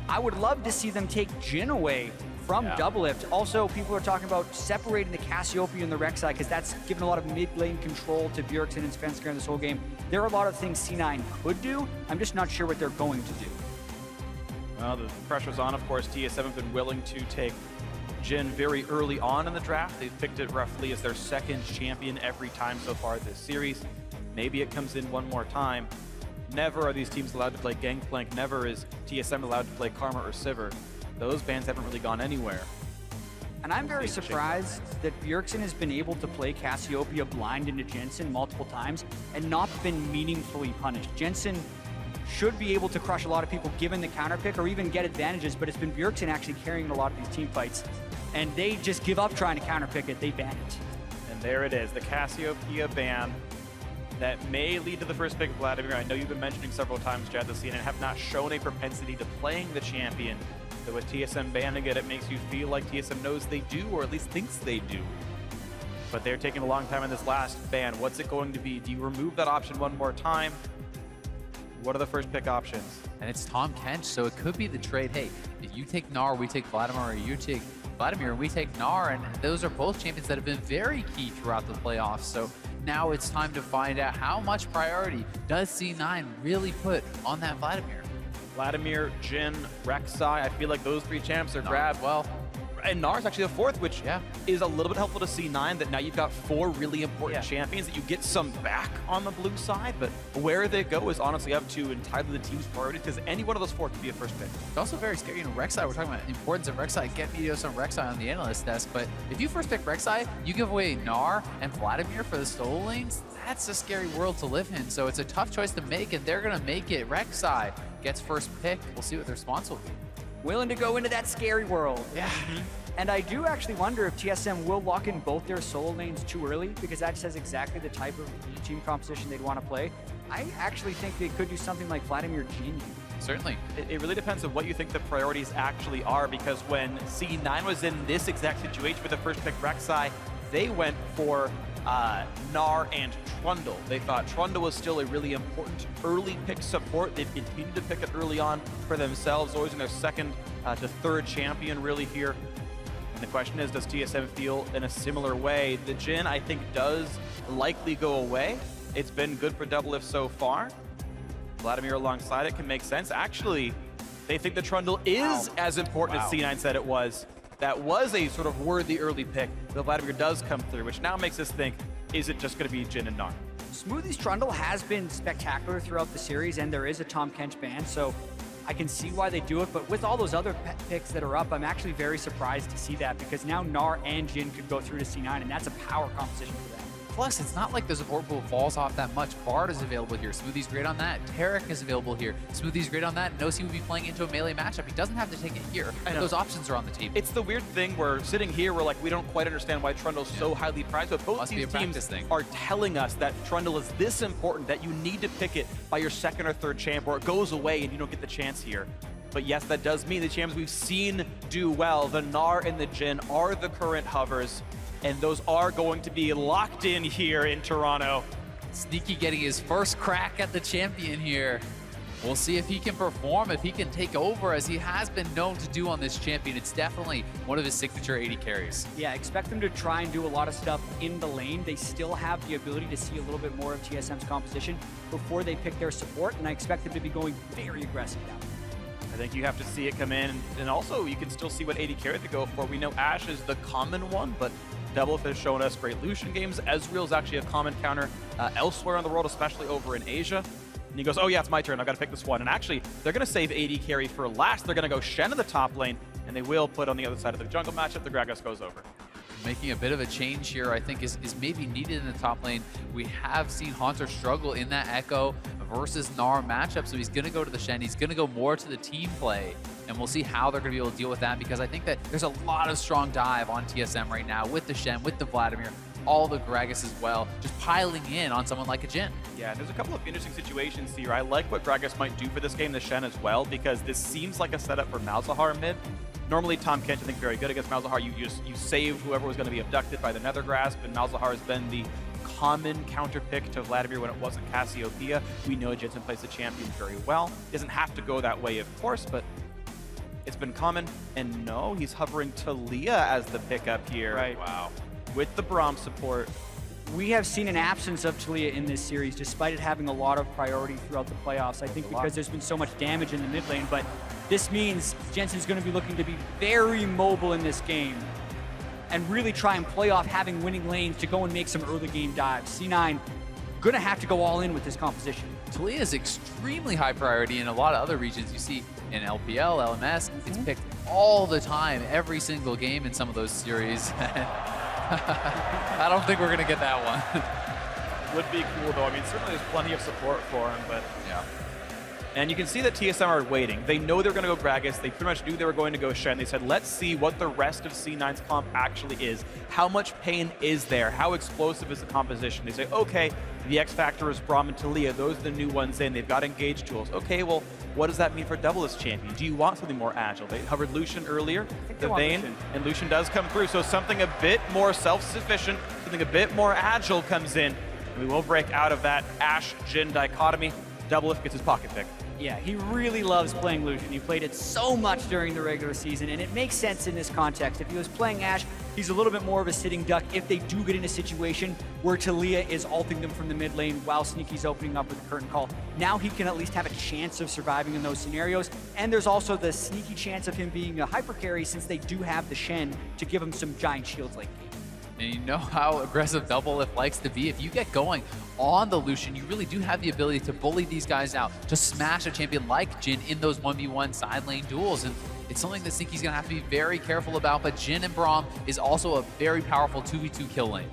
I would love to see them take Jhin away from Doublelift. Also, people are talking about separating the Cassiopeia and the Rek'Sai because that's given a lot of mid-lane control to Bjergsen and Svenskar in this whole game. There are a lot of things C9 could do. I'm just not sure what they're going to do. Well, the pressure's on, of course. TSM have been willing to take Jhin very early on in the draft. They've picked it roughly as their second champion every time so far this series. Maybe it comes in one more time. Never are these teams allowed to play Gangplank. Never is TSM allowed to play Karma or Sivir. Those bans haven't really gone anywhere. And I'm very surprised that Bjergsen has been able to play Cassiopeia blind into Jensen multiple times and not been meaningfully punished. Jensen should be able to crush a lot of people given the counter pick or even get advantages, but it's been Bjergsen actually carrying a lot of these team fights. And they just give up trying to counter pick it, they ban it. And there it is, the Cassiopeia ban that may lead to the first pick of Vladimir. I know you've been mentioning several times, Chad, this season, and have not shown a propensity to playing the champion. So with TSM banning it, it makes you feel like TSM knows they do, or at least thinks they do. But they're taking a long time in this last ban. What's it going to be? Do you remove that option one more time? What are the first pick options? And it's Tahm Kench, so it could be the trade. Hey, if you take Gnar, we take Vladimir, or you take Vladimir, we take Gnar, and those are both champions that have been very key throughout the playoffs. So now it's time to find out how much priority does C9 really put on that Vladimir. Vladimir, Jhin, Rek'Sai, I feel like those 3 champs are grabbed. Well, and Gnar's actually the 4th, which is a little bit helpful to C9 that now you've got 4 really important champions that you get some back on the blue side, but where they go is honestly up to entirely the team's priority because any one of those 4 could be a first pick. It's also very scary. You know, Rek'Sai, we're talking about the importance of Rek'Sai, get Meteos on Rek'Sai on the analyst desk, but if you first pick Rek'Sai, you give away Gnar and Vladimir for the solo lanes, that's a scary world to live in. So it's a tough choice to make, and they're gonna make it. Rek'Sai gets first pick. We'll see what their response will be. Willing to go into that scary world. Yeah. And I do actually wonder if TSM will lock in both their solo lanes too early, because that says exactly the type of team composition they'd want to play. I actually think they could do something like Vladimir Jhin. Certainly. It really depends on what you think the priorities actually are, because when C9 was in this exact situation with the first pick Rek'Sai, they went for Gnar and Trundle. They thought Trundle was still a really important early pick support. They've continued to pick it early on for themselves, always in their second to third champion really here. And the question is, does TSM feel in a similar way? The Jhin, I think, does likely go away. It's been good for Doublelift so far. Vladimir alongside it can make sense. Actually, they think the Trundle is as important as C9 said it was. That was a sort of worthy early pick. The Vladimir does come through, which now makes us think, is it just going to be Jhin and Gnar? Smoothie's Trundle has been spectacular throughout the series, and there is a Tahm Kench ban, so I can see why they do it. But with all those other picks that are up, I'm actually very surprised to see that, because now Gnar and Jhin could go through to C9, and that's a power composition for them. Plus, it's not like the support pool falls off that much. Bard is available here. Smoothie's great on that. Tarek is available here. Smoothie's great on that. Knows he would be playing into a melee matchup. He doesn't have to take it here. Those options are on the table. It's the weird thing where sitting here, we're like, we don't quite understand why Trundle's so highly prized, but both these teams are telling us that Trundle is this important that you need to pick it by your second or third champ, or it goes away and you don't get the chance here. But yes, that does mean the champs we've seen do well, the Gnar and the Jhin, are the current hovers, and those are going to be locked in here in Toronto. Sneaky getting his first crack at the champion here. We'll see if he can perform, if he can take over, as he has been known to do on this champion. It's definitely one of his signature AD carries. Yeah, expect them to try and do a lot of stuff in the lane. They still have the ability to see a little bit more of TSM's composition before they pick their support, and I expect them to be going very aggressive now. I think you have to see it come in, and also you can still see what AD carry they go for. We know Ashe is the common one, but Doublelift has shown us great Lucian games. Ezreal is actually a common counter elsewhere in the world, especially over in Asia. And he goes, oh yeah, it's my turn, I've got to pick this one. And actually, they're going to save AD carry for last. They're going to go Shen in the top lane, and they will put on the other side of the jungle matchup, the Gragas goes over. Making a bit of a change here, I think, is maybe needed in the top lane. We have seen Haunter struggle in that Echo versus Gnar matchup, so he's going to go to the Shen. He's going to go more to the team play, and we'll see how they're going to be able to deal with that, because I think that there's a lot of strong dive on TSM right now with the Shen, with the Vladimir, all the Gragas as well, just piling in on someone like a Jhin. Yeah, there's a couple of interesting situations here. I like what Gragas might do for this game, the Shen as well, because this seems like a setup for Malzahar mid. Normally, Tom Kent, I think, very good against Malzahar. You save whoever was going to be abducted by the Nether Grasp, and Malzahar has been the common counter pick to Vladimir when it wasn't Cassiopeia. We know Jensen plays the champion very well. Doesn't have to go that way, of course, but it's been common. And no, he's hovering Talia as the pickup here. Right. Wow. With the Braum support. We have seen an absence of Talia in this series, despite it having a lot of priority throughout the playoffs. I think because there's been so much damage in the mid lane, but this means Jensen's going to be looking to be very mobile in this game and really try and play off having winning lanes to go and make some early game dives. C9 going to have to go all in with this composition. Talia is extremely high priority in a lot of other regions. You see in LPL, LMS, it's picked all the time, every single game in some of those series. I don't think we're going to get that one. Would be cool, though. I mean, certainly there's plenty of support for him, but yeah. And you can see that TSM are waiting. They know they're going to go Gragas. They pretty much knew they were going to go Shen. They said, let's see what the rest of C9's comp actually is. How much pain is there? How explosive is the composition? They say, okay, the X Factor is Braum and Talia. Those are the new ones in. They've got engaged tools. Okay, well, what does that mean for Doublelift's champion? Do you want something more agile? They covered Lucian earlier, the Vayne, and Lucian does come through. So something a bit more self-sufficient, something a bit more agile comes in. And we will break out of that Ashe-Jhin dichotomy. Doublelift gets his pocket pick. Yeah, he really loves playing Lucian. He played it so much during the regular season, and it makes sense in this context. If he was playing Ashe, he's a little bit more of a sitting duck if they do get in a situation where Talia is ulting them from the mid lane while Sneaky's opening up with a curtain call. Now he can at least have a chance of surviving in those scenarios, and there's also the sneaky chance of him being a hyper carry since they do have the Shen to give him some giant shields late game. And you know how aggressive Doublelift likes to be. If you get going on the Lucian, you really do have the ability to bully these guys out, to smash a champion like Jhin in those 1v1 side lane duels. And it's something that Sneaky's going to have to be very careful about. But Jhin and Braum is also a very powerful 2v2 kill lane.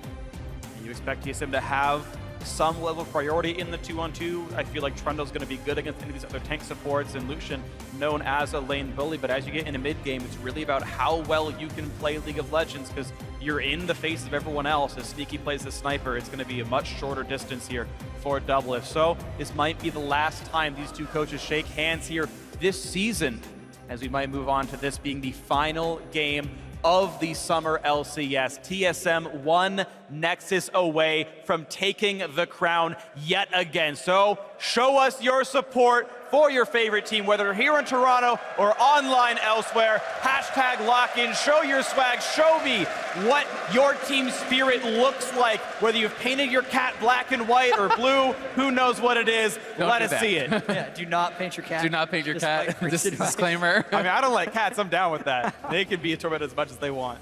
And you expect TSM to have some level of priority in the 2-on-2. I feel like Trundle's going to be good against any of these other tank supports, and Lucian known as a lane bully, but as you get into mid-game, it's really about how well you can play League of Legends, because you're in the face of everyone else. As Sneaky plays the sniper, it's going to be a much shorter distance here for Doublelift. So this might be the last time these two coaches shake hands here this season, as we might move on to this being the final game of the summer LCS. TSM 1 Nexus away from taking the crown yet again. So show us your support for your favorite team, whether here in Toronto or online elsewhere. Hashtag lock in, show your swag, show me what your team spirit looks like. Whether you've painted your cat black and white or blue, who knows what it is, let us see it. Yeah, do not paint your cat. Do not paint your cat. Just a disclaimer. I mean, I don't like cats, I'm down with that. They can be tormented as much as they want.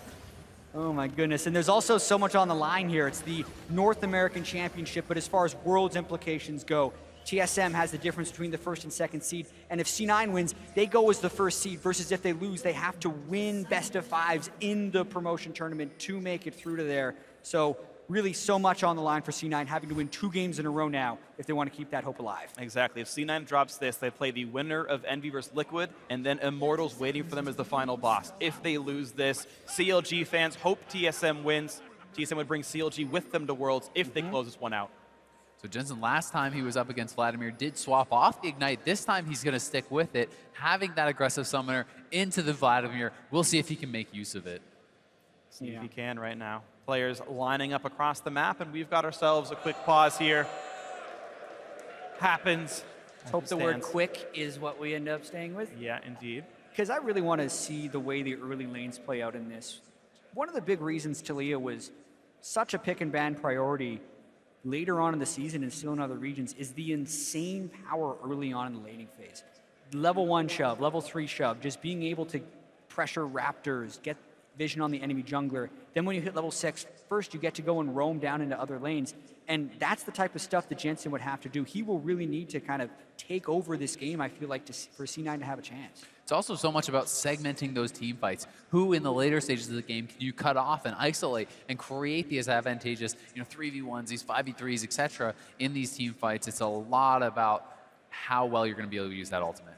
Oh my goodness, and there's also so much on the line here. It's the North American Championship, but as far as Worlds implications go, TSM has the difference between the first and second seed, and if C9 wins, they go as the first seed, versus if they lose, they have to win best of fives in the promotion tournament to make it through to there. So really so much on the line for C9, having to win 2 games in a row now if they want to keep that hope alive. Exactly. If C9 drops this, they play the winner of Envy versus Liquid, and then Immortals waiting for them as the final boss. If they lose this, CLG fans hope TSM wins. TSM would bring CLG with them to Worlds if they close this one out. So Jensen, last time he was up against Vladimir, did swap off the Ignite. This time he's going to stick with it, having that aggressive summoner into the Vladimir. We'll see if he can make use of it. See if he can right now. Players lining up across the map, and we've got ourselves a quick pause here. Happens. Hope the word quick is what we end up staying with. Yeah, indeed. Because I really want to see the way the early lanes play out in this. One of the big reasons Taliyah was such a pick and ban priority later on in the season and still in other regions is the insane power early on in the laning phase. Level 1 shove, level 3 shove, just being able to pressure raptors, get vision on the enemy jungler. Then when you hit level 6, first you get to go and roam down into other lanes. And that's the type of stuff that Jensen would have to do. He will really need to kind of take over this game, I feel like, for C9 to have a chance. It's also so much about segmenting those team fights. Who in the later stages of the game can you cut off and isolate and create these advantageous, 3v1s, these 5v3s, etc. in these team fights? It's a lot about how well you're going to be able to use that ultimate.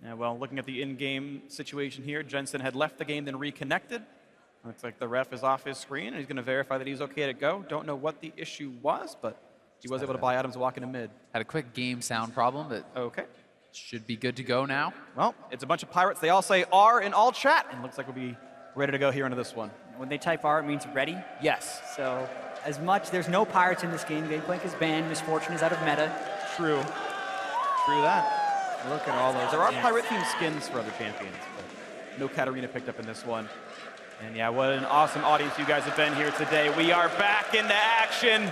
Yeah, well, looking at the in-game situation here, Jensen had left the game, then reconnected. Looks like the ref is off his screen, and he's going to verify that he's okay to go. Don't know what the issue was, but he was able to buy items walking to mid. Had a quick game sound problem, but okay, should be good to go now. Well, it's a bunch of pirates. They all say R in all chat, and looks like we'll be ready to go here into this one. When they type R, it means ready? Yes. So, as much, there's no pirates in this game. Gangplank is banned. Misfortune is out of meta. True. True that. Look at all those. There are pirate-themed skins for other champions, but no Katarina picked up in this one. And yeah, what an awesome audience you guys have been here today. We are back into action.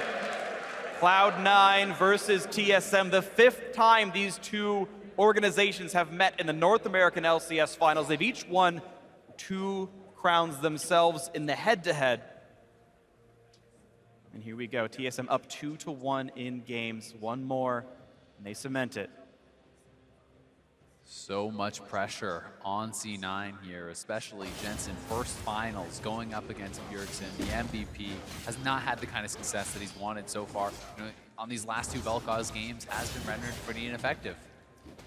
Cloud9 versus TSM. The 5th time these two organizations have met in the North American LCS finals. They've each won 2 crowns themselves in the head-to-head. And here we go. TSM up 2-1 in games. One more, and they cement it. So much pressure on C9 here, especially Jensen. First finals going up against Bjergsen. The MVP has not had the kind of success that he's wanted so far. On these last 2 Vel'Koz games has been rendered pretty ineffective.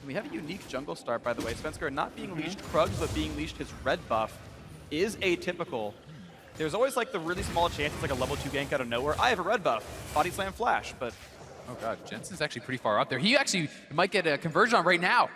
We have a unique jungle start, by the way. Svenskar not being leashed Krugs, but being leashed his red buff is atypical. There's always like the really small chance it's like a level 2 gank out of nowhere. I have a red buff, body slam flash, but... Oh god, Jensen's actually pretty far up there. He actually might get a conversion on right now.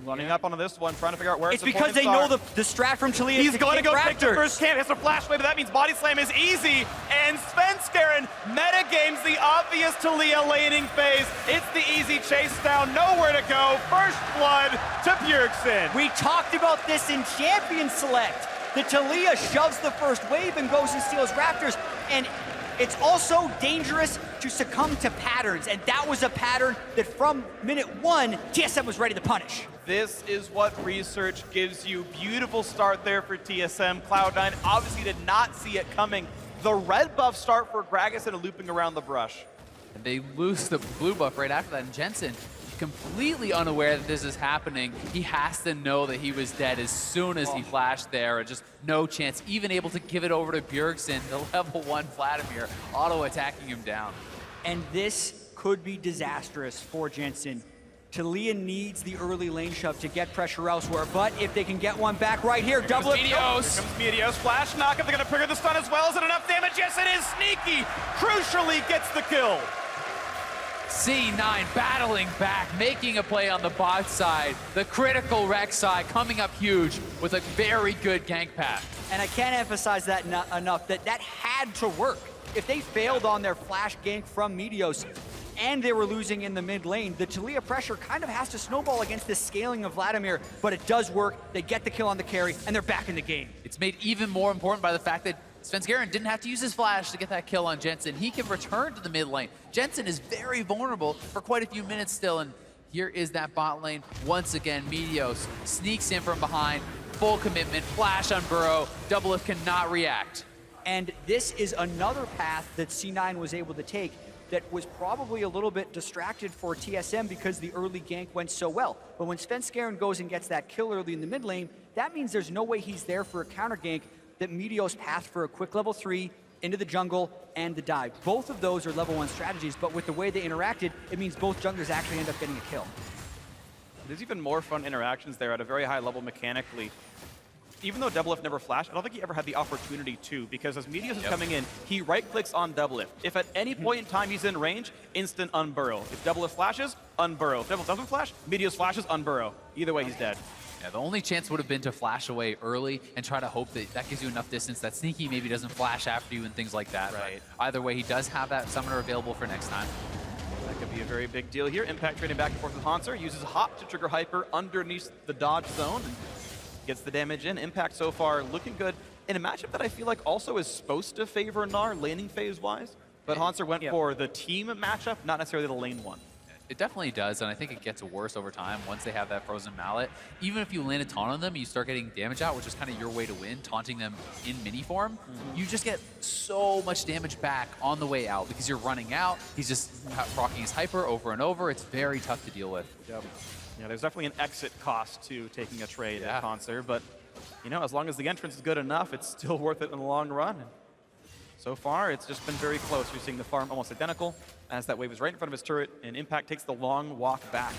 Running up onto this one, trying to figure out where it's because they know the strat from Taliyah. He's going to go pick the first camp. He has to flash away, but that means body slam is easy. And Svenskar metagames the obvious Taliyah laning phase. It's the easy chase down, nowhere to go. First blood to Bjergsen. We talked about this in Champion Select. The Taliyah shoves the first wave and goes and steals Raptors. And it's also dangerous to succumb to patterns, and that was a pattern that from minute 1, TSM was ready to punish. This is what research gives you. Beautiful start there for TSM. Cloud9 obviously did not see it coming. The red buff start for Gragas and looping around the brush. And they lose the blue buff right after that, and Jensen, completely unaware that this is happening. He has to know that he was dead as soon as he flashed there. Just no chance, even able to give it over to Bjergsen, the level 1 Vladimir, auto-attacking him down. And this could be disastrous for Jensen. Taliyah needs the early lane shove to get pressure elsewhere, but if they can get one back right here, double it. Here comes Meteos, flash knock, if they're gonna trigger the stun as well. Is it enough damage? Yes, it is. Sneaky, crucially gets the kill. C9 battling back, making a play on the bot side. The critical Rek'Sai coming up huge with a very good gank path. And I can't emphasize that enough, that had to work. If they failed on their flash gank from Meteos and they were losing in the mid lane, the Taliyah pressure kind of has to snowball against this scaling of Vladimir, but it does work. They get the kill on the carry, and they're back in the game. It's made even more important by the fact that Svenskar didn't have to use his flash to get that kill on Jensen. He can return to the mid lane. Jensen is very vulnerable for quite a few minutes still, and here is that bot lane. Once again, Meteos sneaks in from behind, full commitment, flash on Burrow, Doublelift cannot react. And this is another path that C9 was able to take that was probably a little bit distracted for TSM because the early gank went so well. But when Svenskar goes and gets that kill early in the mid lane, that means there's no way he's there for a counter gank, that Meteos passed for a quick level 3, into the jungle and the dive. Both of those are level 1 strategies, but with the way they interacted, it means both junglers actually end up getting a kill. There's even more fun interactions there at a very high level mechanically. Even though Doublelift never flashed, I don't think he ever had the opportunity to, because as Meteos is coming in, he right-clicks on Doublelift. If at any point in time he's in range, instant unburrow. If Doublelift flashes, unburrow. If Doublelift doesn't flash, Meteos flashes, unburrow. Either way, he's dead. Yeah, the only chance would have been to flash away early and try to hope that that gives you enough distance that Sneaky maybe doesn't flash after you and things like that. Right. But either way, he does have that summoner available for next time. That could be a very big deal here. Impact trading back and forth with Hanser, uses Hop to trigger Hyper underneath the dodge zone and gets the damage in. Impact so far looking good in a matchup that I feel like also is supposed to favor Gnar laning phase-wise, but Hanser went for the team matchup, not necessarily the lane one. It definitely does, and I think it gets worse over time once they have that frozen mallet. Even if you land a taunt on them, you start getting damage out, which is kind of your way to win, taunting them in mini form. You just get so much damage back on the way out because you're running out. He's just rocking his hyper over and over. It's very tough to deal with. Yep. Yeah, there's definitely an exit cost to taking a trade at Hanser, but you know, as long as the entrance is good enough, it's still worth it in the long run. And so far, it's just been very close. You're seeing the farm almost identical as that wave is right in front of his turret, and Impact takes the long walk back.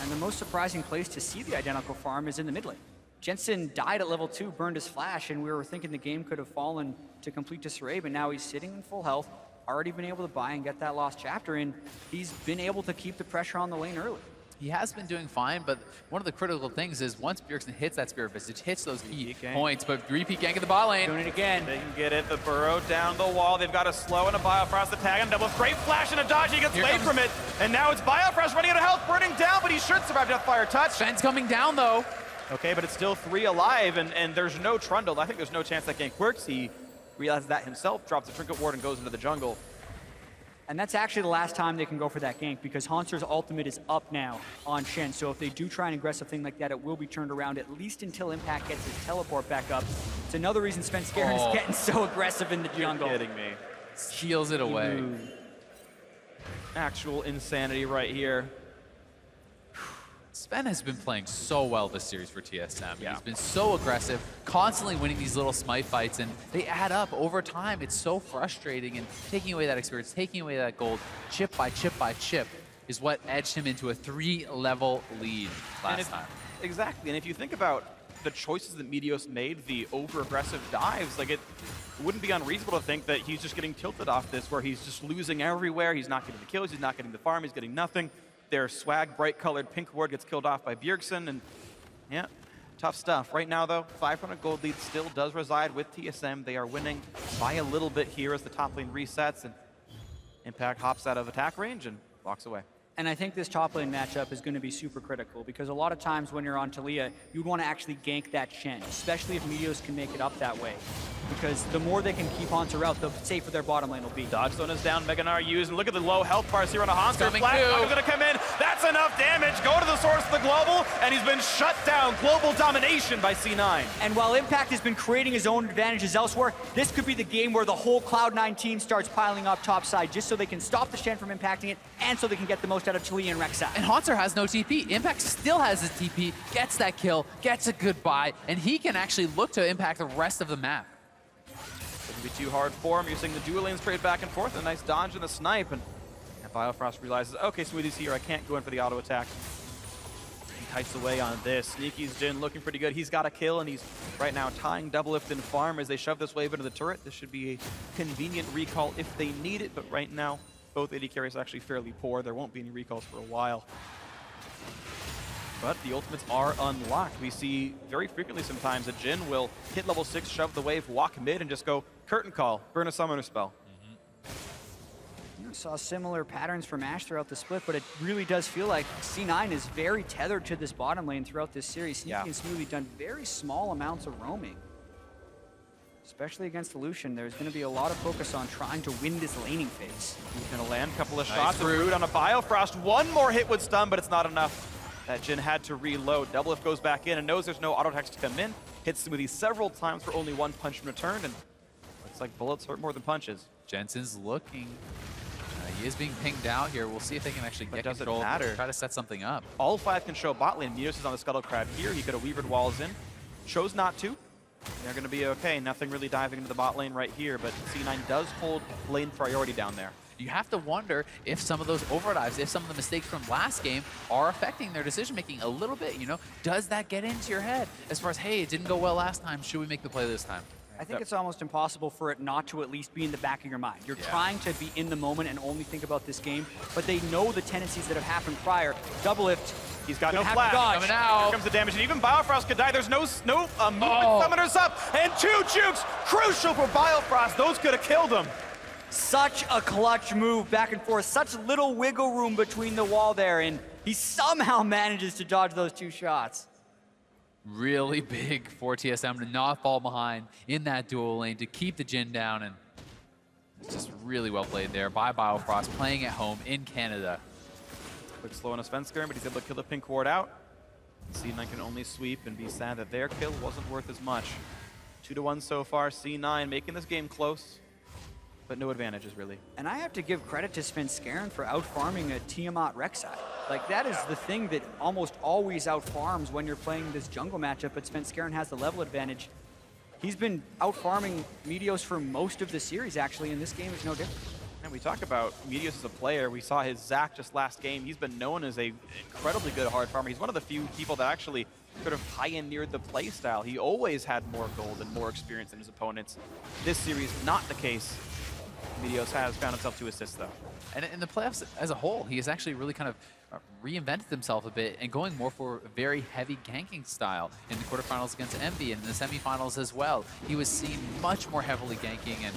And the most surprising place to see the identical farm is in the mid lane. Jensen died at level 2, burned his flash, and we were thinking the game could have fallen to complete disarray, but now he's sitting in full health, already been able to buy and get that lost chapter, and he's been able to keep the pressure on the lane early. He has been doing fine, but one of the critical things is once Bjergsen hits that Spirit Visage, hits those key points, but repeat gank in the bot lane. Doing it again. They can get it, the burrow down the wall. They've got a slow and a Biofrost to tag him. Double great flash and a dodge. He gets away from it. And now it's Biofrost running out of health, burning down, but he should survive Deathfire Touch. Fenn's coming down though. Okay, but it's still 3 alive, and there's no Trundle. I think there's no chance that gank works. He realizes that himself, drops the Trinket Ward, and goes into the jungle. And that's actually the last time they can go for that gank because Hanser's ultimate is up now on Shen. So if they do try an aggressive thing like that, it will be turned around at least until Impact gets his teleport back up. It's another reason Svenskeren is getting so aggressive in the jungle. You're kidding me. Steals it away. Actual insanity right here. Sven has been playing so well this series for TSM. He's been so aggressive, constantly winning these little smite fights, and they add up over time. It's so frustrating, and taking away that experience, taking away that gold, chip by chip by chip, is what edged him into a 3-level lead last time. Exactly, and if you think about the choices that Meteos made, the over-aggressive dives, like it wouldn't be unreasonable to think that he's just getting tilted off this, where he's just losing everywhere. He's not getting the kills, he's not getting the farm, he's getting nothing. Their swag, bright-colored pink ward gets killed off by Bjergsen, and yeah, tough stuff. Right now, though, 500 gold lead still does reside with TSM. They are winning by a little bit here as the top lane resets, and Impact hops out of attack range and walks away. And I think this top lane matchup is going to be super critical because a lot of times when you're on Taliyah, you'd want to actually gank that Shen, especially if Meteos can make it up that way. Because the more they can keep Hanser out, the safer their bottom lane will be. Dodge zone is down, Mega Gnar used, and look at the low health bars here on a Hanser. Flash is going to come in, that's enough damage, go to the source of the global, and he's been shut down. Global domination by C9. And while Impact has been creating his own advantages elsewhere, this could be the game where the whole Cloud9 team starts piling up topside just so they can stop the Shen from impacting it, and so they can get the most out of Taliyah and Rek'Sai. And Hanser has no TP. Impact still has his TP, gets that kill, gets a good buy, and he can actually look to impact the rest of the map. Wouldn't be too hard for him. You're seeing the dual lanes trade back and forth, a nice dodge and a snipe, and Biofrost realizes, okay, Smoothie's here, I can't go in for the auto attack. He kites away on this. Sneaky's Jin looking pretty good. He's got a kill, and he's right now tying Doublelift and farm as they shove this wave into the turret. This should be a convenient recall if they need it, but right now, both AD carries are actually fairly poor. There won't be any recalls for a while. But the ultimates are unlocked. We see very frequently sometimes that Jin will hit level 6, shove the wave, walk mid, and just go curtain call, burn a summoner spell. I saw similar patterns from Ashe throughout the split, but it really does feel like C9 is very tethered to this bottom lane throughout this series. Sneaky and Smoothie done very small amounts of roaming. Especially against the Lucian, there's going to be a lot of focus on trying to win this laning phase. He's going to land a couple of shots. Rude on a Biofrost. One more hit would stun, but it's not enough. That Jin had to reload. Doublelift goes back in and knows there's no auto attacks to come in. Hits Smoothie several times for only one punch in return, and looks like bullets hurt more than punches. Jensen's looking. He is being pinged out here. We'll see if they can actually get control. Try to set something up. All 5 can show bot lane. Meteos is on the Scuttle Crab here. He could have weavered walls in. Chose not to. They're going to be okay. Nothing really diving into the bot lane right here, but C9 does hold lane priority down there. You have to wonder if some of those overdives, if some of the mistakes from last game are affecting their decision-making a little bit, you know? Does that get into your head as far as, hey, it didn't go well last time, should we make the play this time? I think it's almost impossible for it not to at least be in the back of your mind. You're trying to be in the moment and only think about this game, but they know the tendencies that have happened prior. Double lift. He's got no flash. Coming out. Here comes the damage, and even Biofrost could die. There's no movement. Summoners up, and 2 jukes. Crucial for Biofrost. Those could have killed him. Such a clutch move back and forth. Such little wiggle room between the wall there, and he somehow manages to dodge those 2 shots. Really big for TSM to not fall behind in that dual lane, to keep the Jhin down, and it's just really well played there by Biofrost, playing at home in Canada. Quick slow on a Svenskern, but he's able to kill the pink ward out. C9 can only sweep and be sad that their kill wasn't worth as much. 2-1 so far. C9 making this game close, but no advantages really. And I have to give credit to Svenskern for out-farming a Tiamat Rek'Sai. Like, that is the thing that almost always out-farms when you're playing this jungle matchup, but Svenskern has the level advantage. He's been out-farming Meteos for most of the series, actually, and this game is no different. And we talk about Meteos as a player. We saw his Zac just last game. He's been known as a incredibly good hard farmer. He's one of the few people that actually sort of pioneered the play style. He always had more gold and more experience than his opponents. This series, not the case. Meteos has found himself 2 assists, though. And in the playoffs as a whole, he has actually really kind of reinvented himself a bit and going more for a very heavy ganking style in the quarterfinals against Envy and in the semifinals as well. He was seen much more heavily ganking, and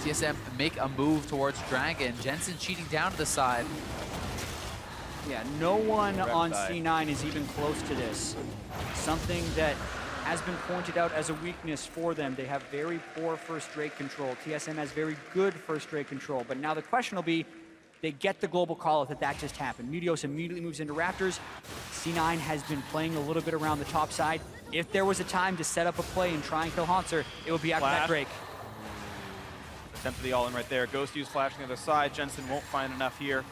TSM make a move towards Dragon. Jensen cheating down to the side. Yeah, no one on C9 is even close to this. Something that has been pointed out as a weakness for them. They have very poor first Drake control. TSM has very good first Drake control, but now the question will be, they get the global call-out that just happened. Meteos immediately moves into Raptors. C9 has been playing a little bit around the top side. If there was a time to set up a play and try and kill Hauntzer, it would be after that Drake. Attempt to the all-in right there. Ghost use flash on the other side. Jensen won't find enough here.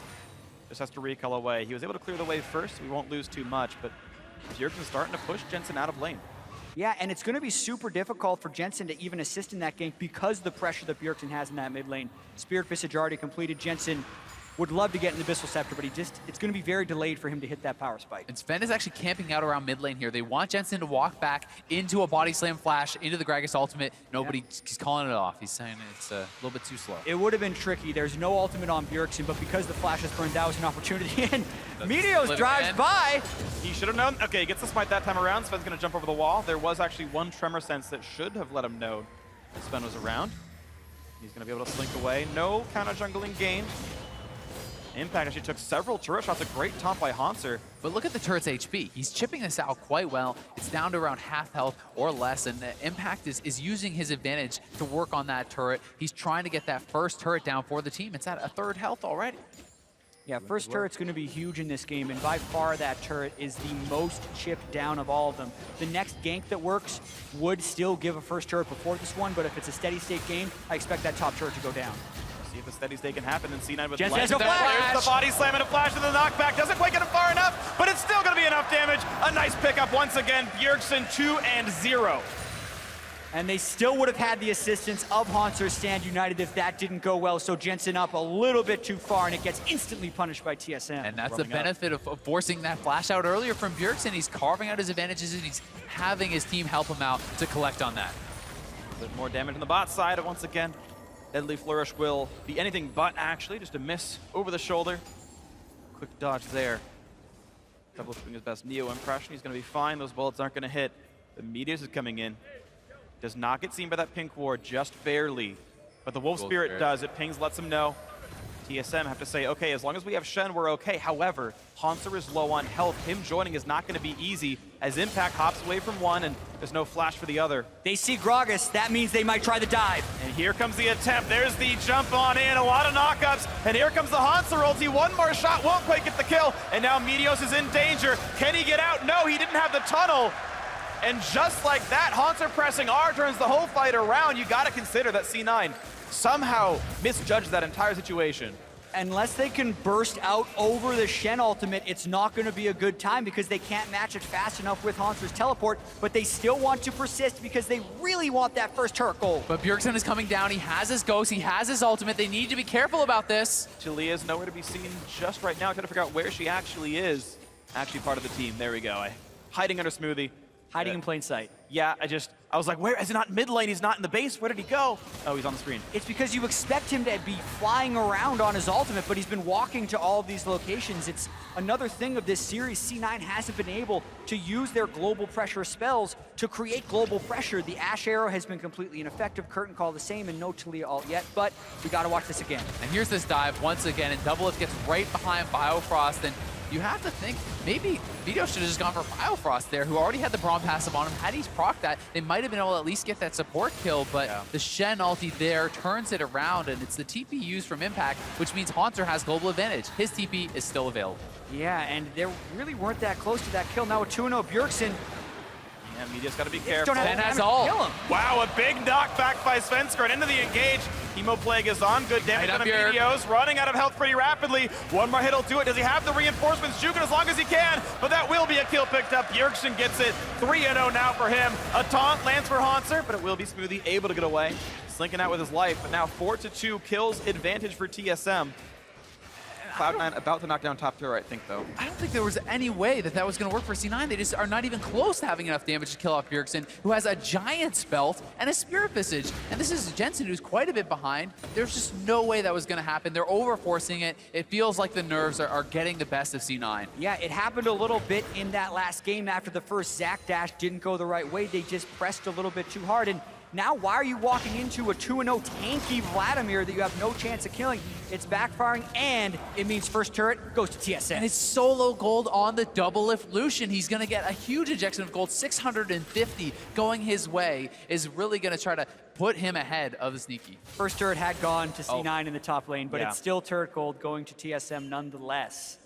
Just has to recall away. He was able to clear the wave first. We won't lose too much, but Bjergsen's starting to push Jensen out of lane. Yeah, and it's going to be super difficult for Jensen to even assist in that gank because of the pressure that Bjergsen has in that mid lane. Spirit Visage already completed. Jensen would love to get an Abyssal Scepter, but it's going to be very delayed for him to hit that power spike. And Sven is actually camping out around mid lane here. They want Jensen to walk back into a body slam flash, into the Gragas ultimate. He's calling it off. He's saying it's a little bit too slow. It would have been tricky. There's no ultimate on Bjergsen, but because the flash is burned, that was an opportunity. And Meteos drives by. He should have known. Okay, he gets the smite that time around. Sven's going to jump over the wall. There was actually one Tremor Sense that should have let him know that Sven was around. He's going to be able to slink away. No counter jungling game. Impact actually took several turret shots. A great taunt by Hauntzer. But look at the turret's HP. He's chipping this out quite well. It's down to around half health or less, and Impact is using his advantage to work on that turret. He's trying to get that first turret down for the team. It's at a 3rd health already. Yeah, first turret's going to be huge in this game, and by far that turret is the most chipped down of all of them. The next gank that works would still give a first turret before this one, but if it's a steady state game, I expect that top turret to go down. See if the steady state can happen, and C9 with Jensen has no flash. There's the body slam and a flash to the knockback. Doesn't quite get him far enough, but it's still going to be enough damage. A nice pickup once again. Bjergsen 2-0. And they still would have had the assistance of Hauntzer Stand United if that didn't go well. So Jensen up a little bit too far, and it gets instantly punished by TSM. And that's the benefit of forcing that flash out earlier from Bjergsen. He's carving out his advantages, and he's having his team help him out to collect on that. A bit more damage on the bot side once again. Deadly Flourish will be anything but, actually. Just a miss over the shoulder. Quick dodge there. Double doing his best Neo impression. He's going to be fine. Those bullets aren't going to hit. The Meteos is coming in. Does not get seen by that pink ward, just barely. But the Wolf Spirit does. It pings, lets him know. TSM have to say, okay, as long as we have Shen, we're okay. However, Hauntzer is low on health. Him joining is not going to be easy, as Impact hops away from one, and there's no flash for the other. They see Gragas. That means they might try the dive. And here comes the attempt. There's the jump on in. A lot of knockups. And here comes the Hauntzer ulti. One more shot won't quite get the kill. And now Meteos is in danger. Can he get out? No, he didn't have the tunnel. And just like that, Hauntzer pressing R turns the whole fight around. You got to consider that C9 somehow misjudged that entire situation. unless they can burst out over the Shen ultimate, it's not going to be a good time because they can't match it fast enough with Haunter's teleport, but they still want to persist because they really want that first turret goal. But Bjergsen is coming down. He has his ghost. He has his ultimate. They need to be careful about this. Talia is nowhere to be seen just right now. Trying to figure out where she actually is. Actually part of the team. There we go. Hiding under Smoothie. Hiding in plain sight. Yeah, I was like, where is he? Not mid lane? He's not in the base. Where did he go? Oh, he's on the screen. It's because you expect him to be flying around on his ultimate, but he's been walking to all of these locations. It's another thing of this series. C9 hasn't been able to use their global pressure spells to create global pressure. The Ash Arrow has been completely ineffective. Curtain Call the same, and no Talia ult yet, but we got to watch this again. And here's this dive once again, and Doublelift gets right behind Biofrost, and you have to think maybe Vito should have just gone for Biofrost there, who already had the Braum passive on him. Had he procced that, they might have been able to at least get that support kill, but the Shen ulti there turns it around, and it's the TP used from Impact, which means Haunter has global advantage. His TP is still available. Yeah, and they really weren't that close to that kill. Now with 2-0 Bjergsen. Yeah, Media's got to be careful. Sven has ult. Wow, a big knockback by Svenskar and into the engage. Chemo Plague is on. Good damage on the Meteos. Running out of health pretty rapidly. One more hit will do it. Does he have the reinforcements? Juking as long as he can, but that will be a kill picked up. Bjergsen gets it. 3-0 now for him. A taunt lands for Haunter, but it will be Smoothie able to get away. Slinking out with his life, but now 4-2 kills advantage for TSM. Cloud9 about to knock down top turret, I think, though. I don't think there was any way that was going to work for C9. They just are not even close to having enough damage to kill off Bjergsen, who has a Giant's Belt and a Spirit Visage. And this is Jensen, who's quite a bit behind. There's just no way that was going to happen. They're over-forcing it. It feels like the nerves are getting the best of C9. Yeah, it happened a little bit in that last game after the first Zac dash didn't go the right way. They just pressed a little bit too hard. And now, why are you walking into a 2-0 tanky Vladimir that you have no chance of killing? It's backfiring, and it means first turret goes to TSM. And it's solo gold on the Doublelift Lucian. He's going to get a huge injection of gold. 650 going his way is really going to try to put him ahead of the Sneaky. First turret had gone to C9 in the top lane, but it's still turret gold going to TSM nonetheless.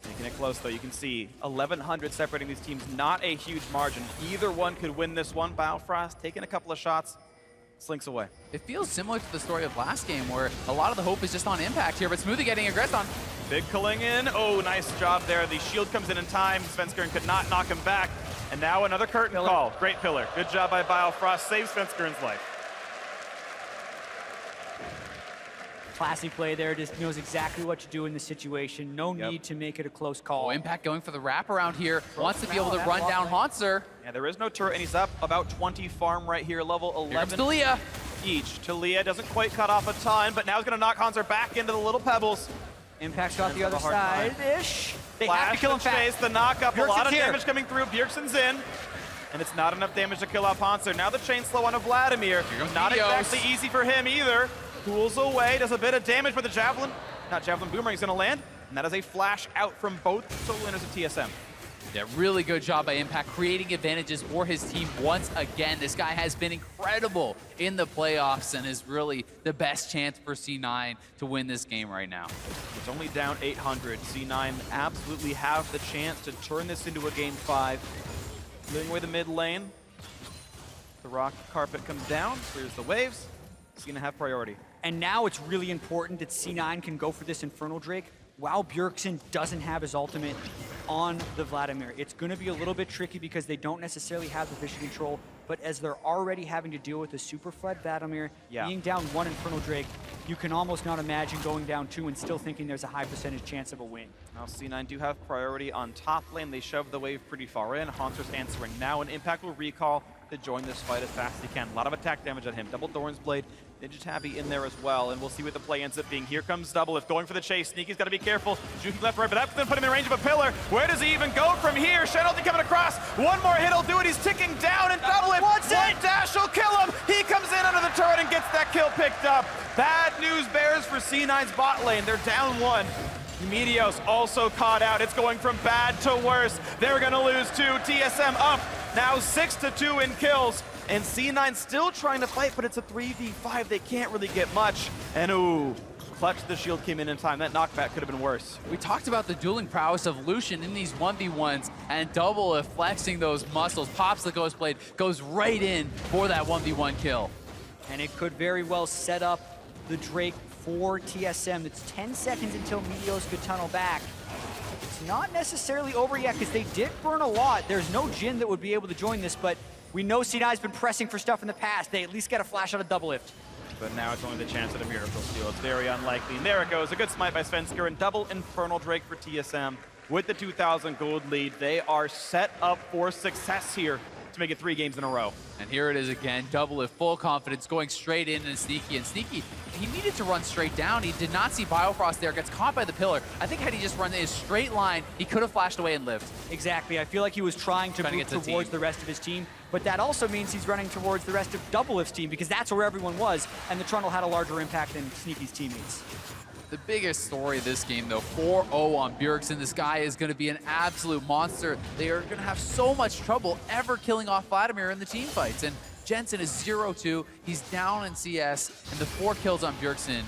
Making it close, though. You can see 1,100 separating these teams. Not a huge margin. Either one could win this one. Biofrost taking a couple of shots, slinks away. It feels similar to the story of last game, where a lot of the hope is just on Impact here, but Smoothie getting aggressed on. Big culling in. Oh, nice job there. The shield comes in time. Svenskar could not knock him back. And now another curtain call. Great pillar. Good job by Biofrost. Saves Svenskarin's life. Classy play there, just knows exactly what to do in the situation. No need to make it a close call. Oh, Impact going for the wraparound here. Wants to be able to run down Haunter. Yeah, there is no turret, and he's up about 20 farm right here, level 11. Here comes Talia. Each. Talia doesn't quite cut off a ton, but now he's going to knock Haunter back into the little pebbles. Impact's got the other side-ish. They have to kill him fast. The knock-up, a Bjergsen's lot of here. damage coming through. Bjergsen's in. And it's not enough damage to kill off Haunter. Now the chain slow on a Vladimir. Not exactly easy for him either. Cools away, does a bit of damage, but the Javelin, not Javelin Boomerang, is going to land. And that is a flash out from both solo laners of TSM. Yeah, really good job by Impact, creating advantages for his team once again. This guy has been incredible in the playoffs and is really the best chance for C9 to win this game right now. It's only down 800. C9 absolutely have the chance to turn this into a game 5. Clearing away the mid lane. The rock carpet comes down, clears the waves. It's going to have priority. And now it's really important that C9 can go for this Infernal Drake while Bjergsen doesn't have his ultimate on the Vladimir. It's going to be a little bit tricky because they don't necessarily have the vision control, but as they're already having to deal with the Super Flood Vladimir, being down 1 Infernal Drake, you can almost not imagine going down 2 and still thinking there's a high percentage chance of a win. Now C9 do have priority on top lane. They shove the wave pretty far in. Haunter's answering now, and Impact will recall to join this fight as fast as he can. A lot of attack damage at him. Double Thorn's Blade. Ninja Tabby in there as well, and we'll see what the play ends up being. Here comes Doublelift going for the chase. Sneaky's got to be careful. Juking left, right, but that's going to put him in range of a pillar. Where does he even go from here? Shenalty coming across. One more hit will do it. He's ticking down, and Doublelift, one dash will kill him. He comes in under the turret and gets that kill picked up. Bad news bears for C9's bot lane. They're down 1. Meteos also caught out. It's going from bad to worse. They're going to lose 2. TSM up now 6-2 in kills. And C9 still trying to fight, but it's a 3v5. They can't really get much. And ooh, clutch the shield came in time. That knockback could have been worse. We talked about the dueling prowess of Lucian in these 1v1s, and Doublelift flexing those muscles, pops the Ghost Blade, goes right in for that 1v1 kill. And it could very well set up the Drake for TSM. It's 10 seconds until Meteos could tunnel back. It's not necessarily over yet because they did burn a lot. There's no Jhin that would be able to join this, but we know C9's been pressing for stuff in the past. They at least got a flash out of double lift. But now it's only the chance at a Miracle Steal. It's very unlikely. And there it goes. A good smite by FLICKR and double Infernal Drake for TSM. With the 2,000 gold lead, they are set up for success here to make it 3 games in a row. And here it is again, double lift, full confidence, going straight in and Sneaky. And Sneaky, he needed to run straight down. He did not see Biofrost there, gets caught by the pillar. I think had he just run in a straight line, he could have flashed away and lived. Exactly, I feel like he was trying to move towards the rest of his team, but that also means he's running towards the rest of double lift's team because that's where everyone was, and the Trundle had a larger impact than Sneaky's teammates. The biggest story of this game, though, 4-0 on Bjergsen. This guy is going to be an absolute monster. They are going to have so much trouble ever killing off Vladimir in the team fights. And Jensen is 0-2. He's down in CS, and the 4 kills on Bjergsen,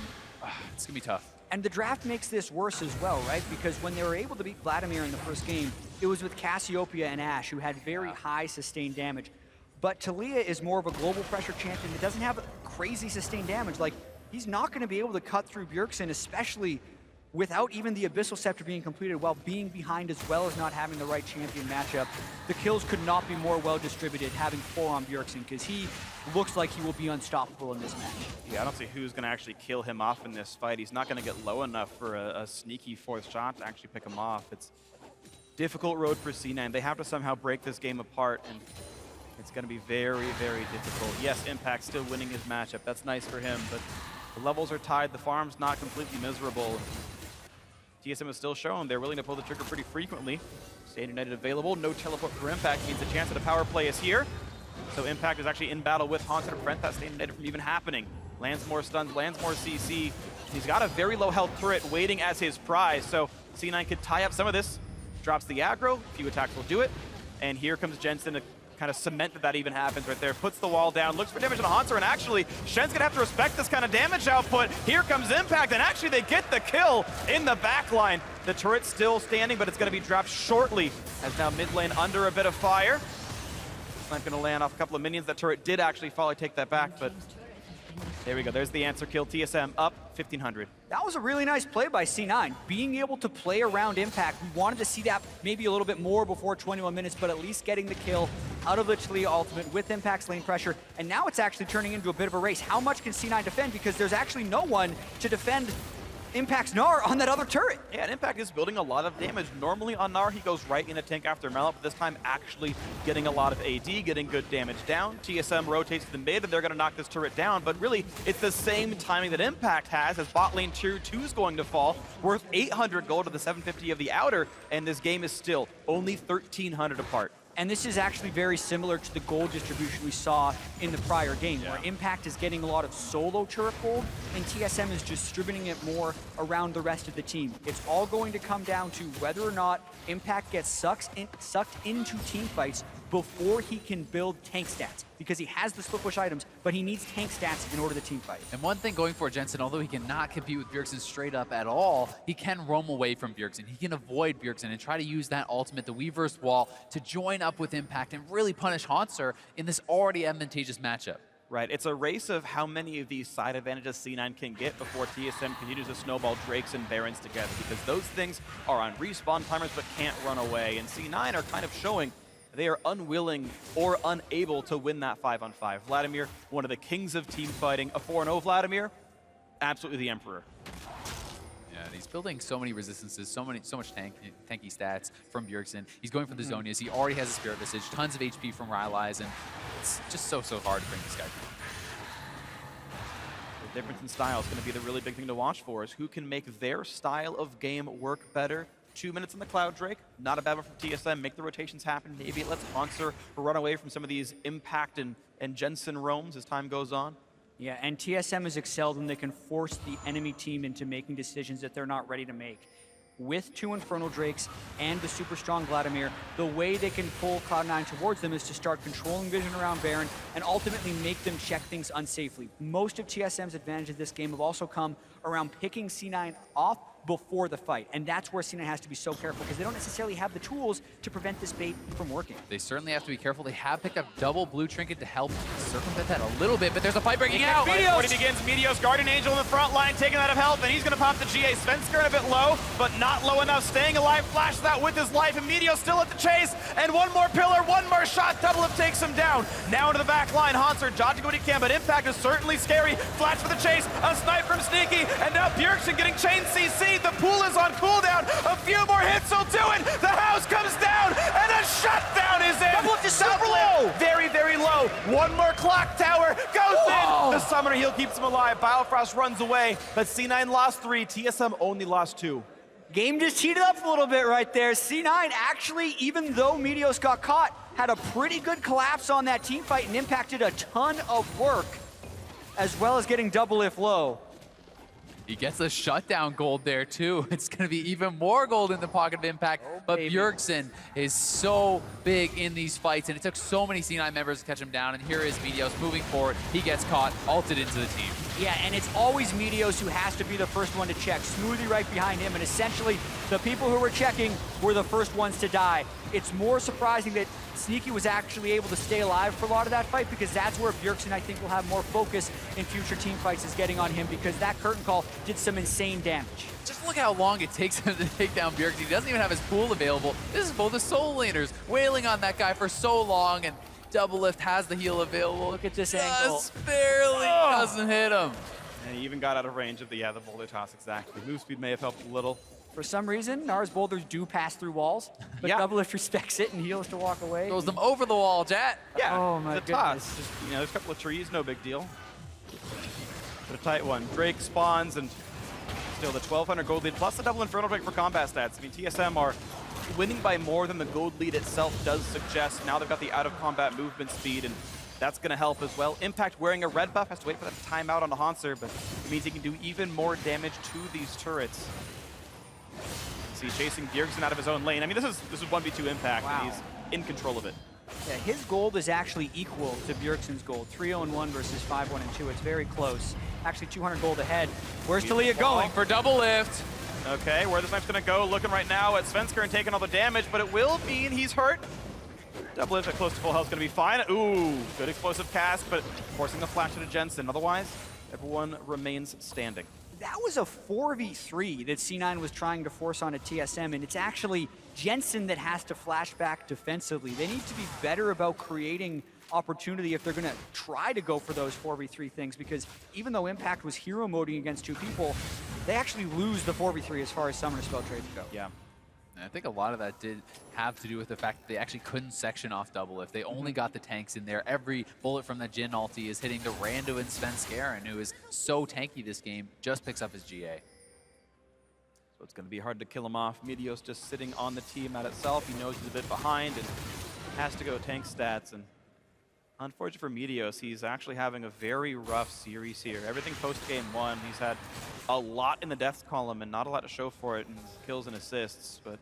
it's going to be tough. And the draft makes this worse as well, right? Because when they were able to beat Vladimir in the first game, it was with Cassiopeia and Ashe, who had very high sustained damage. But Talia is more of a global pressure champion that doesn't have crazy sustained damage. Like, he's not going to be able to cut through Bjergsen, especially without even the Abyssal Scepter being completed, while being behind as well as not having the right champion matchup. The kills could not be more well distributed having 4 on Bjergsen, because he looks like he will be unstoppable in this match. Yeah, I don't see who's going to actually kill him off in this fight. He's not going to get low enough for a sneaky 4th shot to actually pick him off. It's a difficult road for C9. They have to somehow break this game apart, and it's going to be very, very difficult. Yes, Impact still winning his matchup. That's nice for him, but the levels are tied. The farm's not completely miserable. TSM is still shown they're willing to pull the trigger pretty frequently. Staying United available. No teleport for Impact means the chance at a power play is here. So Impact is actually in battle with Haunter to prevent that Staying United from even happening. Lands more stuns, lands more CC. He's got a very low health turret waiting as his prize. So C9 could tie up some of this. Drops the aggro. A few attacks will do it. And here comes Jensen to kind of cement that even happens right there. Puts the wall down, looks for damage on Haunter, and actually, Shen's gonna have to respect this kind of damage output. Here comes Impact, and actually they get the kill in the backline. The turret's still standing, but it's gonna be dropped shortly, as now mid lane under a bit of fire. It's not gonna land off a couple of minions. That turret did actually fall, I take that back, but there we go, there's the answer kill. TSM up 1,500. That was a really nice play by C9. Being able to play around Impact, we wanted to see that maybe a little bit more before 21 minutes, but at least getting the kill out of the Talia ultimate with Impact's lane pressure. And now it's actually turning into a bit of a race. How much can C9 defend? Because there's actually no one to defend Impact's Gnar on that other turret. Yeah, and Impact is building a lot of damage. Normally on Gnar, he goes right in a tank after Mallet, but this time actually getting a lot of AD, getting good damage down. TSM rotates to the mid, and they're going to knock this turret down, but really, it's the same timing that Impact has, as bot lane tier 2 is going to fall, worth 800 gold to the 750 of the outer, and this game is still only 1,300 apart. And this is actually very similar to the gold distribution we saw in the prior game, where Impact is getting a lot of solo turret gold, and TSM is distributing it more around the rest of the team. It's all going to come down to whether or not Impact gets sucked into team fights before he can build tank stats, because he has the split push items, but he needs tank stats in order to team fight. And one thing going for Jensen, although he cannot compete with Bjergsen straight up at all, he can roam away from Bjergsen. He can avoid Bjergsen and try to use that ultimate, the Weaver's Wall, to join up with Impact and really punish Haunter in this already advantageous matchup. Right, it's a race of how many of these side advantages C9 can get before TSM continues to snowball Drakes and Barons together, because those things are on respawn timers but can't run away, and C9 are kind of showing they are unwilling or unable to win that 5-on-5. Vladimir, one of the kings of team fighting. A 4-0 Vladimir, absolutely the emperor. Yeah, and he's building so many resistances, so much tanky stats from Bjergsen. He's going for the Zonias. He already has a Spirit Visage, tons of HP from Rylai's, and it's just so hard to bring this guy down. The difference in style is going to be the really big thing to watch for, is who can make their style of game work better. 2 minutes in the Cloud Drake, not a bad one from TSM. Make the rotations happen. Maybe it lets Haunter run away from some of these Impact and Jensen roams as time goes on. Yeah, and TSM has excelled when they can force the enemy team into making decisions that they're not ready to make. With 2 Infernal Drakes and the super strong Vladimir, the way they can pull Cloud9 towards them is to start controlling vision around Baron and ultimately make them check things unsafely. Most of TSM's advantages this game have also come around picking C9 off before the fight. And that's where C9 has to be so careful because they don't necessarily have the tools to prevent this bait from working. They certainly have to be careful. They have picked up double blue trinket to help circumvent that a little bit, but there's a fight breaking out. When he begins, Meteos, Guardian Angel in the front line, taking out of health, and he's going to pop the GA. FLICKR a bit low, but not low enough. Staying alive, flashes that with his life, and Meteos still at the chase. And one more pillar, one more shot. Doublelift takes him down. Now into the back line. Hauntzer dodging what he can, but Impact is certainly scary. Flash for the chase, a snipe from Sneaky, and now Bjergsen getting chain CC. The pool is on cooldown. A few more hits will do it. The house comes down, and a shutdown is in. Doublelift is super low. Very, very low. One more clock tower goes in. The Summoner Heal keeps him alive. Biofrost runs away, but C9 lost 3. TSM only lost 2. Game just heated up a little bit right there. C9 actually, even though Meteos got caught, had a pretty good collapse on that team fight and impacted a ton of work, as well as getting Doublelift low. He gets a shutdown gold there too. It's going to be even more gold in the pocket of Impact. But Bjergsen is so big in these fights, and it took so many C9 members to catch him down. And here is Meteos moving forward. He gets caught, ulted into the team. Yeah, and it's always Meteos who has to be the first one to check. Smoothie right behind him, and essentially the people who were checking were the first ones to die. It's more surprising that Sneaky was actually able to stay alive for a lot of that fight, because that's where Bjergsen, I think, will have more focus in future team fights, is getting on him, because that curtain call did some insane damage. Just look how long it takes him to take down Bjergsen. He doesn't even have his pool available. This is both the soul laners wailing on that guy for so long, and Doublelift has the heal available. Look at this angle. Just barely doesn't hit him. And he even got out of range of the boulder toss, exactly. Move speed may have helped a little. For some reason, Nars boulders do pass through walls, but Doublelift respects it and heals to walk away. Goes them over the wall, Jet. Yeah, oh my it's a toss. Just, there's a couple of trees, no big deal. But a tight one. Drake spawns, and still the 1,200 gold lead, plus the double Infernal Drake for combat stats. I mean, TSM are winning by more than the gold lead itself does suggest. Now they've got the out-of-combat movement speed, and that's going to help as well. Impact wearing a red buff, has to wait for that timeout on the Hauntzer, but it means he can do even more damage to these turrets. See, chasing Bjergsen out of his own lane. I mean, this is 1v2 Impact, and he's in control of it. Yeah, his gold is actually equal to Bjergsen's gold. 3-0-1 versus 5-1-2. It's very close. Actually, 200 gold ahead. Where's Talia going? For Doublelift. Okay, where the snipe's going to go? Looking right now at FLICKR and taking all the damage, but it will mean he's hurt. Doublelift at close to full health is going to be fine. Ooh, good explosive cast, but forcing the flash to Jensen. Otherwise, everyone remains standing. That was a 4v3 that C9 was trying to force on a TSM, and it's actually Jensen that has to flash back defensively. They need to be better about creating opportunity if they're going to try to go for those 4v3 things, because even though Impact was hero moding against 2 people, they actually lose the 4v3 as far as summoner spell trades go. Yeah. And I think a lot of that did have to do with the fact that they actually couldn't section off Doublelift. They only got the tanks in there. Every bullet from the Jhin ulti is hitting the Rando and FLICKR, who is so tanky this game, just picks up his GA. So it's going to be hard to kill him off. Meteos just sitting on the team at itself. He knows he's a bit behind and has to go tank stats. And unfortunate for Meteos, he's actually having a very rough series here. Everything post-game 1, he's had a lot in the deaths column and not a lot to show for it in kills and assists. But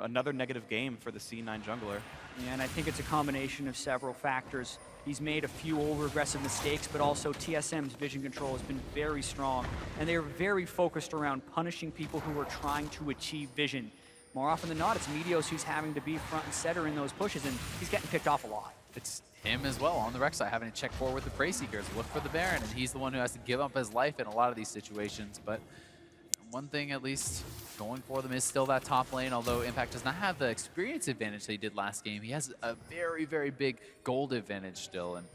another negative game for the C9 jungler. Yeah, and I think it's a combination of several factors. He's made a few over-aggressive mistakes, but also TSM's vision control has been very strong, and they're very focused around punishing people who are trying to achieve vision. More often than not, it's Meteos who's having to be front and center in those pushes, and he's getting picked off a lot. It's him as well on the rec side, having to check forward with the Prey Seekers, look for the Baron, and he's the one who has to give up his life in a lot of these situations. But one thing at least going for them is still that top lane, although Impact does not have the experience advantage that he did last game. He has a very, very big gold advantage still, and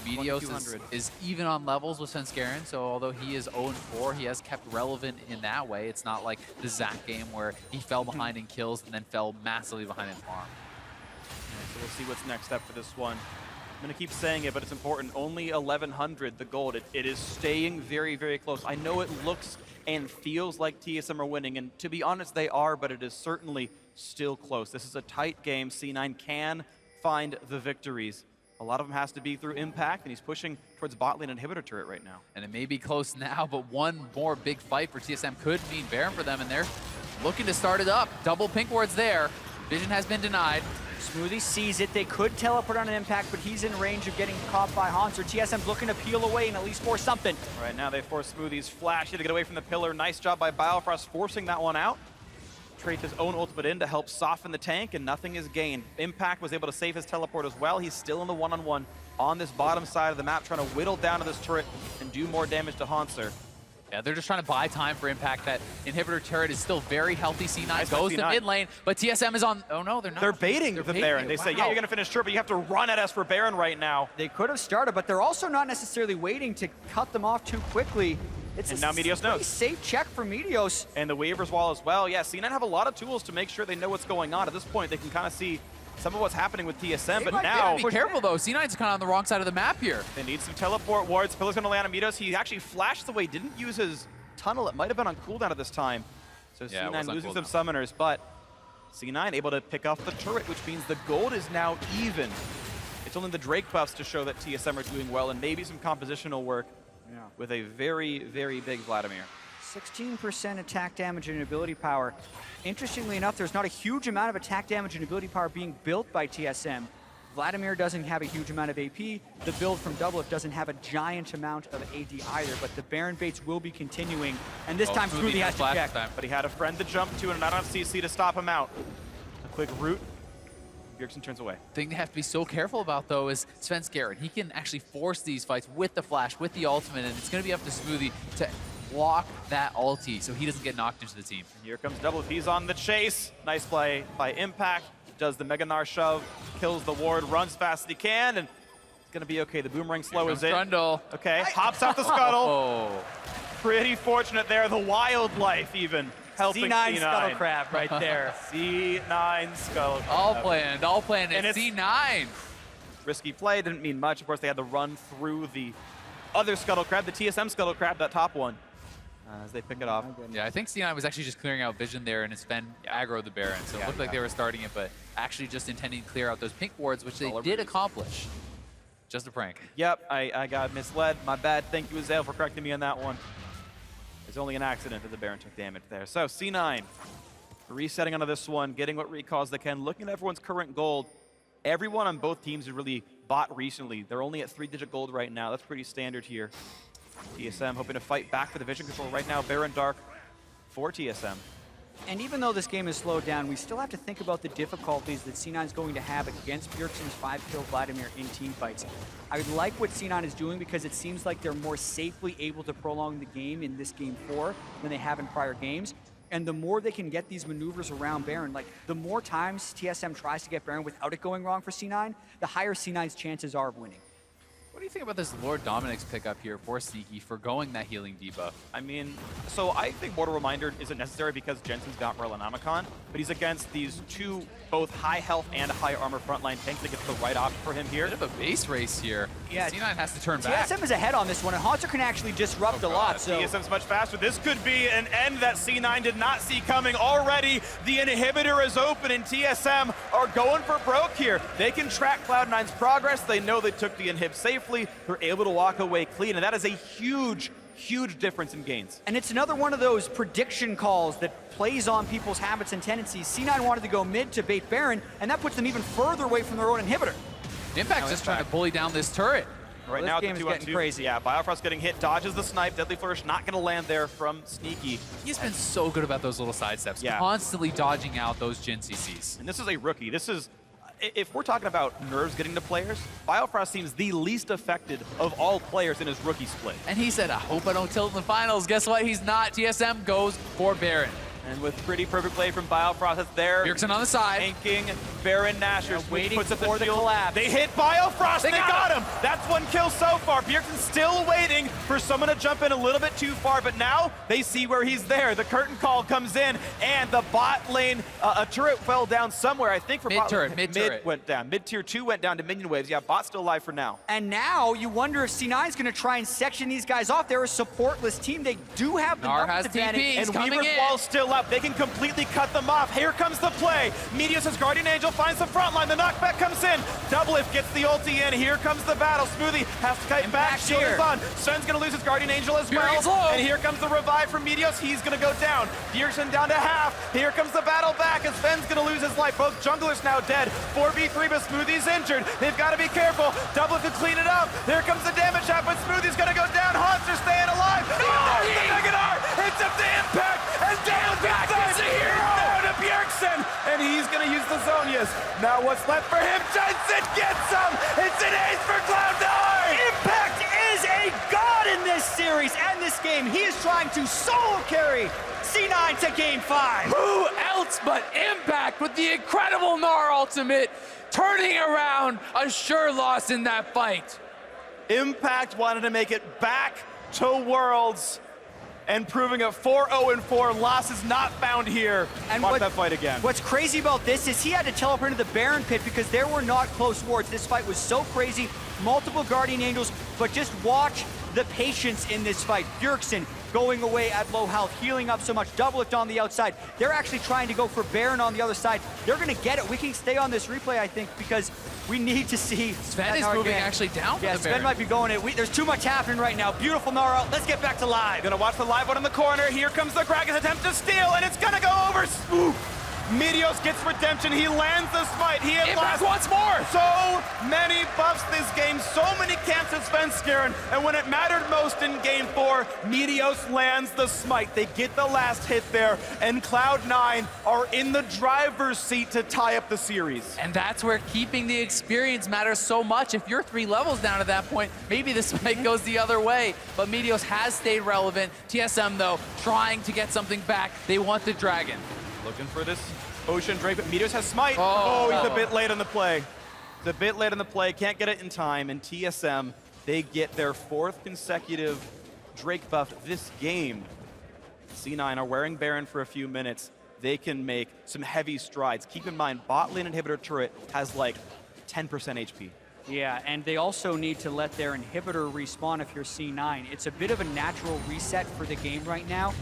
Meteos is even on levels with FLICKR, so although he is 0-4, he has kept relevant in that way. It's not like the Zac game where he fell behind in kills and then fell massively behind in farm. So we'll see what's next up for this one. I'm going to keep saying it, but it's important. Only 1,100, the gold. It is staying very, very close. I know it looks and feels like TSM are winning, and to be honest, they are, but it is certainly still close. This is a tight game. C9 can find the victories. A lot of them has to be through Impact, and he's pushing towards bot lane inhibitor turret right now. And it may be close now, but one more big fight for TSM could mean Baron for them, and they're looking to start it up. Double pink wards there. Vision has been denied. Smoothie sees it. They could teleport on an impact, but he's in range of getting caught by Hanser. TSM's looking to peel away and at least force something. Right now they force Smoothie's flash to get away from the pillar. Nice job by Biofrost forcing that one out. Trades his own ultimate in to help soften the tank, and nothing is gained. Impact was able to save his teleport as well. He's still in the one-on-one on this bottom side of the map, trying to whittle down to this turret and do more damage to Hanser. Yeah, they're just trying to buy time for Impact. That inhibitor turret is still very healthy. C9 goes to mid lane, but TSM is on. Oh no, they're not. They're baiting the Baron. They say, yeah, you're going to finish turret, but you have to run at us for Baron right now. They could have started, but they're also not necessarily waiting to cut them off too quickly. It's and now Meteos knows. Safe check for Meteos. And the waivers wall as well. Yeah, C9 have a lot of tools to make sure they know what's going on. At this point, they can kind of see some of what's happening with TSM, but now... Be careful, though. C9's kind of on the wrong side of the map here. They need some teleport wards. Pillar's going to land on Meteos. He actually flashed away, didn't use his tunnel. It might have been on cooldown at this time. So yeah, C9 losing some summoners, but C9 able to pick off the turret, which means the gold is now even. It's only the Drake buffs to show that TSM are doing well, and maybe some compositional work with a very, very big Vladimir. 16% attack damage and ability power. Interestingly enough, there's not a huge amount of attack damage and ability power being built by TSM. Vladimir doesn't have a huge amount of AP. The build from Doublelift doesn't have a giant amount of AD either, but the Baron baits will be continuing. And this time, Smoothie has to check. But he had a friend to jump to and not on CC to stop him out. A quick root. Bjergsen turns away. The thing they have to be so careful about, though, is Svenskeren. He can actually force these fights with the flash, with the ultimate, and it's going to be up to Smoothie to block that ulti so he doesn't get knocked into the team. And here comes Doublelift. He's on the chase. Nice play by Impact. Does the Mega Gnar shove, kills the ward, runs fast as he can, and it's going to be okay. The boomerang slow is in. Trundle. Okay, hops off the scuttle. Oh. Pretty fortunate there. The wildlife even helping C9. Scuttle Crab right there. C9 Scuttle Crab. All planned, and it's C9. Risky play, didn't mean much. Of course, they had to run through the other Scuttle Crab, the TSM Scuttle Crab, that top one, as they pick it off. Yeah, I think C9 was actually just clearing out vision there, and Sven aggroed the Baron, so it looked like they were starting it, but actually just intending to clear out those pink wards, which they did accomplish. Just a prank. Yep, I got misled. My bad. Thank you, Azale, for correcting me on that one. It's only an accident that the Baron took damage there. So C9 resetting onto this one, getting what recalls they can, looking at everyone's current gold. Everyone on both teams has really bought recently. They're only at 3-digit gold right now. That's pretty standard here. TSM hoping to fight back for the vision control right now. Baron Dark for TSM. And even though this game is slowed down, we still have to think about the difficulties that C9 is going to have against Bjergsen's 5-kill Vladimir in team fights. I like what C9 is doing because it seems like they're more safely able to prolong the game in this game 4 than they have in prior games. And the more they can get these maneuvers around Baron, like the more times TSM tries to get Baron without it going wrong for C9, the higher C9's chances are of winning. What do you think about this Lord Dominik's pickup here for Sneaky for going that healing debuff? I mean, so I think Mortal Reminder isn't necessary because Jensen's got Merlinomicon, but he's against these two, both high health and high armor frontline tanks that gets the right option for him here. Bit of a base race here. Yeah, C9 has to turn back. TSM is ahead on this one, and Hanser can actually disrupt a lot. So TSM's much faster. This could be an end that C9 did not see coming. Already, the inhibitor is open, and TSM are going for broke here. They can track Cloud9's progress. They know they took the inhib safely. They're able to walk away clean, and that is a huge difference in gains. And it's another one of those prediction calls that plays on people's habits and tendencies. C9 wanted to go mid to bait Baron, and that puts them even further away from their own inhibitor. Impact's just trying to bully down this turret. Right now, this game is getting crazy. Yeah, Biofrost getting hit, dodges the snipe. Deadly Flourish not going to land there from Sneaky. He's been so good about those little side steps, constantly dodging out those Jhin CCs. And this is a rookie. This is, if we're talking about nerves getting to players, Biofrost seems the least affected of all players in his rookie split. And he said, I hope I don't tilt in the finals. Guess what? He's not. TSM goes for Baron. And with pretty perfect play from Biofrost, it's there. Bjergsen on the side. Tanking Baron Nashor. Waiting puts up for the collapse. They hit Biofrost. They got him. That's one kill so far. Bjergsen's still waiting for someone to jump in a little bit too far, but now they see where he's there. The curtain call comes in, and the bot lane, a turret fell down somewhere. I think for mid-turret. Mid went down. Mid-tier 2 went down to minion waves. Yeah, bot's still alive for now. And now you wonder if C9 is going to try and section these guys off. They're a supportless team. They do have the Gnar has advantage. TP. And Weaver's Wall's still up. They can completely cut them off. Here comes the play. Meteos' Guardian Angel finds the front line. The knockback comes in. Doublelift gets the ulti in. Here comes the battle. Smoothie has to kite back. Shield is on. Sven's going to lose his Guardian Angel as well. And here comes the revive from Meteos. He's going to go down. Bjergsen down to half. Here comes the battle back as Sven's going to lose his life. Both junglers now dead. 4v3, but Smoothie's injured. They've got to be careful. Doublelift to clean it up. Here comes the damage shot, but Smoothie's going to go down. Haunts are staying alive. There's the Mega R. It's up to Impact. And Impact is a hero. Down to Bjergsen. And he's going to use the Zonias. Now what's left for him? Jensen gets some. It's an ace for Cloud9. Impact is a god in this series and this game. He is trying to solo carry C9 to game 5. Who else but Impact with the incredible Gnar ultimate, turning around a sure loss in that fight. Impact wanted to make it back to Worlds and proving a 4-0-4. Loss is not found here. And watch that fight again. What's crazy about this is he had to teleport into the Baron pit because there were not close wards. This fight was so crazy. Multiple Guardian Angels, but just watch the patience in this fight. Bjergsen going away at low health, healing up so much. Doublelift on the outside. They're actually trying to go for Baron on the other side. They're going to get it. We can stay on this replay, I think, because we need to see. Sven is moving actually down for yeah, the Sven Baron. might be going it. There's too much happening right now. Beautiful Gnar. Let's get back to live. Gonna watch the live one in the corner. Here comes the Kraken's attempt to steal, and it's gonna go over. Ooh. Meteos gets redemption. He lands the smite. He had lost once more. So many buffs this game. So many camps at Svenskeren. And when it mattered most in game 4, Meteos lands the smite. They get the last hit there. And Cloud9 are in the driver's seat to tie up the series. And that's where keeping the experience matters so much. If you're 3 levels down at that point, maybe the smite goes the other way. But Meteos has stayed relevant. TSM, though, trying to get something back. They want the dragon. Looking for this Ocean Drake, but Meteos has smite. Oh, he's a bit late on the play. He's a bit late on the play, can't get it in time, and TSM, they get their 4th consecutive Drake buff this game. C9 are wearing Baron for a few minutes. They can make some heavy strides. Keep in mind, bot lane inhibitor turret has like 10% HP. Yeah, and they also need to let their inhibitor respawn if you're C9. It's a bit of a natural reset for the game right now.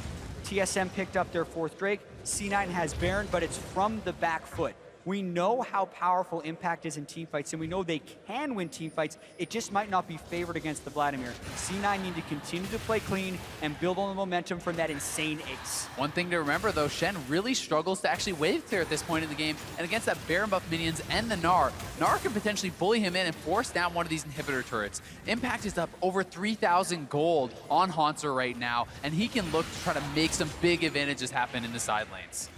TSM picked up their 4th Drake. C9 has Baron, but it's from the back foot. We know how powerful Impact is in teamfights, and we know they can win teamfights. It just might not be favored against the Vladimir. C9 need to continue to play clean and build on the momentum from that insane ace. One thing to remember, though, Shen really struggles to actually wave clear at this point in the game, and against that Baron buff minions and the Gnar, Gnar can potentially bully him in and force down one of these inhibitor turrets. Impact is up over 3,000 gold on Haunter right now, and he can look to try to make some big advantages happen in the side lanes.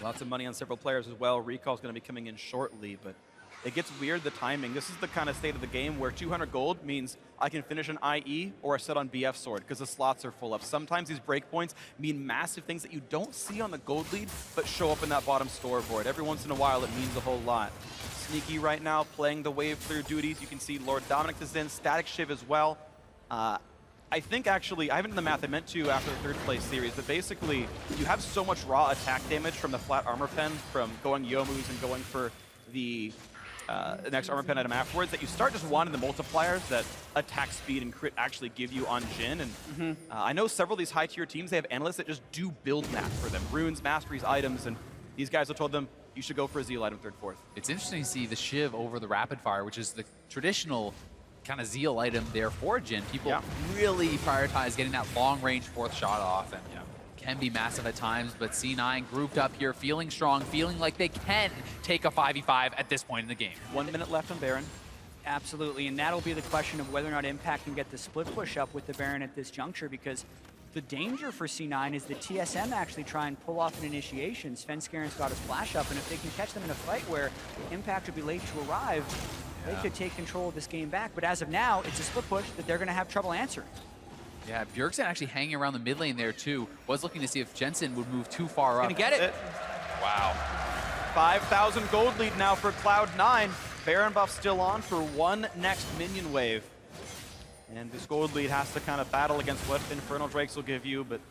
Lots of money on several players as well. Recall's going to be coming in shortly, but it gets weird, the timing. This is the kind of state of the game where 200 gold means I can finish an IE or a set on BF sword because the slots are full up. Sometimes these breakpoints mean massive things that you don't see on the gold lead, but show up in that bottom scoreboard. Every once in a while, it means a whole lot. Sneaky right now, playing the wave clear duties. You can see Lord Dominic is in, Static Shiv as well. I think actually, I haven't done the math, I meant to after the 3rd place series, but basically, you have so much raw attack damage from the flat armor pen, from going Yomus and going for the next armor pen item afterwards, that you start just wanting the multipliers that attack speed and crit actually give you on Jhin. And I know several of these high tier teams, they have analysts that just do build math for them. Runes, masteries, items, and these guys have told them, you should go for a Zeal item 3rd, 4th. It's interesting to see the Shiv over the Rapid Fire, which is the traditional kind of Zeal item there for Jhin. People really prioritize getting that long-range 4th shot off, and can be massive at times, but C9 grouped up here, feeling strong, feeling like they can take a 5v5 at this point in the game. 1 minute left on Baron. Absolutely, and that'll be the question of whether or not Impact can get the split push up with the Baron at this juncture, because the danger for C9 is that TSM actually try and pull off an initiation. Svenskeren's got his flash up, and if they can catch them in a fight where Impact would be late to arrive, they could take control of this game back. But as of now, it's a split push that they're going to have trouble answering. Yeah, Bjergsen actually hanging around the mid lane there too. Was looking to see if Jensen would move too far up. Gonna get it. Wow. 5,000 gold lead now for Cloud9. Baron buff still on for one next minion wave. And this gold lead has to kind of battle against what Infernal Drakes will give you, but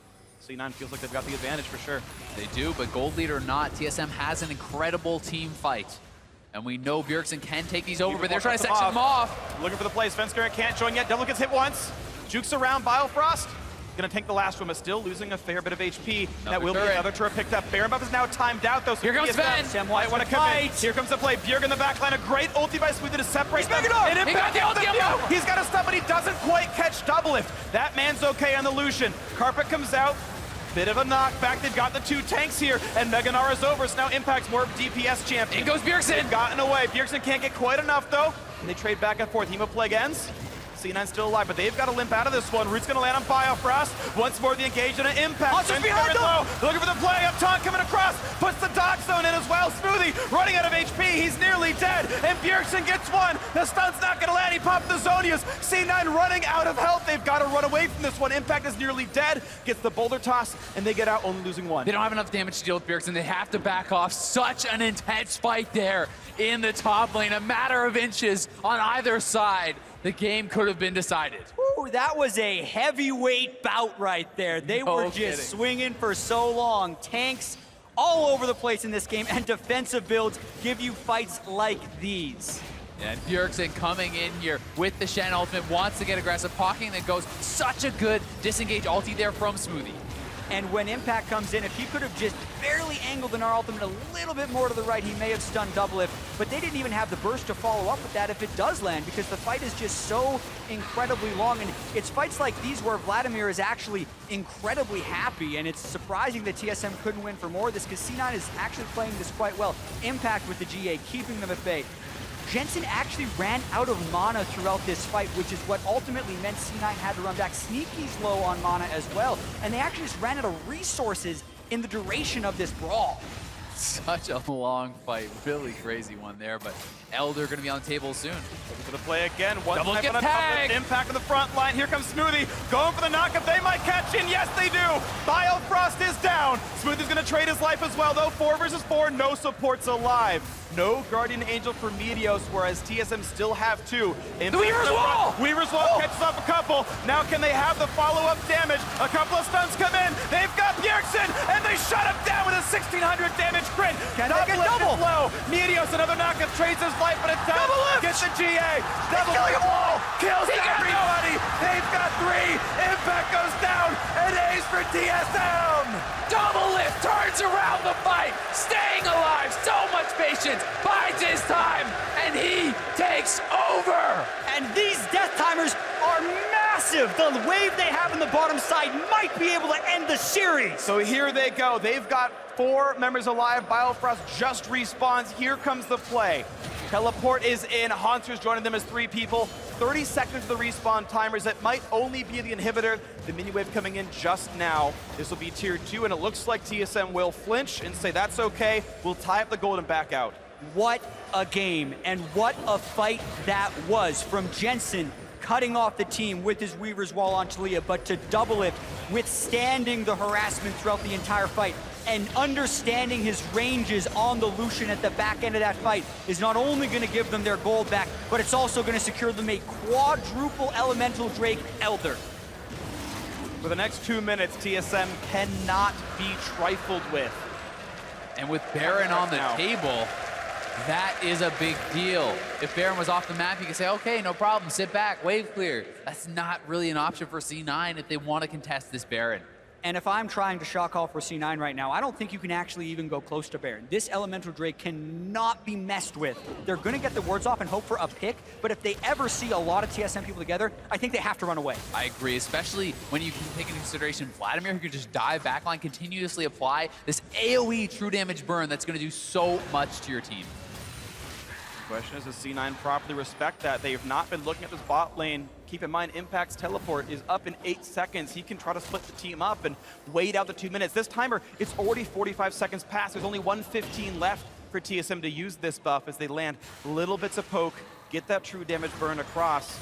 C9 feels like they've got the advantage for sure. They do, but gold lead or not, TSM has an incredible team fight. And we know Bjergsen can take these over, but they're trying to section them off. Looking for the play. Svenskeren can't join yet. Double gets hit once. Jukes around Biofrost. Gonna tank the last one, but still losing a fair bit of HP. That will be another turret picked up. Baron buff is now timed out, though. So Here comes Sven. TSM might want to commit. Here comes the play. Bjerg in the backline. A great ulti by Smoothie to separate them. And He got the ulti up. He's got a stun, but he doesn't quite catch double lift. That man's okay on the Lucian. Carpet comes out. Bit of a knockback. They've got the 2 tanks here, and Meganara's over, so now Impact's more of a DPS champion. In goes Bjergsen. They've gotten away. Bjergsen can't get quite enough, though. And they trade back and forth. Hemoplague ends. C9 still alive, but they've got to limp out of this one. Root's going to land on Biofrost. Once more, the engage and an impact. Monsters behind them! Low. Looking for the play up top, coming across. Puts the dodge zone in as well. Smoothie running out of HP. He's nearly dead. And Bjergsen gets one. The stun's not going to land. He popped the Zonias. C9 running out of health. They've got to run away from this one. Impact is nearly dead. Gets the boulder toss, and they get out only losing 1. They don't have enough damage to deal with Bjergsen. They have to back off. Such an intense fight there in the top lane. A matter of inches on either side. The game could have been decided. Ooh, that was a heavyweight bout right there. They were just swinging for so long. Tanks all over the place in this game, and defensive builds give you fights like these. And Bjergsen coming in here with the Shen ultimate, wants to get aggressive, pocketing that goes. Such a good disengage ulti there from Smoothie. And when Impact comes in, if he could have just barely angled an R ultimate a little bit more to the right, he may have stunned double lift, but they didn't even have the burst to follow up with that if it does land, because the fight is just so incredibly long, and it's fights like these where Vladimir is actually incredibly happy, and it's surprising that TSM couldn't win for more of this, because C9 is actually playing this quite well. Impact with the GA, keeping them at bay. Jensen actually ran out of mana throughout this fight, which is what ultimately meant C9 had to run back. Sneaky's low on mana as well, and they actually just ran out of resources in the duration of this brawl. Such a long fight, really crazy one there, but Elder gonna be on the table soon. Looking for the play again. One Double time get on tagged. Impact on the front line. Here comes Smoothie, going for the knockup. They might catch in. Yes, they do. Biofrost is down. Smoothie's gonna trade his life as well, though. 4 versus 4, no supports alive. No Guardian Angel for Meteos, whereas TSM still have 2. The Weaver's Wall! Weaver's Wall catches up a couple. Now can they have the follow-up damage? A couple of stuns come in. They've got Bjergsen, and they shut him down with a 1600 damage crit. Can they get double? Low. Meteos, another knockup, trades his life, but it's down. Gets the GA. Double killing them all. Kills everybody. They've got 3. Impact goes down. An ace for TSM. Double lift turns around the fight, staying alive, so much patience, bides his time, and he takes over. And these death timers are massive. The wave they have in the bottom side might be able to end the series. So here they go. They've got 4 members alive. Biofrost just respawns. Here comes the play. Teleport is in. Haunter's joining them as 3 people. 30 seconds of the respawn timers. That might only be the inhibitor. The mini wave coming in just now. This will be tier 2, and it looks like TSM will flinch and say, that's okay. We'll tie up the gold and back out. What a game, and what a fight that was from Jensen cutting off the team with his Weaver's Wall on Talia, but to double it, withstanding the harassment throughout the entire fight, and understanding his ranges on the Lucian at the back end of that fight is not only going to give them their gold back, but it's also going to secure them a quadruple Elemental Drake Elder. For the next 2 minutes, TSM cannot be trifled with. And with Baron on the table, that is a big deal. If Baron was off the map, you could say, okay, no problem, sit back, wave clear. That's not really an option for C9 if they want to contest this Baron. And if I'm trying to shock call for C9 right now, I don't think you can actually even go close to Baron. This Elemental Drake cannot be messed with. They're going to get the wards off and hope for a pick, but if they ever see a lot of TSM people together, I think they have to run away. I agree, especially when you can take into consideration Vladimir, who can just dive backline, continuously apply this AoE true damage burn that's going to do so much to your team. The question is, does C9 properly respect that? They have not been looking at this bot lane. Keep in mind, Impact's teleport is up in 8 seconds. He can try to split the team up and wait out the 2 minutes. This timer, it's already 45 seconds past. There's only 1:15 left for TSM to use this buff as they land little bits of poke, get that true damage burn across.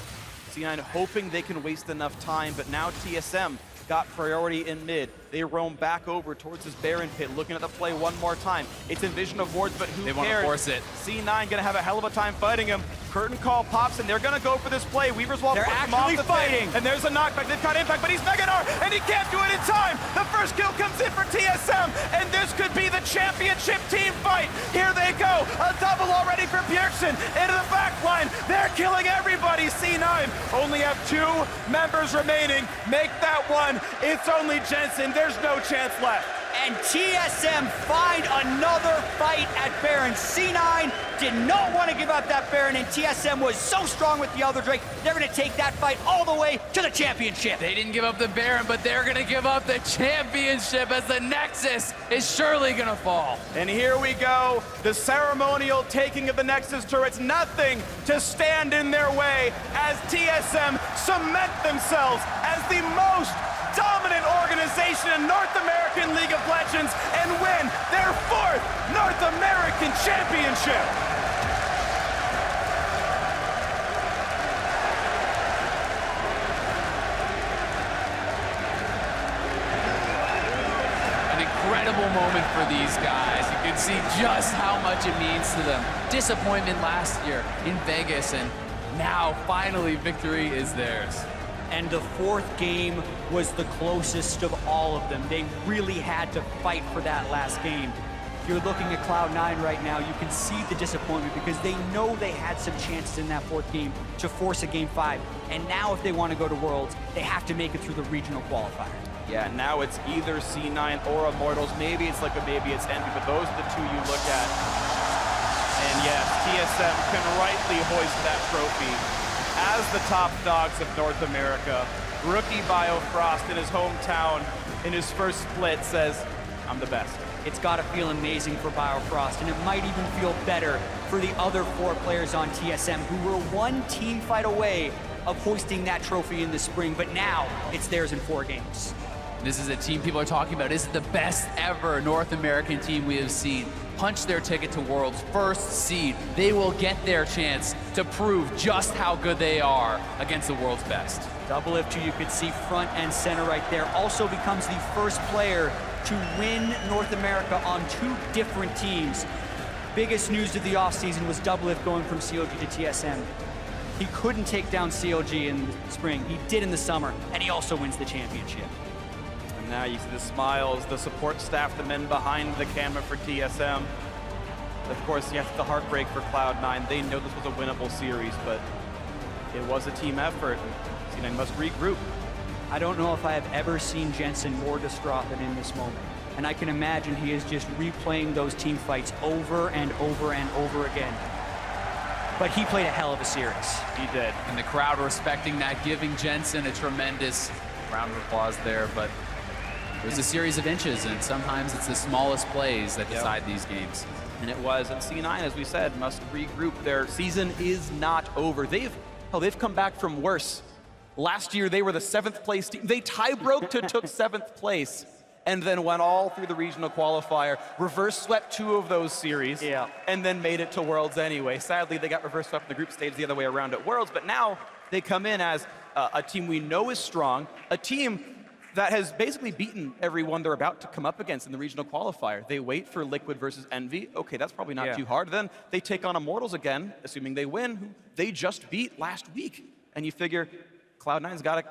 C9 hoping they can waste enough time, but now TSM got priority in mid. They roam back over towards this Baron pit, looking at the play one more time. It's in vision of wards, but who cares? They want to force it. C9 gonna have a hell of a time fighting him. Curtain call pops, and they're gonna go for this play. Weaver's Wall. They're actually fighting. And there's a knockback. They've got Impact, but he's Meganar, and he can't do it in time. The first kill comes in for TSM, and this could be the championship team fight. Here they go. A double already for Bjergsen into the back line. They're killing everybody. C9 only have 2 members remaining. Make that one. It's only Jensen. There's no chance left. And TSM find another fight at Baron. C9 did not want to give up that Baron, and TSM was so strong with the Elder Drake, they're going to take that fight all the way to the championship. They didn't give up the Baron, but they're going to give up the championship as the Nexus is surely going to fall. And here we go, the ceremonial taking of the Nexus turrets. Nothing to stand in their way as TSM cement themselves as the most dominant organization in North American League of Legends and win their 4th North American Championship. An incredible moment for these guys. You can see just how much it means to them. Disappointment last year in Vegas, and now finally victory is theirs. And the 4th game was the closest of all of them. They really had to fight for that last game. If you're looking at Cloud9 right now, you can see the disappointment because they know they had some chances in that 4th game to force a Game 5. And now if they want to go to Worlds, they have to make it through the regional qualifier. Yeah, now it's either C9 or Immortals. Maybe it's like maybe it's Envy, but those are the 2 you look at. And yes, TSM can rightly hoist that trophy as the top dogs of North America. Rookie Biofrost in his hometown in his first split says, I'm the best. It's gotta feel amazing for Biofrost, and it might even feel better for the other 4 players on TSM who were 1 team fight away of hoisting that trophy in the spring, but now it's theirs in 4 games. This is a team people are talking about. This is the best ever North American team we have seen. Punch their ticket to Worlds, 1st seed. They will get their chance to prove just how good they are against the world's best. Doublelift, who you could see front and center right there, also becomes the first player to win North America on 2 different teams. Biggest news of the offseason was Doublelift going from COG to TSM. He couldn't take down COG in the spring. He did in the summer, and he also wins the championship. Now you see the smiles, the support staff, the men behind the camera for TSM. Of course, yes, the heartbreak for Cloud9. They know this was a winnable series, but it was a team effort. C9 must regroup. I don't know if I have ever seen Jensen more distraught than in this moment. And I can imagine he is just replaying those team fights over and over and over again. But he played a hell of a series. He did. And the crowd respecting that, giving Jensen a tremendous round of applause there, but it was a series of inches, and sometimes it's the smallest plays that decide these games. And it was, and C9, as we said, must regroup. Their season is not over. They've come back from worse. Last year, they were the 7th place team. They tie-broke to took 7th place, and then went all through the regional qualifier, reverse swept 2 of those series, and then made it to Worlds anyway. Sadly, they got reverse swept in the group stage the other way around at Worlds, but now they come in as a team we know is strong, a team that has basically beaten everyone they're about to come up against in the regional qualifier. They wait for Liquid versus Envy. Okay, that's probably not too hard. Then they take on Immortals again, assuming they win, who they just beat last week. And you figure Cloud9's got to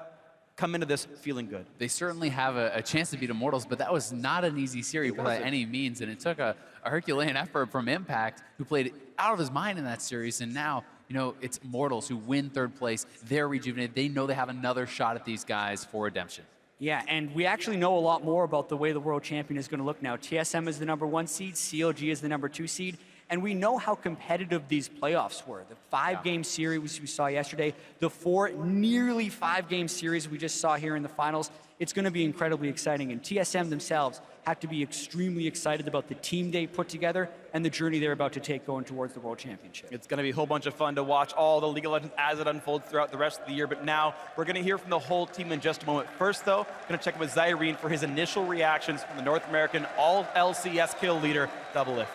come into this feeling good. They certainly have a chance to beat Immortals, but that was not an easy series by any means, and it took a Herculean effort from Impact, who played out of his mind in that series, and now, you know, it's Immortals who win 3rd place. They're rejuvenated. They know they have another shot at these guys for redemption. Yeah, and we actually know a lot more about the way the world champion is going to look now. TSM is the #1 seed, COG is the #2 seed, and we know how competitive these playoffs were. The 5-game series we saw yesterday, the 4 nearly 5-game series we just saw here in the finals. It's going to be incredibly exciting, and TSM themselves have to be extremely excited about the team they put together and the journey they're about to take going towards the World Championship. It's going to be a whole bunch of fun to watch all the League of Legends as it unfolds throughout the rest of the year, but now we're going to hear from the whole team in just a moment. First, though, going to check in with Zyrene for his initial reactions from the North American All-LCS kill leader, Doublelift.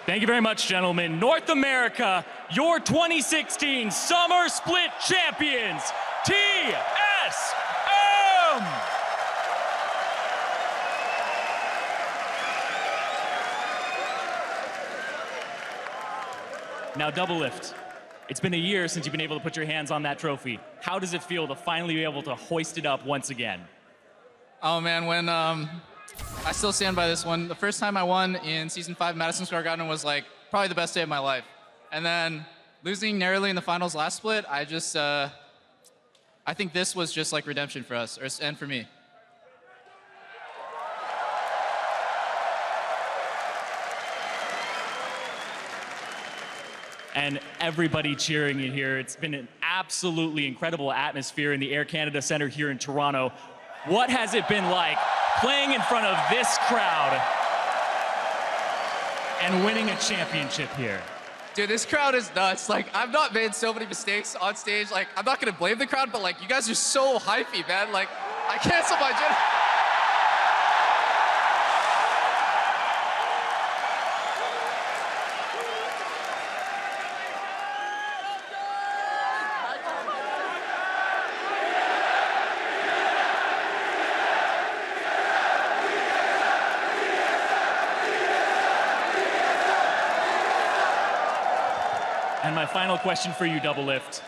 Thank you very much, gentlemen. North America, your 2016 Summer Split Champions, TSM! Now, Doublelift, it's been a year since you've been able to put your hands on that trophy. How does it feel to finally be able to hoist it up once again? Oh man, when I still stand by this one. The first time I won in Season 5 Madison Square Garden was like probably the best day of my life. And then losing narrowly in the finals last split, I think this was just like redemption for us, and for me. And everybody cheering you here. It's been an absolutely incredible atmosphere in the Air Canada Centre here in Toronto. What has it been like playing in front of this crowd and winning a championship here? Dude, this crowd is nuts. Like, I've not made so many mistakes on stage. Like, I'm not gonna blame the crowd, but like, you guys are so hypey, man. Like, I canceled my gym. And my final question for you, Double Lift.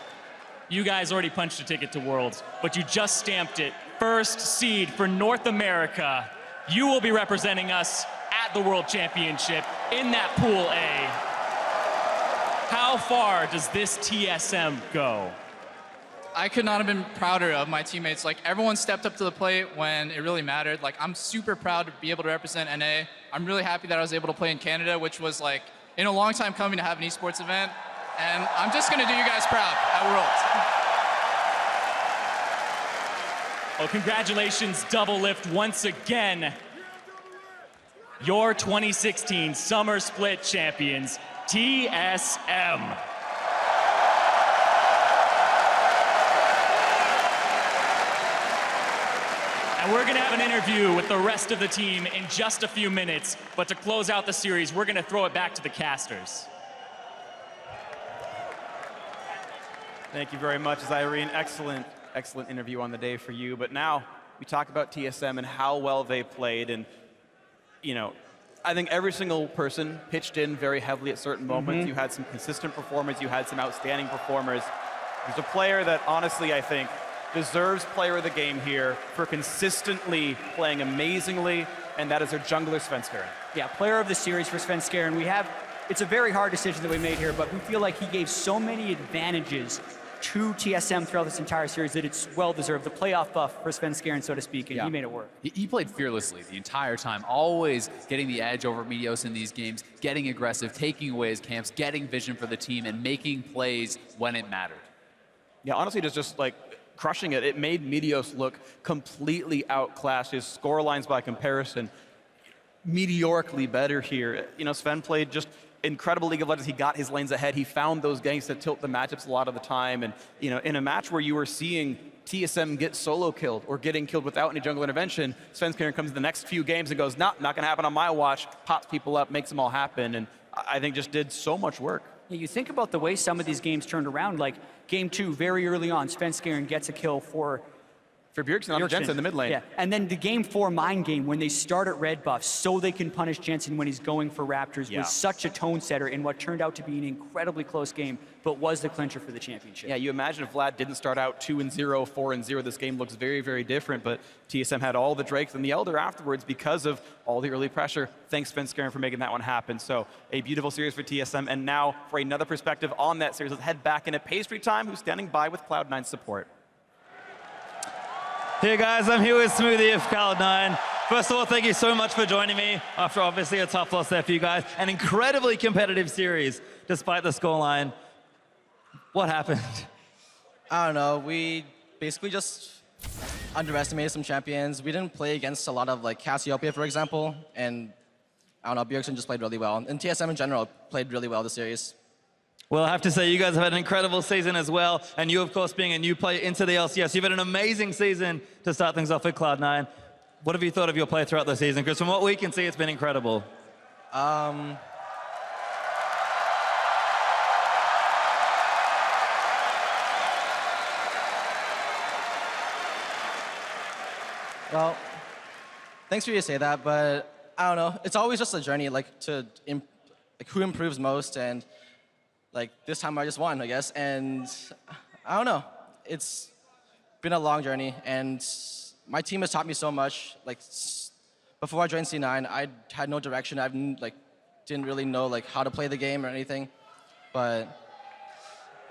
You guys already punched a ticket to Worlds, but you just stamped it. First seed for North America. You will be representing us at the World Championship in that Pool A. How far does this TSM go? I could not have been prouder of my teammates. Like, everyone stepped up to the plate when it really mattered. Like, I'm super proud to be able to represent NA. I'm really happy that I was able to play in Canada, which was like, in a long time coming to have an esports event. And I'm just gonna do you guys proud at Worlds. Well, congratulations, Double Lift, once again. Your 2016 Summer Split champions, TSM. And we're gonna have an interview with the rest of the team in just a few minutes, but to close out the series, we're gonna throw it back to the casters. Thank you very much, Irene. Excellent, excellent interview on the day for you. But now we talk about TSM and how well they played. And, you know, I think every single person pitched in very heavily at certain moments. You had some consistent performers. You had some outstanding performers. There's a player that, honestly, I think deserves player of the game here for consistently playing amazingly, and that is their jungler, FLICKR. Yeah, player of the series for FLICKR. And we have, it's a very hard decision that we made here, but we feel like he gave so many advantages to TSM throughout this entire series that it's well-deserved. The playoff buff for FLICKR, so to speak, and he made it work. He played fearlessly the entire time, always getting the edge over Meteos in these games, getting aggressive, taking away his camps, getting vision for the team, and making plays when it mattered. Yeah, honestly, just like crushing it. It made Meteos look completely outclassed. His score lines by comparison, meteorically better here. You know, Sven played just incredible League of Legends. He got his lanes ahead. He found those ganks that tilt the matchups a lot of the time. And, you know, in a match where you were seeing TSM get solo killed or getting killed without any jungle intervention, FLICKR comes in the next few games and goes, nah, not gonna happen on my watch, pops people up, makes them all happen. And I think just did so much work. Yeah, you think about the way some of these games turned around, like game 2, very early on, FLICKR gets a kill for Bjergsen on Jensen in the mid lane. Yeah, and then the game 4 mine game when they start at red buff so they can punish Jensen when he's going for Raptors was such a tone setter in what turned out to be an incredibly close game, but was the clincher for the championship. Yeah, you imagine if Vlad didn't start out 2-0, 4-0, this game looks very, very different, but TSM had all the Drakes and the Elder afterwards because of all the early pressure. Thanks, FLICKR, for making that one happen. So a beautiful series for TSM, and now for another perspective on that series, let's head back into Pastry Time, who's standing by with Cloud9 support. Hey guys, I'm here with Smoothie of Cloud9. First of all, thank you so much for joining me after obviously a tough loss there for you guys. An incredibly competitive series, despite the scoreline. What happened? I don't know. We basically just underestimated some champions. We didn't play against a lot of like Cassiopeia, for example, and I don't know, Bjergsen just played really well. And TSM in general played really well this series. Well, I have to say, you guys have had an incredible season as well, and you, of course, being a new player into the LCS, you've had an amazing season to start things off with Cloud9. What have you thought of your play throughout the season? Because from what we can see, it's been incredible. Well, thanks for you to say that, but I don't know. It's always just a journey, like who improves most, and like this time I just won, I guess, and I don't know. It's been a long journey, and my team has taught me so much. Like before I joined C9, I had no direction. I didn't really know like how to play the game or anything. But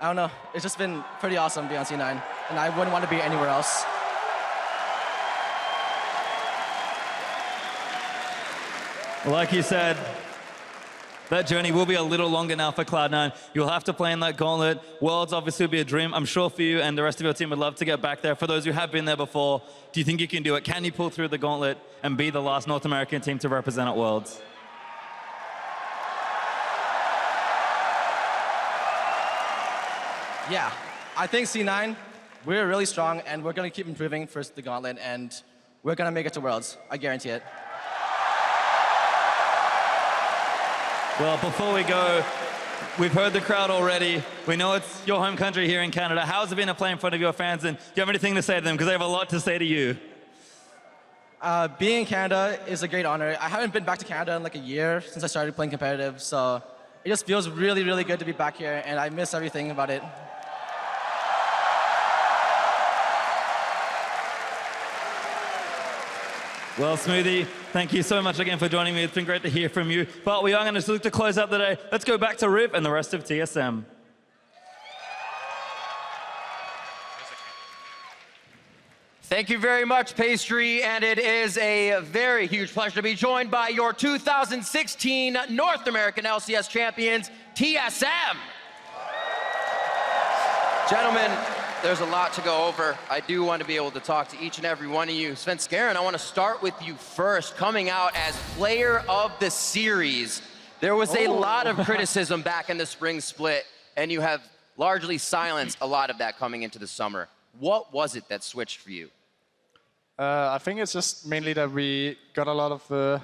I don't know. It's just been pretty awesome being on C9, and I wouldn't want to be anywhere else. Well, like you said, that journey will be a little longer now for Cloud9. You'll have to play in that gauntlet. Worlds obviously will be a dream. I'm sure for you and the rest of your team would love to get back there. For those who have been there before, do you think you can do it? Can you pull through the gauntlet and be the last North American team to represent at Worlds? Yeah, I think C9, we're really strong, and we're going to keep improving for the gauntlet, and we're going to make it to Worlds. I guarantee it. Well, before we go, we've heard the crowd already. We know it's your home country here in Canada. How's it been to play in front of your fans, and do you have anything to say to them? Because they have a lot to say to you. Being in Canada is a great honor. I haven't been back to Canada in like a year since I started playing competitive, so it just feels really, really good to be back here, and I miss everything about it. Well, Smoothie, thank you so much again for joining me. It's been great to hear from you. But we are going to look to close out the day. Let's go back to Riv and the rest of TSM. Thank you very much, Pastry, and it is a very huge pleasure to be joined by your 2016 North American LCS champions, TSM. Gentlemen, there's a lot to go over. I do want to be able to talk to each and every one of you. Sven Skaren, I want to start with you first. Coming out as player of the series, there was a lot of criticism back in the spring split, and you have largely silenced a lot of that coming into the summer. What was it that switched for you? I think it's just mainly that we got a lot of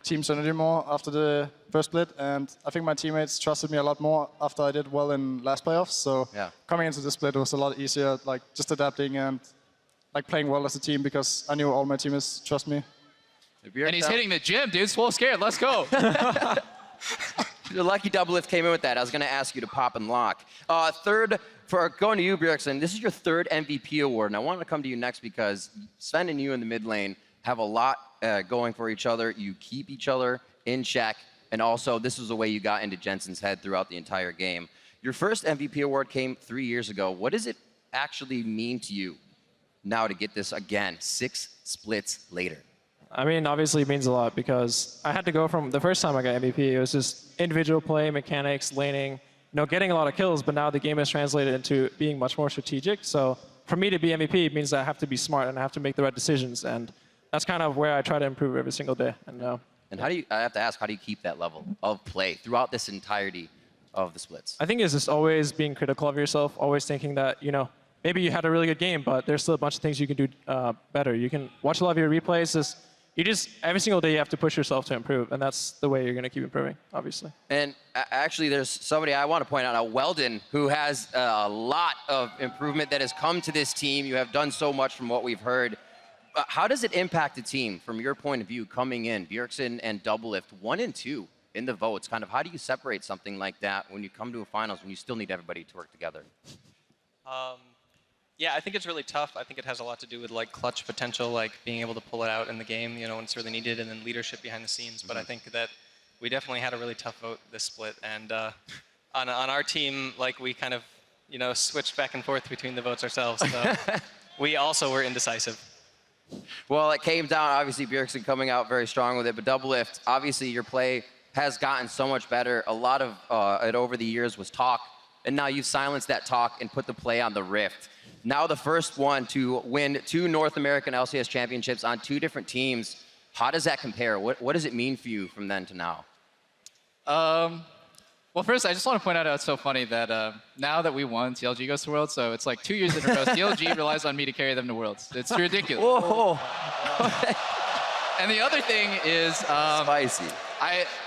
team synergy more after the first split, and I think my teammates trusted me a lot more after I did well in last playoffs. So coming into the split was a lot easier, like just adapting and like playing well as a team because I knew all my teammates trust me. And he's hitting the gym, dude. Swole scared. Let's go. The lucky Doublelift came in with that. I was going to ask you to pop and lock. Third, for going to you, Bjergsen, this is your third MVP award, and I want to come to you next because Sven and you in the mid lane have a lot going for each other. You keep each other in check, and also this is the way you got into Jensen's head throughout the entire game. Your first MVP award came 3 years ago. What does it actually mean to you now to get this again, 6 splits later? I mean, obviously it means a lot because I had to go from the first time I got MVP, it was just individual play, mechanics, laning, getting a lot of kills, but now the game has translated into being much more strategic. So for me to be MVP, it means that I have to be smart and I have to make the right decisions. And that's kind of where I try to improve every single day. And how do you, I have to ask, how do you keep that level of play throughout this entirety of the splits? I think it's just always being critical of yourself, always thinking that, maybe you had a really good game, but there's still a bunch of things you can do better. You can watch a lot of your replays. Every single day you have to push yourself to improve, and that's the way you're going to keep improving, obviously. And actually, there's somebody I want to point out, Weldon, who has a lot of improvement that has come to this team. You have done so much from what we've heard. How does it impact the team from your point of view coming in, Bjergsen and Doublelift, 1 and 2 in the votes? Kind of how do you separate something like that when you come to a finals when you still need everybody to work together? Yeah, I think it's really tough. I think it has a lot to do with clutch potential, being able to pull it out in the game, when it's really needed, and then leadership behind the scenes. But I think that we definitely had a really tough vote this split, and on our team, we kind of, switched back and forth between the votes ourselves. So we also were indecisive. Well, it came down, obviously, Bjergsen coming out very strong with it, but Doublelift, obviously your play has gotten so much better. A lot of it over the years was talk, and now you've silenced that talk and put the play on the Rift. Now the first one to win 2 North American LCS championships on 2 different teams. How does that compare? What does it mean for you from then to now? Well, first, I just want to point out how it's so funny that now that we won, TLG goes to Worlds, so it's 2 years in a row. TLG relies on me to carry them to Worlds. It's ridiculous. Whoa. And the other thing is... spicy.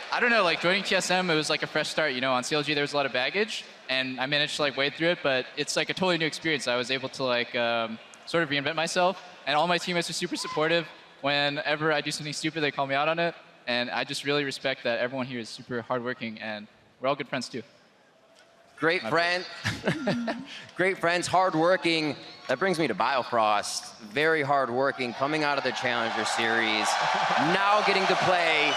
I don't know, joining TSM, it was a fresh start. On CLG, there was a lot of baggage, and I managed to wade through it, but it's a totally new experience. I was able to sort of reinvent myself, and all my teammates are super supportive. Whenever I do something stupid, they call me out on it, and I just really respect that everyone here is super hardworking, and we're all good friends too. Great friend. Great friends, hardworking. That brings me to Biofrost. Very hardworking, coming out of the Challenger Series, now getting to play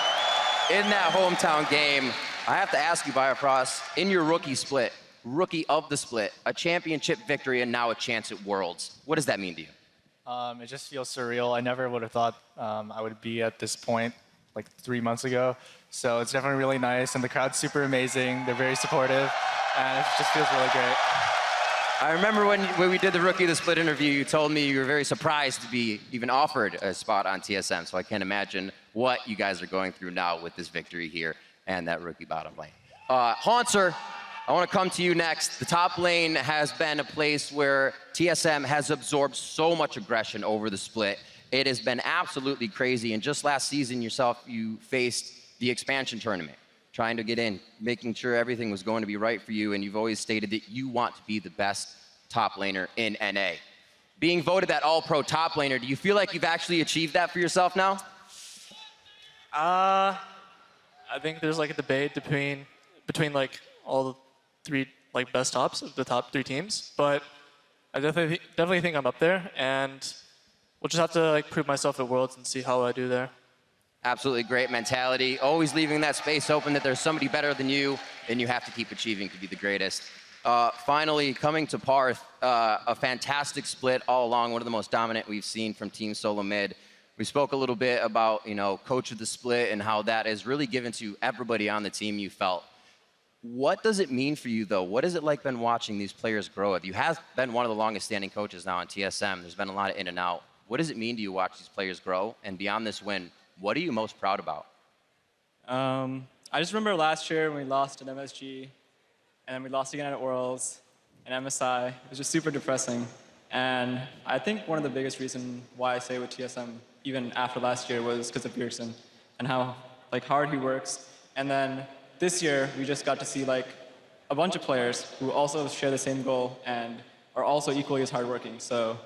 in that hometown game. I have to ask you, Biofrost, in your rookie split, rookie of the split, a championship victory and now a chance at Worlds. What does that mean to you? It just feels surreal. I never would have thought I would be at this point like 3 months ago. So it's definitely really nice, and the crowd's super amazing. They're very supportive, and it just feels really great. I remember when we did the Rookie of the Split interview, you told me you were very surprised to be even offered a spot on TSM, so I can't imagine what you guys are going through now with this victory here and that rookie bottom lane. Haunter, I want to come to you next. The top lane has been a place where TSM has absorbed so much aggression over the split. It has been absolutely crazy, and just last season yourself, you faced the expansion tournament, trying to get in, making sure everything was going to be right for you, and you've always stated that you want to be the best top laner in NA. Being voted that all-pro top laner, do you feel like you've actually achieved that for yourself now? I think there's like a debate between like all the three like best tops of the top 3 teams, but I definitely think I'm up there, and we'll just have to like prove myself at Worlds and see how I do there. Absolutely great mentality. Always leaving that space open that there's somebody better than you, and you have to keep achieving to be the greatest. Finally, coming to Parth, a fantastic split all along, one of the most dominant we've seen from Team Solo Mid. We spoke a little bit about, coach of the split and how that is really given to everybody on the team, you felt. What does it mean for you, though? What is it like been watching these players grow? You have been one of the longest standing coaches now on TSM. There's been a lot of in and out. What does it mean to you watch these players grow? And beyond this win, what are you most proud about? I just remember last year when we lost at MSG, and then we lost again at Worlds and MSI. It was just super depressing. And I think one of the biggest reasons why I stayed with TSM, even after last year, was because of Pearson and how hard he works. And then this year, we just got to see a bunch of players who also share the same goal and are also equally as hardworking. So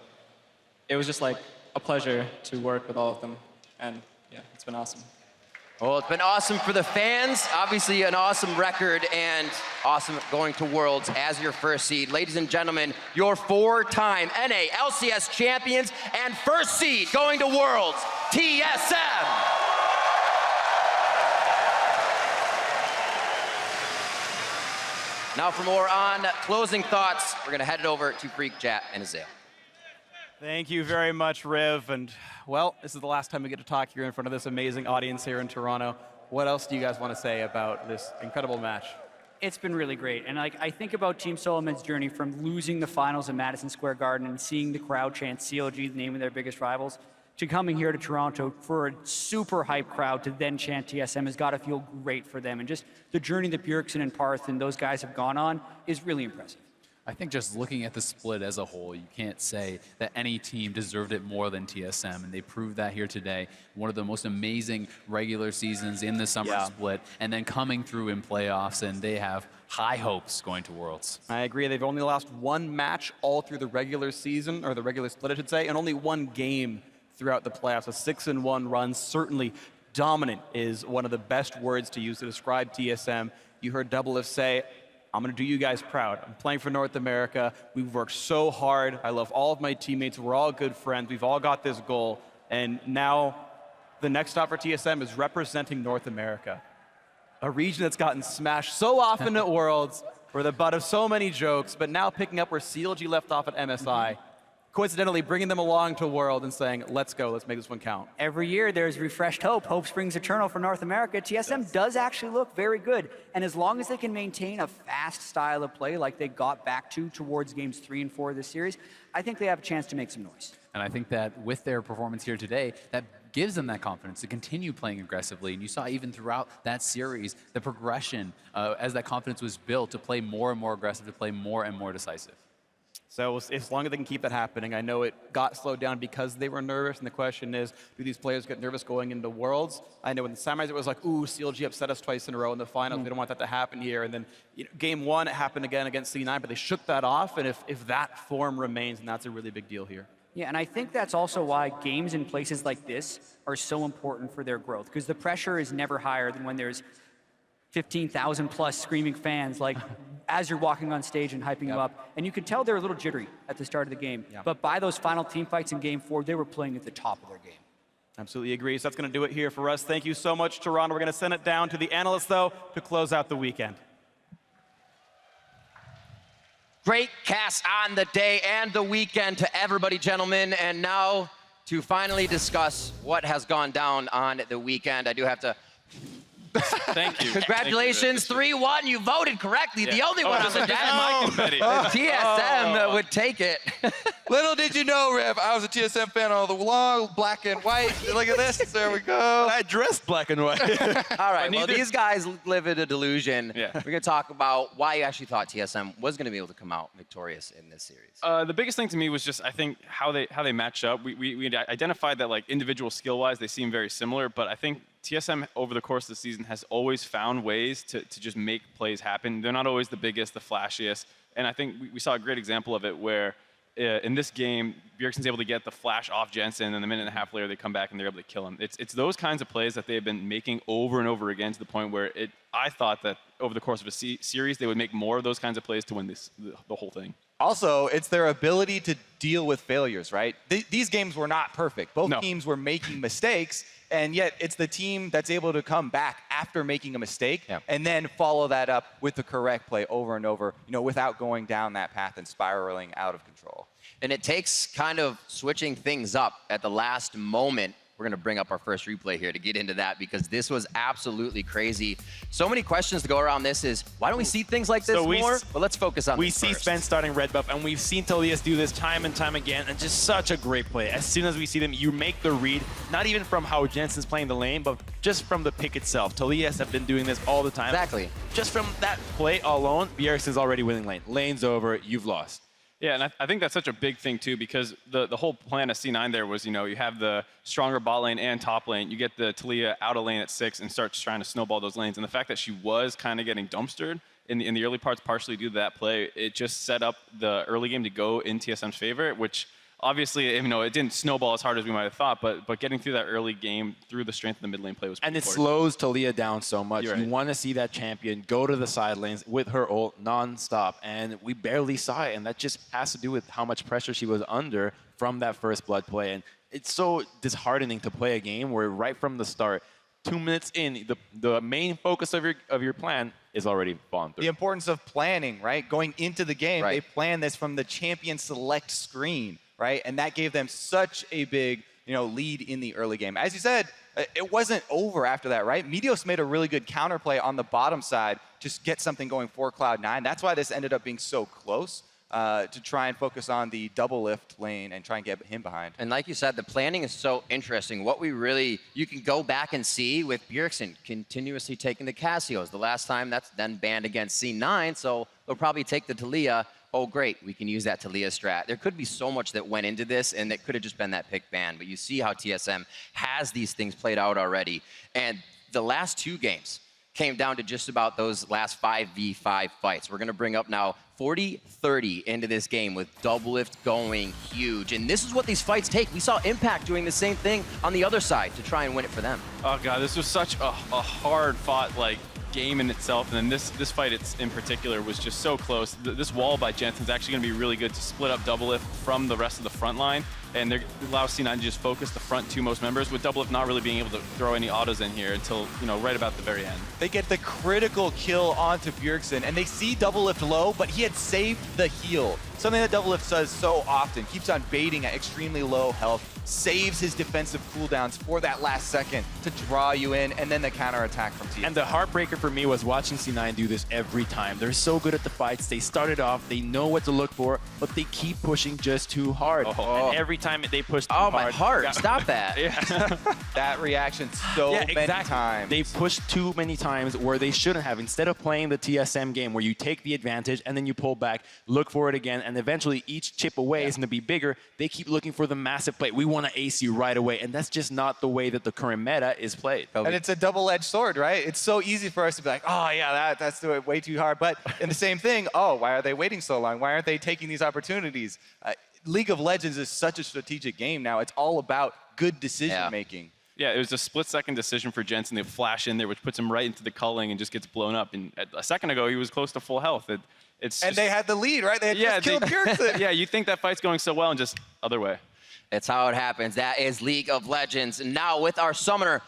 it was just a pleasure to work with all of them. And yeah, it's been awesome. Well, it's been awesome for the fans. Obviously, an awesome record and awesome going to Worlds as your first seed. Ladies and gentlemen, your 4-time NA LCS champions and first seed going to Worlds, TSM. Now for more on closing thoughts, we're going to head it over to Freak Chat and Azale. Thank you very much, Riv. And, well, this is the last time we get to talk here in front of this amazing audience here in Toronto. What else do you guys want to say about this incredible match? It's been really great. And I think about Team Solomon's journey from losing the finals in Madison Square Garden and seeing the crowd chant CLG, the name of their biggest rivals, to coming here to Toronto for a super hype crowd to then chant TSM has got to feel great for them. And just the journey that Bjergsen and Parth and those guys have gone on is really impressive. I think just looking at the split as a whole, you can't say that any team deserved it more than TSM, and they proved that here today. One of the most amazing regular seasons in the summer split, and then coming through in playoffs, and they have high hopes going to Worlds. I agree. They've only lost one match all through the regular season, or the regular split, I should say, and only one game throughout the playoffs. A 6-1 run, certainly dominant is one of the best words to use to describe TSM. You heard Doublelift say, I'm going to do you guys proud. I'm playing for North America. We've worked so hard. I love all of my teammates. We're all good friends. We've all got this goal. And now the next stop for TSM is representing North America, a region that's gotten smashed so often at Worlds. We're the butt of so many jokes, but now picking up where CLG left off at MSI. Coincidentally bringing them along to World and saying, let's go, let's make this one count. Every year there's refreshed hope. Hope springs eternal for North America. TSM does actually look very good. And as long as they can maintain a fast style of play like they got back to towards games 3 and 4 of this series, I think they have a chance to make some noise. And I think that with their performance here today, that gives them that confidence to continue playing aggressively. And you saw even throughout that series, the progression as that confidence was built to play more and more aggressive, to play more and more decisive. So as long as they can keep that happening, I know it got slowed down because they were nervous, and the question is, do these players get nervous going into Worlds? I know in the semis it was like, ooh, CLG upset us twice in a row in the finals. We don't want that to happen here. And then game 1, it happened again against C9, but they shook that off, and if that form remains, then that's a really big deal here. Yeah, and I think that's also why games in places like this are so important for their growth, because the pressure is never higher than when there's 15,000 plus screaming fans as you're walking on stage and hyping you up. And you could tell they're a little jittery at the start of the game. But by those final team fights in game 4, they were playing at the top of their game. Absolutely agree. So that's going to do it here for us. Thank you so much, Toronto. We're going to send it down to the analysts, though, to close out the weekend. Great cast on the day and the weekend to everybody, gentlemen. And now to finally discuss what has gone down on the weekend, I do have to... Thank you. Congratulations, 3-1. You voted correctly. The only one on the confetti. TSM would take it. Little did you know, Rev, I was a TSM fan all the long, black and white. Look at this. There we go. I dressed black and white. All right, well, these guys live in a delusion. Yeah. We're going to talk about why you actually thought TSM was going to be able to come out victorious in this series. The biggest thing to me was just, I think, how they match up. We identified that, like, individual skill-wise, they seem very similar, but I think TSM over the course of the season has always found ways to just make plays happen. They're not always the biggest, the flashiest, and I think we saw a great example of it where in this game, Bjergsen's able to get the flash off Jensen, and a minute and a half later they come back and they're able to kill him. It's those kinds of plays that they've been making over and over again to the point where I thought that over the course of a series they would make more of those kinds of plays to win the whole thing. Also, it's their ability to deal with failures, right? These games were not perfect. Both No. teams were making mistakes, and yet it's the team that's able to come back after making a mistake and then follow that up with the correct play over and over, without going down that path and spiraling out of control. And it takes kind of switching things up at the last moment. We're going to bring up our first replay here to get into that because this was absolutely crazy. So many questions to go around this is, why don't we see things like this more? But let's focus on We this see first. Sven starting red buff, and we've seen Talias do this time and time again, and just such a great play. As soon as we see them, you make the read, not even from how Jensen's playing the lane, but just from the pick itself. Talias have been doing this all the time. Exactly. Just from that play alone, Bjergsen's already winning lane. Lane's over, you've lost. Yeah, and I think that's such a big thing too, because the whole plan of C9 there was, you have the stronger bot lane and top lane. You get the Talia out of lane at 6 and starts trying to snowball those lanes. And the fact that she was kind of getting dumpstered in the early parts, partially due to that play, it just set up the early game to go in TSM's favor, which obviously, it didn't snowball as hard as we might have thought, but getting through that early game through the strength of the mid lane play was pretty And it important. slows Talia down so much. You're You right. want to see that champion go to the side lanes with her ult non-stop, and we barely saw it, and that just has to do with how much pressure she was under from that first blood play. And it's so disheartening to play a game where right from the start, 2 minutes in, the main focus of your plan is already fallen through. The importance of planning, right? Going into the game, they planned this from the champion select screen, right? And that gave them such a big, lead in the early game. As you said, it wasn't over after that, right? Meteos made a really good counterplay on the bottom side to get something going for Cloud9. That's why this ended up being so close, to try and focus on the double lift lane and try and get him behind. And like you said, the planning is so interesting. What you can go back and see with Bjergsen continuously taking the Cassios. The last time that's then banned against C9, so they'll probably take the Talia. Oh, great, we can use that Talia strat. There could be so much that went into this, and it could have just been that pick ban. But you see how TSM has these things played out already. And the last 2 games came down to just about those last 5v5 fights. We're going to bring up now 40-30 into this game with double lift going huge. And this is what these fights take. We saw Impact doing the same thing on the other side to try and win it for them. Oh god, this was such a hard-fought game in itself, and then this fight in particular was just so close. This wall by Jensen's actually going to be really good to split up double lift from the rest of the front line, and it allows C9 to just focus the front 2 most members, with double lift not really being able to throw any autos in here until right about the very end. They get the critical kill onto Bjergsen, and they see double lift low, but he had saved the heal. Something that double lift does so often, keeps on baiting at extremely low health, saves his defensive cooldowns for that last second to draw you in, and then the counterattack from TSM. And the heartbreaker for me was watching C9 do this every time. They're so good at the fights. They started off, they know what to look for, but they keep pushing just too hard. And every time they push too hard. Oh, my heart, stop that. That reaction so many times. They pushed too many times where they shouldn't have. Instead of playing the TSM game where you take the advantage and then you pull back, look for it again, and eventually each chip away is going to be bigger, they keep looking for the massive play. We want to ace you right away, and that's just not the way that the current meta is played. And it's a double-edged sword, right? It's so easy for us to be like, oh yeah, that's doing it way too hard. But in the same thing, oh, why are they waiting so long? Why aren't they taking these opportunities? League of Legends is such a strategic game now. It's all about good decision-making. Yeah, it was a split-second decision for Jensen. They flash in there, which puts him right into the culling and just gets blown up. And a second ago, he was close to full health. And they had the lead, right? They had just killed Bjergsen. Yeah, you think that fight's going so well and just other way. It's how it happens. That is League of Legends. And now with our summer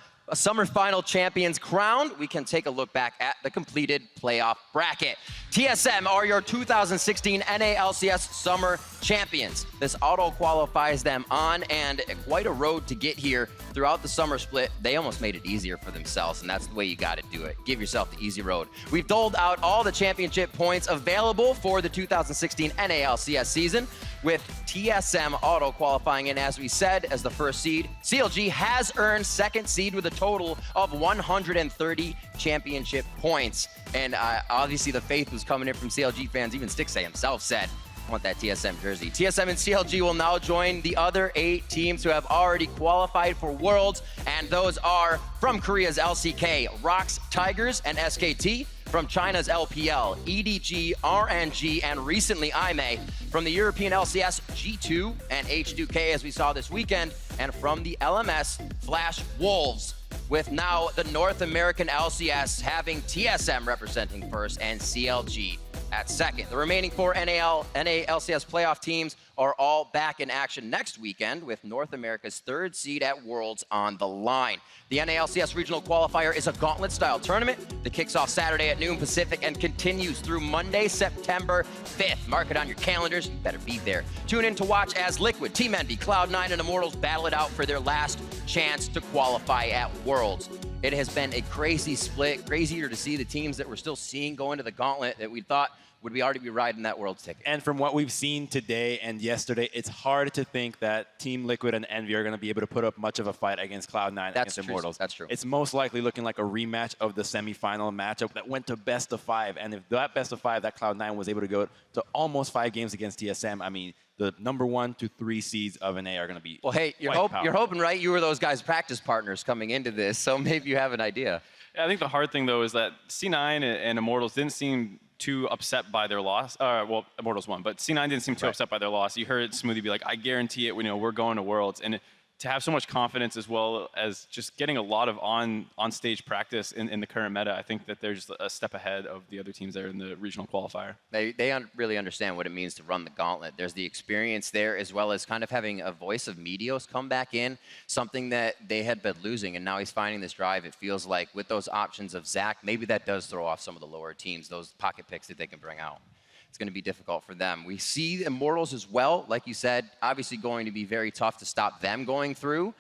final champions crowned, we can take a look back at the completed playoff bracket. TSM are your 2016 NALCS Summer Champions. This auto qualifies them on, and quite a road to get here throughout the summer split. They almost made it easier for themselves, and that's the way you got to do it. Give yourself the easy road. We've doled out all the championship points available for the 2016 NALCS season, with TSM auto qualifying in, as we said, as the first seed. CLG has earned second seed with a total of 130 championship points. And obviously the faith was coming in from CLG fans. Even Stixay himself said, I want that TSM jersey. TSM and CLG will now join the other 8 teams who have already qualified for Worlds, and those are from Korea's LCK, ROX Tigers and SKT, from China's LPL, EDG, RNG, and recently IME, from the European LCS, G2 and H2K, as we saw this weekend, and from the LMS, Flash Wolves, with now the North American LCS having TSM representing first and CLG at second. The remaining 4 NALCS playoff teams are all back in action next weekend, with North America's 3rd seed at Worlds on the line. The NALCS Regional Qualifier is a gauntlet-style tournament that kicks off Saturday at noon Pacific and continues through Monday, September 5th. Mark it on your calendars. You better be there. Tune in to watch as Liquid, Team Envy, Cloud9, and Immortals battle it out for their last chance to qualify at Worlds. It has been a crazy split, crazier to see the teams that we're still seeing go into the gauntlet that we thought would we already be riding that Worlds ticket. And from what we've seen today and yesterday, it's hard to think that Team Liquid and Envy are going to be able to put up much of a fight against Cloud9 against Immortals. That's true. It's most likely looking like a rematch of the semifinal matchup that went to best of 5. And if that best of 5, that Cloud9 was able to go to almost 5 games against TSM, I mean, the number 1 to 3 seeds of NA are going to be well, hey, you're hoping, right? You were those guys' practice partners coming into this, so maybe you have an idea. Yeah, I think the hard thing, though, is that C9 and Immortals didn't seem too upset by their loss. Well, Immortals won, but C9 didn't seem too upset by their loss. You heard Smoothie be like, I guarantee it, we're going to Worlds. And to have so much confidence, as well as just getting a lot of on-stage practice in the current meta, I think that they're just a step ahead of the other teams there in the regional qualifier. They really understand what it means to run the gauntlet. There's the experience there, as well as kind of having a voice of Meteos come back in, something that they had been losing, and now he's finding this drive. It feels like with those options of Zach, maybe that does throw off some of the lower teams, those pocket picks that they can bring out. It's going to be difficult for them. We see Immortals as well, like you said, obviously going to be very tough to stop them going through.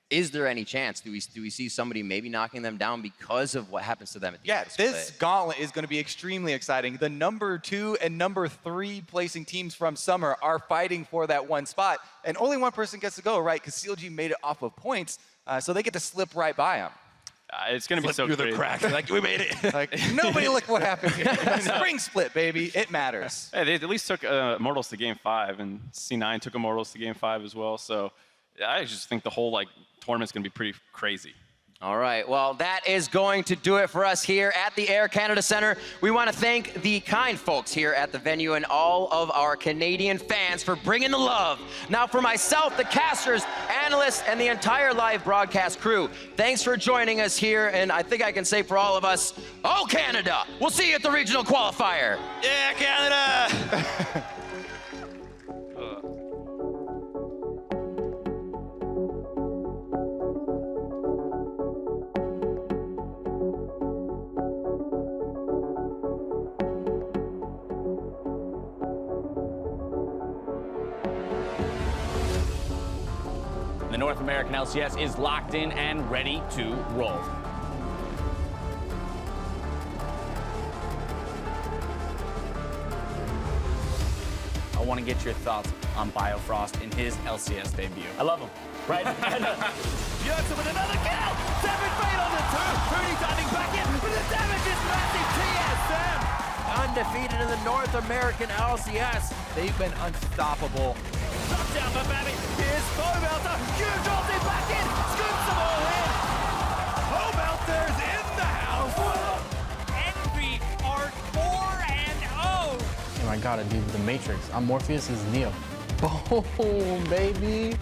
Is there any chance? Do we see somebody maybe knocking them down because of what happens to them at the end of the this gauntlet is going to be extremely exciting. The number 2 and number 3 placing teams from Summer are fighting for that one spot, and only one person gets to go, right? Because CLG made it off of points, so they get to slip right by them. It's going to be so through crazy. the cracks. Like, we made it. Like, nobody look what happened here. Spring split, baby. It matters. Hey, they at least took Immortals to Game 5, and C9 took Immortals to Game 5 as well. So I just think the whole tournament's going to be pretty crazy. All right, well, that is going to do it for us here at the Air Canada Centre. We want to thank the kind folks here at the venue and all of our Canadian fans for bringing the love. Now, for myself, the casters, analysts, and the entire live broadcast crew, thanks for joining us here, and I think I can say for all of us, oh, Canada! We'll see you at the regional qualifier. Yeah, Canada! The North American LCS is locked in and ready to roll. I want to get your thoughts on Biofrost in his LCS debut. I love him, right? Yerkes with another kill! 7 feet on the 2! Rooney diving back in, but the damage is massive! TSM! Undefeated in the North American LCS. They've been unstoppable. Touchdown for Babby. Here's Fomelter. Huge ulti back in. Scoops them all in. Fomelter's in the house. Envy are 4-0. Oh my god, dude, the Matrix. I'm Morpheus is Neo. Boom, baby.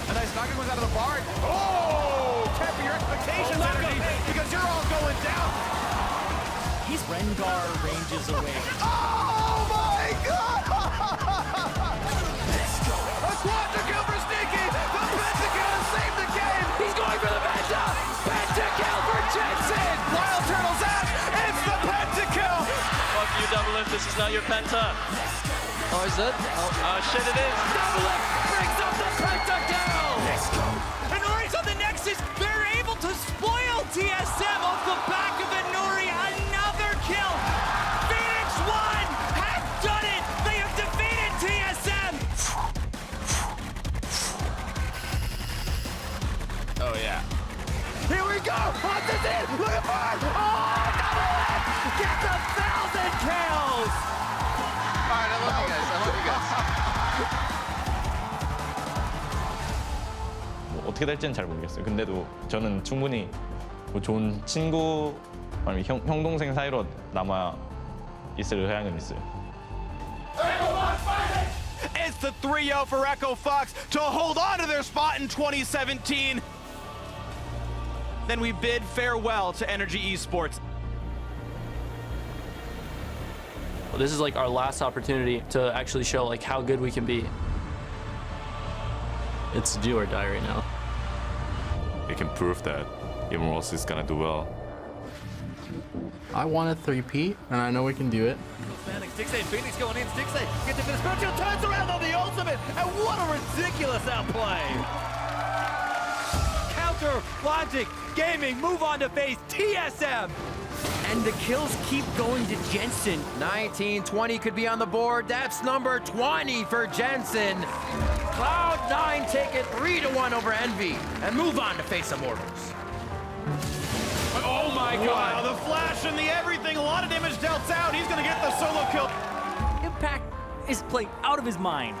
A nice knocking goes out of the bar. Oh! Temper your expectations, Energy, because you're all going down. He's Rengar ranges away. Oh my god! Let's go. A quadra kill for Sneak not your Penta. Oh, is it? Oh, shit, it is. Double brings up the pentakill. And Nori's on the Nexus. They're able to spoil TSM off the back of a Nori. Another kill. Phoenix1 has done it. They have defeated TSM. Oh, yeah. Here we go. On the in. Look at Mark. Oh, double it. Gets 1,000 kills. All right, I love you guys. I love you guys. 뭐 어떻게 될지는 잘 모르겠어요. 근데도 저는 충분히 뭐 좋은 친구 아니면 형 동생 사이로 남아 있을 의향은 있어요. It's the 3-0 for Echo Fox to hold on to their spot in 2017. Then we bid farewell to Energy Esports. Well, this is like our last opportunity to actually show like how good we can be. It's do or die right now. We can prove that Immortals is gonna do well. I want a 3P, and I know we can do it. Stixxay, Phoenix going in. Stixxay gets it for the special, turns around on the ultimate, and what a ridiculous outplay! Counter Logic Gaming move on to face TSM. And the kills keep going to Jensen. 19-20 could be on the board. That's number 20 for Jensen. Cloud9 take it 3-1 over Envy and move on to face Immortals. Oh my god, the flash and the everything, a lot of damage dealt out. He's gonna get the solo kill. Impact is playing out of his mind.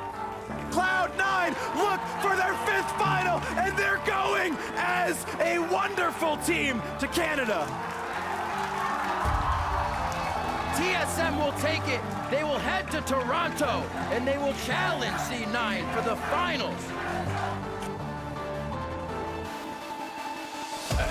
Cloud9 look for their 5th final, and they're going as a wonderful team to Canada. TSM will take it. They will head to Toronto, and they will challenge C9 for the finals.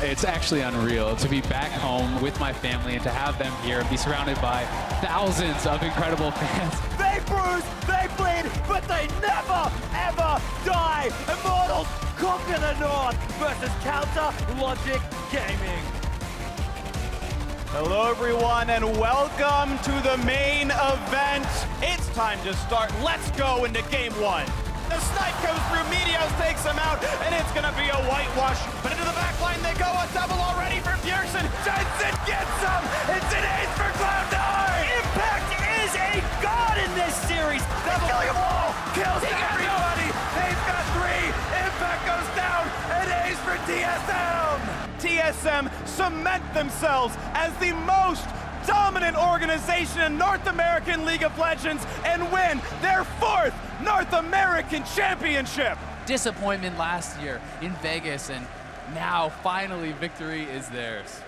It's actually unreal to be back home with my family and to have them here and be surrounded by thousands of incredible fans. They bruise, they bleed, but they never, ever die. Immortals conquer the North versus Counter Logic Gaming. Hello everyone and welcome to the main event. It's time to start. Let's go into game 1. The snipe goes through, Meteos takes him out, and it's gonna be a whitewash. But into the back line they go, a double already for Bjergsen. Jensen gets him! It's an ace for Cloud9! Impact is a god in this series. They're killing them all! Kills everybody! They've got 3! Impact goes down! An ace for TSM! TSM cement themselves as the most dominant organization in North American League of Legends and win their 4th North American Championship. Disappointment last year in Vegas, and now finally victory is theirs.